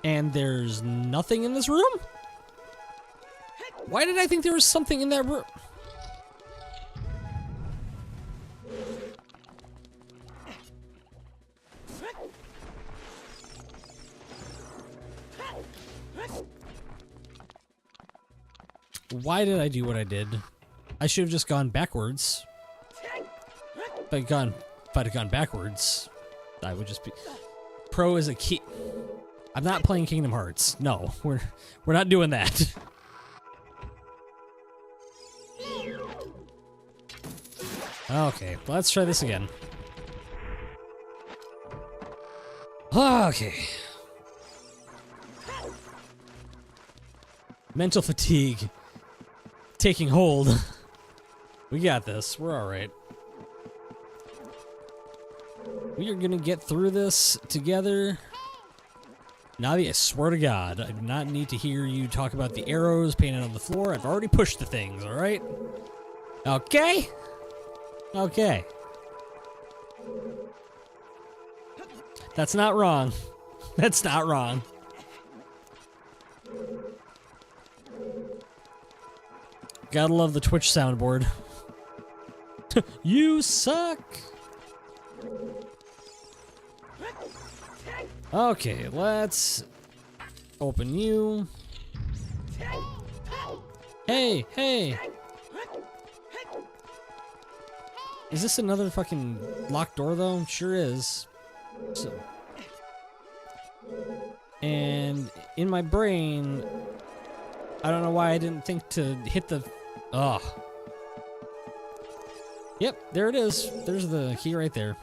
And there's nothing in this room? Why did I think there was something in that room? Why did I do what I did? I should have just gone backwards. If I'd gone backwards, I would just be... Pro is a key... I'm not playing Kingdom Hearts. No, we're not doing that. Okay, let's try this again. Okay. Mental fatigue taking hold. We got this. We're alright. We are gonna get through this together. Navi, I swear to God, I do not need to hear you talk about the arrows painted on the floor. I've already pushed the things, alright? Okay? Okay. That's not wrong. That's not wrong. Gotta love the Twitch soundboard. You suck! Okay, let's open you. Hey, hey! Is this another fucking locked door though? Sure is. So, and in my brain, I don't know why I didn't think to hit the... Ugh. Yep, there it is. There's the key right there.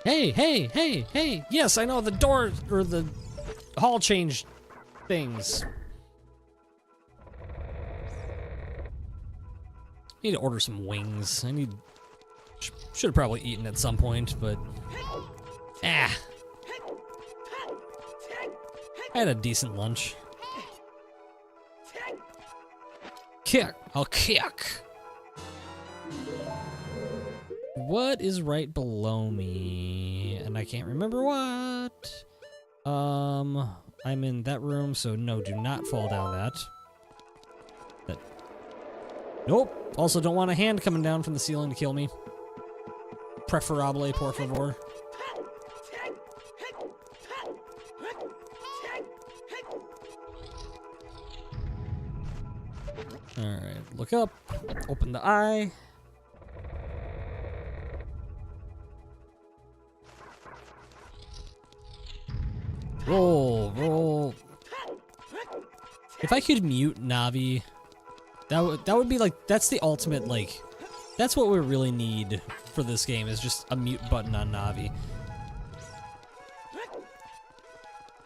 Hey, hey, hey, hey! Yes, I know the door, or the hall change things. Need to order some wings. Should have probably eaten at some point, but... Ah! I had a decent lunch. Kick! I'll kick! What is right below me? And I can't remember what. I'm in that room, so no, do not fall down that. Nope. Also, don't want a hand coming down from the ceiling to kill me. Preferable, por favor. Alright, look up. Open the eye. Roll, roll. If I could mute Navi, that would be like, that's the ultimate, like, that's what we really need for this game, is just a mute button on Navi.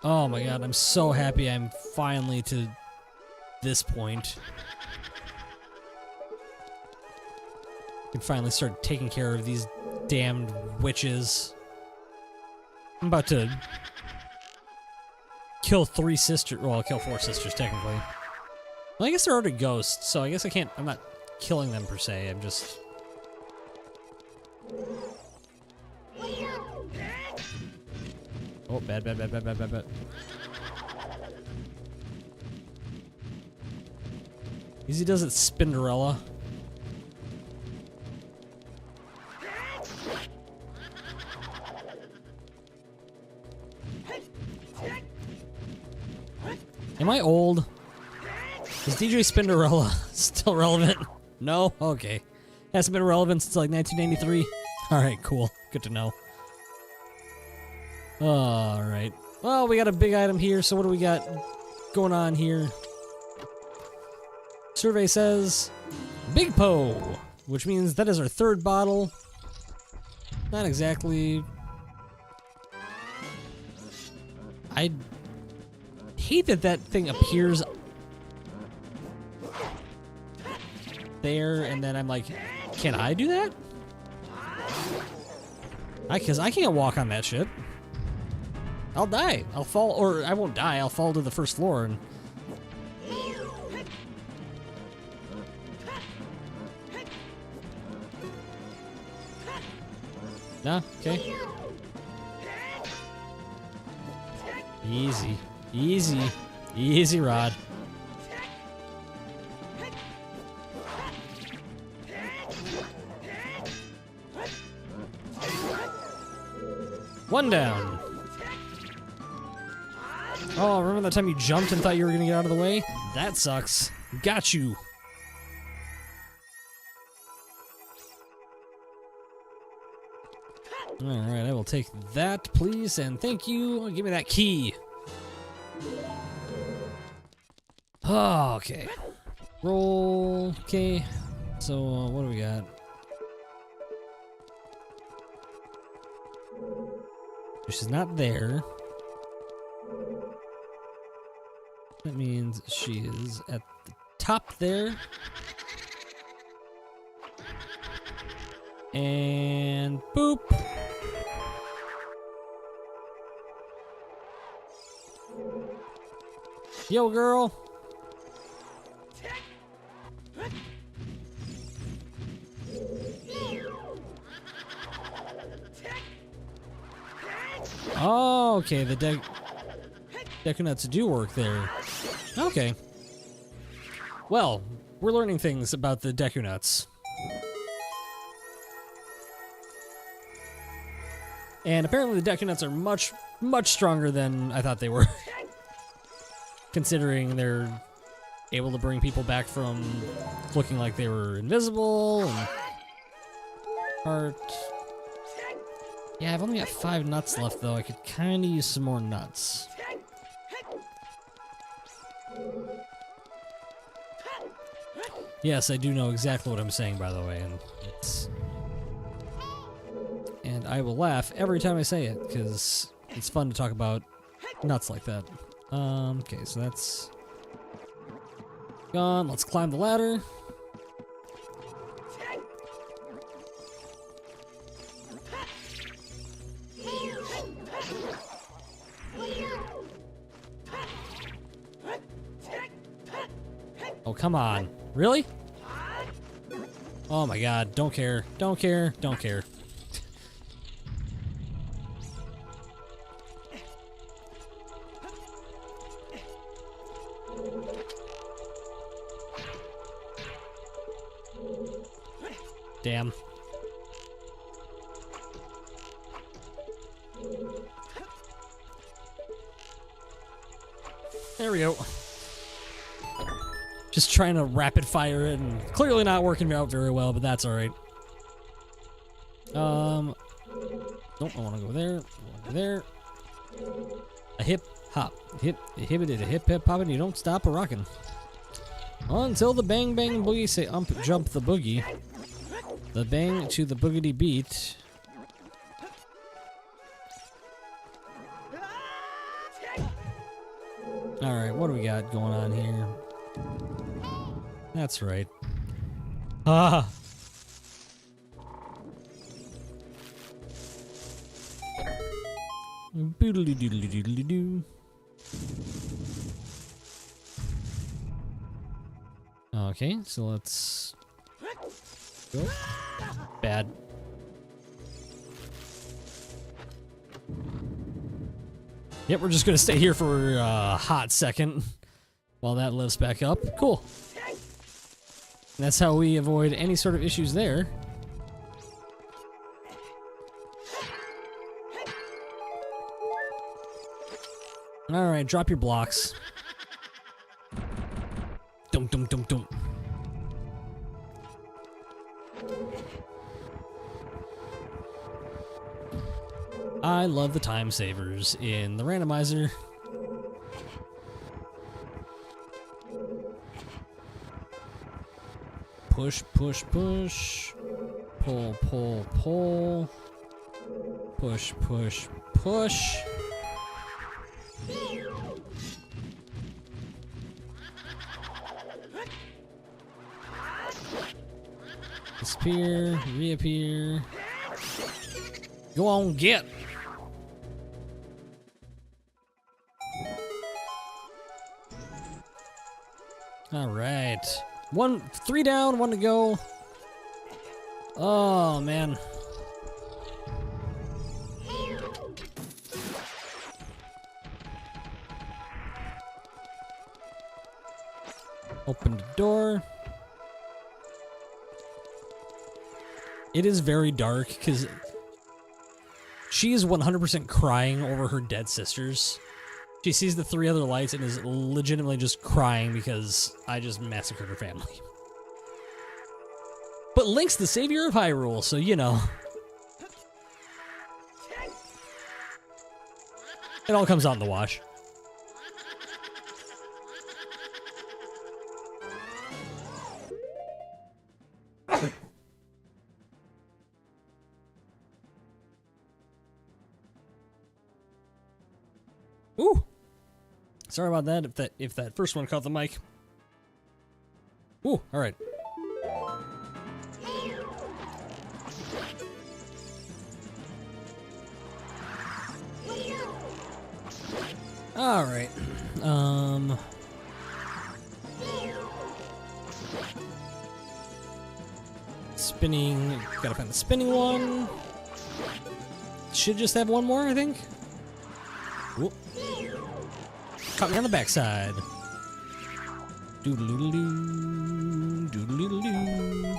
Oh my god, I'm so happy I'm finally to this point. I can finally start taking care of these damned witches. I'm about to kill 3 sisters. Well, I'll kill 4 sisters, technically. Well, I guess they're already ghosts, so I guess I'm not killing them per se, I'm just... Oh, bad. Easy does it, Spinderella. Am I old? Is DJ Spinderella still relevant? No? Okay. Hasn't been relevant since like 1993? Alright, cool. Good to know. Alright. Well, we got a big item here, so what do we got going on here? Survey says Big Po, which means that is our 3rd bottle. Not exactly... I hate that thing appears there, and then I'm like, can I do that? Because I can't walk on that shit. I'll die. I'll fall, or I won't die, I'll fall to the 1st floor and... No? Okay. Easy. Easy. Easy, Rod. One down. Oh, remember that time you jumped and thought you were gonna get out of the way? That sucks. Got you. Alright, I will take that, please, and thank you. Give me that key. Oh, okay. Roll. Okay. So, what do we got? She's not there. That means she is at the top there. And boop. Yo, girl. Oh, okay. The Decunuts do work there. Okay. Well, we're learning things about the Decunuts. And apparently the Decunuts are much, much stronger than I thought they were. Considering they're able to bring people back from looking like they were invisible and heart. Yeah, I've only got 5 nuts left though. I could kind of use some more nuts. Yes, I do know exactly what I'm saying, by the way, and I will laugh every time I say it because it's fun to talk about nuts like that. Okay, so that's gone. Let's climb the ladder. Oh, come on. Really? Oh my god, don't care. Don't care. Don't care. Damn. There we go. Just trying to rapid fire it and clearly not working out very well, but that's alright. Nope, I want to go there. Over there. A hip hop. Hip it, a hip hip hop, and you don't stop a rockin'. Until the bang bang boogie say jump the boogie. The bang to the boogity beat. Alright, what do we got going on here? That's right. Ah! Boodly-doodly-doodly-doo. Okay, so let's go. Bad. Yep, we're just gonna stay here for a hot second while that lifts back up. Cool. And that's how we avoid any sort of issues there. Alright, drop your blocks. Dum dum dum dum. I love the time savers in the randomizer. Push, push, push. Pull, pull, pull. Push, push, push. Disappear, reappear. Go on, get. All right. 3 down, 1 to go. Oh, man. Open the door. It is very dark because she is 100% crying over her dead sisters. She sees the 3 other lights and is legitimately just crying because I just massacred her family. But Link's the savior of Hyrule, so you know. It all comes out in the wash. Sorry about that. If that first one caught the mic. Ooh, all right. All right. Spinning. Gotta find the spinning one. Should just have one more, I think. Whoop. Caught me on the backside. Doodle-doodle-doo. Doodle-doodle-doo.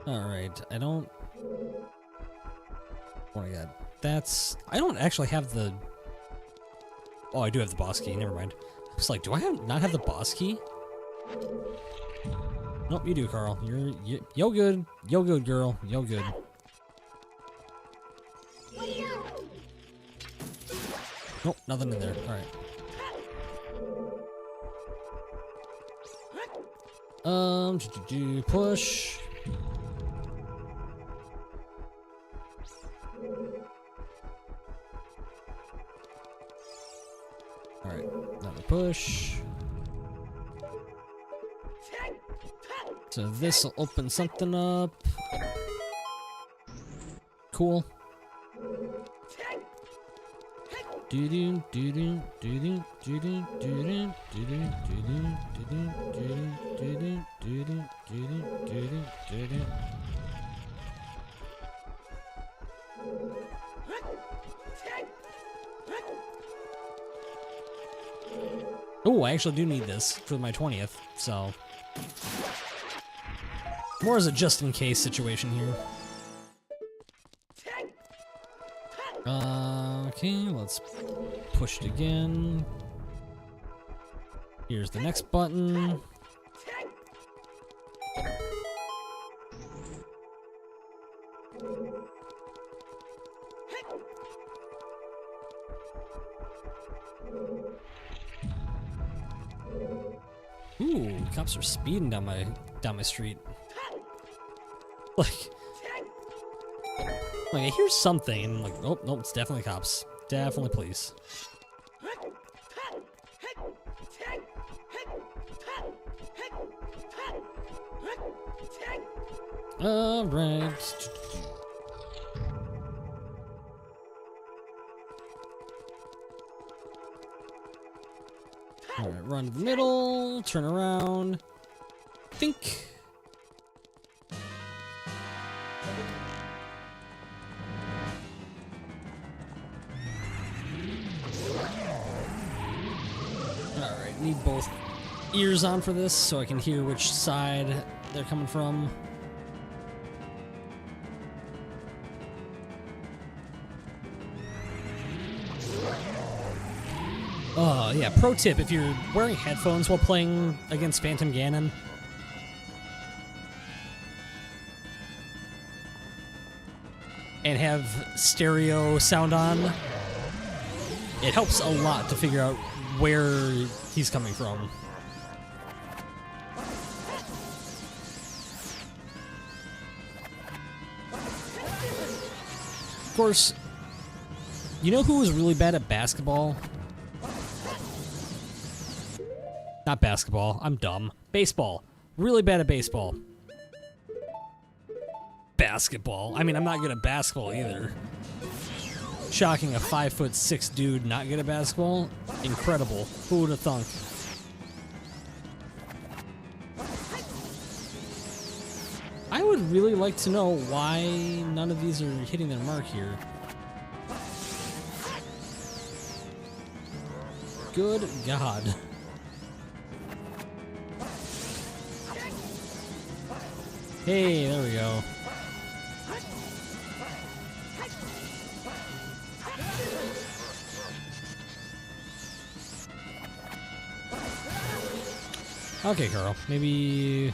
Alright, I don't... Oh my god. That's... I don't actually have the... Oh, I do have the boss key, never mind. I was like, do I not have the boss key? Nope, you do, Carl. Yo good. Yo good, girl. Yo good. Nope, nothing in there. Alright. Push. Alright, another push. So this'll open something up. Cool. Doo-doo, doo-doo, doo-doo, doo-doo, doo-doo, doo-doo, doo-doo, doo-doo, doo-doo, doo-doo, doo-doo, doo-doo. Oh, I actually do need this for my 20th, so... More as a just-in-case situation here. Okay, let's push it again. Here's the next button. Ooh, cops are speeding down my street. Like I hear something and I'm like, oh, nope, it's definitely cops. Definitely police. Alright. Alright, run to the middle, turn around. Think. Alright, need both ears on for this so I can hear which side they're coming from. Yeah, pro tip, if you're wearing headphones while playing against Phantom Ganon, and have stereo sound on, it helps a lot to figure out where he's coming from. Of course, you know who was really bad at basketball? Not basketball, I'm dumb. Baseball. Really bad at baseball. Basketball. I mean, I'm not good at basketball either. Shocking, a 5'6" dude not good at basketball? Incredible. Who would have thunk? I would really like to know why none of these are hitting their mark here. Good God. Hey, there we go. Okay, Carl, maybe...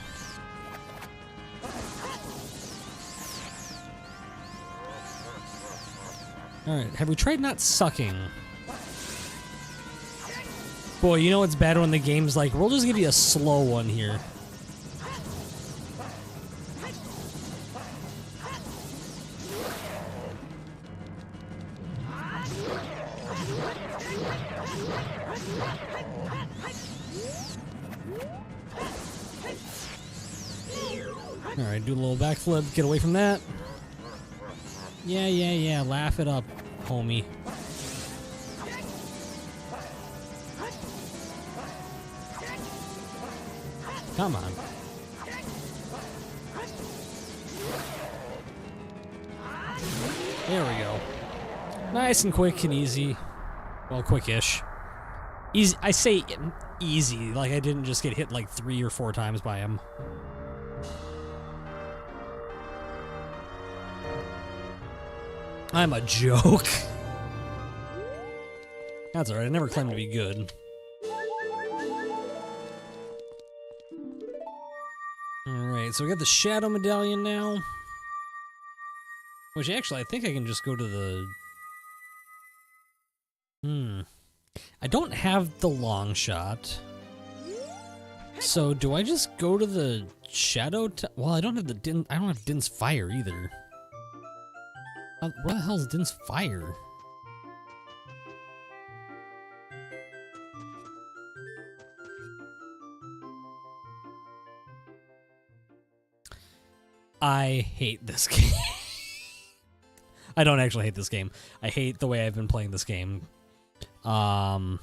Alright, have we tried not sucking? Boy, you know it's bad when the game's like, we'll just give you a slow one here. Alright, do a little backflip, get away from that. Yeah, laugh it up, homie. Come on. There we go. Nice and quick and easy. Well, quick-ish. Easy. I say easy, like I didn't just get hit like 3 or 4 times by him. I'm a joke. That's alright, I never claimed to be good. Alright, so we got the Shadow Medallion now. Which actually, I think I can just go to the... I don't have the long shot. So, do I just go to the Shadow... Well, I don't have the I don't have Din's Fire either. Where the hell is Din's Fire? I hate this game. I don't actually hate this game. I hate the way I've been playing this game. Because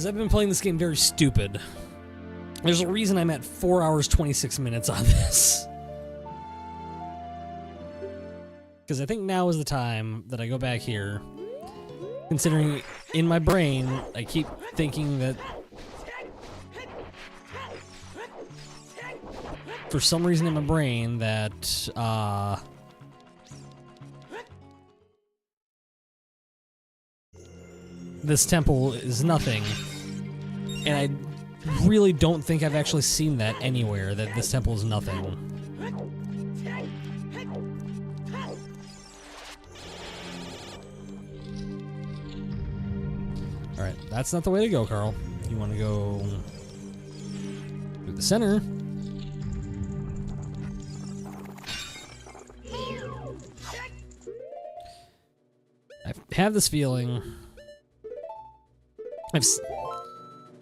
I've been playing this game very stupid. There's a reason I'm at 4 hours 26 minutes on this. Because I think now is the time that I go back here, considering in my brain, I keep thinking that for some reason in my brain that, this temple is nothing, and I really don't think I've actually seen that anywhere, that this temple is nothing. Alright, that's not the way to go, Carl. You want to go through the center. I have this feeling...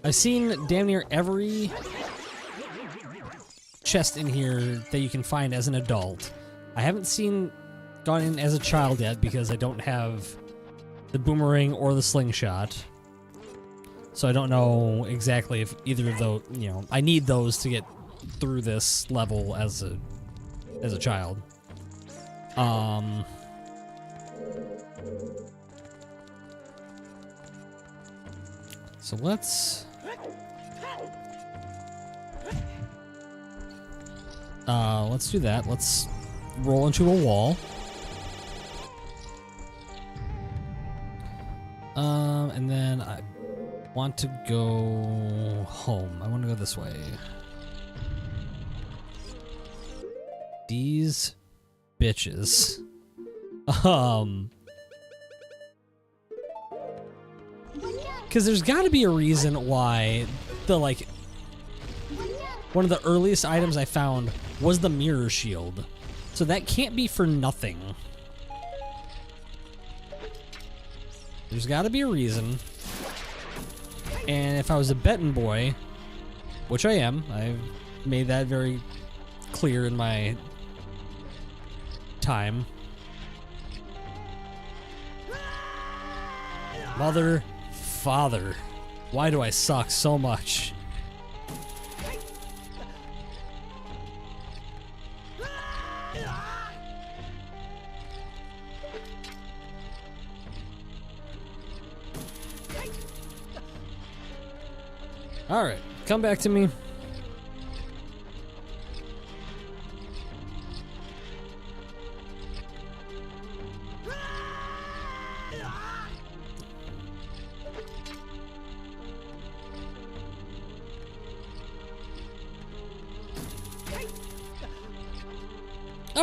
I've seen damn near every chest in here that you can find as an adult. I haven't gone in as a child yet because I don't have the boomerang or the slingshot. So I don't know exactly if either of those, you know, I need those to get through this level as a child. So let's do that. Let's roll into a wall. And then I want to go home. I want to go this way. These bitches. Because there's got to be a reason why one of the earliest items I found was the mirror shield. So that can't be for nothing. There's got to be a reason. And if I was a betting boy, which I am, I've made that very clear in my time. Mother, father, why do I suck so much? All right, come back to me.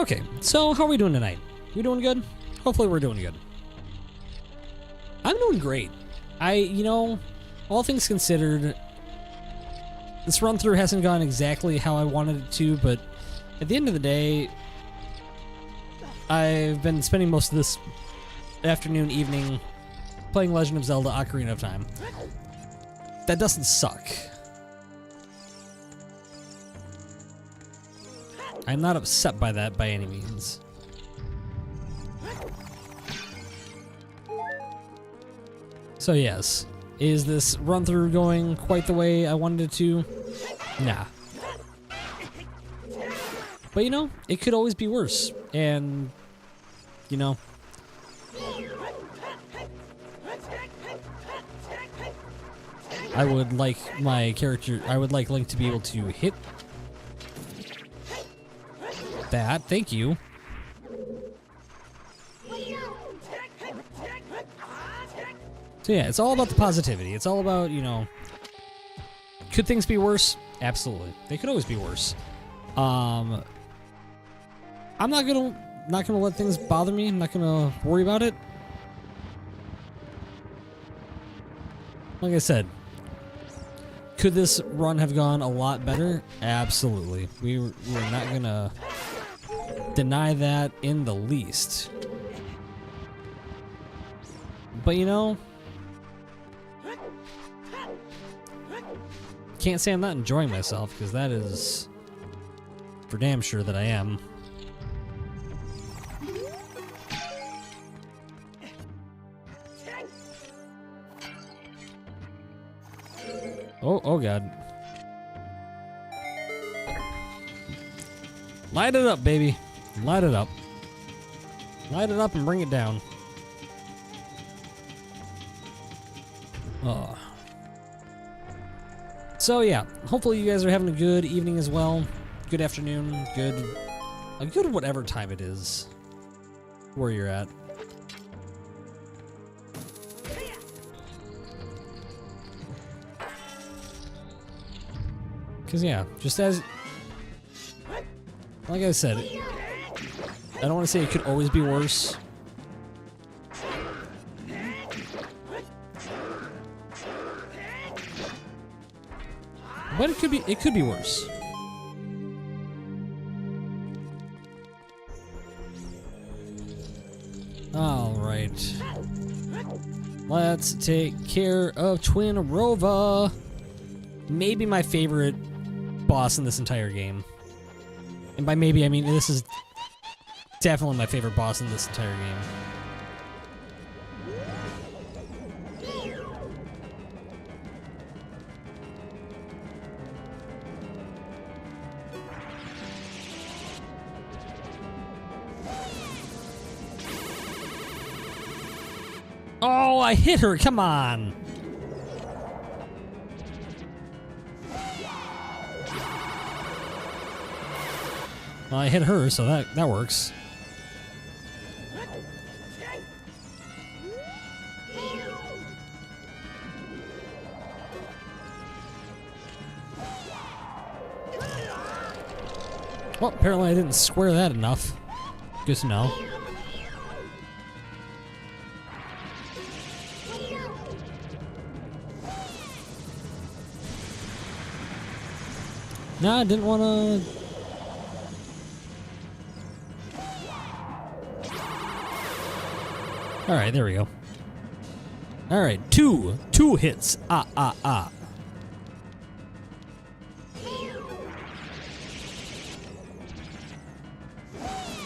Okay, so how are we doing tonight? We doing good? Hopefully we're doing good. I'm doing great. You know, all things considered, this run through hasn't gone exactly how I wanted it to, but at the end of the day, I've been spending most of this afternoon, evening, playing Legend of Zelda Ocarina of Time. That doesn't suck. I'm not upset by that by any means. So yes, is this run through going quite the way I wanted it to? Nah. But you know, it could always be worse. And, you know, I would like Link to be able to hit that. Thank you. So yeah, it's all about the positivity. It's all about, you know, could things be worse? Absolutely. They could always be worse. I'm not gonna let things bother me. I'm not gonna worry about it. Like I said, could this run have gone a lot better? Absolutely. We're not gonna deny that in the least. But you know, can't say I'm not enjoying myself, because that is for damn sure that I am. Oh god. Light it up, baby. Light it up. Light it up and bring it down. Oh. So yeah, hopefully you guys are having a good evening as well. Good afternoon, a good whatever time it is where you're at. Cause yeah, just as like I said, I don't want to say it could always be worse. But it could be worse. All right. Let's take care of Twin Rova. Maybe my favorite boss in this entire game. And by maybe, I mean this is definitely my favorite boss in this entire game. Oh, I hit her, come on! Well, I hit her, so that works. Well, apparently I didn't square that enough. Good to know. No, I didn't want to... Alright, there we go. Alright, two hits. Ah.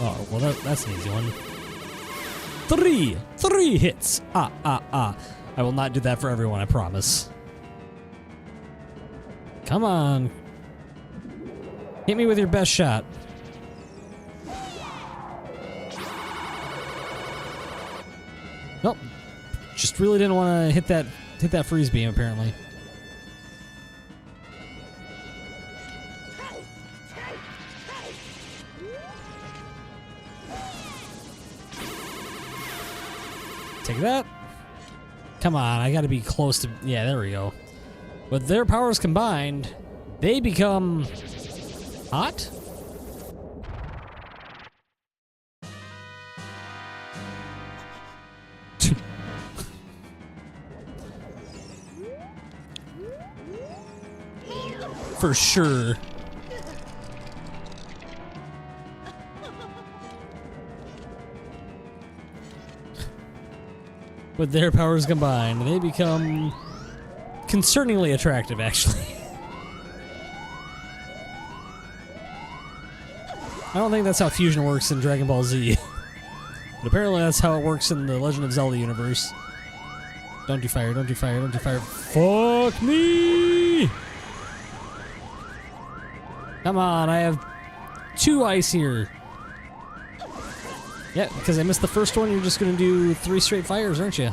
Oh, well that's an easy one. Three hits. Ah. I will not do that for everyone, I promise. Come on. Hit me with your best shot. Nope. Just really didn't want to hit that freeze beam, apparently. Take that. Come on, I gotta be close to... Yeah, there we go. With their powers combined, they become... hot? for sure. With their powers combined, they become concerningly attractive, actually. I don't think that's how fusion works in Dragon Ball Z. But apparently that's how it works in the Legend of Zelda universe. Don't do fire, don't do fire, don't do fire. Fuck me! Come on, I have 2 ice here. Yeah, because I missed the first one, you're just gonna do 3 straight fires, aren't you?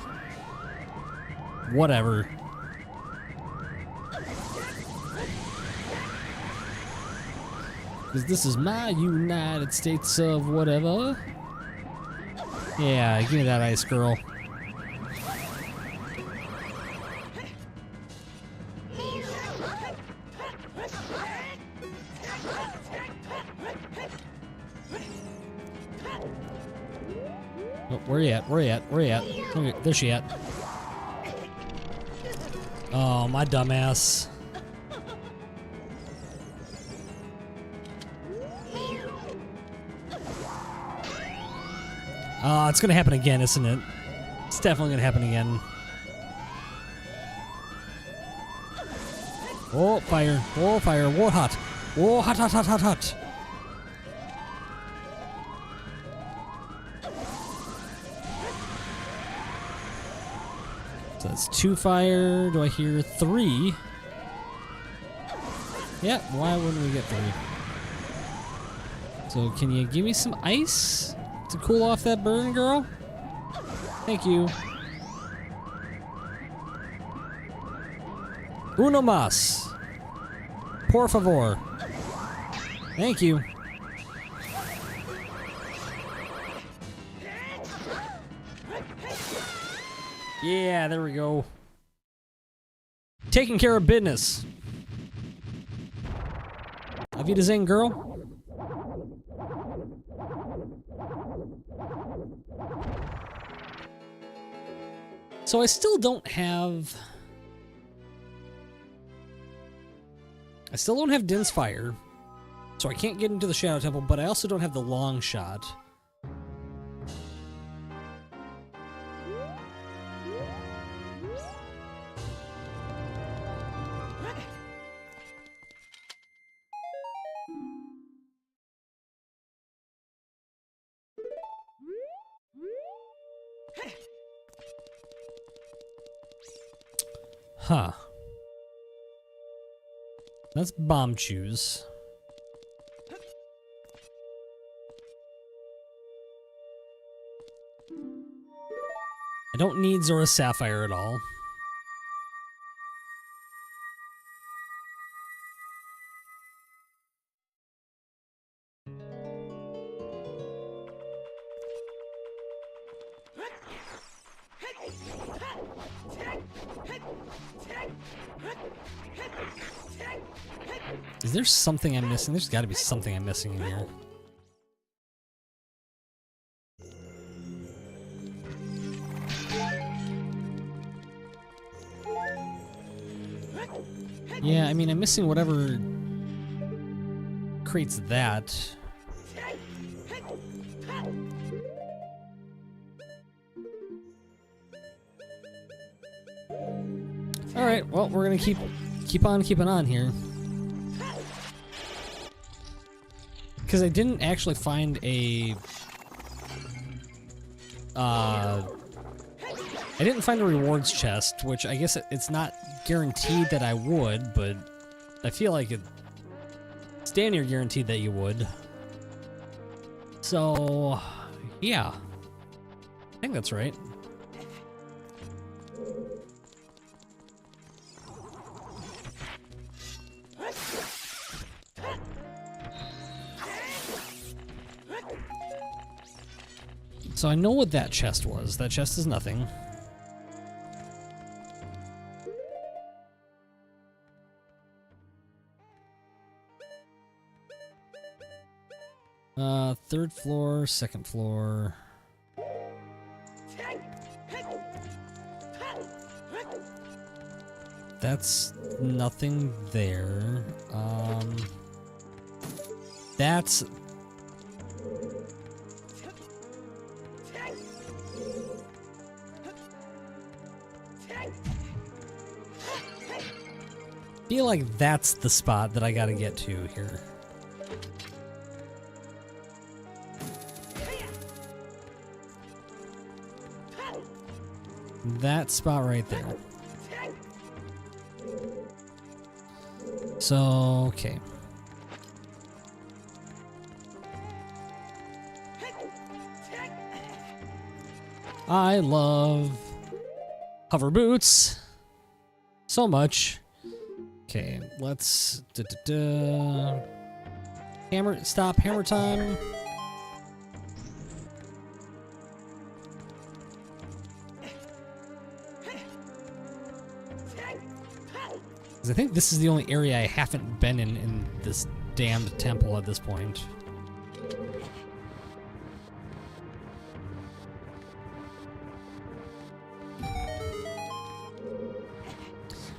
Whatever. Because this is my United States of whatever. Yeah, give me that ice, girl. Oh, where you at? Where you at? Where you at? Okay, there she at. Oh, my dumbass. It's gonna happen again, isn't it? It's definitely gonna happen again. Oh, fire. Oh, fire. Whoa, hot. Whoa, hot, hot, hot, hot, hot. So that's 2 fire. Do I hear 3? Yeah, why wouldn't we get 3? So can you give me some ice to cool off that burn, girl? Thank you. Uno mas. Por favor. Thank you. Yeah, there we go. Taking care of business. Auf Wiedersehen, girl. So I still don't have... Din's Fire, so I can't get into the Shadow Temple, but I also don't have the long shot. Huh. That's bomb choose. I don't need Zora Sapphire at all. Is there something I'm missing? There's got to be something I'm missing in here. Yeah, I mean, I'm missing whatever creates that. All right, well, we're gonna keep on keeping on here. Because I didn't actually find a... I didn't find a rewards chest, which I guess it's not guaranteed that I would, but I feel like it's damn near guaranteed that you would. So, yeah. I think that's right. So I know what that chest was. That chest is nothing. Third floor, second floor. that's nothing there. That's... I feel like that's the spot that I gotta get to here. That spot right there. So, okay. I love hover boots so much. Okay, let's hammer time. Because I think this is the only area I haven't been in this damned temple at this point.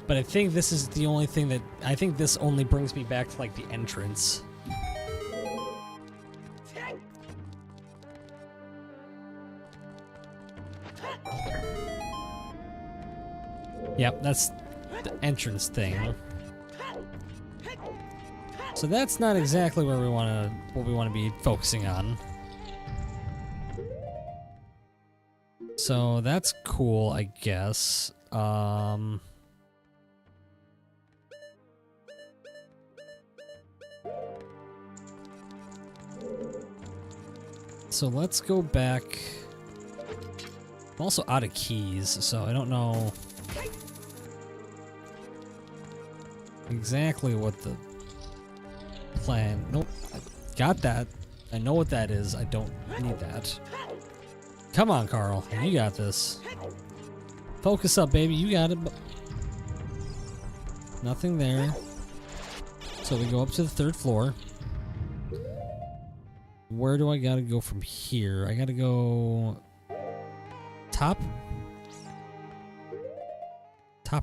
But I think this is the only thing that... I think this only brings me back to, like, the entrance. Yep, that's the entrance thing. So that's not exactly where what we want to be focusing on. So that's cool, I guess. So let's go back. I'm also out of keys, so I don't know exactly what the plan... Nope, I got that. I know what that is. I don't need that. Come on, Carl. You got this. Focus up, baby. You got it. Nothing there. So we go up to the 3rd floor. Where do I gotta go from here? I gotta go... Top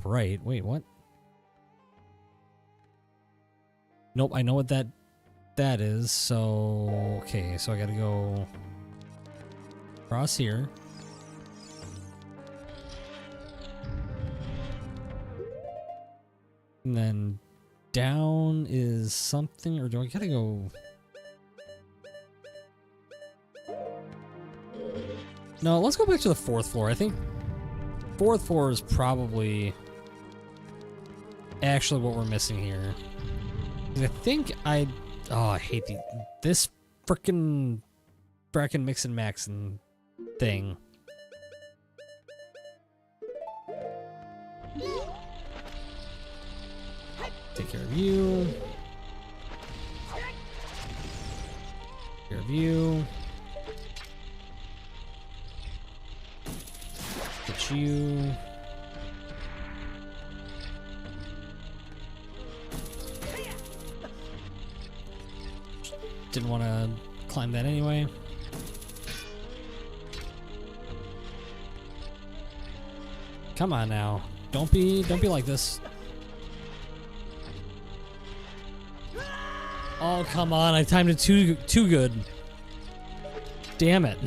right. Wait, what? Nope, I know what that is. So, okay, so I gotta go across here. And then down is something, or do I gotta go... No, let's go back to the 4th floor. I think 4th floor is probably actually what we're missing here. I think I hate this frickin' mix and max and thing. Take care of you. Take care of you. Get you. Didn't want to climb that anyway. Come on now. Don't be like this. Oh, come on. I timed it too good. Damn it.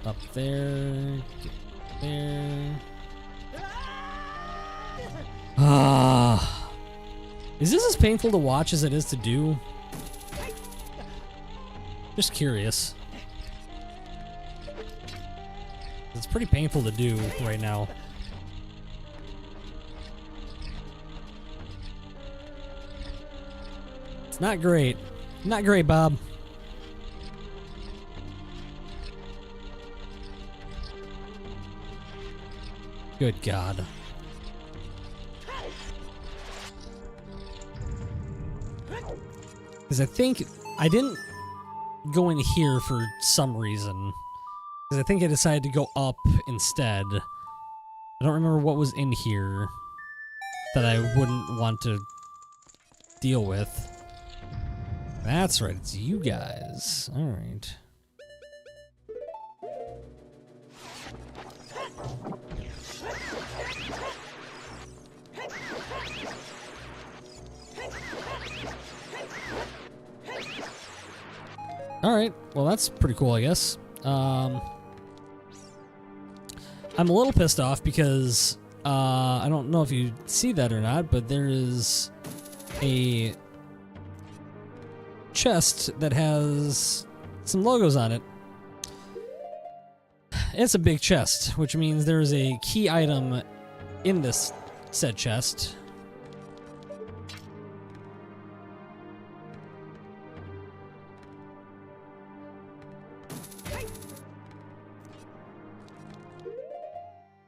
Up there, get there. Ah, is this as painful to watch as it is to do? Just curious. It's pretty painful to do right now. It's not great. Not great, Bob. Good God. Because I think I didn't go in here for some reason. Because I think I decided to go up instead. I don't remember what was in here that I wouldn't want to deal with. That's right, it's you guys. All right. All right, well that's pretty cool, I guess. I'm a little pissed off because I don't know if you see that or not, but there is a chest that has some logos on it. It's a big chest, which means there is a key item in this said chest.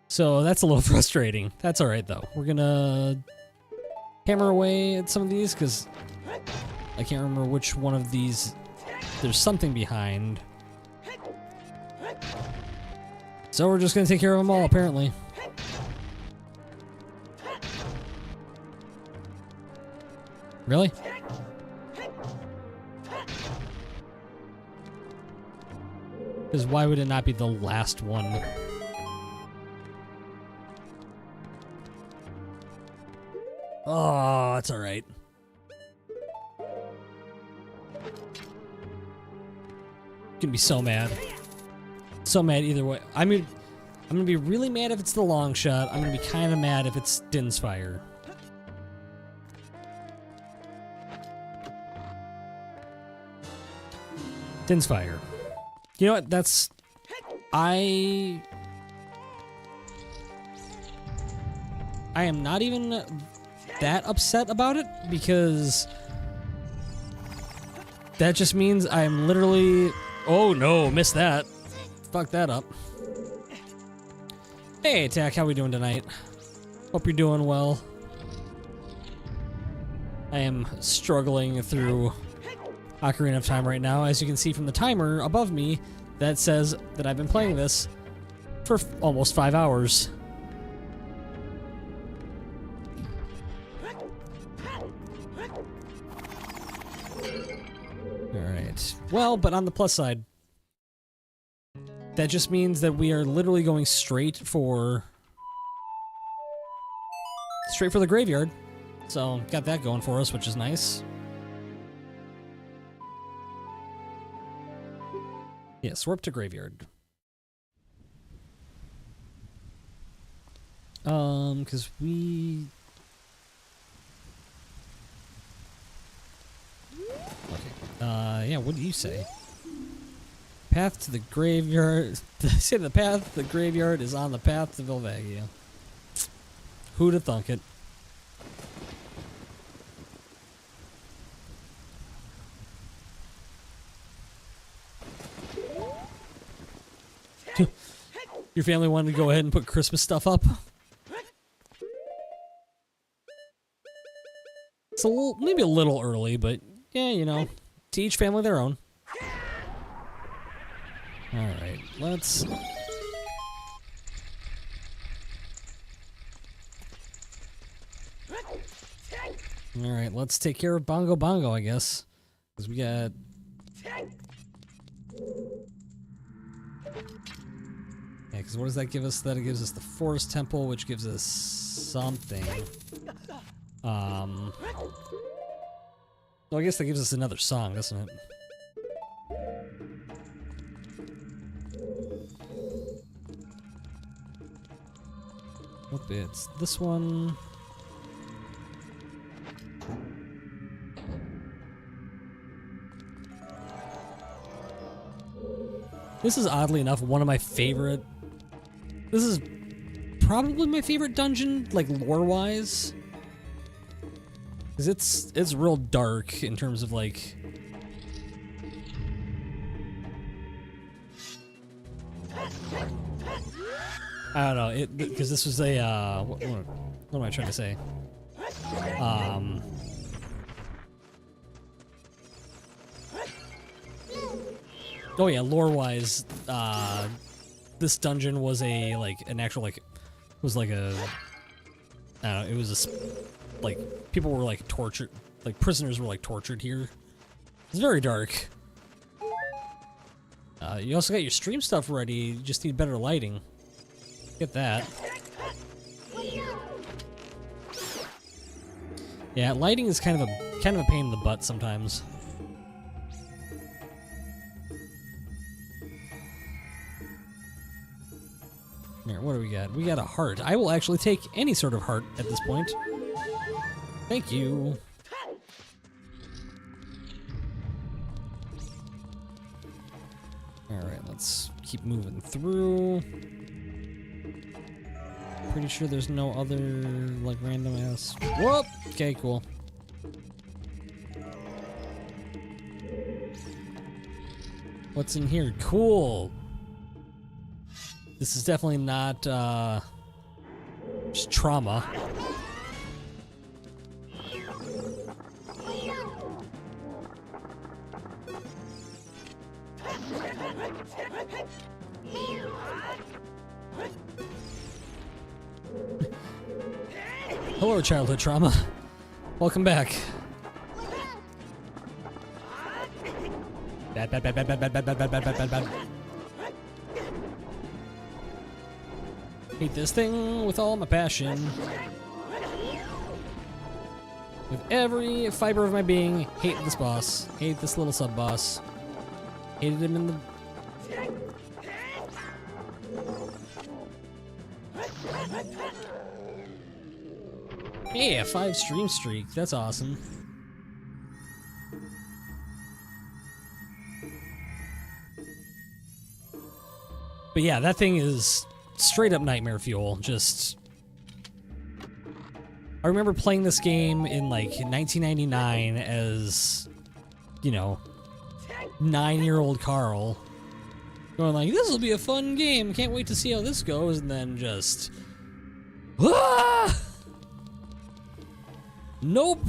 So that's a little frustrating. That's all right though. We're gonna hammer away at some of these because I can't remember which one of these. There's something behind. So we're just gonna take care of them all, apparently. Really? Because why would it not be the last one? Oh, that's all right. Gonna be so mad. So mad either way. I mean, I'm gonna be really mad if it's the long shot. I'm gonna be kind of mad if it's Din's Fire. Din's Fire. You know what? That's... I am not even that upset about it because that just means I'm literally... Oh no, missed that. Fuck that up. Hey, Tack, how we doing tonight? Hope you're doing well. I am struggling through Ocarina of Time right now. As you can see from the timer above me, that says that I've been playing this for almost 5 hours. Alright. Well, but on the plus side, that just means that we are literally going straight for the graveyard. So, got that going for us, which is nice. Yes, we're up to graveyard. Because we... Okay. Yeah, what do you say? Path to the graveyard... Say the path to the graveyard is on the path to Vilvagia. Who'd have thunk it? Your family wanted to go ahead and put Christmas stuff up? It's a little, maybe a little early, but yeah, you know, to each family their own. Alright, let's... Alright, let's take care of Bongo Bongo, I guess. Because we got... Yeah, because what does that give us? That it gives us the Forest Temple, which gives us something. Well, I guess that gives us another song, doesn't it? Nope, it's this one. This is oddly enough one of my favorite... This is probably my favorite dungeon, like lore-wise. Because it's real dark in terms of like... I don't know, because this was a, what am I trying to say? Oh yeah, lore-wise, this dungeon was a, like, an actual, like, was like a, I don't know, it was a, like, people were, like, tortured, like, prisoners were, like, tortured here. It's very dark. You also got your stream stuff ready. You just need better lighting. Get that. Yeah, lighting is kind of a pain in the butt sometimes. Here, what do we got? We got a heart. I will actually take any sort of heart at this point. Thank you. Alright, let's keep moving through. Pretty sure there's no other, like, random ass. Whoop! Okay, cool. What's in here? Cool! This is definitely not, just trauma. Hello, childhood trauma. Welcome back. Bad. Hate this thing with all my passion. With every fiber of my being, hate this boss. Hate this little sub-boss. Hated him in the... Hey, a 5 stream streak. That's awesome. But yeah, that thing is straight up nightmare fuel. Just... I remember playing this game in like 1999 as, you know, 9-year-old Carl. Going like, this will be a fun game. Can't wait to see how this goes. And then just... Ah! Nope.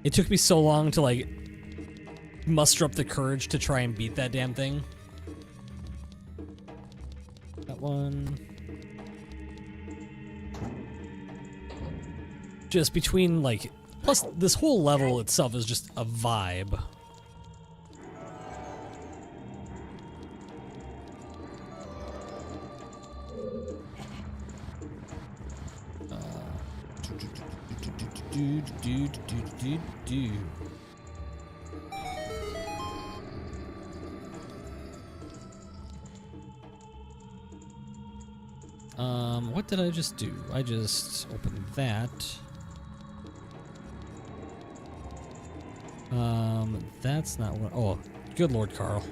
It took me so long to like muster up the courage to try and beat that damn thing. That one. Just between like, plus this whole level itself is just a vibe. What did I just do? I just opened that. That's not what... Oh, good Lord, Carl.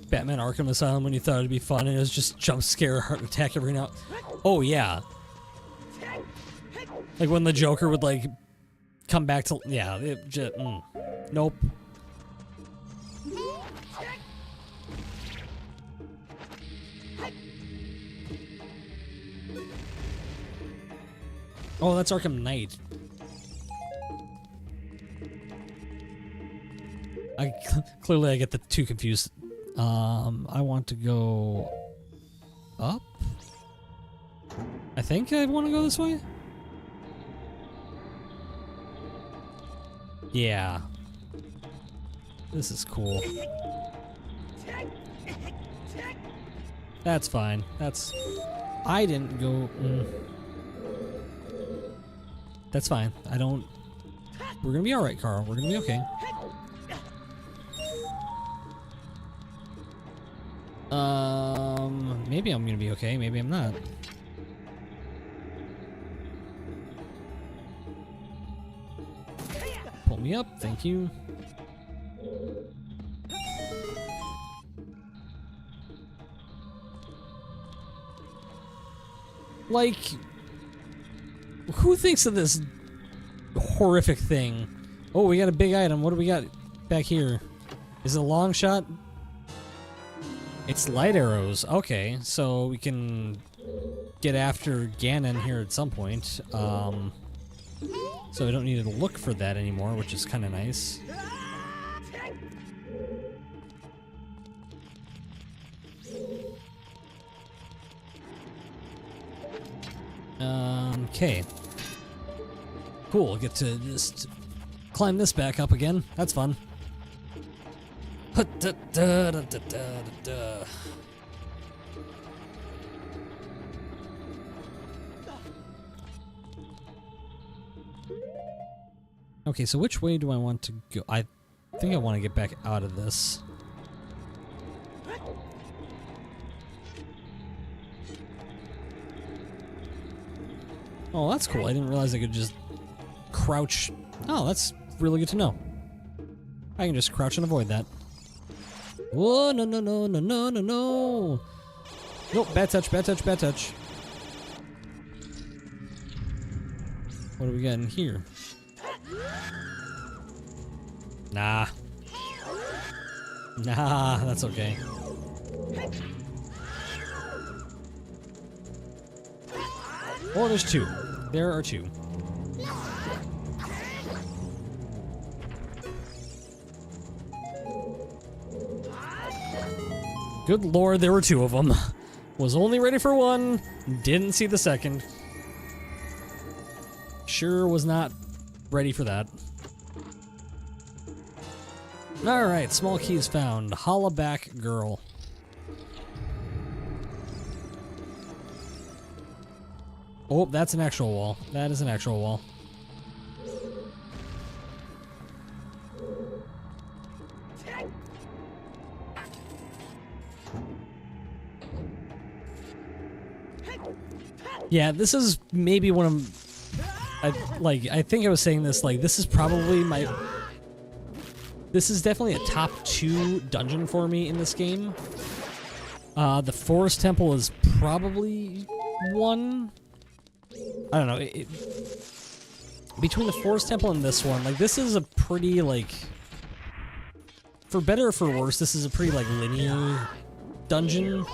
Batman Arkham Asylum when you thought it'd be fun and it was just jump scare heart attack every now. Oh yeah. Like when the Joker would like come back to, yeah, it just, nope. Oh, that's Arkham Knight. Clearly I get the two confused. I want to go up? I think I want to go this way? Yeah. This is cool. That's fine. That's... I didn't go... That's fine. I don't... We're gonna be alright, Carl. We're gonna be okay. Maybe I'm gonna be okay, maybe I'm not. Pull me up, thank you. Like, who thinks of this horrific thing? Oh, we got a big item. What do we got back here? Is it a long shot? It's light arrows. Okay, so we can get after Ganon here at some point. So we don't need to look for that anymore, which is kind of nice. Okay. Cool, get to just climb this back up again. That's fun. Okay, so which way do I want to go? I think I want to get back out of this. Oh, that's cool. I didn't realize I could just crouch. Oh, that's really good to know. I can just crouch and avoid that. Whoa, no, no, no, no, no, no, no. Nope, bad touch, bad touch, bad touch. What do we got in here? Nah. Nah, that's okay. Oh, there's two. There are two. Good lord, there were two of them. Was only ready for one, didn't see the second. Sure was not ready for that. Alright, small keys found. Hollaback girl. Oh, that's an actual wall. That is an actual wall. Yeah, this is maybe one of... I think I was saying this, like, this is probably my... This is definitely a top 2 dungeon for me in this game. The Forest Temple is probably 1. I don't know. Between the Forest Temple and this one, like, this is a pretty, like... For better or for worse, this is a pretty, like, linear dungeon.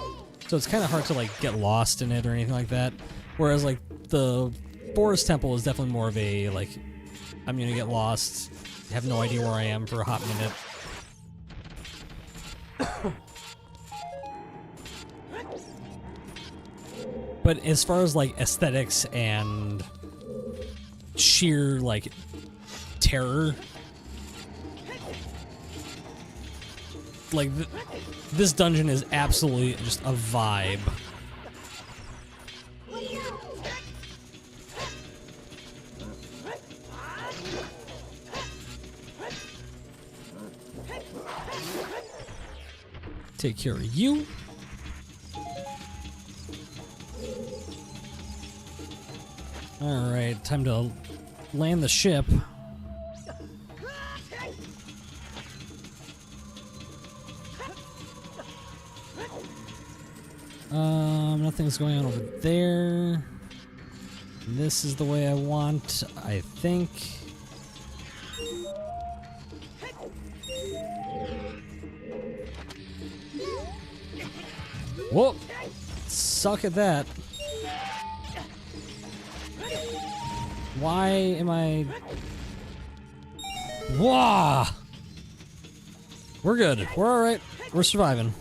So it's kind of hard to, like, get lost in it or anything like that. Whereas, like, the Forest Temple is definitely more of a, like, I'm gonna get lost, have no idea where I am for a hot minute. But as far as, like, aesthetics and sheer, like, terror, like, this dungeon is absolutely just a vibe. Take care of you. Alright, time to land the ship. Nothing's going on over there. This is the way I want, I think. Whoa! Suck at that. Why am I... Wah! We're good. We're alright. We're surviving.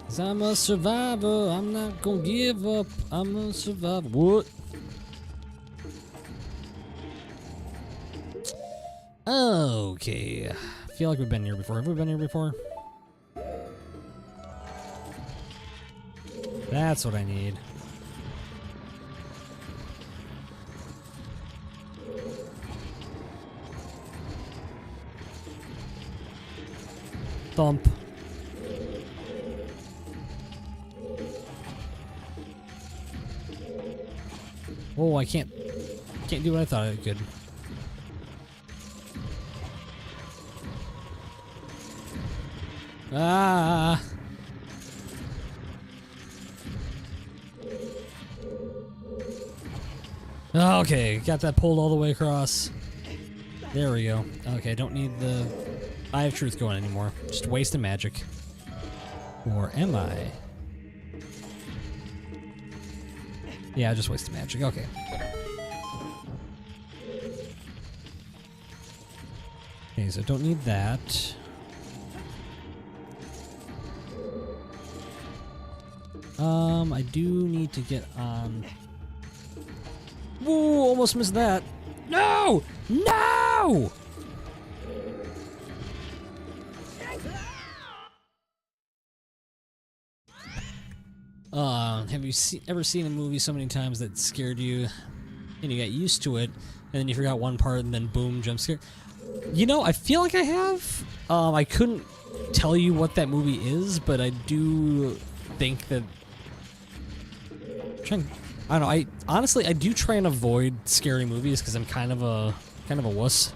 'Cause I'm a survivor. I'm not gonna give up. I'm a survivor. What? Okay. I feel like we've been here before. Have we been here before? That's what I need. Thump. Oh, I can't do what I thought I could. Ah. Okay, got that pulled all the way across. There we go. Okay, don't need the Eye of Truth going anymore. Just wasting magic. Or am I? Yeah, just wasting magic. Okay. Okay, so don't need that. I do need to get on. Whoa, almost missed that. No! No! Have you ever seen a movie so many times that scared you and you got used to it and then you forgot one part and then boom, jump scare? You know, I feel like I have. I couldn't tell you what that movie is, but I do think that I don't know. I honestly do try and avoid scary movies because I'm kind of a wuss.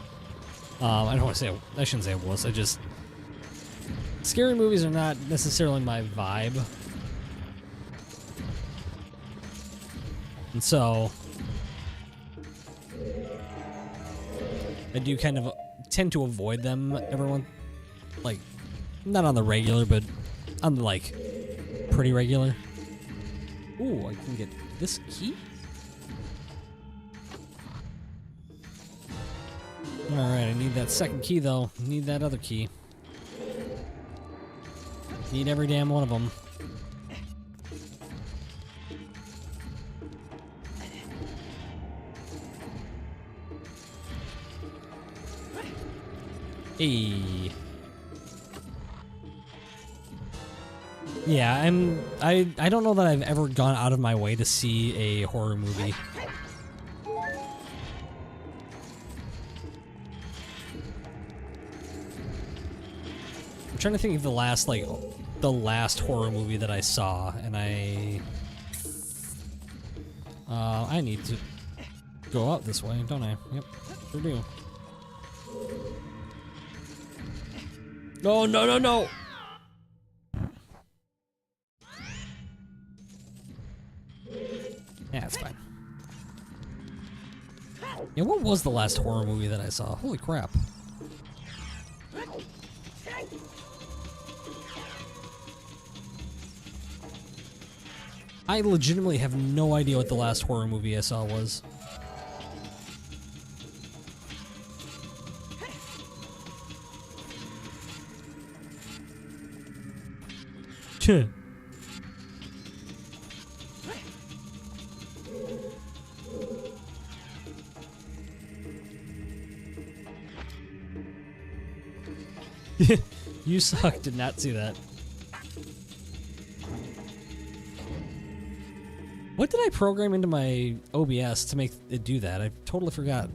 I don't want to say I shouldn't say a wuss. Scary movies are not necessarily my vibe, and so I do kind of tend to avoid them. Everyone, like, not on the regular, but on the like pretty regular. Ooh, I can get this key? Alright, I need that second key though. Need that other key. Need every damn one of them. Hey. Yeah, I don't know that I've ever gone out of my way to see a horror movie. I'm trying to think of the last horror movie that I saw, and I need to go out this way, don't I? Yep, sure do. No, no, no, no! Yeah, it's fine. Yeah, what was the last horror movie that I saw? Holy crap. I legitimately have no idea what the last horror movie I saw was. Tuh. You suck, did not see that. What did I program into my OBS to make it do that? I totally forgot.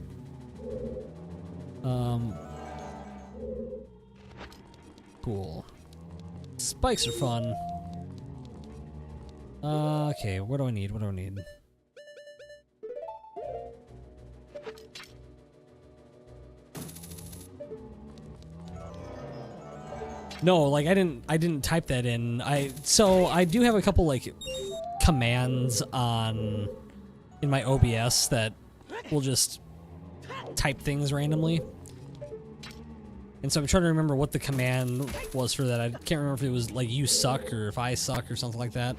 Cool. Spikes are fun. Okay, what do I need? What do I need? No, like I didn't type that in. So I do have a couple like commands in my OBS that will just type things randomly. And so I'm trying to remember what the command was for that. I can't remember if it was like you suck or if I suck or something like that.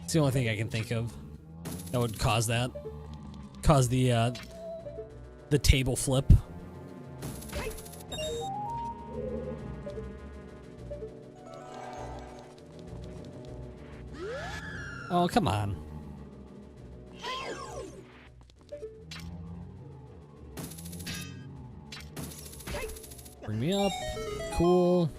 It's the only thing I can think of that would cause that. Cause the table flip. Oh, come on. Bring me up. Cool.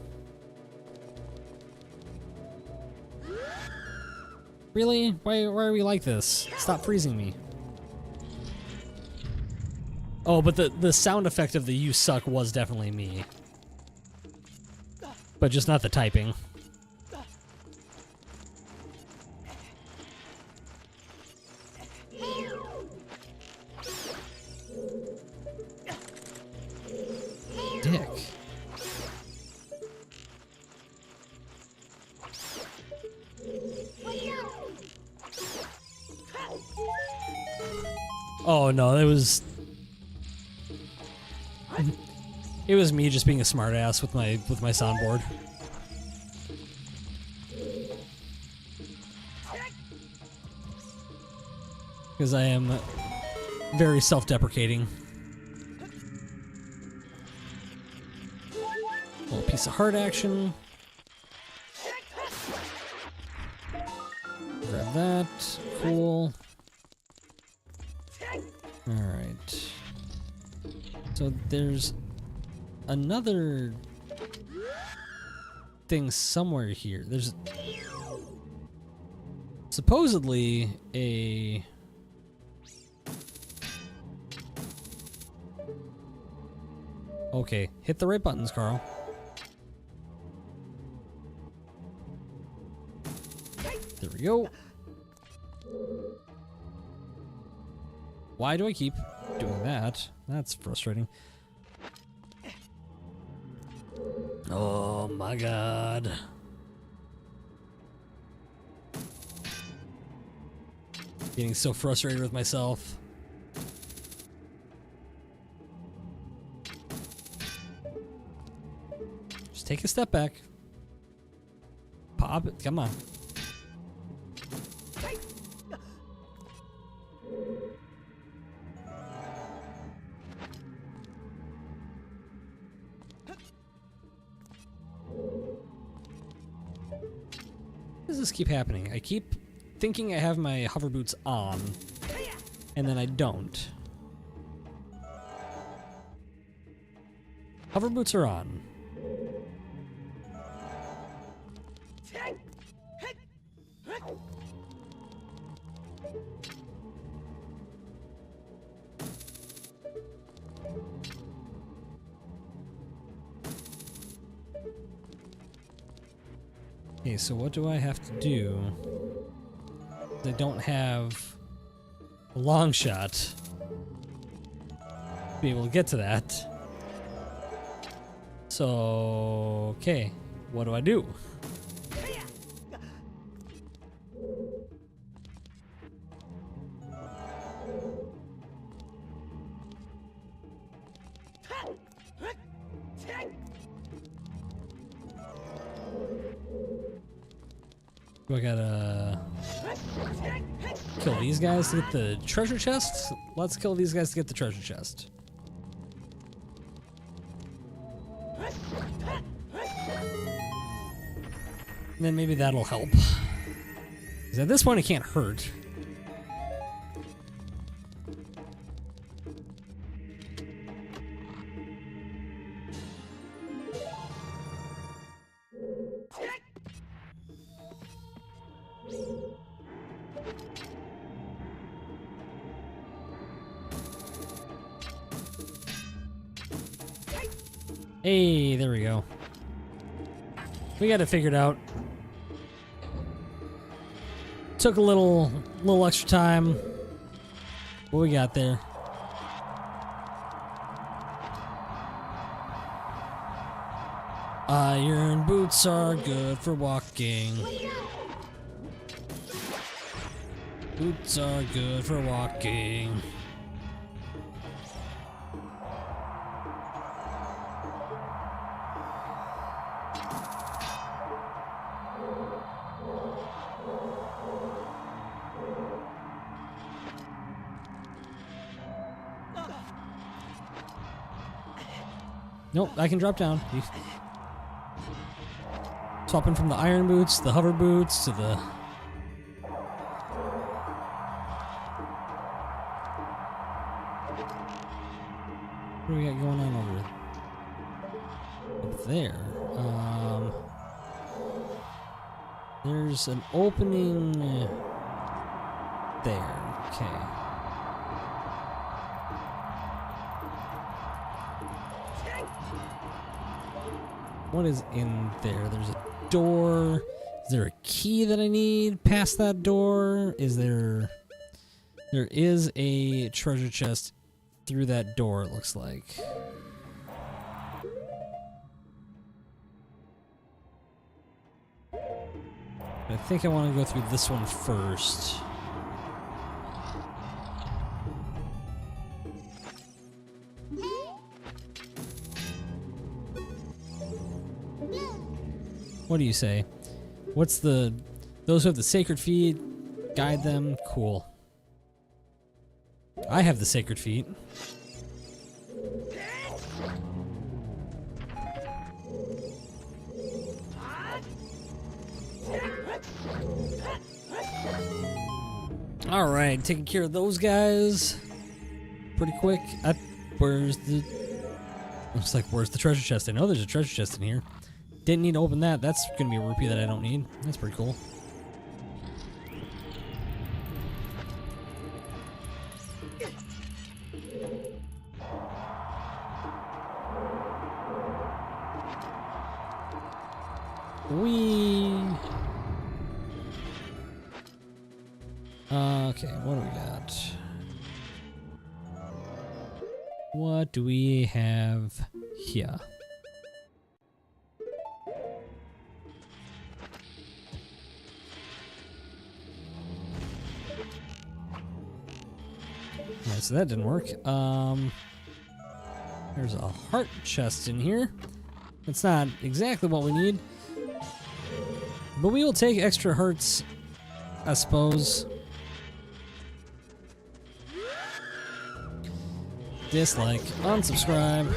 Really? Why are we like this? Stop freezing me. Oh, but the sound effect of the "you suck" was definitely me. But just not the typing. Dick. Oh no, it was me just being a smartass with my soundboard. Because I am very self-deprecating. Little piece of heart action. Alright, cool. Alright. So there's another thing somewhere here. There's supposedly a... Okay, hit the right buttons, Carl. There we go. Why do I keep doing that? That's frustrating. Oh my god. Getting so frustrated with myself. Just take a step back. Pop it. Come on. Why does this keep happening? I keep thinking I have my hover boots on, and then I don't. Hover boots are on. Okay, so what do I have to do? I don't have a long shot to be able to get to that. So, okay, what do I do? Do I gotta kill these guys to get the treasure chest? Let's kill these guys to get the treasure chest. And then maybe that'll help. Because at this point it can't hurt. Hey, there we go. We got it figured out. Took a little extra time. What we got there? Iron boots are good for walking. Boots are good for walking. Nope, I can drop down. Swapping from the iron boots, the hover boots, to the... What do we got going on over up there? There's an opening there. Okay. What is in there? There's a door. Is there a key that I need past that door? Is there... There is a treasure chest through that door, it looks like. I think I want to go through this one first. What do you say? What's the... Those who have the sacred feet, guide them. Cool. I have the sacred feet. right, taking care of those guys pretty quick. Where's the... Looks like, where's the treasure chest? I know there's a treasure chest in here. Didn't need to open that. That's gonna be a rupee that I don't need. That's pretty cool. Okay, what do we got? What do we have here? Alright, so that didn't work. There's a heart chest in here. It's not exactly what we need, but we will take extra hearts, I suppose. Dislike, unsubscribe.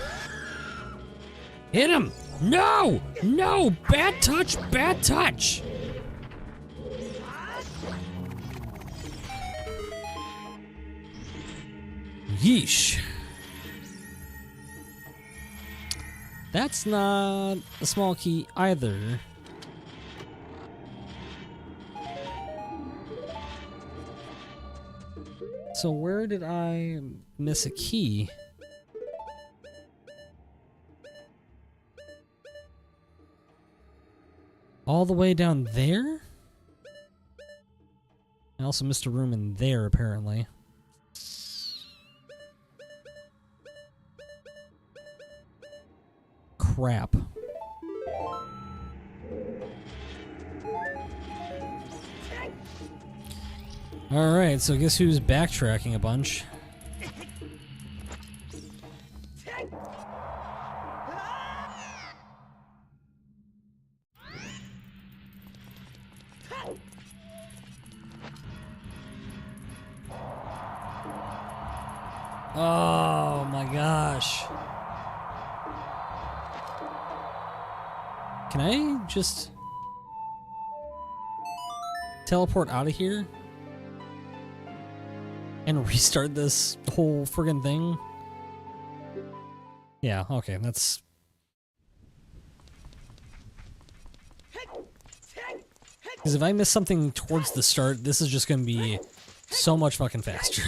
Hit him! No! No! Bad touch! Bad touch! Yeesh. That's not a small key either. So where did I miss a key? All the way down there? I also missed a room in there, apparently. Crap. Alright, so guess who's backtracking a bunch? Oh my gosh. Can I just teleport out of here and restart this whole friggin' thing? Yeah, okay, that's... Because if I miss something towards the start, this is just gonna be so much fucking faster.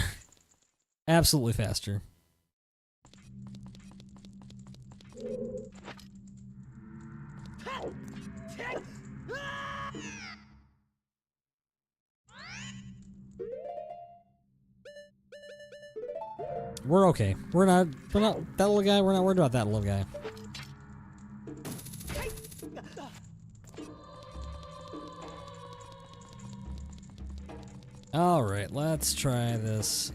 Absolutely faster. We're okay. We're not that little guy, we're not worried about that little guy. Alright, let's try this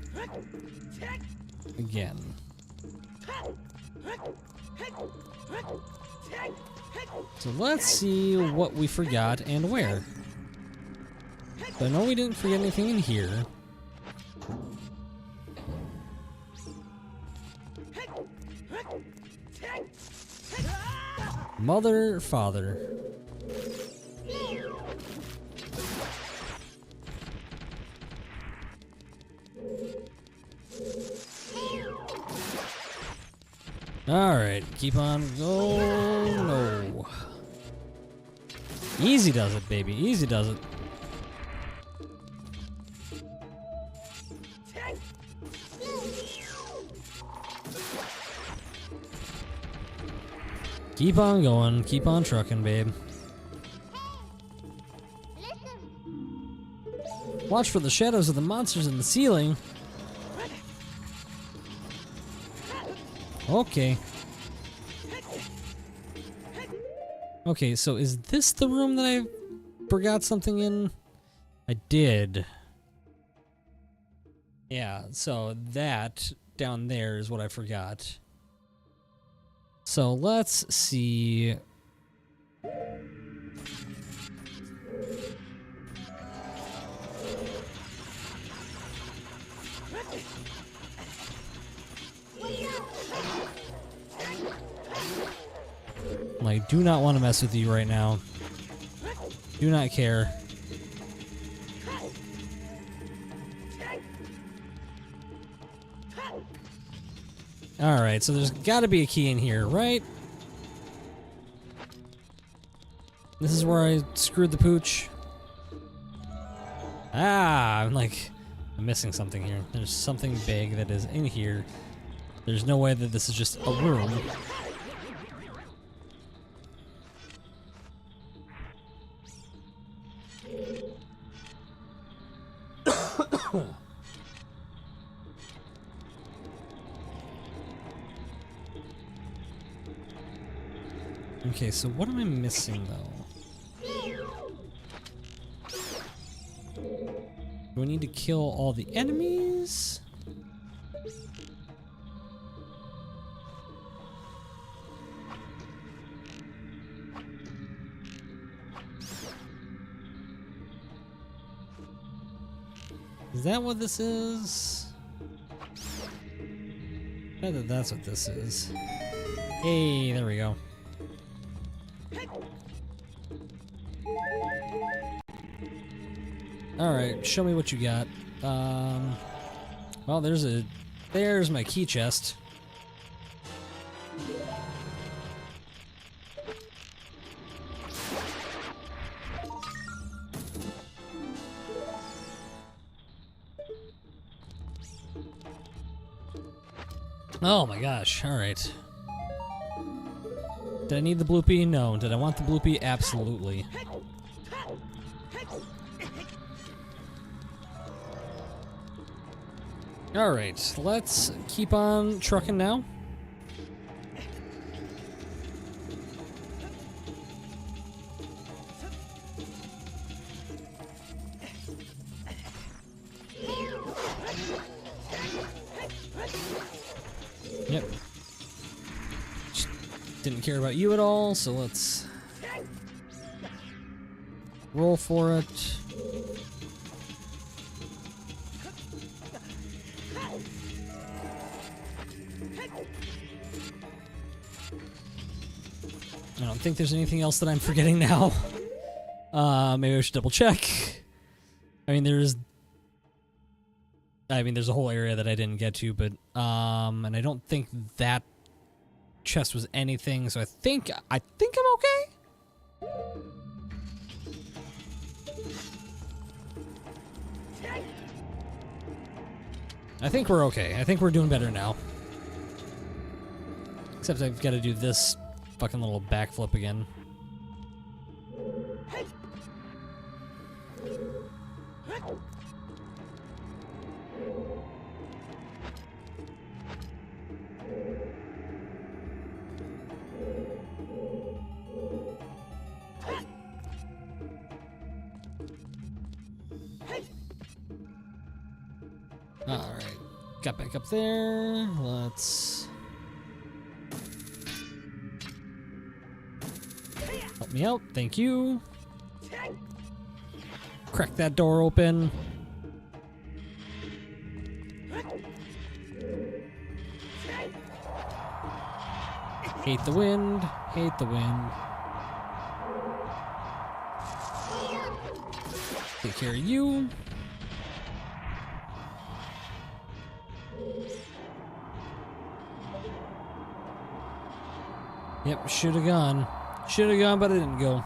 again. So let's see what we forgot and where. So I know we didn't forget anything in here. Mother, father. Alright, keep on going. No. Easy does it, baby. Easy does it. Keep on going. Keep on trucking, babe. Watch for the shadows of the monsters in the ceiling. Okay. Okay, so is this the room that I forgot something in? I did. Yeah, so that down there is what I forgot. So let's see. Like, do not want to mess with you right now. Do not care. Alright, so there's gotta be a key in here, right? This is where I screwed the pooch. Ah, I'm missing something here. There's something big that is in here. There's no way that this is just a room. Okay, so what am I missing though? Do I need to kill all the enemies? Is that what this is? I bet that that's what this is. Hey, there we go. Alright, show me what you got. Well, there's my key chest. Oh my gosh, alright. Did I need the bloopy? No. Did I want the bloopy? Absolutely. Alright, let's keep on trucking now. Yep. Just didn't care about you at all, so let's roll for it. I don't think there's anything else that I'm forgetting now. Maybe I should double check. I mean, there's a whole area that I didn't get to, but and I don't think that chest was anything, so I think I'm okay. I think we're okay. I think we're doing better now. Except I've got to do this fucking little backflip again. Alright, got back up there. Let's help me out, thank you. Crack that door open. Hate the wind, hate the wind. Take care of you. Yep, should have gone. Should have gone, but I didn't go.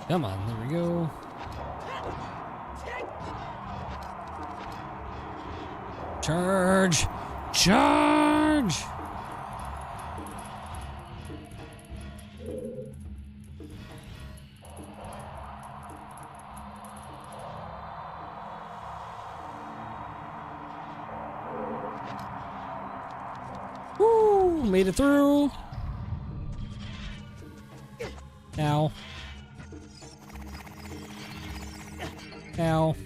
Come on, there we go. Charge! Charge! Woo! Made it through. Ow. Ow.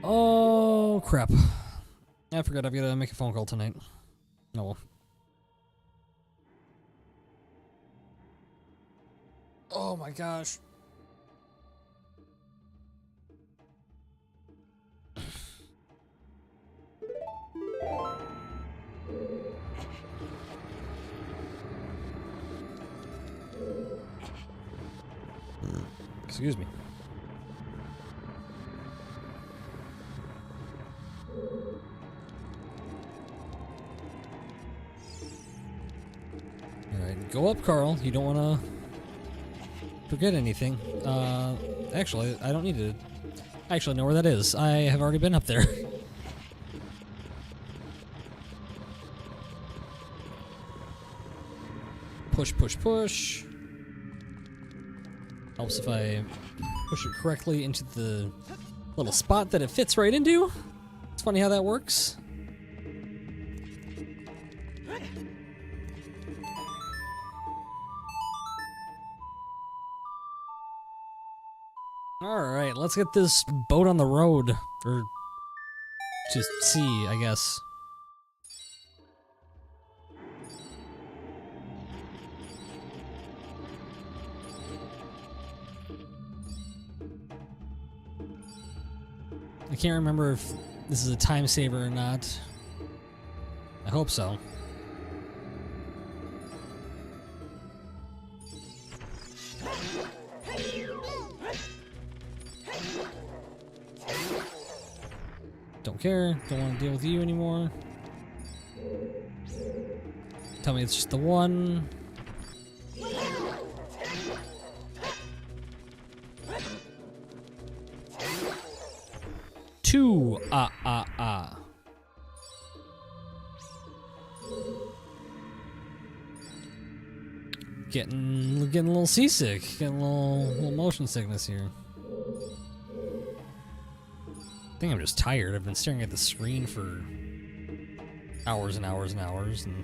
Oh, crap. I forgot I've got to make a phone call tonight. Oh well. Oh my gosh. Excuse me. Alright, go up, Carl. You don't want to forget anything. Actually, I don't need to actually know where that is. I have already been up there. Push, push, push. Helps if I push it correctly into the little spot that it fits right into. It's funny how that works. Alright, let's get this boat on the road. Or just sea, I guess. I can't remember if this is a time saver or not. I hope so. Don't care. Don't want to deal with you anymore. Tell me it's just the one. Two. Getting a little seasick. Getting a little motion sickness here. I think I'm just tired. I've been staring at the screen for hours and hours and hours, and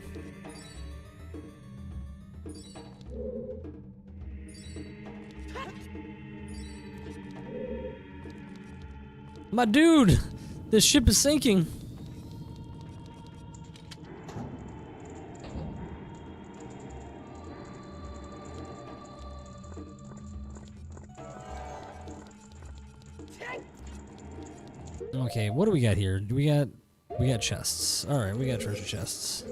my dude, this ship is sinking. Okay, what do we got here? We got chests. All right, we got treasure chests.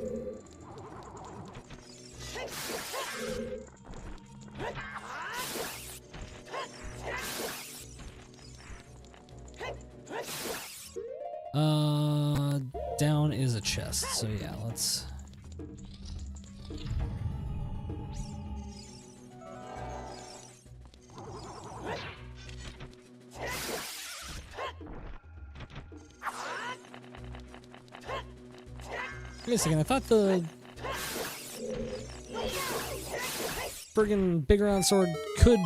Down is a chest. So yeah, let's. Wait a second, I thought the friggin' big round sword could...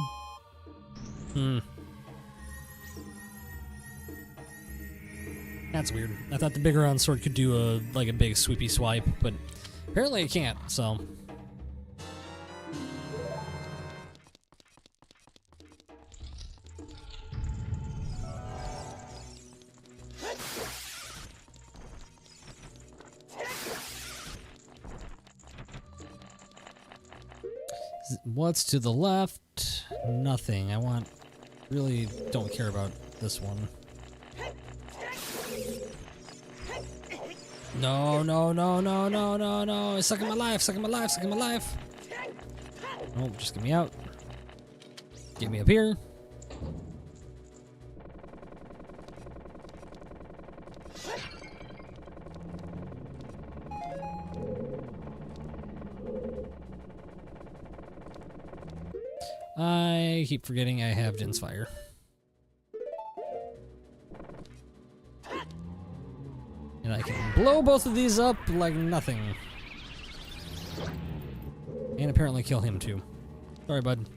That's weird. I thought the big round sword could do a big sweepy swipe, but apparently it can't, so... What's to the left? Nothing. I want... Really don't care about this one. No, no, no, no, no, no, no. It's sucking my life, sucking my life, sucking my life. Oh, just get me out. Get me up here. I keep forgetting I have Jin's Fire. And I can blow both of these up like nothing. And apparently kill him too. Sorry, bud.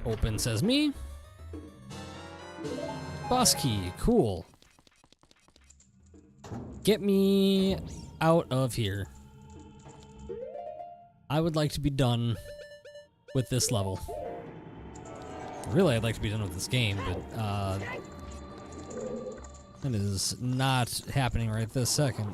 Open says me. Boss key, cool. Get me out of here. I would like to be done with this level. Really, I'd like to be done with this game, but that is not happening right this second.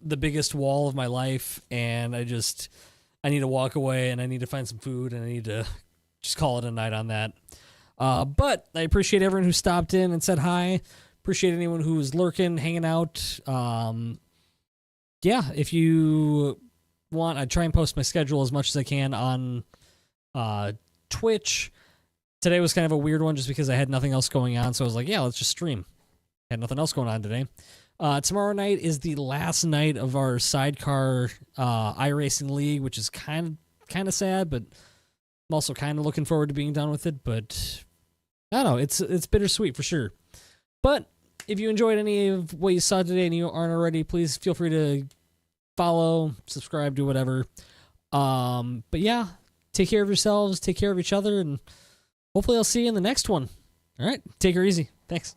the biggest wall of my life, and I need to walk away, and I need to find some food, and I need to just call it a night on that. But I appreciate everyone who stopped in and said hi. Appreciate anyone who was lurking, hanging out. Yeah, if you want, I try and post my schedule as much as I can on Twitch. Today was kind of a weird one just because I had nothing else going on, so I was like, yeah, let's just stream. Had nothing else going on today. Tomorrow night is the last night of our sidecar iRacing League, which is kind of sad, but I'm also kind of looking forward to being done with it. But I don't know, it's bittersweet for sure. But if you enjoyed any of what you saw today and you aren't already, please feel free to follow, subscribe, do whatever. But yeah, take care of yourselves, take care of each other, and hopefully I'll see you in the next one. All right, take her easy. Thanks.